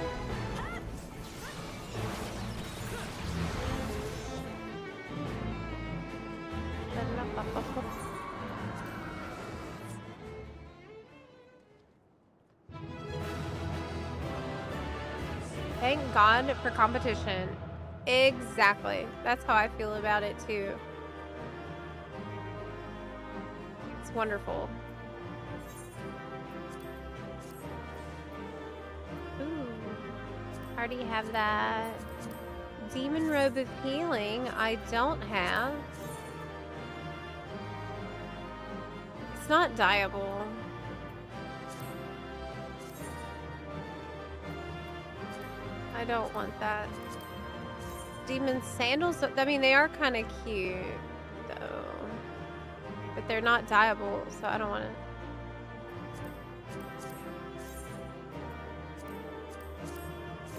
Thank God for competition. Exactly. That's how I feel about it too. It's wonderful. Ooh. I already have that. Demon Robe of Healing, I don't have. It's not dyeable. I don't want that. Demon Sandals, I mean, they are kind of cute, though. But they're not dyeable, so I don't want it.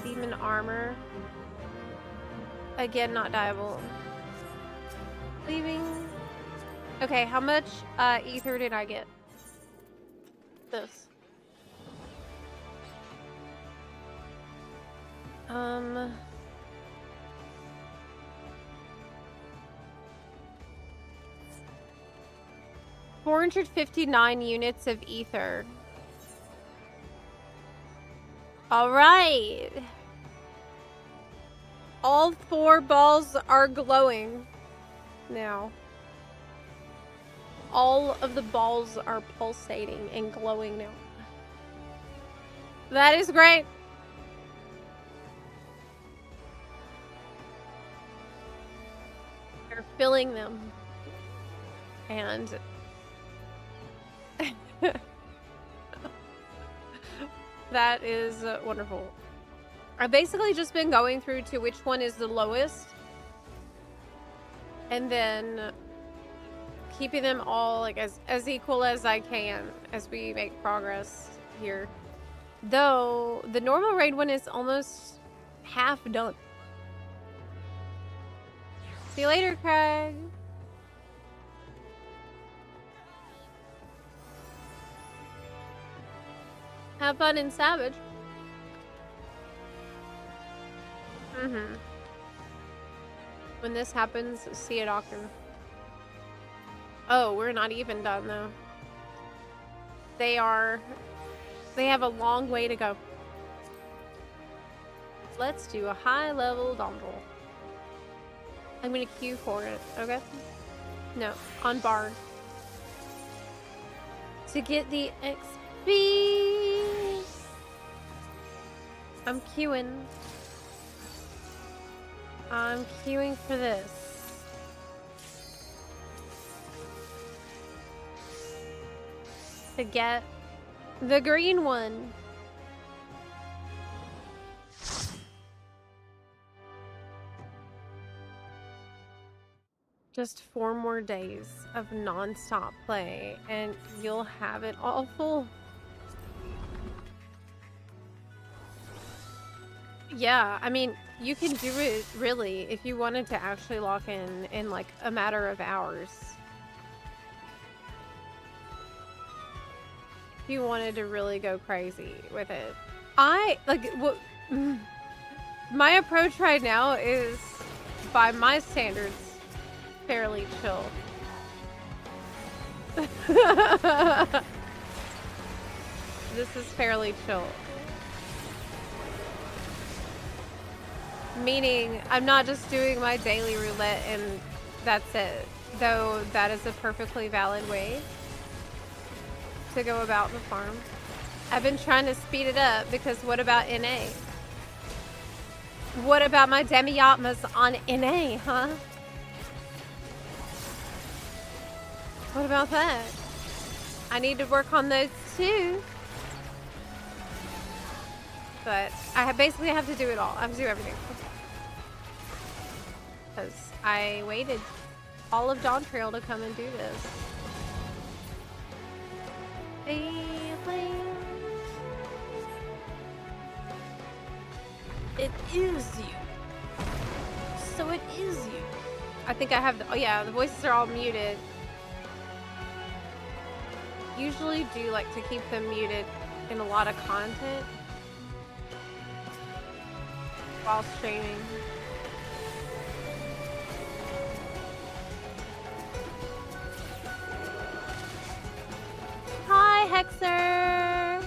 Demon Armor. Again, not dyeable. Leaving. Okay, how much ether did I get? This. 459 units of ether. All right. All 4 balls are glowing now. All of the balls are pulsating and glowing now. That is great. They're filling them. And that is wonderful. I've basically just been going through to which one is the lowest. And then keeping them all like as equal as I can as we make progress here. Though the normal raid one is almost half done. See you later, Craig. Have fun in Savage. When this happens, see a doctor. Oh, we're not even done though. They have a long way to go. Let's do a high level dongle. I'm gonna queue for it, okay? No, on bar. To get the XP. I'm queuing. I'm queuing for this. To get the green one. Just 4 more days of non-stop play and you'll have it all full. Yeah, I mean, you can do it really if you wanted to actually lock in like a matter of hours. If you wanted to really go crazy with it. My approach right now is, by my standards, fairly chill. This is fairly chill. Meaning, I'm not just doing my daily roulette and that's it. Though that is a perfectly valid way to go about the farm. I've been trying to speed it up because what about NA? What about my demi-atmas on NA, huh? What about that? I need to work on those too. But I basically have to do it all. I have to do everything. Because I waited all of Dawn Trail to come and do this. It is you. So it is you. I think I have the, oh yeah, the voices are all muted. Usually do like to keep them muted in a lot of content while streaming. Hi, Hexer.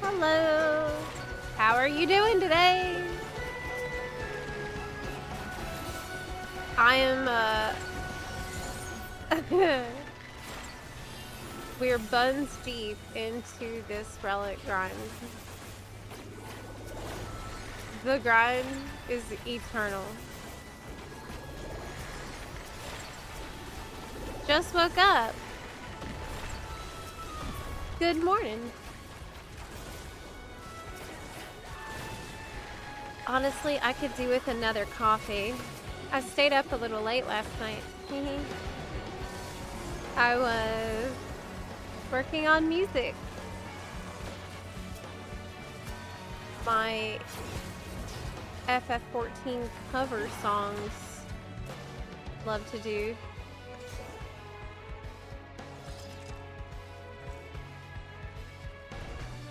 Hello. How are you doing today? I am, we're buns deep into this relic grind. The grind is eternal. Just woke up. Good morning. Honestly, I could do with another coffee. I stayed up a little late last night. I was working on music. My FF14 cover songs love to do.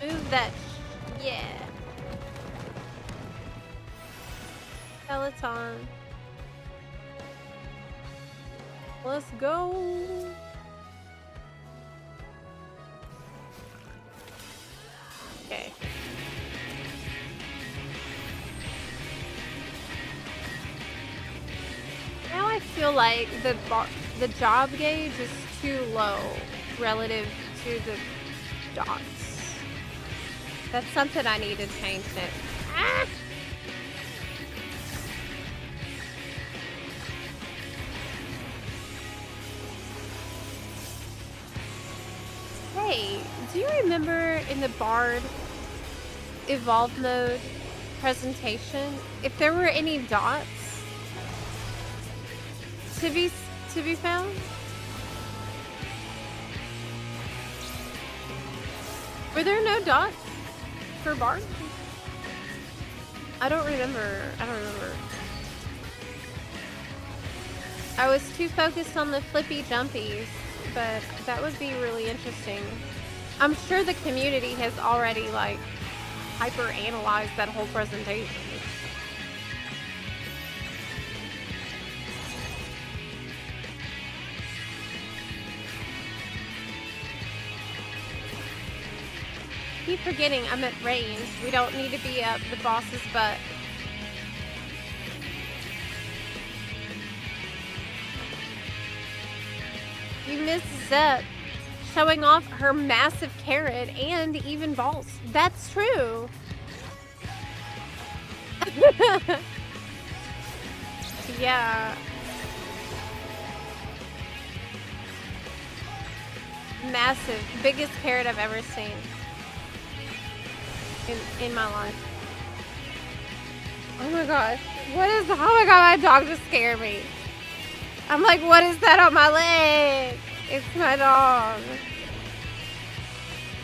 Move that, yeah. Peloton. Let's go. Okay. Now I feel like the job gauge is too low relative to the dots. That's something I need to change next. Ah! Hey, do you remember in the Bard Evolve mode presentation, if there were any dots to be found? Were there no dots for Bard? I don't remember. I was too focused on the flippy jumpies, but that would be really interesting. I'm sure the community has already like hyper analyzed that whole presentation. Keep forgetting I'm at range. We don't need to be up the boss's butt. You missed Zep showing off her massive carrot and even balls. That's true. Yeah. Massive. Biggest carrot I've ever seen in my life. Oh my gosh. What is, oh my god, my dog just scared me. I'm like, what is that on my leg? It's my dog.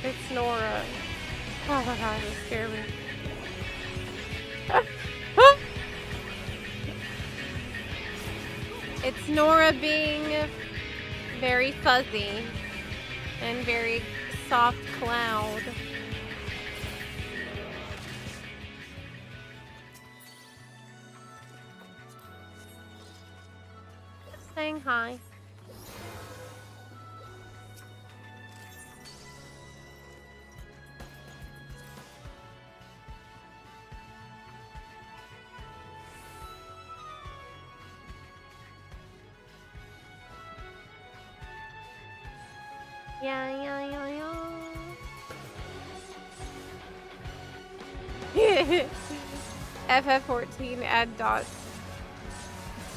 It's Nora. Oh my god, it scared me. It's Nora being very fuzzy and very soft cloud. Just saying hi. Yeah. FF14 add dots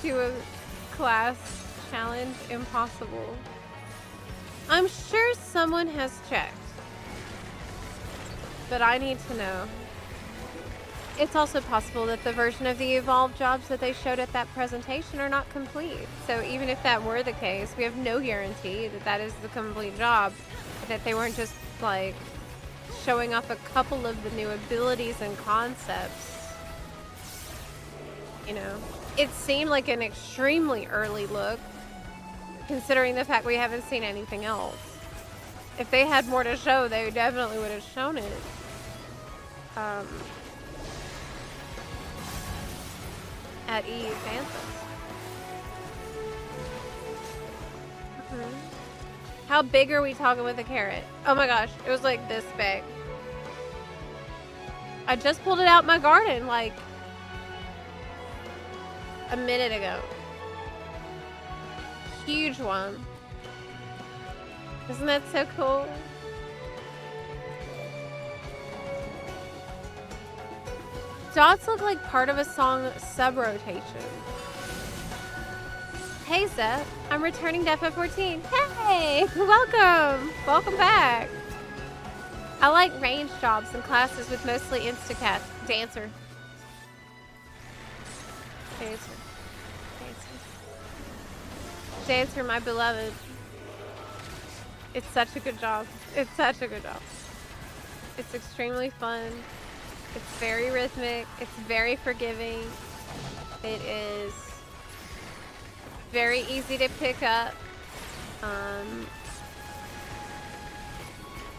to a class challenge impossible. I'm sure someone has checked, but I need to know. It's also possible that the version of the evolved jobs that they showed at that presentation are not complete. So even if that were the case, we have no guarantee that that is the complete job, that they weren't just like showing off a couple of the new abilities and concepts. You know, it seemed like an extremely early look, considering the fact we haven't seen anything else. If they had more to show, they definitely would have shown it. At EU Fan Fest. How big are we talking with a carrot? Oh my gosh, it was like this big. I just pulled it out my garden like a minute ago. Huge one. Isn't that so cool? Dots look like part of a song sub-rotation. Hey Zep, I'm returning to FF14. Hey, welcome! Welcome back. I like range jobs and classes with mostly Instacat. Dancer. Dancer, my beloved. It's such a good job. It's such a good job. It's extremely fun. It's very rhythmic. It's very forgiving. It is very easy to pick up.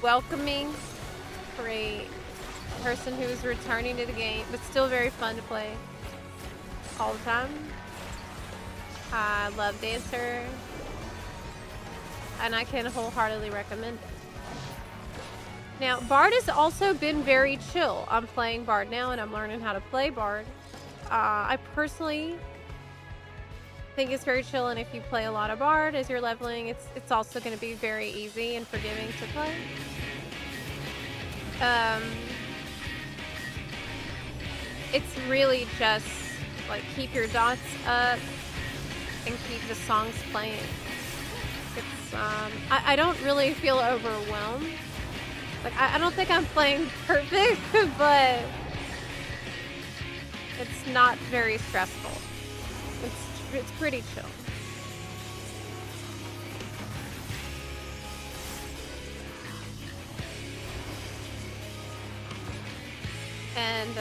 Welcoming for a person who is returning to the game, but still very fun to play all the time. I love Dancer, and I can wholeheartedly recommend it. Now, Bard has also been very chill. I'm playing Bard now, and I'm learning how to play Bard. I personally think it's very chill, and if you play a lot of Bard as you're leveling, it's also going to be very easy and forgiving to play. It's really just like keep your dots up and keep the songs playing. It's I don't really feel overwhelmed. Like I don't think I'm playing perfect, but it's not very stressful. It's pretty chill. And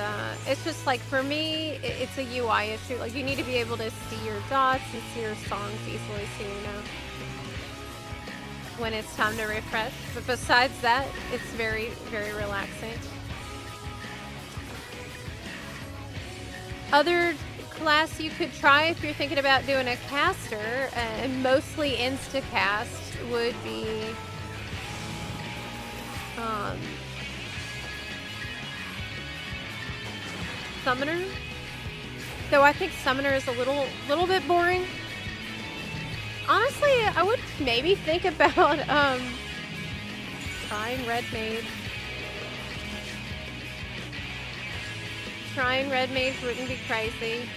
it's just like, for me, it's a UI issue. Like, you need to be able to see your dots and see your songs easily, so you know when it's time to refresh. But besides that, it's very, very relaxing. Other class you could try if you're thinking about doing a caster, and mostly insta-cast, would be Summoner. Though I think Summoner is a little bit boring. Honestly, I would maybe think about trying Red Mage. Trying Red Mage wouldn't be crazy.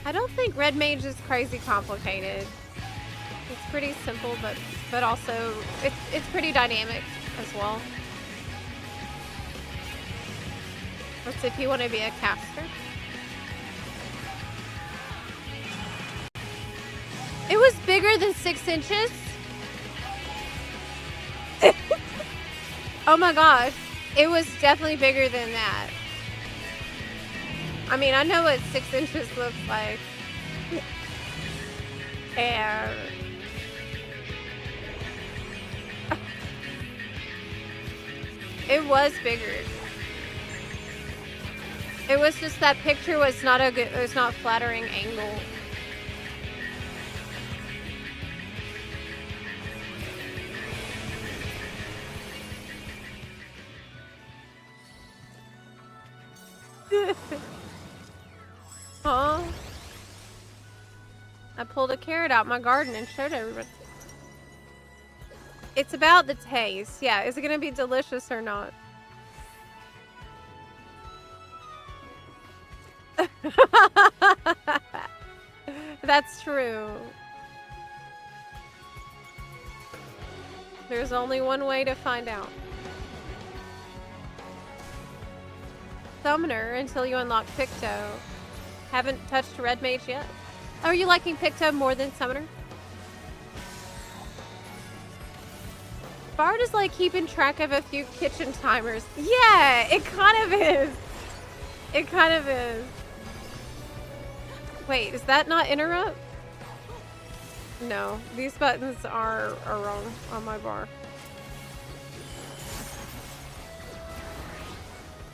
I don't think Red Mage is crazy complicated. It's pretty simple, but also it's pretty dynamic as well. Let's see if you want to be a caster. It was bigger than 6 inches. Oh my gosh. It was definitely bigger than that. I mean, I know what 6 inches looks like. And it was bigger. It was just that picture was not a good, it was not flattering angle. Huh? pulled a carrot out my garden and showed everybody. It's about the taste. Yeah, is it gonna be delicious or not? That's true. There's only one way to find out. Summoner until you unlock Picto. Haven't touched Red Mage yet. Are you liking Picto more than Summoner? Bard is like keeping track of a few kitchen timers. Yeah, it kind of is. It kind of is. Wait, is that not interrupt? No, these buttons are wrong on my bar.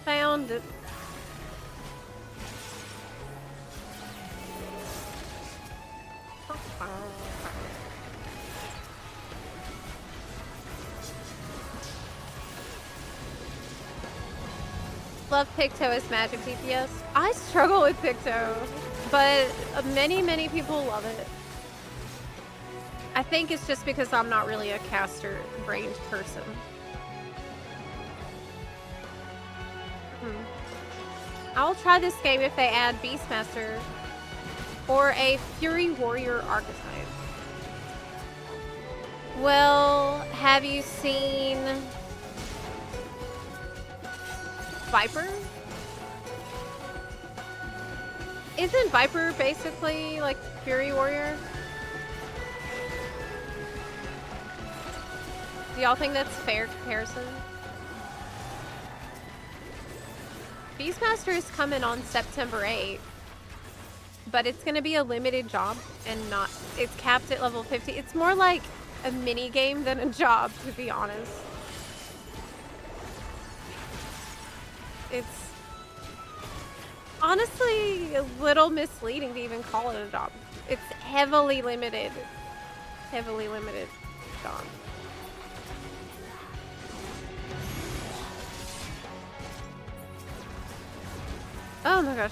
Found it. Love Picto as magic DPS. I struggle with Picto, but many people love it. I think it's just because I'm not really a caster-brained person. I'll try this game if they add Beastmaster or a Fury Warrior archetype. Well, have you seen Viper? Isn't Viper basically like Fury Warrior? Do y'all think that's fair comparison? Beastmaster is coming on September 8th, but it's going to be a limited job and not, it's capped at level 50. It's more like a mini game than a job, to be honest. It's honestly a little misleading to even call it a job. It's heavily limited job. Oh my gosh.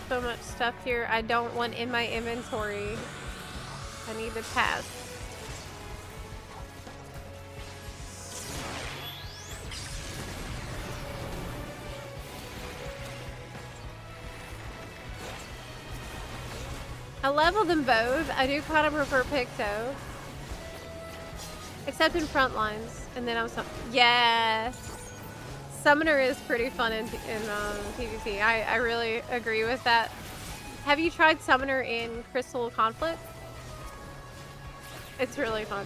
So much stuff here I don't want in my inventory. I need the task. I level them both. I do kind of prefer Picto. Except in front lines. And then I'm yeah. Summoner is pretty fun in PvP. I really agree with that. Have you tried Summoner in Crystal Conflict? It's really fun.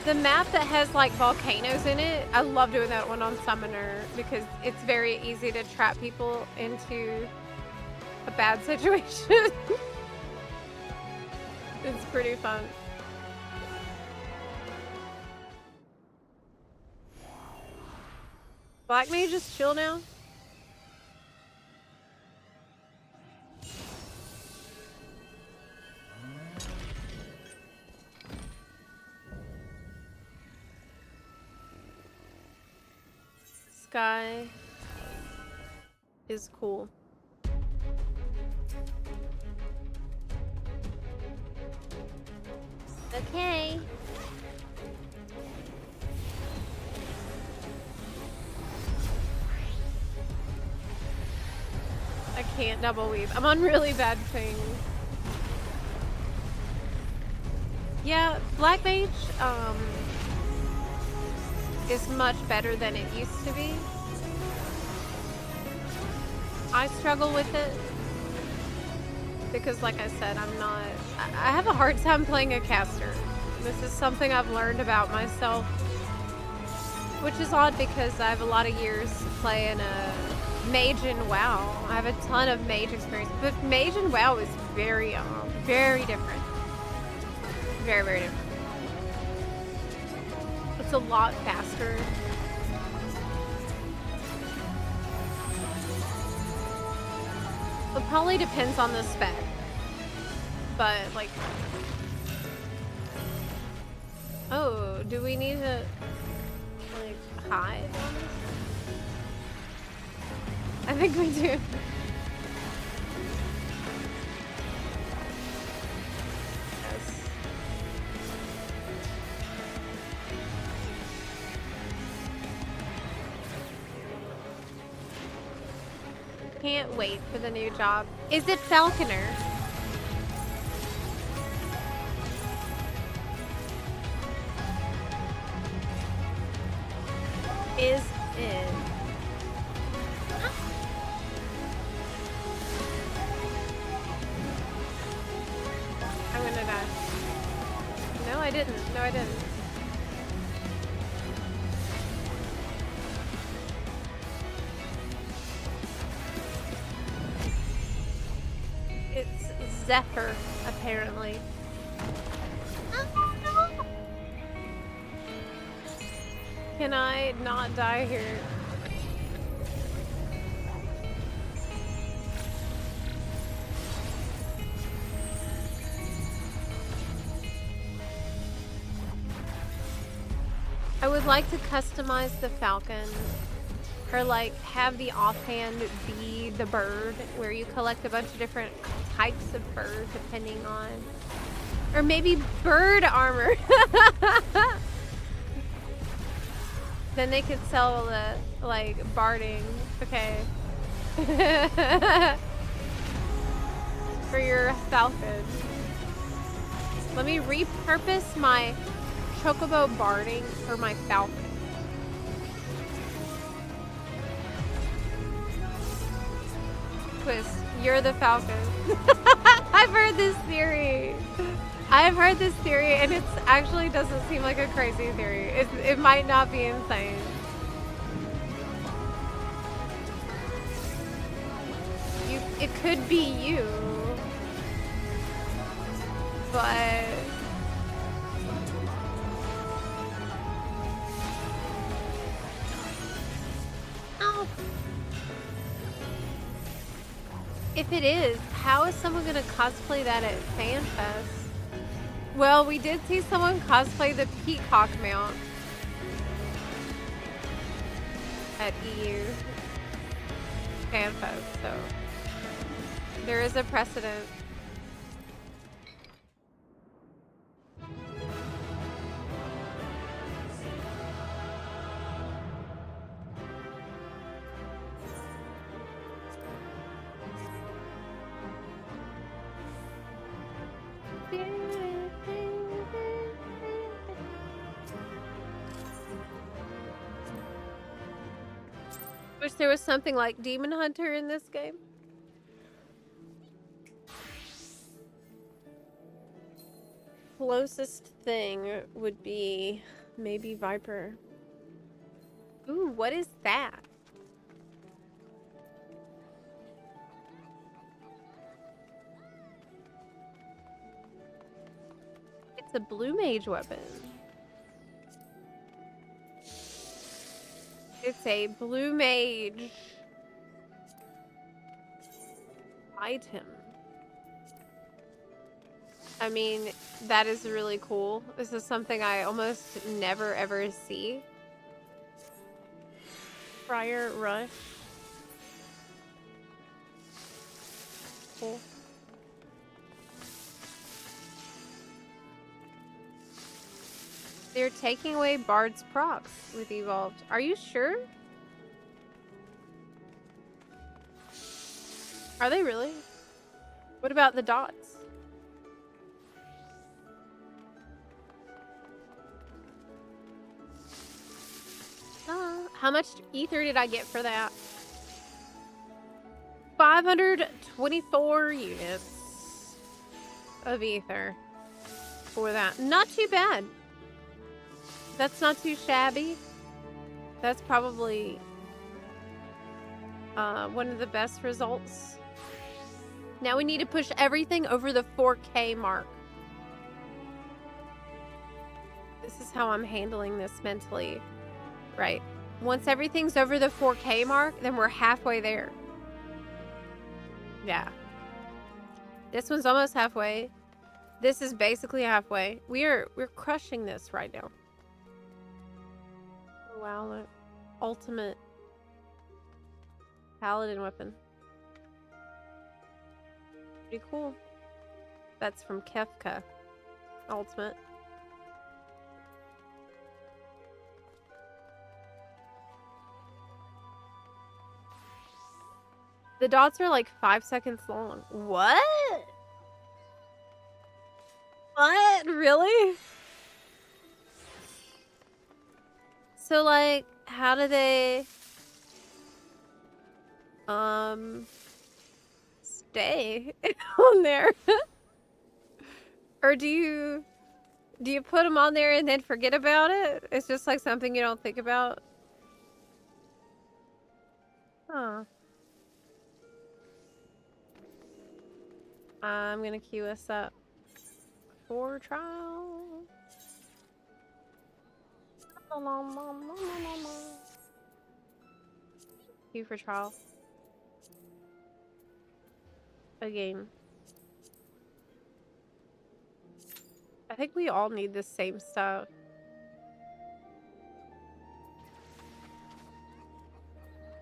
The map that has like volcanoes in it, I love doing that one on Summoner because it's very easy to trap people into a bad situation. It's pretty fun. Black Mage just chill now? Sky is cool. Okay. I can't double weave. I'm on really bad things. Yeah, Black Mage is much better than it used to be. I struggle with it because, like I said, I have a hard time playing a caster. This is something I've learned about myself, which is odd because I have a lot of years playing a Mage and WoW. I have a ton of Mage experience, but Mage and WoW is very different. Very different. It's a lot faster. It probably depends on the spec, but like, oh, do we need to like hide on this? I think we do. Yes. Can't wait for the new job. Is it Falconer? Is it? I'm gonna die. No, I didn't. No, I didn't. It's Zephyr, apparently. Oh, no. Can I not die here? I would like to customize the Falcon, or like have the offhand be the bird, where you collect a bunch of different types of bird depending on, or maybe bird armor. Then they could sell the like barding, okay, for your Falcon. Let me repurpose my Chocobo barding for my Falcon. Twist, you're the Falcon. I've heard this theory. I've heard this theory, and it actually doesn't seem like a crazy theory. It might not be insane. It could be you, but oh. If it is, how is someone gonna cosplay that at FanFest? Well, we did see someone cosplay the Peacock mount at EU FanFest, so there is a precedent. Wish there was something like Demon Hunter in this game. Closest thing would be maybe Viper. Ooh, what is that? It's a blue mage weapon. It's a blue mage item. I mean, that is really cool. This is something I almost never ever see. Friar Rush. Cool. They're taking away Bard's procs with Evolved. Are you sure? Are they really? What about the dots? How much ether did I get for that? 524 units of ether for that. Not too bad. That's not too shabby. That's probably one of the best results. Now we need to push everything over the 4K mark. This is how I'm handling this mentally. Right. Once everything's over the 4K mark, then we're halfway there. Yeah. This one's almost halfway. This is basically halfway. We're crushing this right now. Wow, look. Ultimate. Paladin weapon. Pretty cool. That's from Kefka. Ultimate. The dots are like 5 seconds long. What? What? Really? So like, how do they stay on there? Or do you put them on there and then forget about it? It's just like something you don't think about. Huh. I'm gonna queue us up for trial. Queue for trial. A game. I think we all need the same stuff.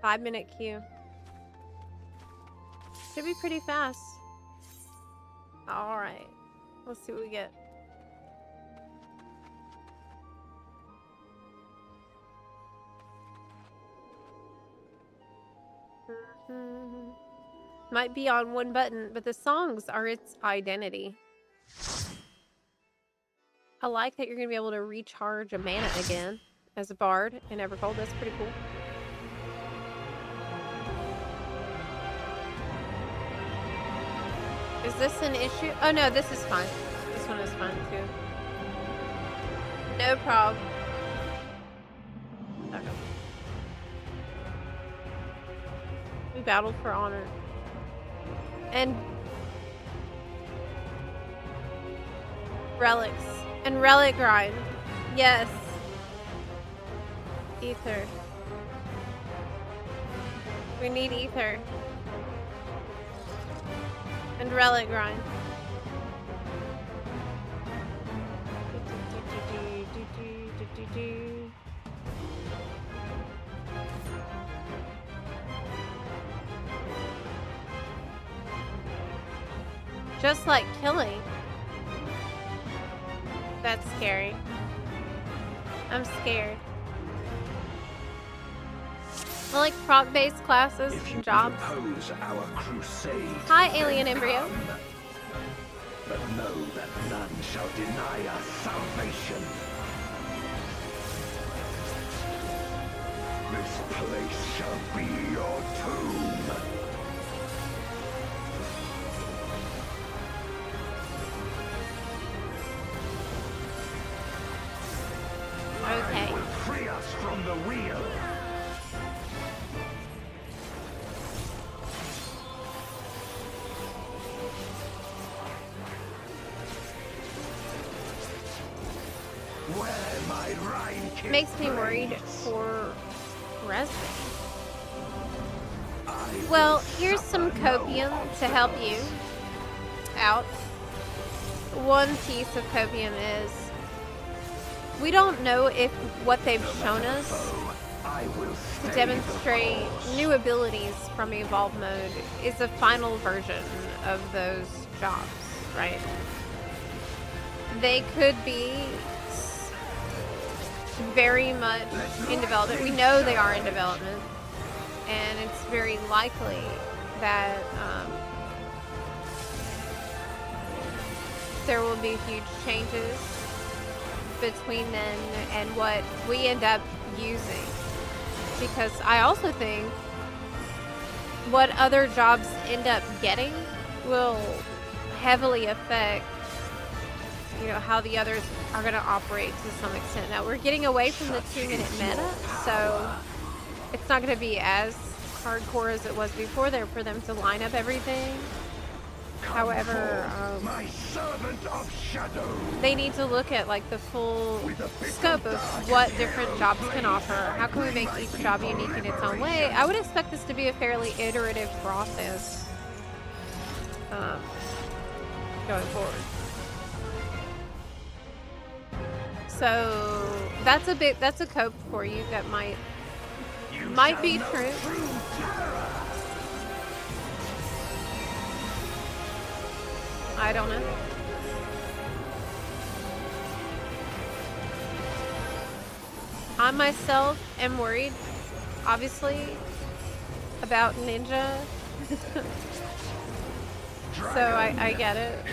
Five-minute queue. Should be pretty fast. Alright. Let's see what we get. Might be on one button, but the songs are its identity. I like that you're going to be able to recharge a mana again as a bard in Evercold. That's pretty cool. Is this an issue? Oh no, this is fine. This one is fine too. No problem. Okay. We battled for honor. And relics. And relic grind. Yes. Ether. We need ether. And relic grind. Just like killing. That's scary. I'm scared. I like prop-based classes and jobs. Our crusade, Hi, alien embryo. but know that none shall deny us salvation. This place shall be your tomb. Okay. I will free us from the wheel. Where my Rhine Makes me worried for resin. Well, here's some copium to help you out. One piece of copium is we don't know if what they've shown us to demonstrate new abilities from Evolve mode is a final version of those jobs, right? They could be very much in development. We know they are in development, and it's very likely that there will be huge changes between then and what we end up using, because I also think what other jobs end up getting will heavily affect, you know, how the others are going to operate to some extent. Now we're getting away from the 2-minute meta, so it's not going to be as hardcore as it was before there for them to line up everything. However, my servant of shadow. they need to look at like the full scope of what different jobs can offer. How can we make each job unique in its own way? I would expect this to be a fairly iterative process going forward. So that's a cope for you that might be true. I don't know. I myself am worried, obviously, about Ninja. So I get it.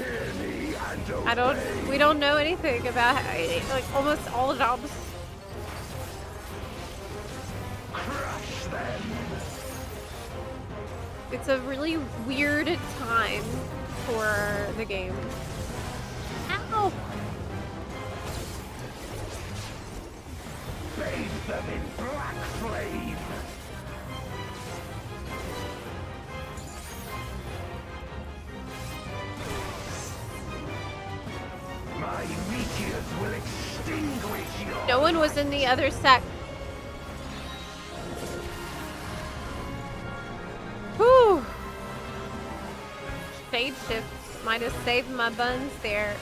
We don't know anything about, like, almost all jobs. Crush them. It's a really weird time for the game. Ow! Bathe them in black flame. My meteors will extinguish your... No one was in the other sec. Whew! Shade shift might have saved my buns there.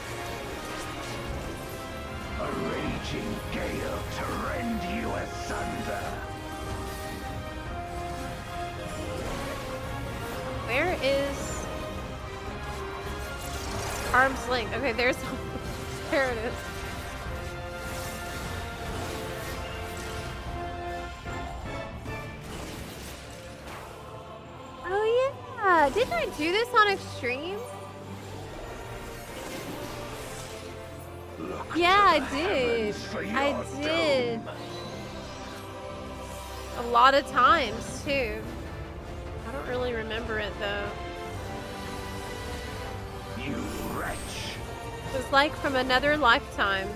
A raging gale to rend you asunder. Where is arm's length? Okay, there it is. Oh yeah, didn't I do this on extreme? Look Yeah, to I the did. heavens for I your did. doom. A lot of times too. I don't really remember it though. You wretch. It was like from another lifetime.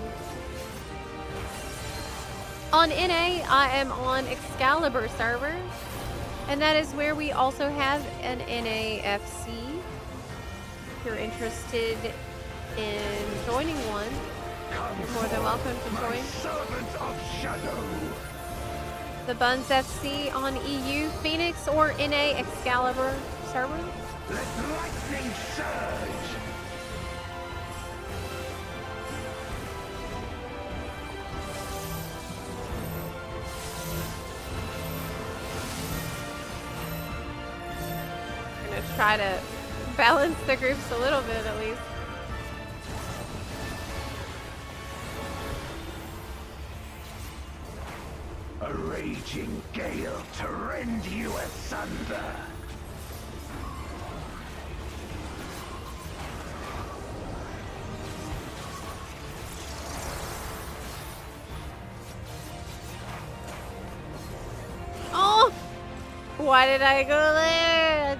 On NA, I am on Excalibur server, and that is where we also have an NAFC. If you're interested in joining one, you're more than welcome to My join. servant of shadow. The Buns FC on EU, Phoenix, or NA Excalibur server. Let lightning surge. I'm gonna try to balance the groups a little bit at least. A raging gale to rend you asunder. Oh! Why did I go there?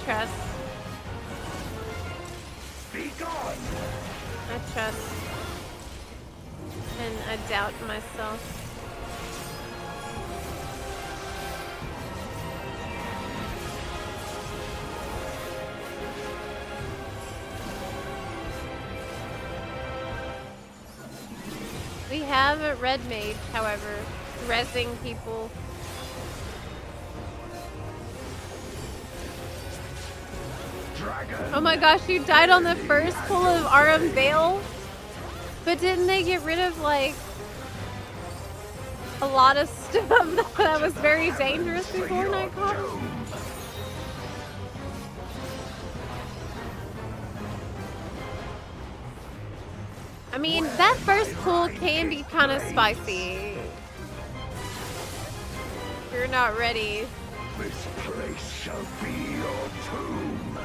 Trust. Be gone. I trust. And I doubt myself. We have a red mage, however, rezzing people. Dragon. Oh my gosh, you died on the first pull of Aram Vale? But didn't they get rid of, like, a lot of stuff that was very dangerous before Nightcall? I mean, that first pull can be kind of spicy. If you're not ready. This place shall be your tomb.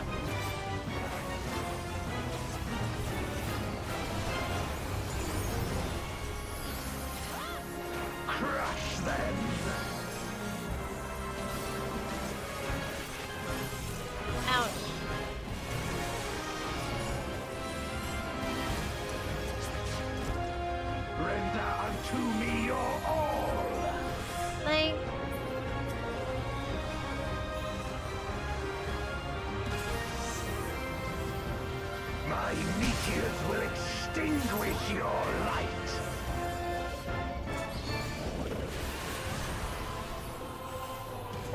Crush them. Ouch. Render unto me your all. Like, My meteors will extinguish your light.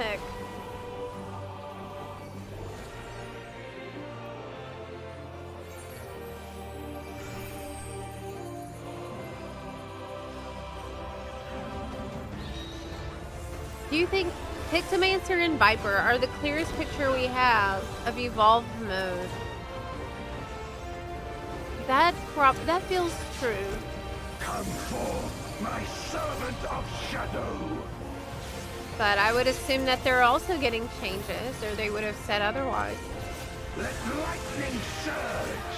heck. Do you think Pictomancer and Viper are the clearest picture we have of evolved mode. That feels true. Come forth, my servant of shadow. But I would assume that they're also getting changes, or they would have said otherwise. Let lightning surge.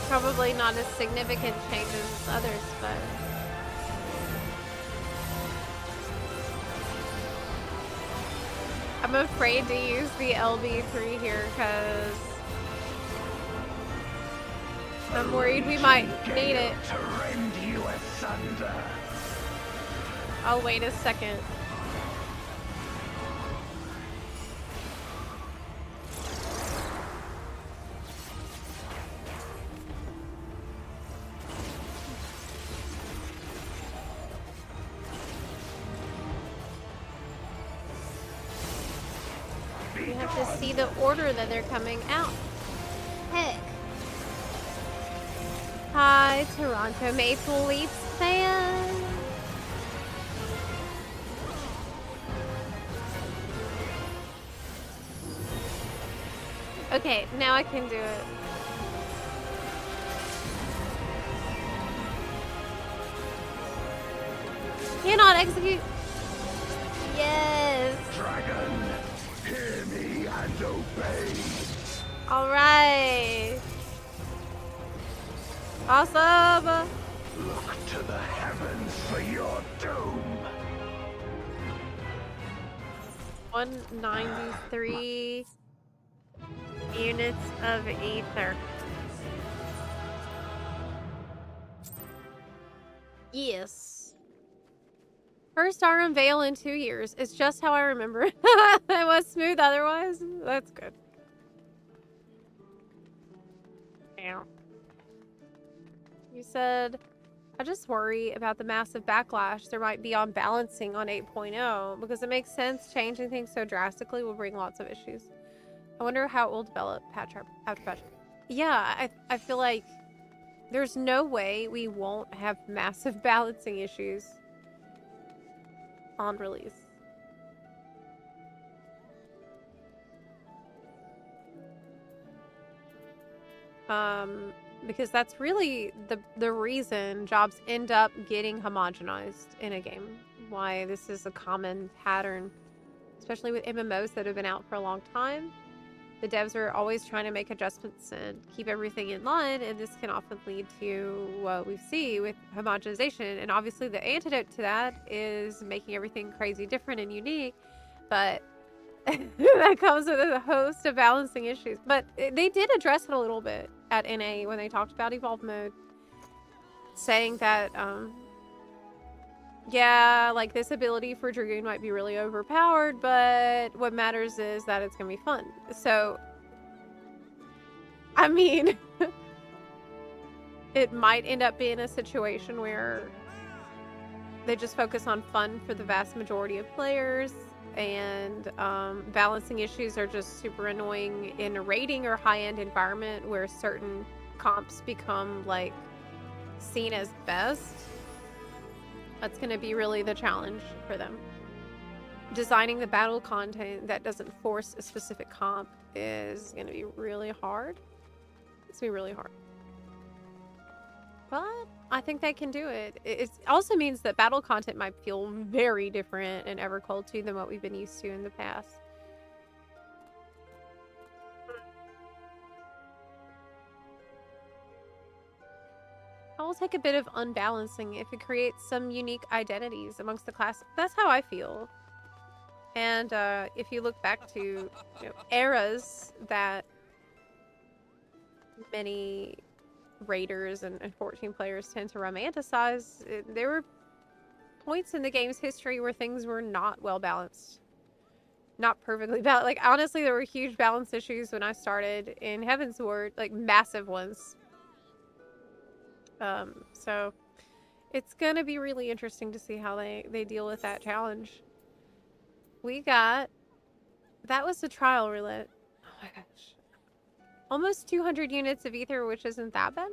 Probably not as significant changes as others, but... I'm afraid to use the LB3 here, because... I'm worried we might need it. To rend you asunder. I'll wait a second. We have to see the order that they're coming out. Heck. Hi, Toronto Maple Leafs fan. Okay, now I can do it. Cannot execute. Yes. Dragon, hear me and obey. All right. Awesome. Look to the heavens for your doom. 193 units of ether. Yes. First R unveil in 2 years. It's just how I remember it. It was smooth otherwise. That's good. Ow. You said, I just worry about the massive backlash there might be on balancing on 8.0 because it makes sense changing things so drastically will bring lots of issues. I wonder how it will develop patch after patch. Yeah, I feel like there's no way we won't have massive balancing issues on release. Because that's really the reason jobs end up getting homogenized in a game. Why this is a common pattern, especially with MMOs that have been out for a long time. The devs are always trying to make adjustments and keep everything in line, and this can often lead to what we see with homogenization. And obviously the antidote to that is making everything crazy different and unique, but that comes with a host of balancing issues. But they did address it a little bit at NA when they talked about evolved mode, saying that yeah, like this ability for Dragoon might be really overpowered, but what matters is that it's gonna be fun. So I mean it might end up being a situation where they just focus on fun for the vast majority of players, and balancing issues are just super annoying in a raiding or high-end environment where certain comps become like seen as best. That's going to be really the challenge for them. Designing the battle content that doesn't force a specific comp is going to be really hard. It's going to be really hard. But I think they can do it. It also means that battle content might feel very different in Evercold 2 than what we've been used to in the past. I will take a bit of unbalancing if it creates some unique identities amongst the class. That's how I feel. And if you look back to eras that many raiders and 14 players tend to romanticize, there were points in the game's history where things were not well balanced. Not perfectly balanced. Like, honestly, there were huge balance issues when I started in Heavensward, like massive ones. So it's gonna be really interesting to see how they deal with that challenge. We got, that was the trial roulette. Oh my gosh. Almost 200 units of ether, which isn't that bad.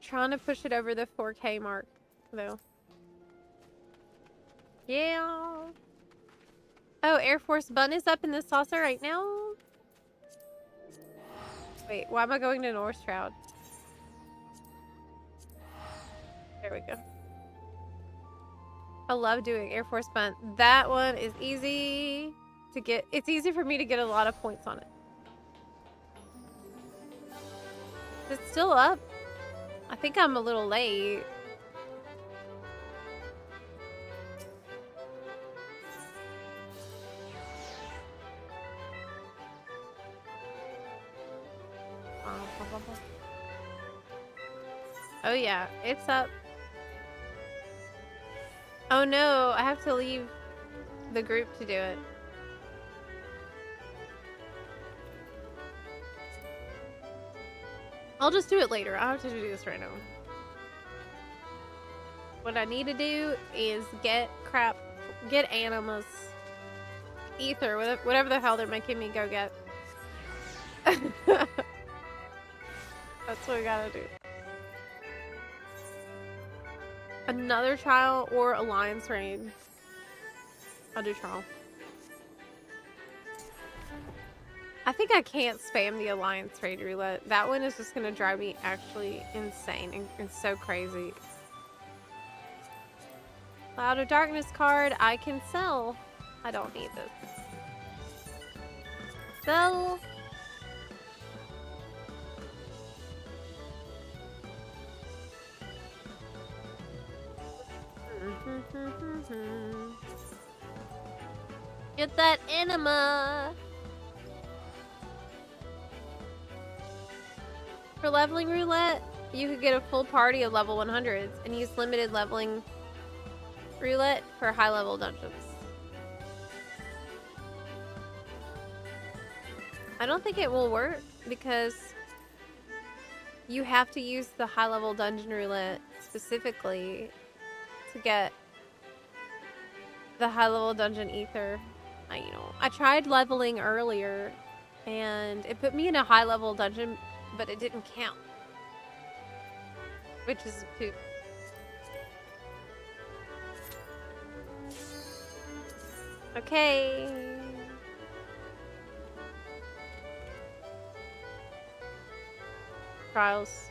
trying to push it over the 4K mark, though. Yeah. Oh, Air Force Bun is up in the saucer right now? Wait, why am I going to North Shroud? There we go. I love doing Air Force Bun. That one is easy to get. It's easy for me to get a lot of points on it. Is it still up? I think I'm a little late. Oh yeah, it's up. Oh no, I have to leave the group to do it. I'll just do it later. I have to do this right now. What I need to do is get animus, ether, whatever the hell they're making me go get. That's what we gotta do. Another trial or alliance raid. I'll do trial. I think I can't spam the alliance raid roulette. That one is just gonna drive me actually insane and it's so crazy. Cloud of Darkness card I can sell. I don't need this. Sell. Get that anima. For leveling roulette, you could get a full party of level 100s and use limited leveling roulette for high level dungeons. I don't think it will work because you have to use the high level dungeon roulette specifically to get the high level dungeon ether. I tried leveling earlier and it put me in a high level dungeon, but it didn't count, which is poop. Okay. Trials.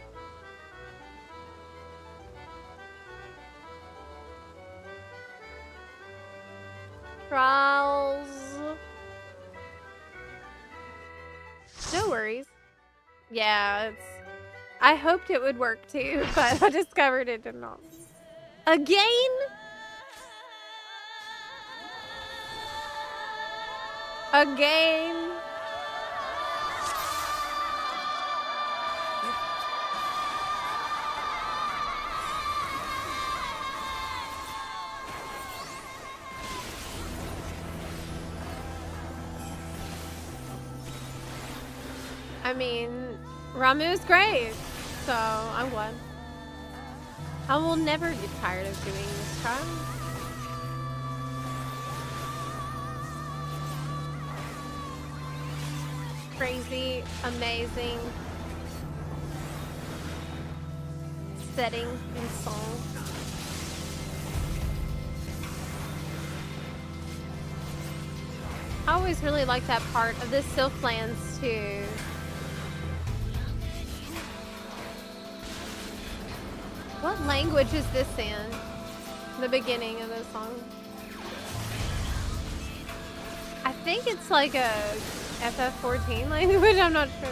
Trials. No worries. Yeah, I hoped it would work too, but I discovered it did not. Again? Again? I mean, Ramu's great, so I won. I will never get tired of doing this trial. Crazy, amazing setting and song. I always really like that part of the Sylphlands too. What language is this in? The beginning of the song. I think it's like a FF14 language, I'm not sure.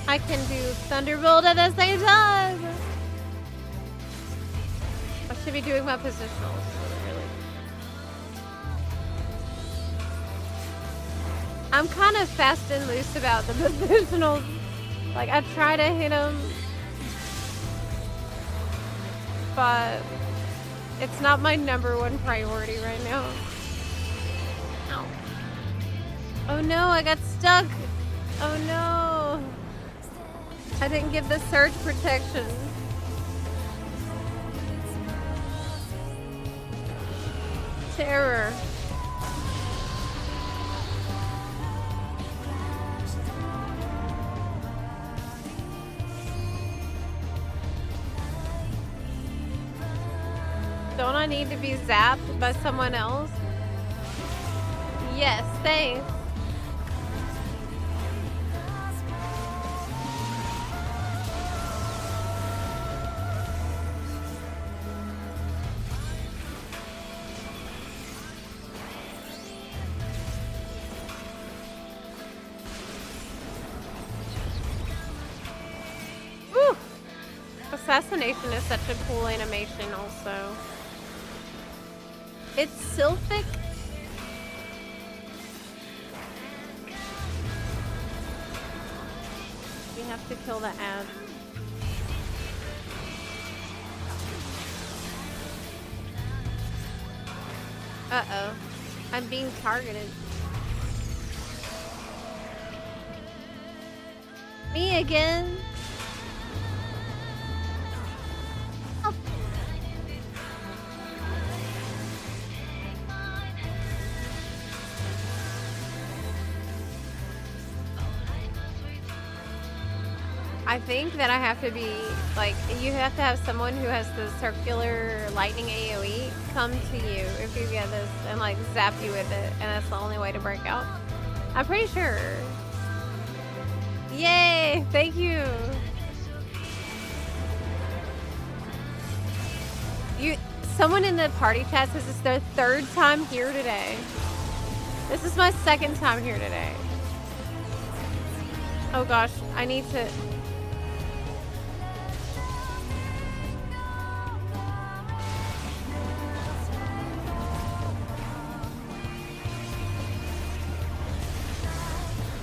I can do Thunderbolt at the same time. I should be doing my positionals, really. I'm kind of fast and loose about the positionals. Like, I try to hit him, but it's not my #1 priority right now. Ow. Oh no, I got stuck. Oh no. I didn't give the surge protection. Terror. Don't I need to be zapped by someone else? Yes, thanks. Woo! Assassination is such a cool animation also. It's Sylphic. We have to kill the ad. Uh-oh. I'm being targeted. Me again? Oh. I think that I have to be, like, you have to have someone who has the circular lightning AoE come to you if you get this and, like, zap you with it, and that's the only way to break out. I'm pretty sure. Yay! Thank you! Someone in the party chat says it's their 3rd time here today. This is my 2nd time here today. Oh gosh, I need to...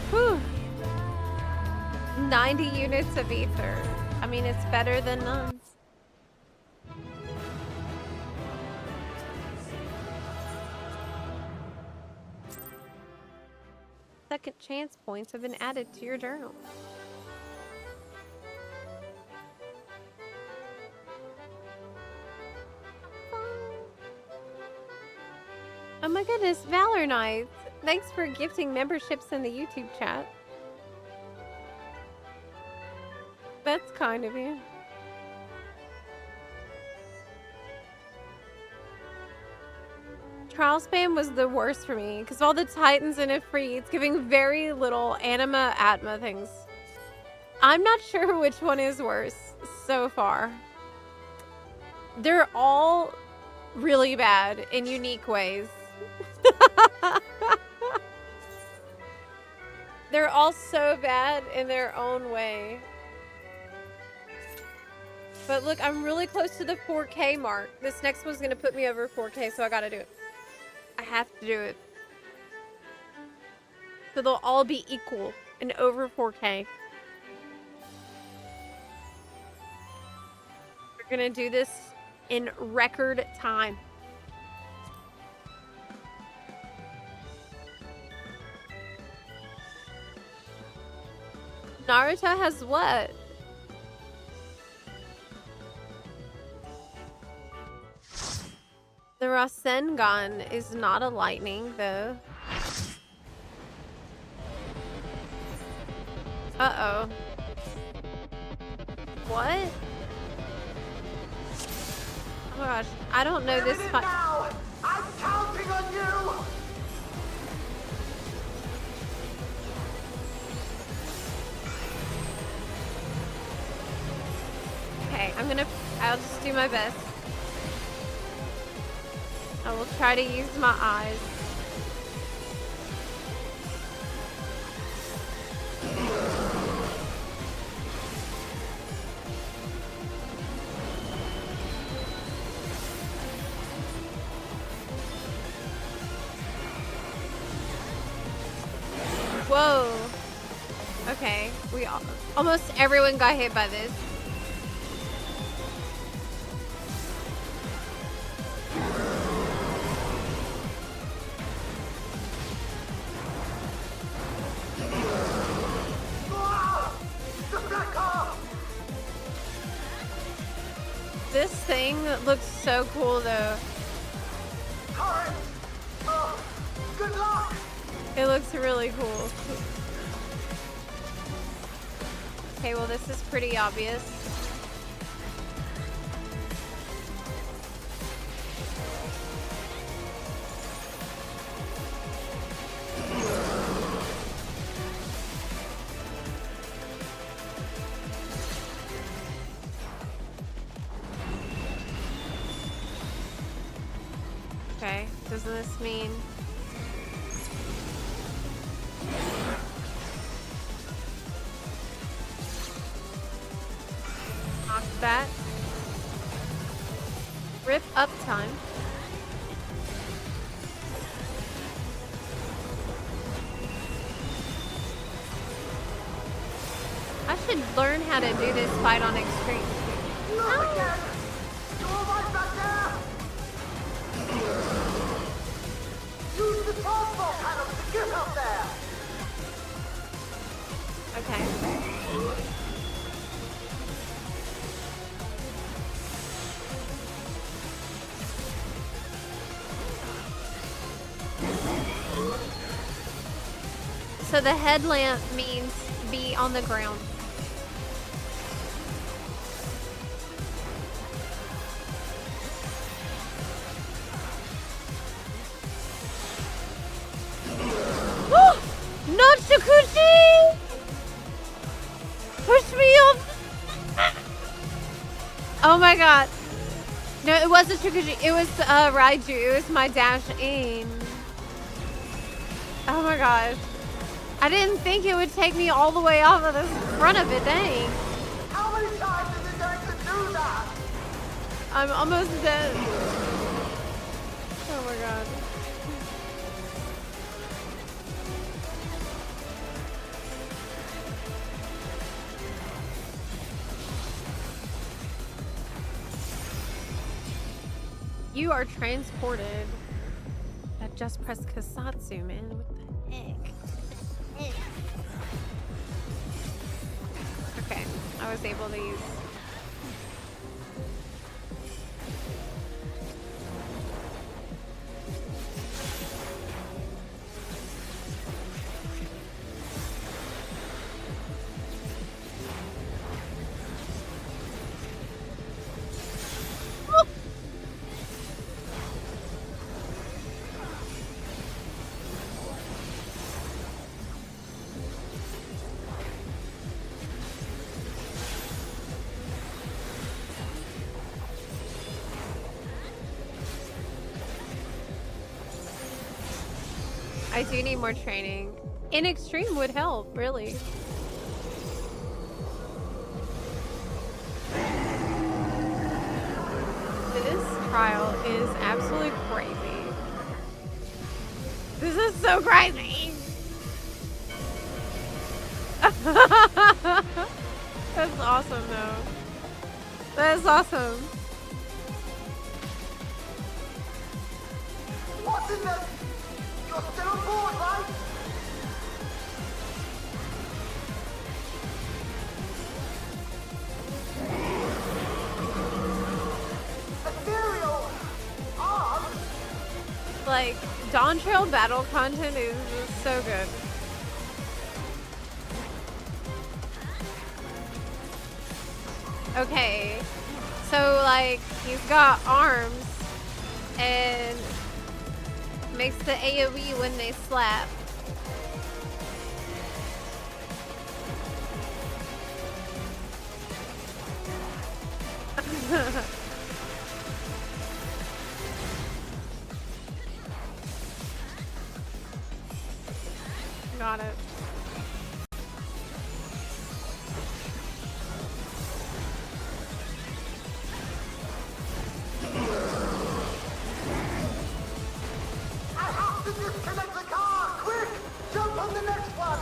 Whew. 90 units of ether. I mean, it's better than none. Second chance points have been added to your journal. Oh my goodness, Valor Knights! Thanks for gifting memberships in the YouTube chat. That's kind of you. Trial spam was the worst for me because all the Titans in it free, it's giving very little anima atma things. I'm not sure which one is worse so far. They're all really bad in unique ways. They're all so bad in their own way. But look, I'm really close to the 4K mark. This next one's gonna put me over 4K, so I gotta do it. I have to do it. So they'll all be equal and over 4K. We're gonna do this in record time. Naruto has what? The Rasengan is not a lightning, though. Uh-oh. What? Oh my gosh, I don't know this fight. I'm counting on you! Okay, I'll just do my best. I will try to use my eyes. Whoa. Okay, we almost everyone got hit by this. This thing looks so cool though. Good luck! It looks really cool. Okay, well this is pretty obvious. Okay, doesn't this mean... Knock that. Rip up time. I should learn how to do this fight on extreme. Not again! You're all right back there! Use the transport panel to get up there! Okay. So the headlamp means be on the ground. Not Sakushi! Push me off! Oh my god. No, it wasn't Sakushi. It was Raiju. It was my dash aim. Oh my gosh. I didn't think it would take me all the way off of the front of it, dang. How many times is it going to do that? I'm almost dead. Oh my god. You are transported. I just pressed Kasatsu, man. What the heck? Okay, I was able to use... I do need more training. In extreme would help, really. This trial is absolutely crazy. This is so crazy. That's awesome though. That is awesome. What's in there? You're still on board, right? Ethereal arms? Like, Dawn Trail battle content is so good. Okay, so like, he's got arms and makes the AoE when they slap. Got it. I have to disconnect the car! Quick! Jump on the next one!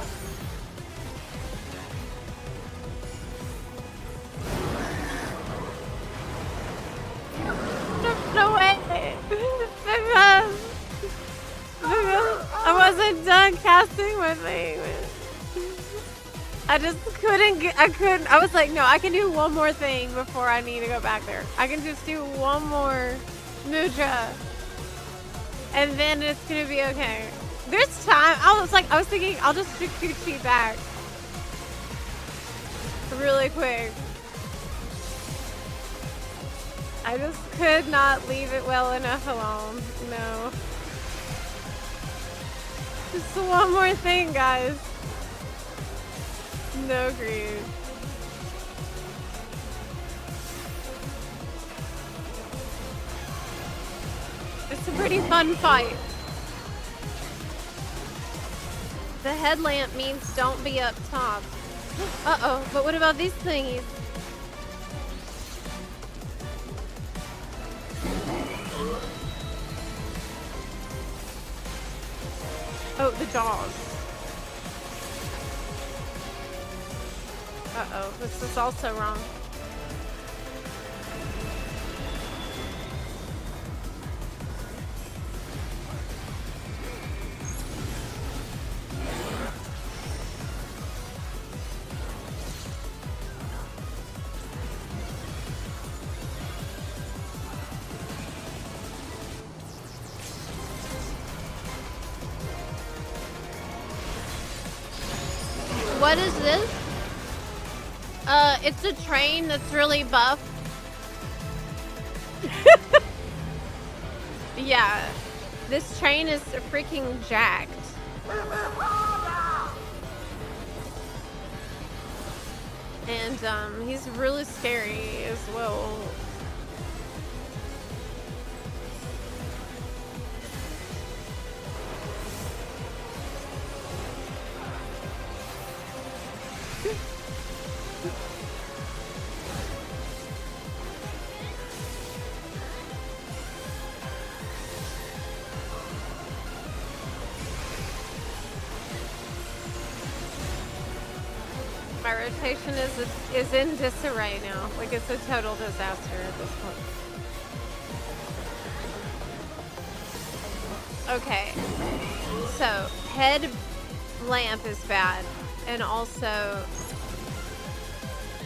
adjusting my thing. I just couldn't get, I was like, no, I can do one more thing before I need to go back there. I can just do one more mucha. And then it's gonna be okay. There's time. I was thinking I'll just cheat back. Really quick. I just could not leave it well enough alone. No. Just one more thing, guys. No greed. It's a pretty fun fight. The headlamp means don't be up top. Uh-oh, but what about these thingies? Oh, the jaws. Uh-oh, this is also wrong. What is this? It's a train that's really buff. Yeah, this train is freaking jacked. And he's really scary as well. My rotation is in disarray now. Like, it's a total disaster at this point. Okay, so head lamp is bad, and also,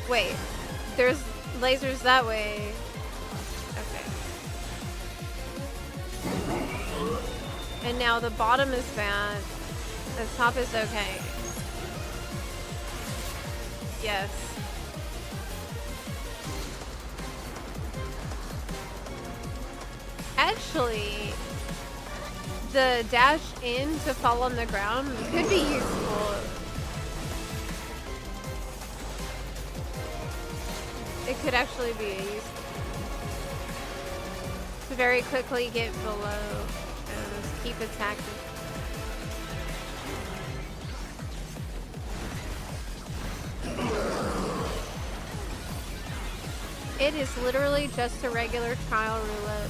wait, there's lasers that way. Okay. And now the bottom is bad. The top is okay. Yes. Actually, the dash in to fall on the ground could be useful. It could actually be useful to very quickly get below and just keep attacking. It is literally just a regular trial roulette.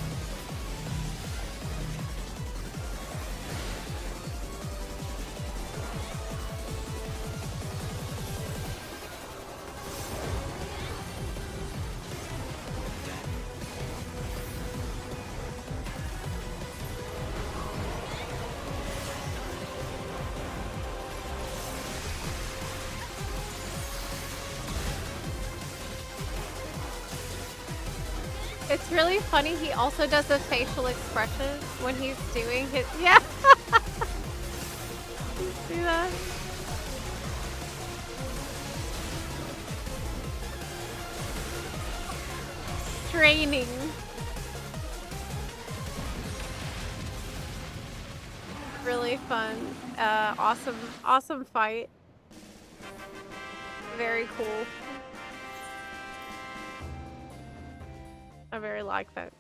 It's really funny, he also does a facial expression when he's doing his, yeah. You see that? Straining. Really fun. Awesome fight. Very cool. I very like that.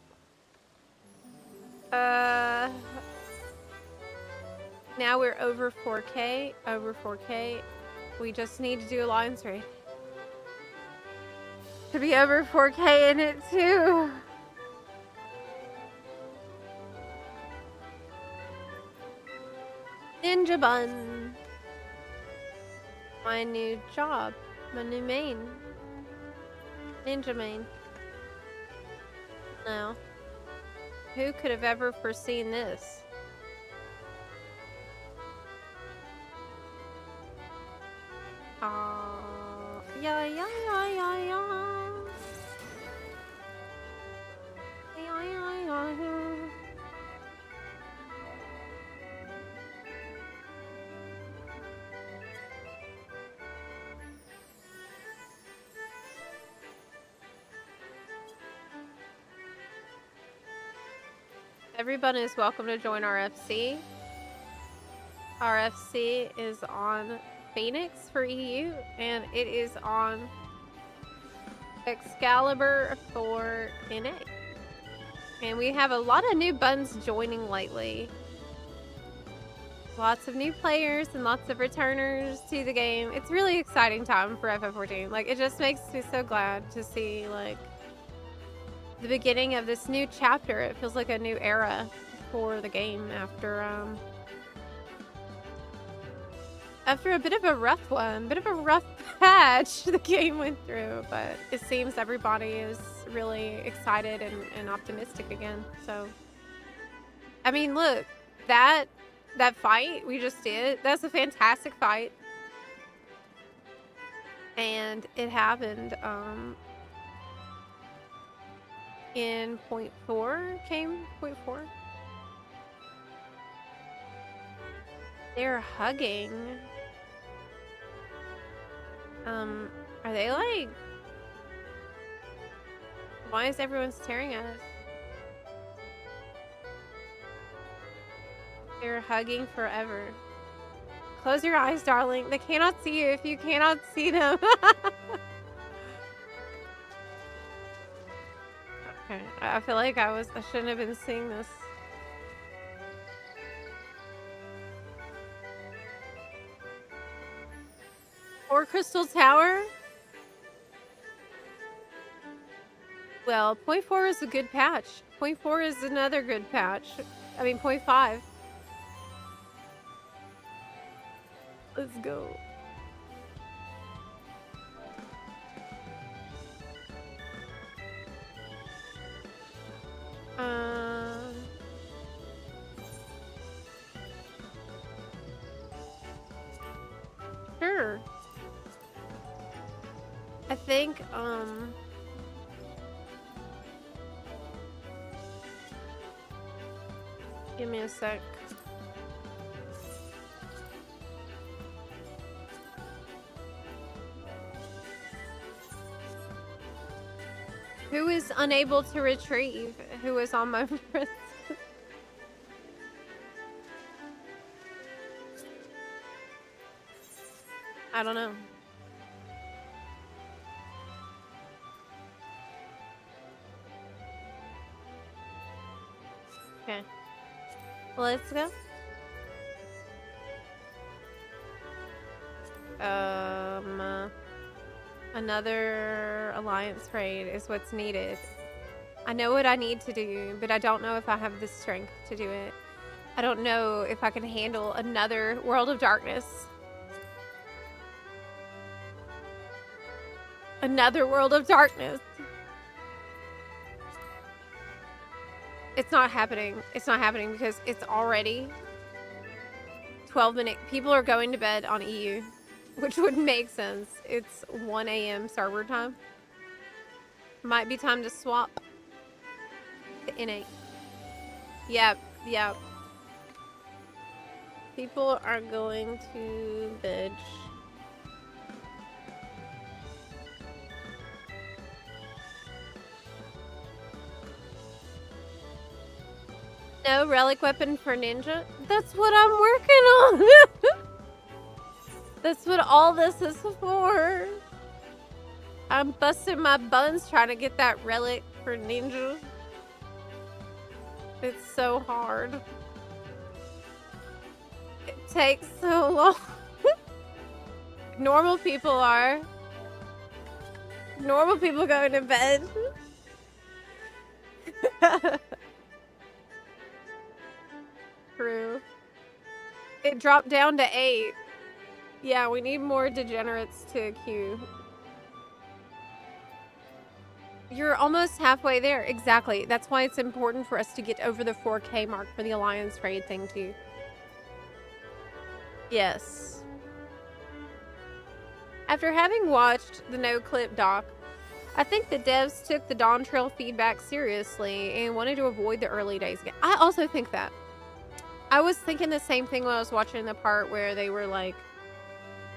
Now we're over 4K. Over 4K. We just need to do a lines raid to be over 4K in it too. Ninja bun. My new job. My new main. Ninja main. Now, who could have ever foreseen this? Yeah, yeah, yeah, yeah, yeah. Yeah, yeah, yeah, yeah. Everyone is welcome to join RFC. RFC is on Phoenix for EU, and it is on Excalibur for NA. And we have a lot of new buns joining lately. Lots of new players and lots of returners to the game. It's really exciting time for FF14. Like, it just makes me so glad to see, like, the beginning of this new chapter. It feels like a new era for the game after a bit of a rough one, bit of a rough patch the game went through, but it seems everybody is really excited and optimistic again. So, I mean, look, that fight we just did, that's a fantastic fight. And it happened in point 4, came point 4. They're hugging. Are they like... Why is everyone staring at us? They're hugging forever. Close your eyes, darling. They cannot see you if you cannot see them. Okay, I feel like I shouldn't have been seeing this. Or Crystal Tower? Well, point 4 is a good patch. Point 4 is another good patch. I mean, point 5. Let's go. Sure. I think, give me a sec. Who is unable to retrieve? Who is on my wrist? I don't know. Okay. Let's go. Another alliance raid is what's needed. I know what I need to do, but I don't know if I have the strength to do it. I don't know if I can handle another World of Darkness. Another World of Darkness. It's not happening. It's not happening because it's already 12 minutes. People are going to bed on EU, which would make sense. It's 1 a.m. server time. Might be time to swap to NA. Yep, yep. People are going to bed. No relic weapon for ninja? That's what I'm working on! That's what all this is for. I'm busting my buns trying to get that relic for ninja. It's so hard. It takes so long. Normal people are. Normal people going to bed. True. It dropped down to 8. Yeah, we need more degenerates to queue. You're almost halfway there. Exactly. That's why it's important for us to get over the 4K mark for the Alliance raid thing too. Yes. After having watched the no-clip doc, I think the devs took the Dawn Trail feedback seriously and wanted to avoid the early days again. I also think that. I was thinking the same thing when I was watching the part where they were like,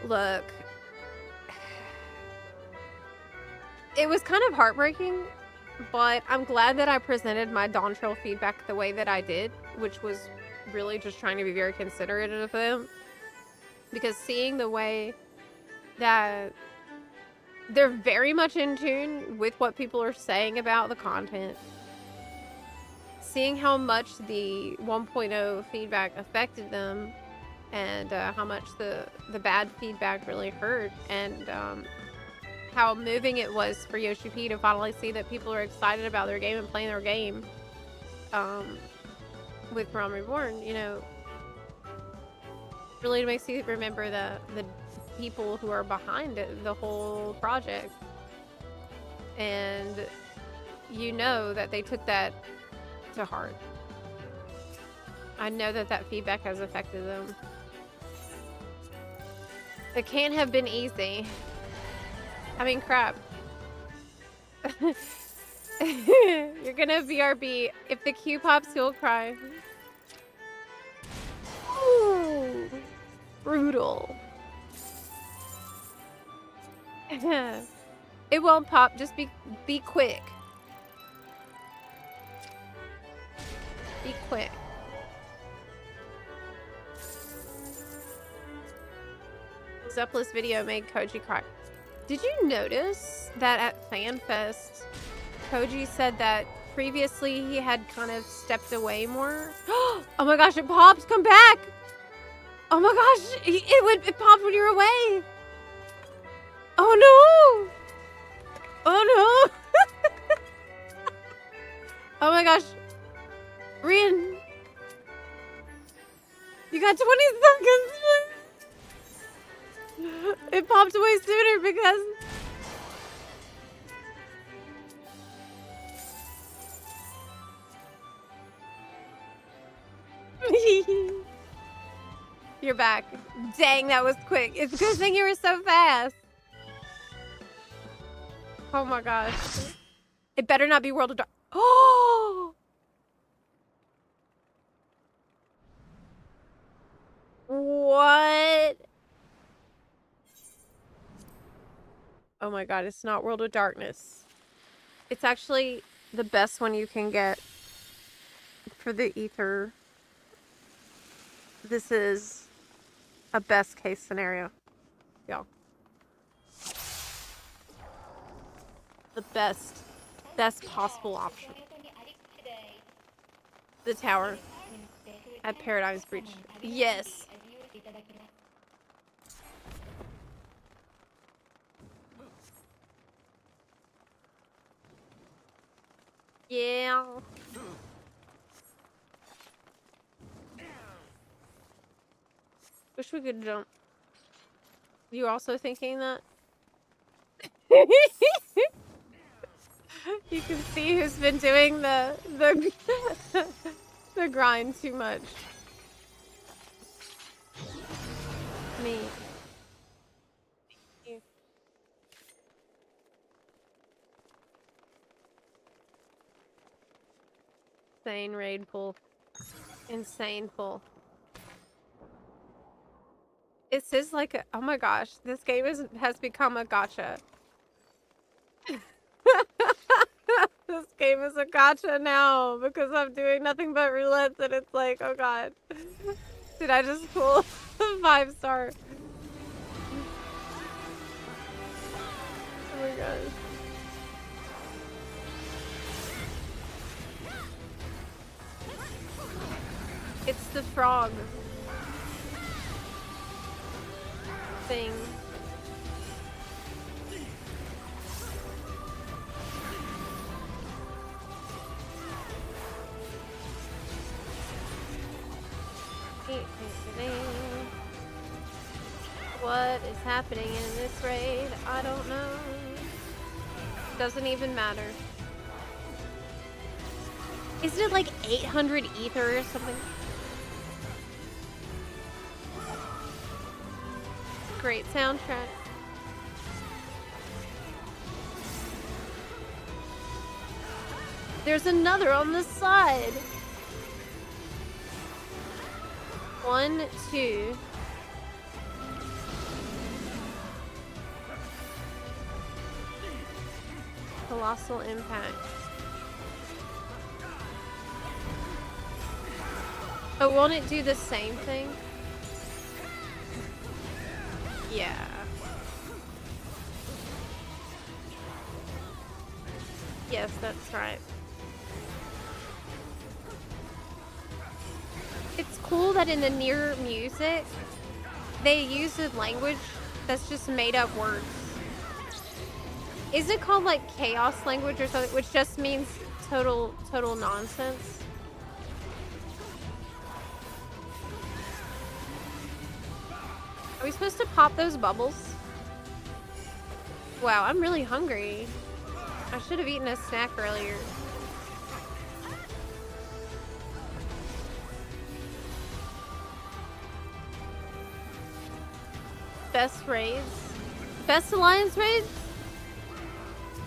look, it was kind of heartbreaking, but I'm glad that I presented my Dawn Trail feedback the way that I did, which was really just trying to be very considerate of them. Because seeing the way that they're very much in tune with what people are saying about the content, seeing how much the 1.0 feedback affected them, and how much the bad feedback really hurt, and how moving it was for Yoshi P to finally see that people are excited about their game and playing their game with Realm Reborn, you know, really makes you remember the people who are behind it, the whole project, and you know that they took that to heart. I know that that feedback has affected them. It can't have been easy. I mean, crap. You're gonna BRB. If the Q pops, you'll cry. Ooh, brutal. It won't pop. Just be quick. Be quick. Zeppelin video made Koji cry. Did you notice that at FanFest, Koji said that previously he had kind of stepped away more? Oh my gosh, it popped! Come back! Oh my gosh, it popped when you were away! Oh no! Oh no! Oh my gosh. Rian! You got 20 seconds! It popped away sooner because... You're back. Dang, that was quick. It's a good thing you were so fast. Oh my gosh. It better not be World of Dark. Oh! What? Oh my god, it's not World of Darkness. It's actually the best one you can get for the Ether. This is a best case scenario, y'all. The best possible option. The tower at Paradigm's Breach. Yes. Yeah. Wish we could jump. You also thinking that? You can see who's been doing the the grind too much. Me. You. Insane raid pull. Insane pull. It says like a, oh my gosh, this game has become a gacha. This game is a gacha now because I'm doing nothing but roulettes, and it's like, oh god. Did I just pull a 5-star? Oh my gosh. It's the frog thing. What is happening in this raid? I don't know. Doesn't even matter. Isn't it like 800 ether or something? Great soundtrack. There's another on the side. 1, 2. Colossal impact. Oh, won't it do the same thing? Yeah. Yes, that's right. It's cool that in the near music, they use a language that's just made up words. Is it called like chaos language or something, which just means total nonsense? Are we supposed to pop those bubbles? Wow, I'm really hungry. I should have eaten a snack earlier. Best raids? Best alliance raids?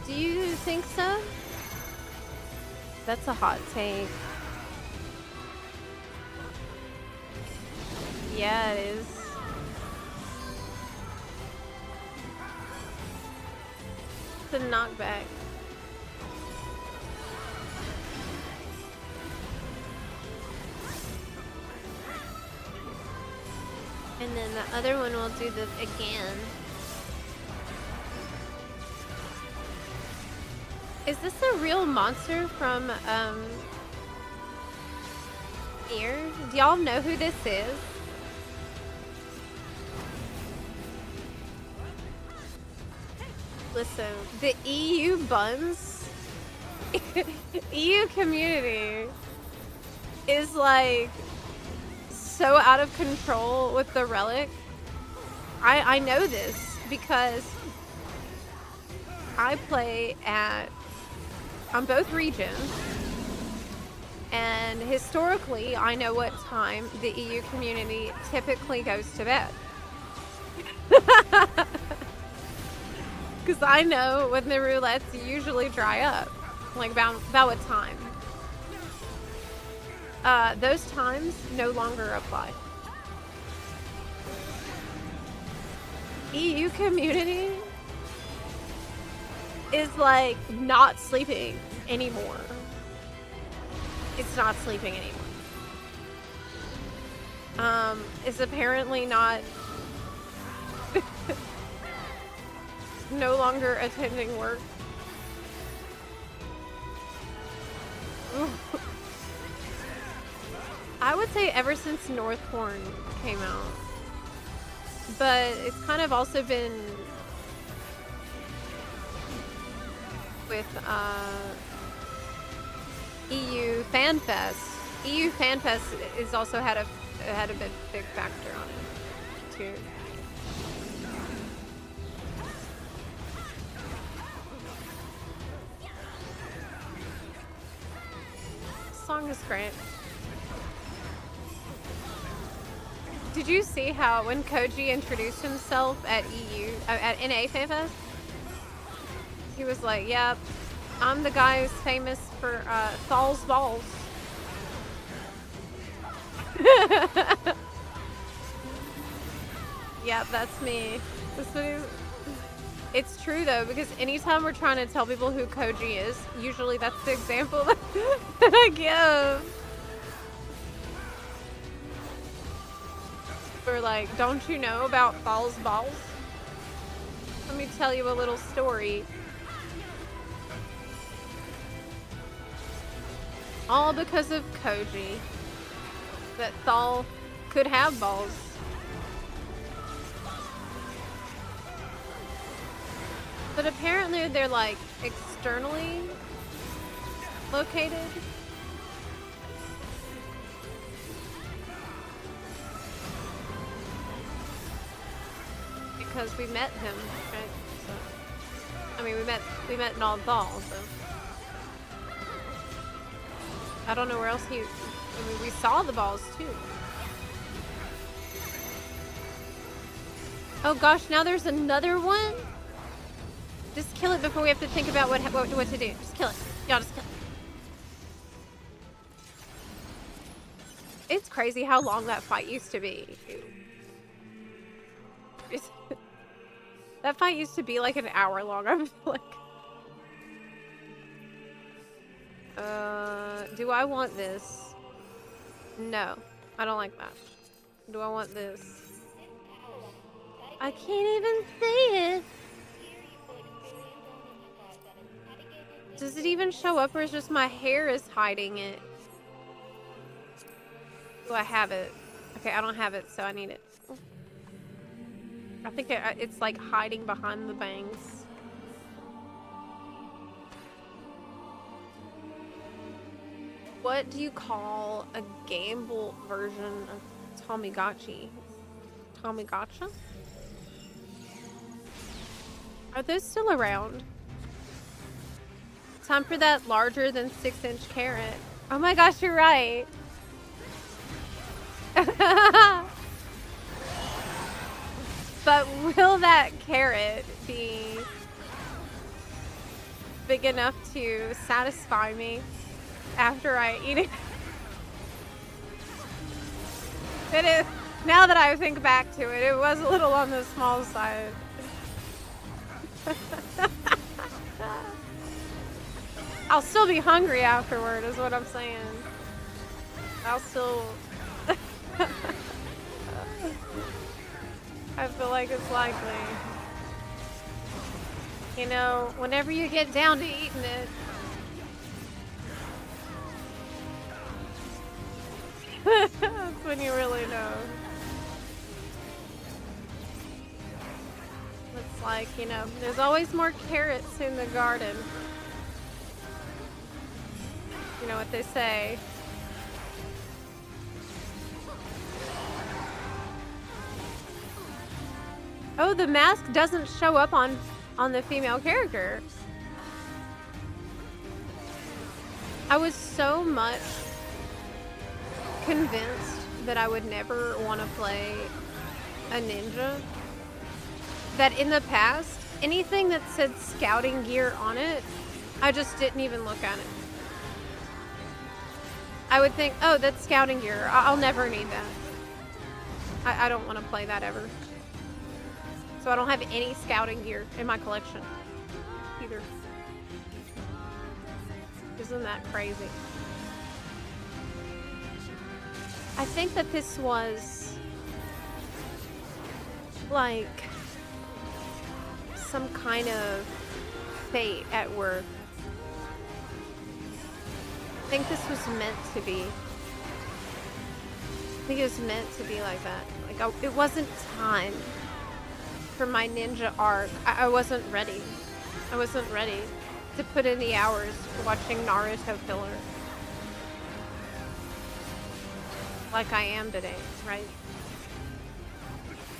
Do you think so? That's a hot take. Yeah, it is. It's a knockback. And then the other one will do this again. Is this a real monster from, here? Do y'all know who this is? Listen, the EU buns, EU community is like so out of control with the relic. I know this because I play on both regions, and historically I know what time the EU community typically goes to bed. Because I know when the roulettes usually dry up, like about what time. Those times no longer apply. EU community is like not sleeping anymore. It's not sleeping anymore. It's apparently not no longer attending work. I would say ever since Northhorn came out. But it's kind of also been with EU FanFest. EU FanFest is also had a big factor on it too. This song is great. Did you see how when Koji introduced himself at NA FanFest, he was like, "Yep, I'm the guy who's famous for Thal's balls." Yep, that's me. It's true though, because anytime we're trying to tell people who Koji is, usually that's the example that I give. We're like, don't you know about Thal's balls? Let me tell you a little story. All because of Koji. That Thal could have balls. But apparently they're like externally located. Because we met him, right? So, I mean, we met Nald Thal, so I don't know where else I mean, we saw the balls too. Oh gosh, now there's another one. Just kill it before we have to think about what to do. Just kill it. Y'all just kill it. It's crazy how long that fight used to be. That fight used to be like an hour long. I feel like. Do I want this? No, I don't like that. Do I want this? I can't even see it. Does it even show up, or is just my hair is hiding it? Do I have it? Okay, I don't have it, so I need it. I think it's like hiding behind the bangs. What do you call a gamble version of Tamagotchi? Tamagotcha? Are those still around? Time for that larger than 6-inch carrot. Oh my gosh, you're right. But will that carrot be big enough to satisfy me after I eat it? It is. Now that I think back to it, it was a little on the small side. I'll still be hungry afterward, is what I'm saying. I'll still... I feel like it's likely. You know, whenever you get down to eating it, that's when you really know. It's like, you know, there's always more carrots in the garden. You know what they say. Oh, the mask doesn't show up on the female character. I was so much convinced that I would never want to play a ninja that in the past, anything that said scouting gear on it, I just didn't even look at it. I would think, oh, that's scouting gear. I'll never need that. I don't want to play that ever. So I don't have any scouting gear in my collection either. Isn't that crazy? I think that this was like some kind of fate at work. I think this was meant to be. I think it was meant to be like that. Like, it wasn't time for my ninja arc. I wasn't ready. I wasn't ready to put in the hours watching Naruto filler. Like I am today, right?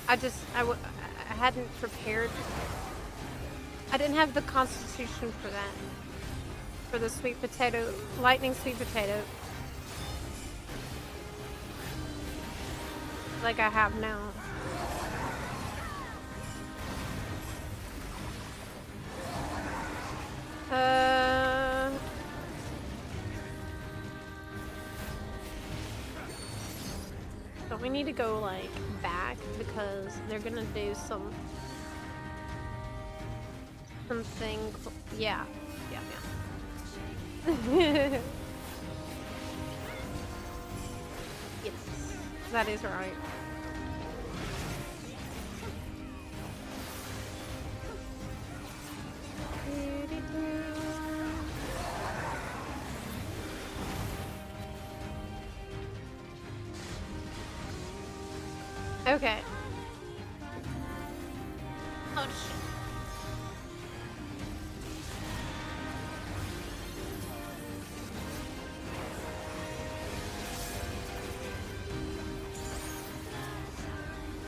I hadn't prepared. I didn't have the constitution for that. For the sweet potato, lightning sweet potato. Like I have now. Don't we need to go like back because they're gonna do something. Yeah. Yes, that is right. Okay. Oh shit.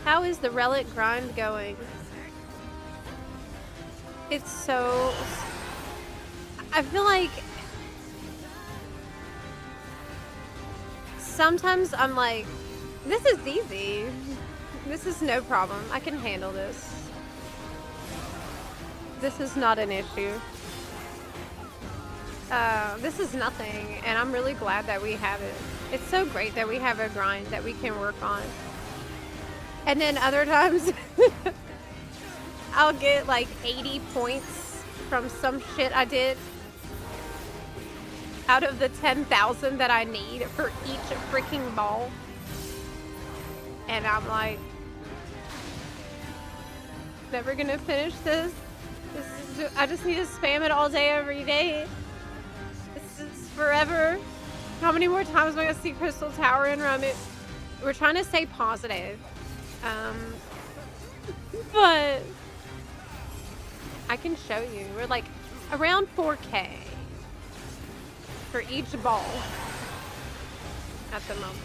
How is the relic grind going? It's so... I feel like... Sometimes I'm like, this is easy. This is no problem. I can handle this. This is not an issue. This is nothing, and I'm really glad that we have it. It's so great that we have a grind that we can work on. And then other times, I'll get like 80 points from some shit I did out of the 10,000 that I need for each freaking ball. And I'm like, never gonna finish this. I just need to spam it all day, every day. This is forever. How many more times am I gonna see Crystal Tower and run it? We're trying to stay positive. But I can show you. We're like around 4K for each ball at the moment.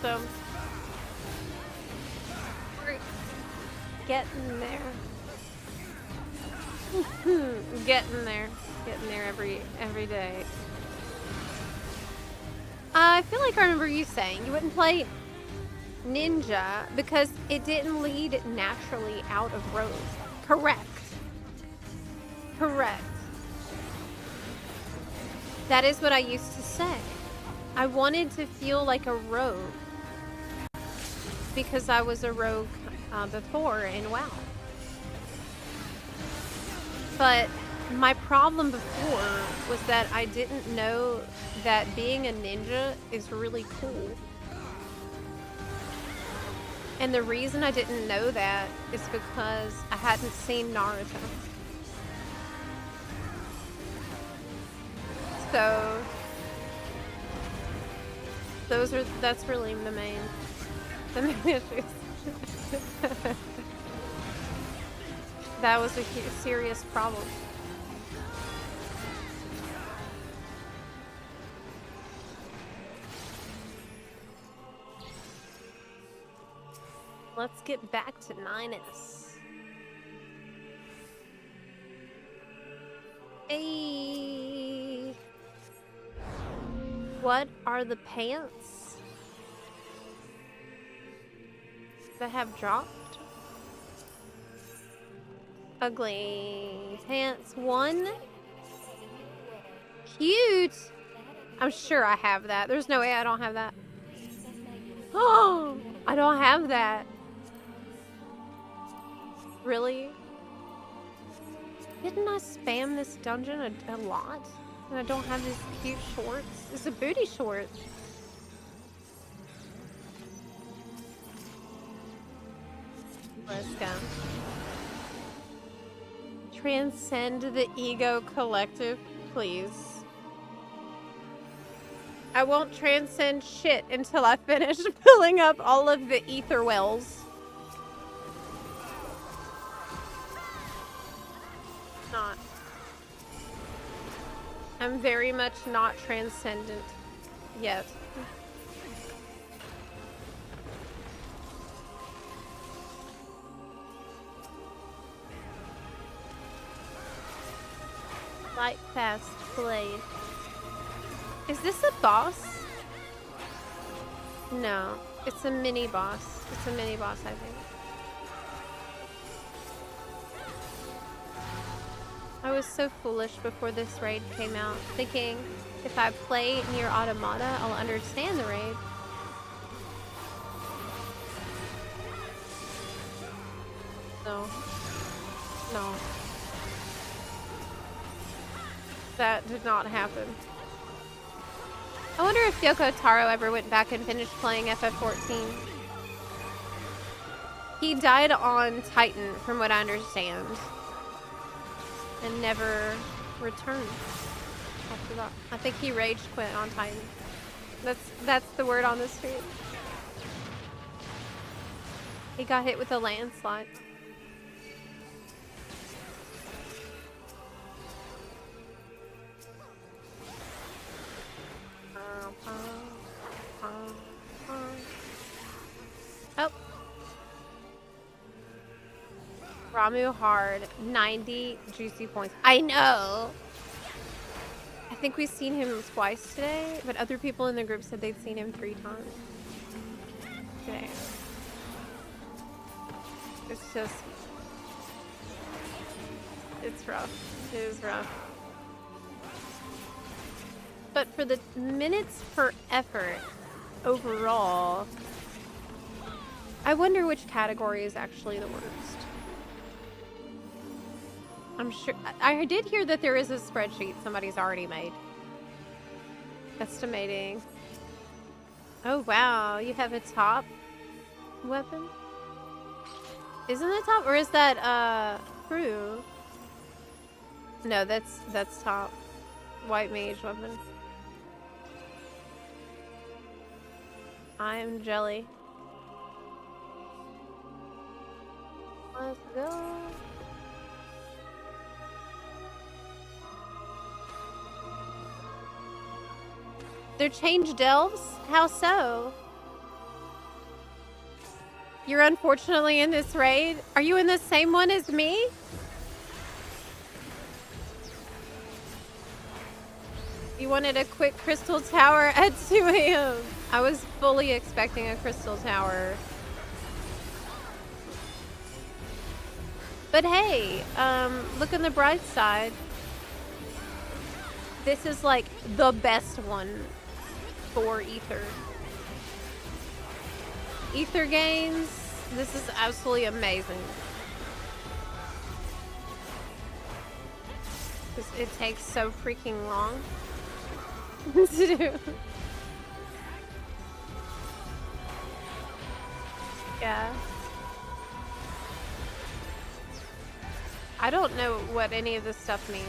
So we're getting there. Getting there every day. I feel like I remember you saying you wouldn't play Ninja because it didn't lead naturally out of road. Correct. Correct. That is what I used to say. I wanted to feel like a rogue because I was a rogue before in WoW. But my problem before was that I didn't know that being a ninja is really cool. And the reason I didn't know that is because I hadn't seen Naruto. So that's really the main issues. That was a serious problem. Let's get back to 9S. Hey. What are the pants that have dropped? Ugly pants 1. Cute. I'm sure I have that. There's no way I don't have that. Oh, I don't have that. Really? Didn't I spam this dungeon a lot? And I don't have these cute shorts? It's a booty short. Let's go. Transcend the ego collective, please. I won't transcend shit until I finish filling up all of the ether wells. Not. I'm very much not transcendent yet. Light fast blade. Is this a boss? No, it's a mini boss. It's a mini boss, I think. I was so foolish before this raid came out, thinking if I play near Automata, I'll understand the raid. No. No. That did not happen. I wonder if Yoko Taro ever went back and finished playing FF14. He died on Titan, from what I understand. And never returned after that. I think he rage quit on Titan. That's the word on the street. He got hit with a landslide. Oh. Ramu hard, 90 juicy points. I know. I think we've seen him twice today, but other people in the group said they'd seen him 3 times today. It's just, it's rough. It is rough. but for the minutes per effort overall, I wonder which category is actually the worst. I'm sure I did hear that there is a spreadsheet somebody's already made estimating. Oh wow, you have a top weapon? Isn't it top, or is that crew? No, that's top. White mage weapon. I'm jelly. Let's go. They're changed elves? How so? You're unfortunately in this raid? Are you in the same one as me? You wanted a quick crystal tower at 2 a.m. I was fully expecting a crystal tower. But hey, look on the bright side. This is like the best one for Ether. Ether games, this is absolutely amazing. It takes so freaking long to do. Yeah. I don't know what any of this stuff means.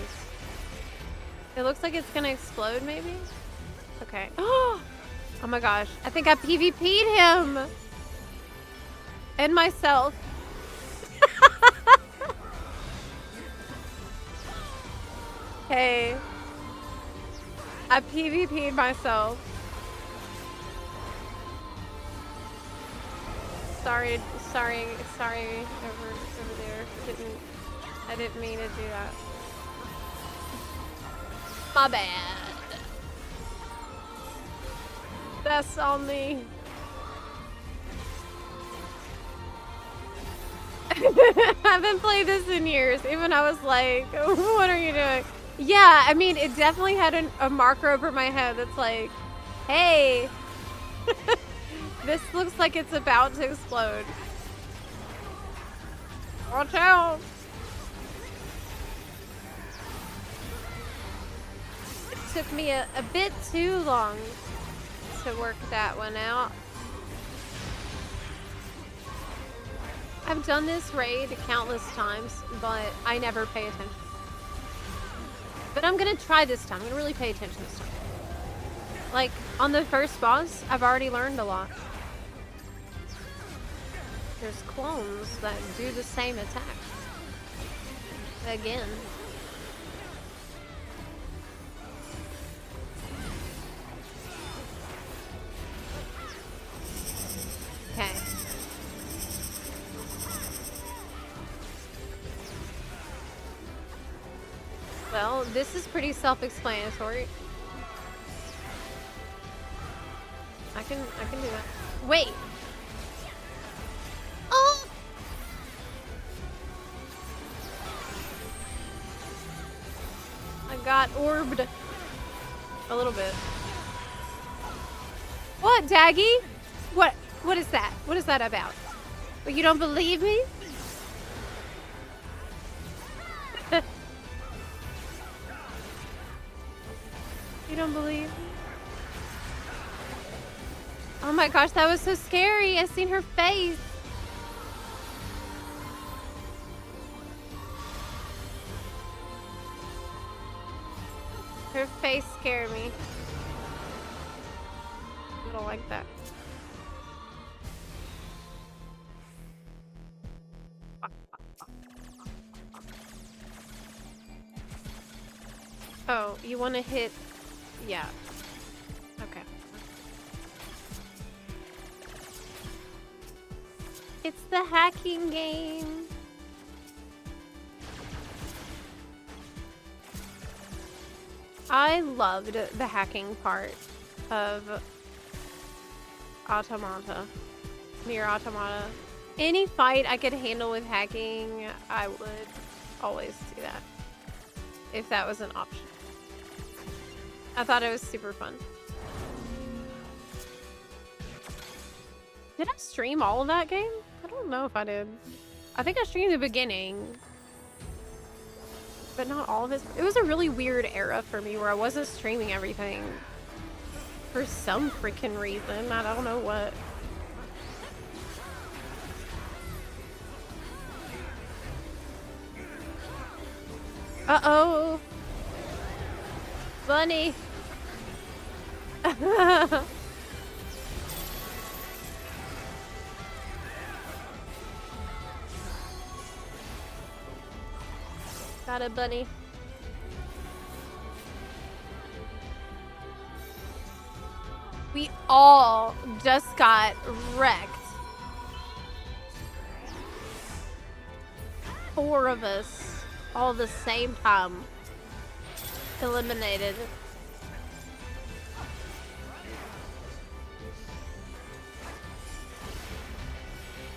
It looks like it's gonna explode, maybe? Okay. Oh my gosh. I think I PvP'd him! And myself. Hey. I PvP'd myself. Sorry over there. I didn't mean to do that. My bad. That's on me. I haven't played this in years. Even I was like, what are you doing? Yeah, I mean, it definitely had a marker over my head that's like, hey, this looks like it's about to explode. Watch out. It took me a bit too long to work that one out. I've done this raid countless times, but I never pay attention. But I'm gonna try this time. I'm gonna really pay attention this time. Like, on the first boss, I've already learned a lot. There's clones that do the same attack. Again. Okay. Well, this is pretty self-explanatory. I can do that. Wait. Oh. I got orbed a little bit. What, Daggy? What is that? What is that about? Well, you don't believe me? You don't believe me? Oh my gosh, that was so scary. I seen her face. Her face scared me. I don't like that. Oh, you want to hit... Yeah. Okay. It's the hacking game. I loved the hacking part of Automata. Nier Automata. Any fight I could handle with hacking, I would always do that. If that was an option. I thought it was super fun. Did I stream all of that game? I don't know if I did. I think I streamed the beginning, but not all of it. It was a really weird era for me where I wasn't streaming everything for some freaking reason. I don't know what. Uh-oh. Bunny. Got it, bunny. We all just got wrecked. 4 of us all at the same time. Eliminated.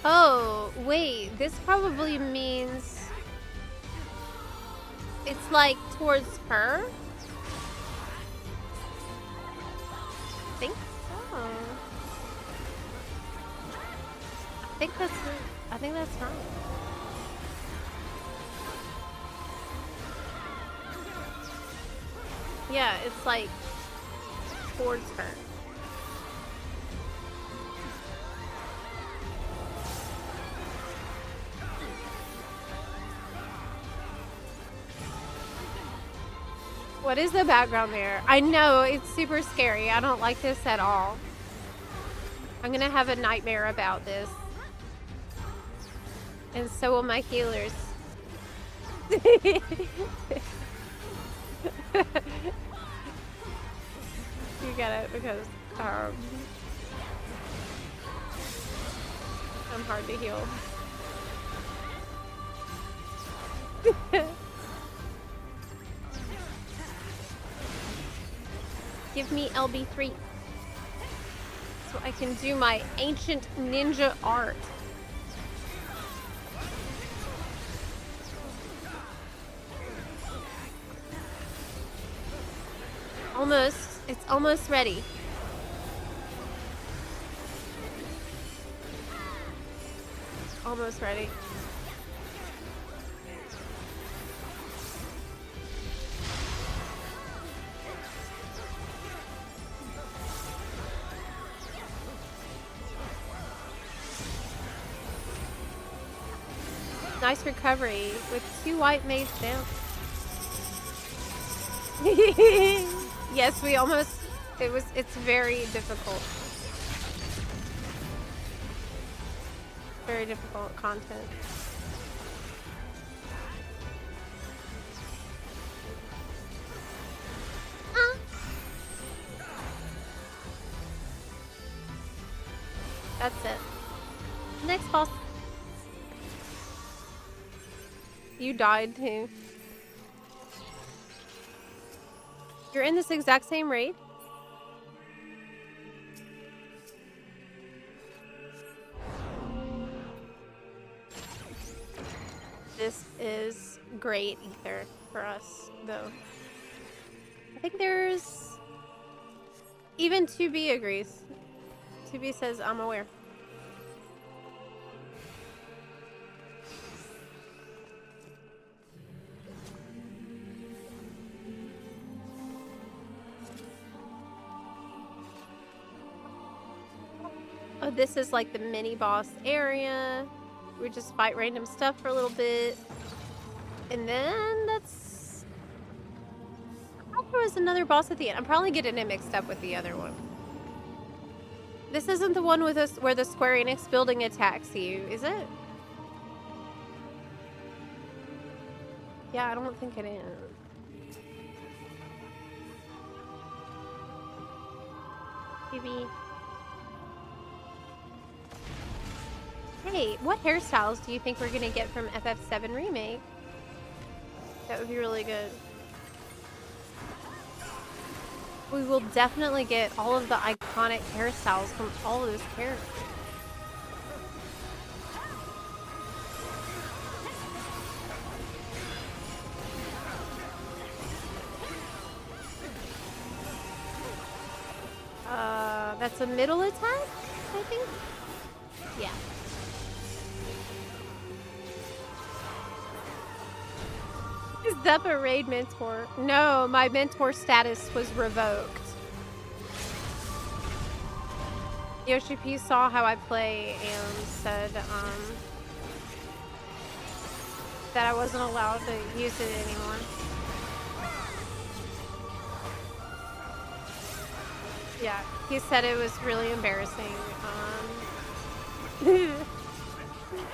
Oh, wait. This probably means it's like towards her? I think so. I think that's right. Yeah, it's like towards her. What is the background there? I know, it's super scary. I don't like this at all. I'm gonna have a nightmare about this. And so will my healers. You get it because I'm hard to heal. Give me LB3 so I can do my ancient ninja art. Almost. It's almost ready. Almost ready. Nice recovery with 2 white maids down. Yes, we almost, it's very difficult. Very difficult content. That's it. Next boss. You died too. You're in this exact same raid? This is great ether for us, though. I think there's... Even 2B agrees. 2B says, I'm aware. Oh, this is like the mini boss area. We just fight random stuff for a little bit. And then that's... I thought there was another boss at the end. I'm probably getting it mixed up with the other one. This isn't the one with us where the Square Enix building attacks you, is it? Yeah, I don't think it is. Maybe... Hey, what hairstyles do you think we're gonna get from FF7 Remake? That would be really good. We will definitely get all of the iconic hairstyles from all of those characters. That's a middle attack, I think? Yeah. Is Zep a raid mentor? No, my mentor status was revoked. Yoshi P saw how I play and said that I wasn't allowed to use it anymore. Yeah, he said it was really embarrassing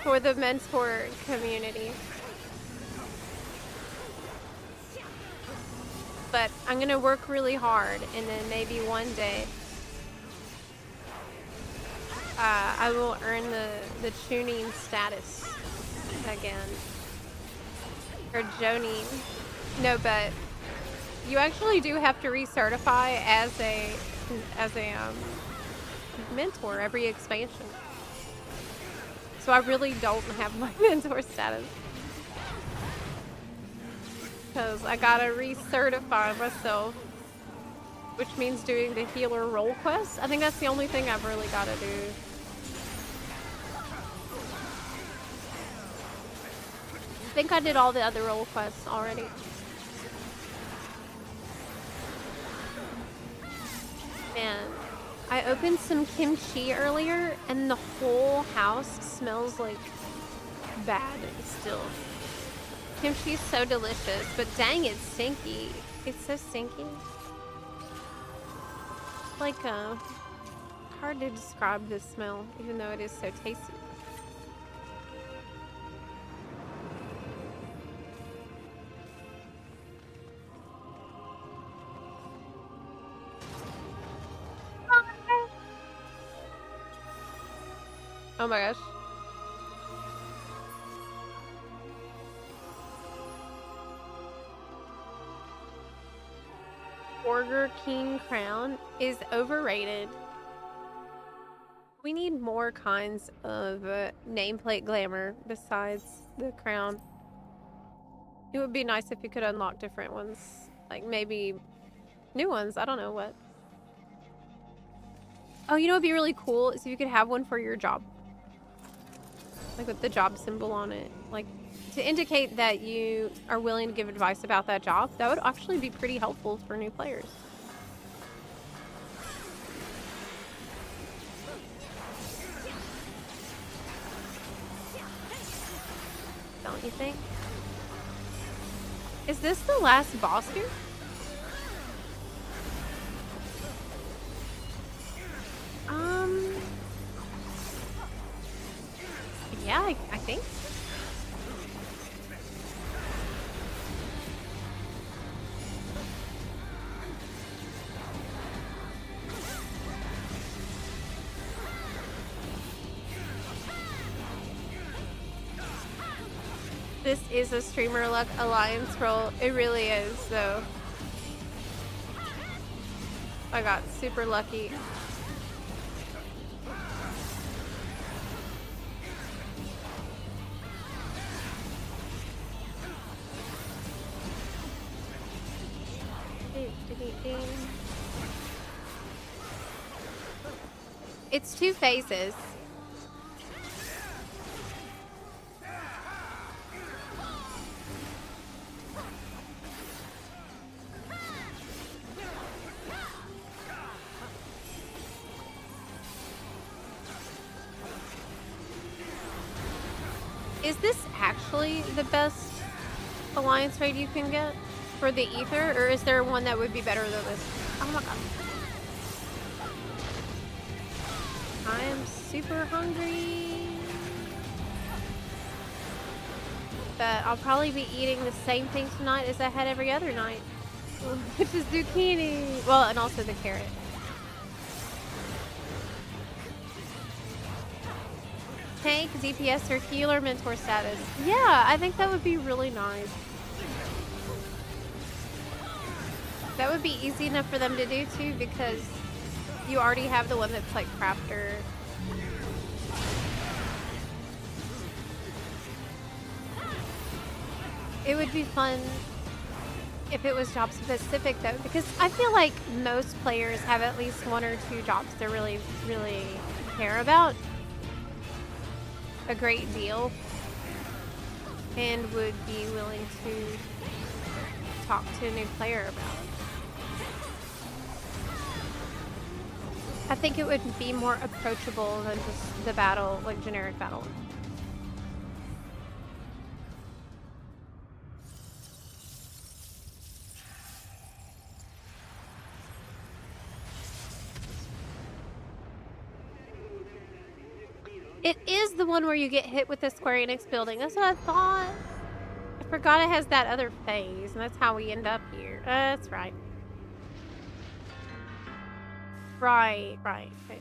for the mentor community. But I'm gonna work really hard, and then maybe one day I will earn the tuning status again. Or Jonin. No, but you actually do have to recertify as a mentor every expansion. So I really don't have my mentor status. Because I gotta recertify myself. Which means doing the healer role quest. I think that's the only thing I've really gotta do. I think I did all the other role quests already. Man, I opened some kimchi earlier and the whole house smells like bad still. Kimchi's so delicious, but dang, it's stinky. It's so stinky. Like, hard to describe this smell, even though it is so tasty. Oh my gosh. Burger King crown is overrated. We need more kinds of nameplate glamour besides the crown. It would be nice if you could unlock different ones. Like maybe new ones. I don't know what. Oh, you know what would be really cool is if you could have one for your job. Like with the job symbol on it. Like to indicate that you are willing to give advice about that job. That would actually be pretty helpful for new players. Don't you think? Is this the last boss here? Yeah, I think. This is a streamer luck alliance roll. It really is, though. I got super lucky. It's 2 phases. Is this actually the best alliance raid you can get for the ether, or is there one that would be better than this? Oh my god. I am super hungry. But I'll probably be eating the same thing tonight as I had every other night. Which is zucchini. Well, and also the carrot. Tank, DPS, or healer mentor status. Yeah, I think that would be really nice. That would be easy enough for them to do too, because you already have the one that's like crafter. It would be fun if it was job specific though, because I feel like most players have at least one or two jobs they really, really care about a great deal and would be willing to talk to a new player about. I think it would be more approachable than just the battle, like generic battle. It is the one where you get hit with the Square Enix building. That's what I thought. I forgot it has that other phase, and that's how we end up here. That's right. Right. Okay.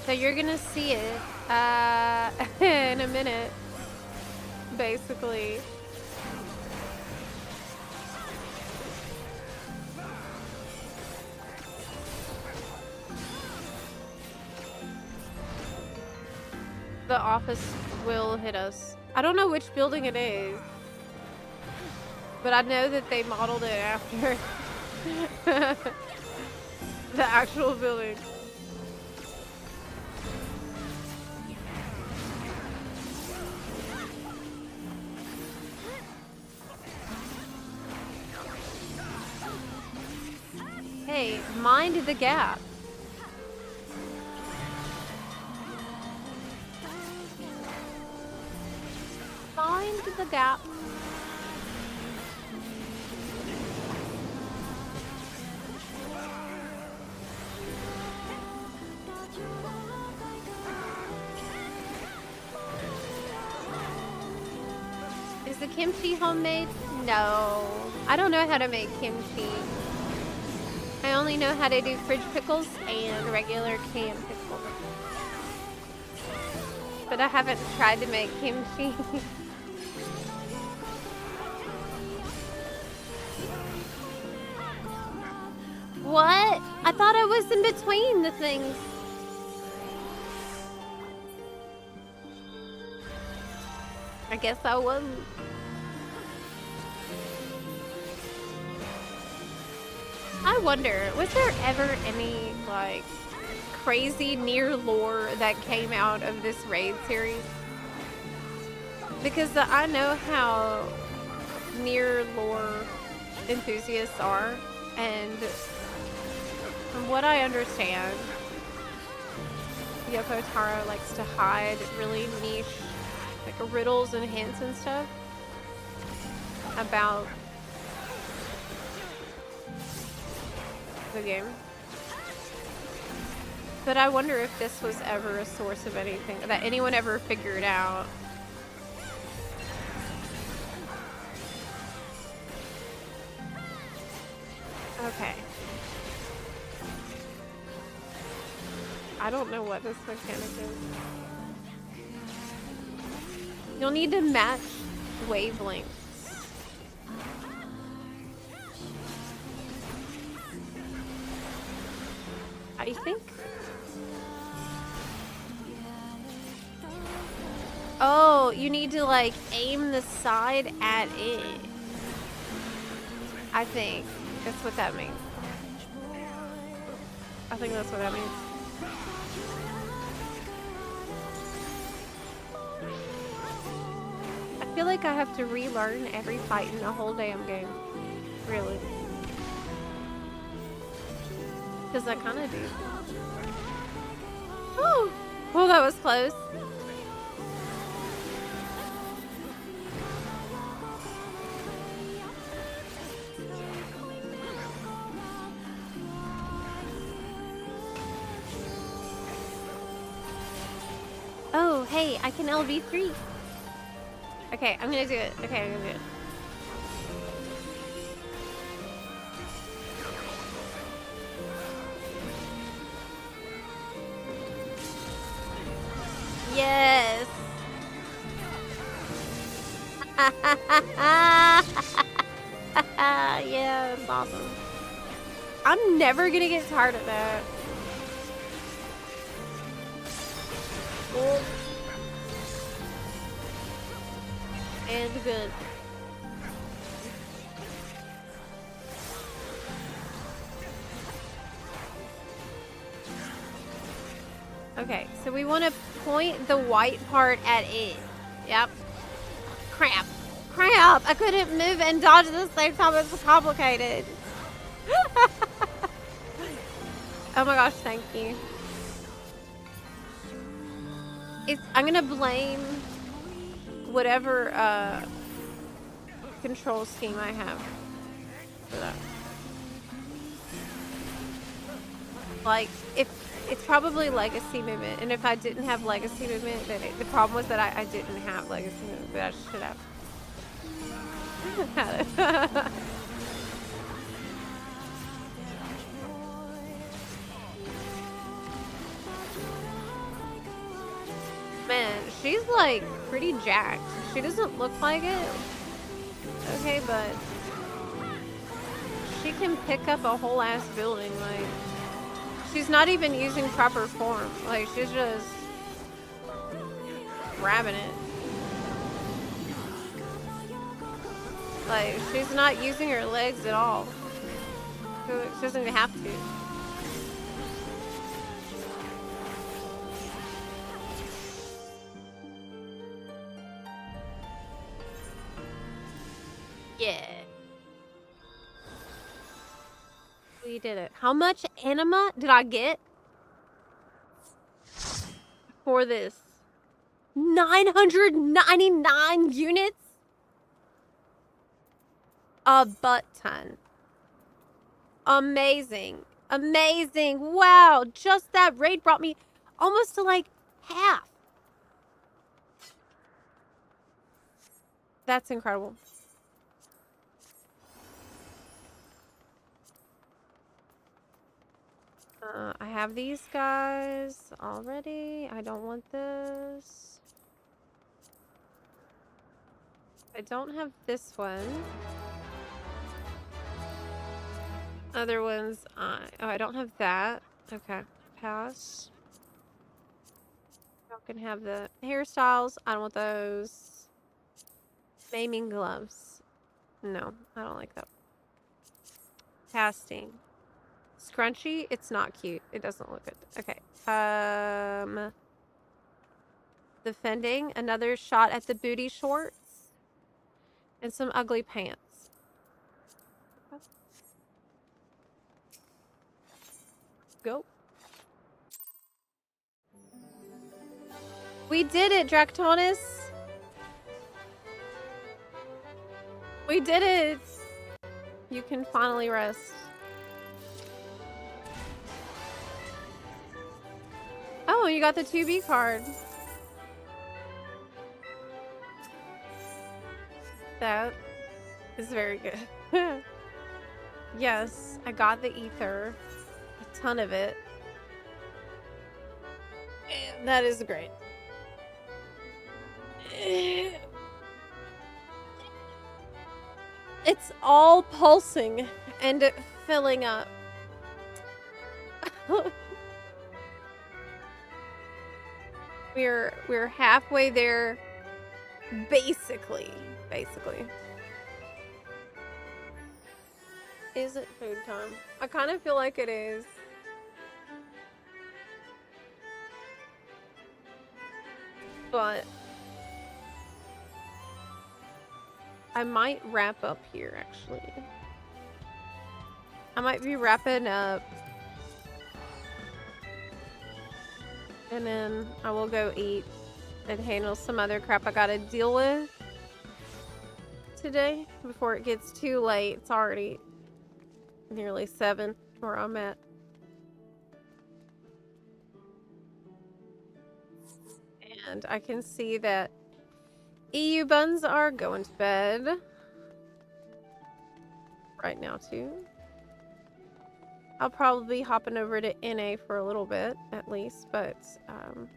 So you're gonna see it in a minute, basically. The office will hit us. I don't know which building it is, but I know that they modeled it after the actual building. Hey, mind the gap. Mind the gap. Is the kimchi homemade? No. I don't know how to make kimchi. I only know how to do fridge pickles and regular canned pickles. But I haven't tried to make kimchi. What? I thought I was in between the things. I guess I wasn't. I wonder, was there ever any, like, crazy near lore that came out of this raid series? Because I know how near lore enthusiasts are, and from what I understand, Yoko Taro likes to hide really niche, like, riddles and hints and stuff about the game. But I wonder if this was ever a source of anything that anyone ever figured out. Okay. I don't know what this mechanic is. You'll need to match wavelengths. I think. Oh, you need to like aim the side at it. I think that's what that means. I think that's what that means. I feel like I have to relearn every fight in the whole damn game. Really. Because I kind of do. Oh, well, that was close. Oh, hey, I can LV3. Okay, I'm gonna do it. Okay, I'm gonna do it. Yes. Yeah, it's awesome. I'm never gonna get tired of that. And good. Okay, so we want to point the white part at it. Yep. Crap. Crap! I couldn't move and dodge at the same time. It's complicated. Oh my gosh, thank you. I'm gonna blame whatever control scheme I have for that. Like, if it's probably legacy movement, and if I didn't have legacy movement, then the problem was that I didn't have legacy movement, but I should have. Man, she's like pretty jacked. She doesn't look like it. Okay, but she can pick up a whole ass building. Like, she's not even using proper form. Like, she's just grabbing it. Like, she's not using her legs at all. She doesn't even have to. Yeah. We did it. How much anima did I get for this? 999 units? A butt ton. Amazing. Amazing. Wow. Just that raid brought me almost to like half. That's incredible. I have these guys already. I don't want this. I don't have this one. Other ones, oh, I don't have that. Okay, pass. I can have the hairstyles. I don't want those. Maiming gloves. No, I don't like that. Casting. Scrunchy, it's not cute. It doesn't look good. Okay. Defending, another shot at the booty shorts. And some ugly pants. Go. We did it, Dractonus. We did it. You can finally rest. Oh, you got the 2B card. That is very good. Yes, I got the ether. A ton of it. And that is great. It's all pulsing and filling up. We're halfway there, basically. Is it food time? I kind of feel like it is. But I might wrap up here, actually. I might be wrapping up. And then I will go eat and handle some other crap I gotta deal with today before it gets too late. It's already nearly 7 where I'm at. And I can see that EU buns are going to bed right now too. I'll probably be hopping over to NA for a little bit at least, but I'm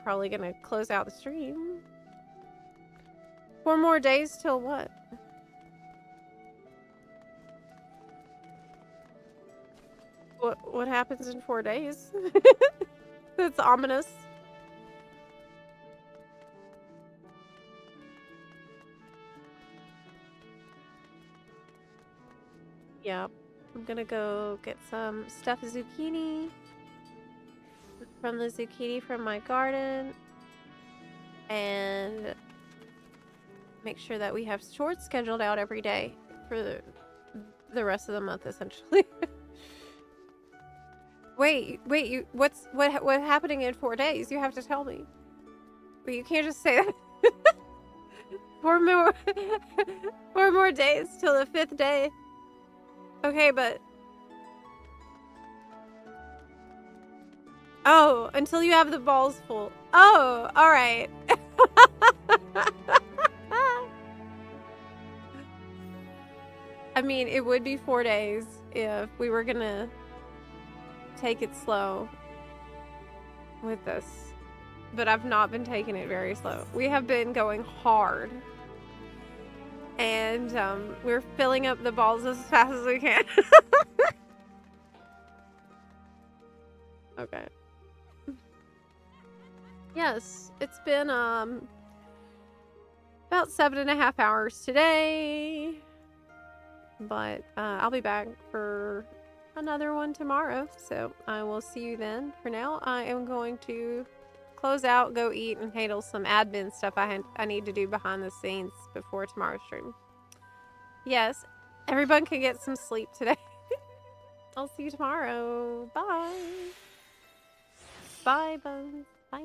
probably gonna close out the stream. 4 more days till what? What happens in 4 days? That's ominous. Yeah, I'm gonna go get some stuffed zucchini from the zucchini from my garden and make sure that we have shorts scheduled out every day for the rest of the month, essentially. wait, what happening in 4 days? You have to tell me. But you can't just say that. 4 more 4 more days till the 5th day. Okay, but oh, until you have the balls full. Oh, all right. I mean, it would be 4 days if we were gonna take it slow with this. But I've not been taking it very slow. We have been going hard. And we're filling up the balls as fast as we can. Okay. Yes, it's been about 7.5 hours today. But I'll be back for another one tomorrow. So I will see you then. For now, I am going to close out, go eat, and handle some admin stuff I need to do behind the scenes before tomorrow's stream. Yes, everyone can get some sleep today. I'll see you tomorrow. Bye. Bye, buns. Bye.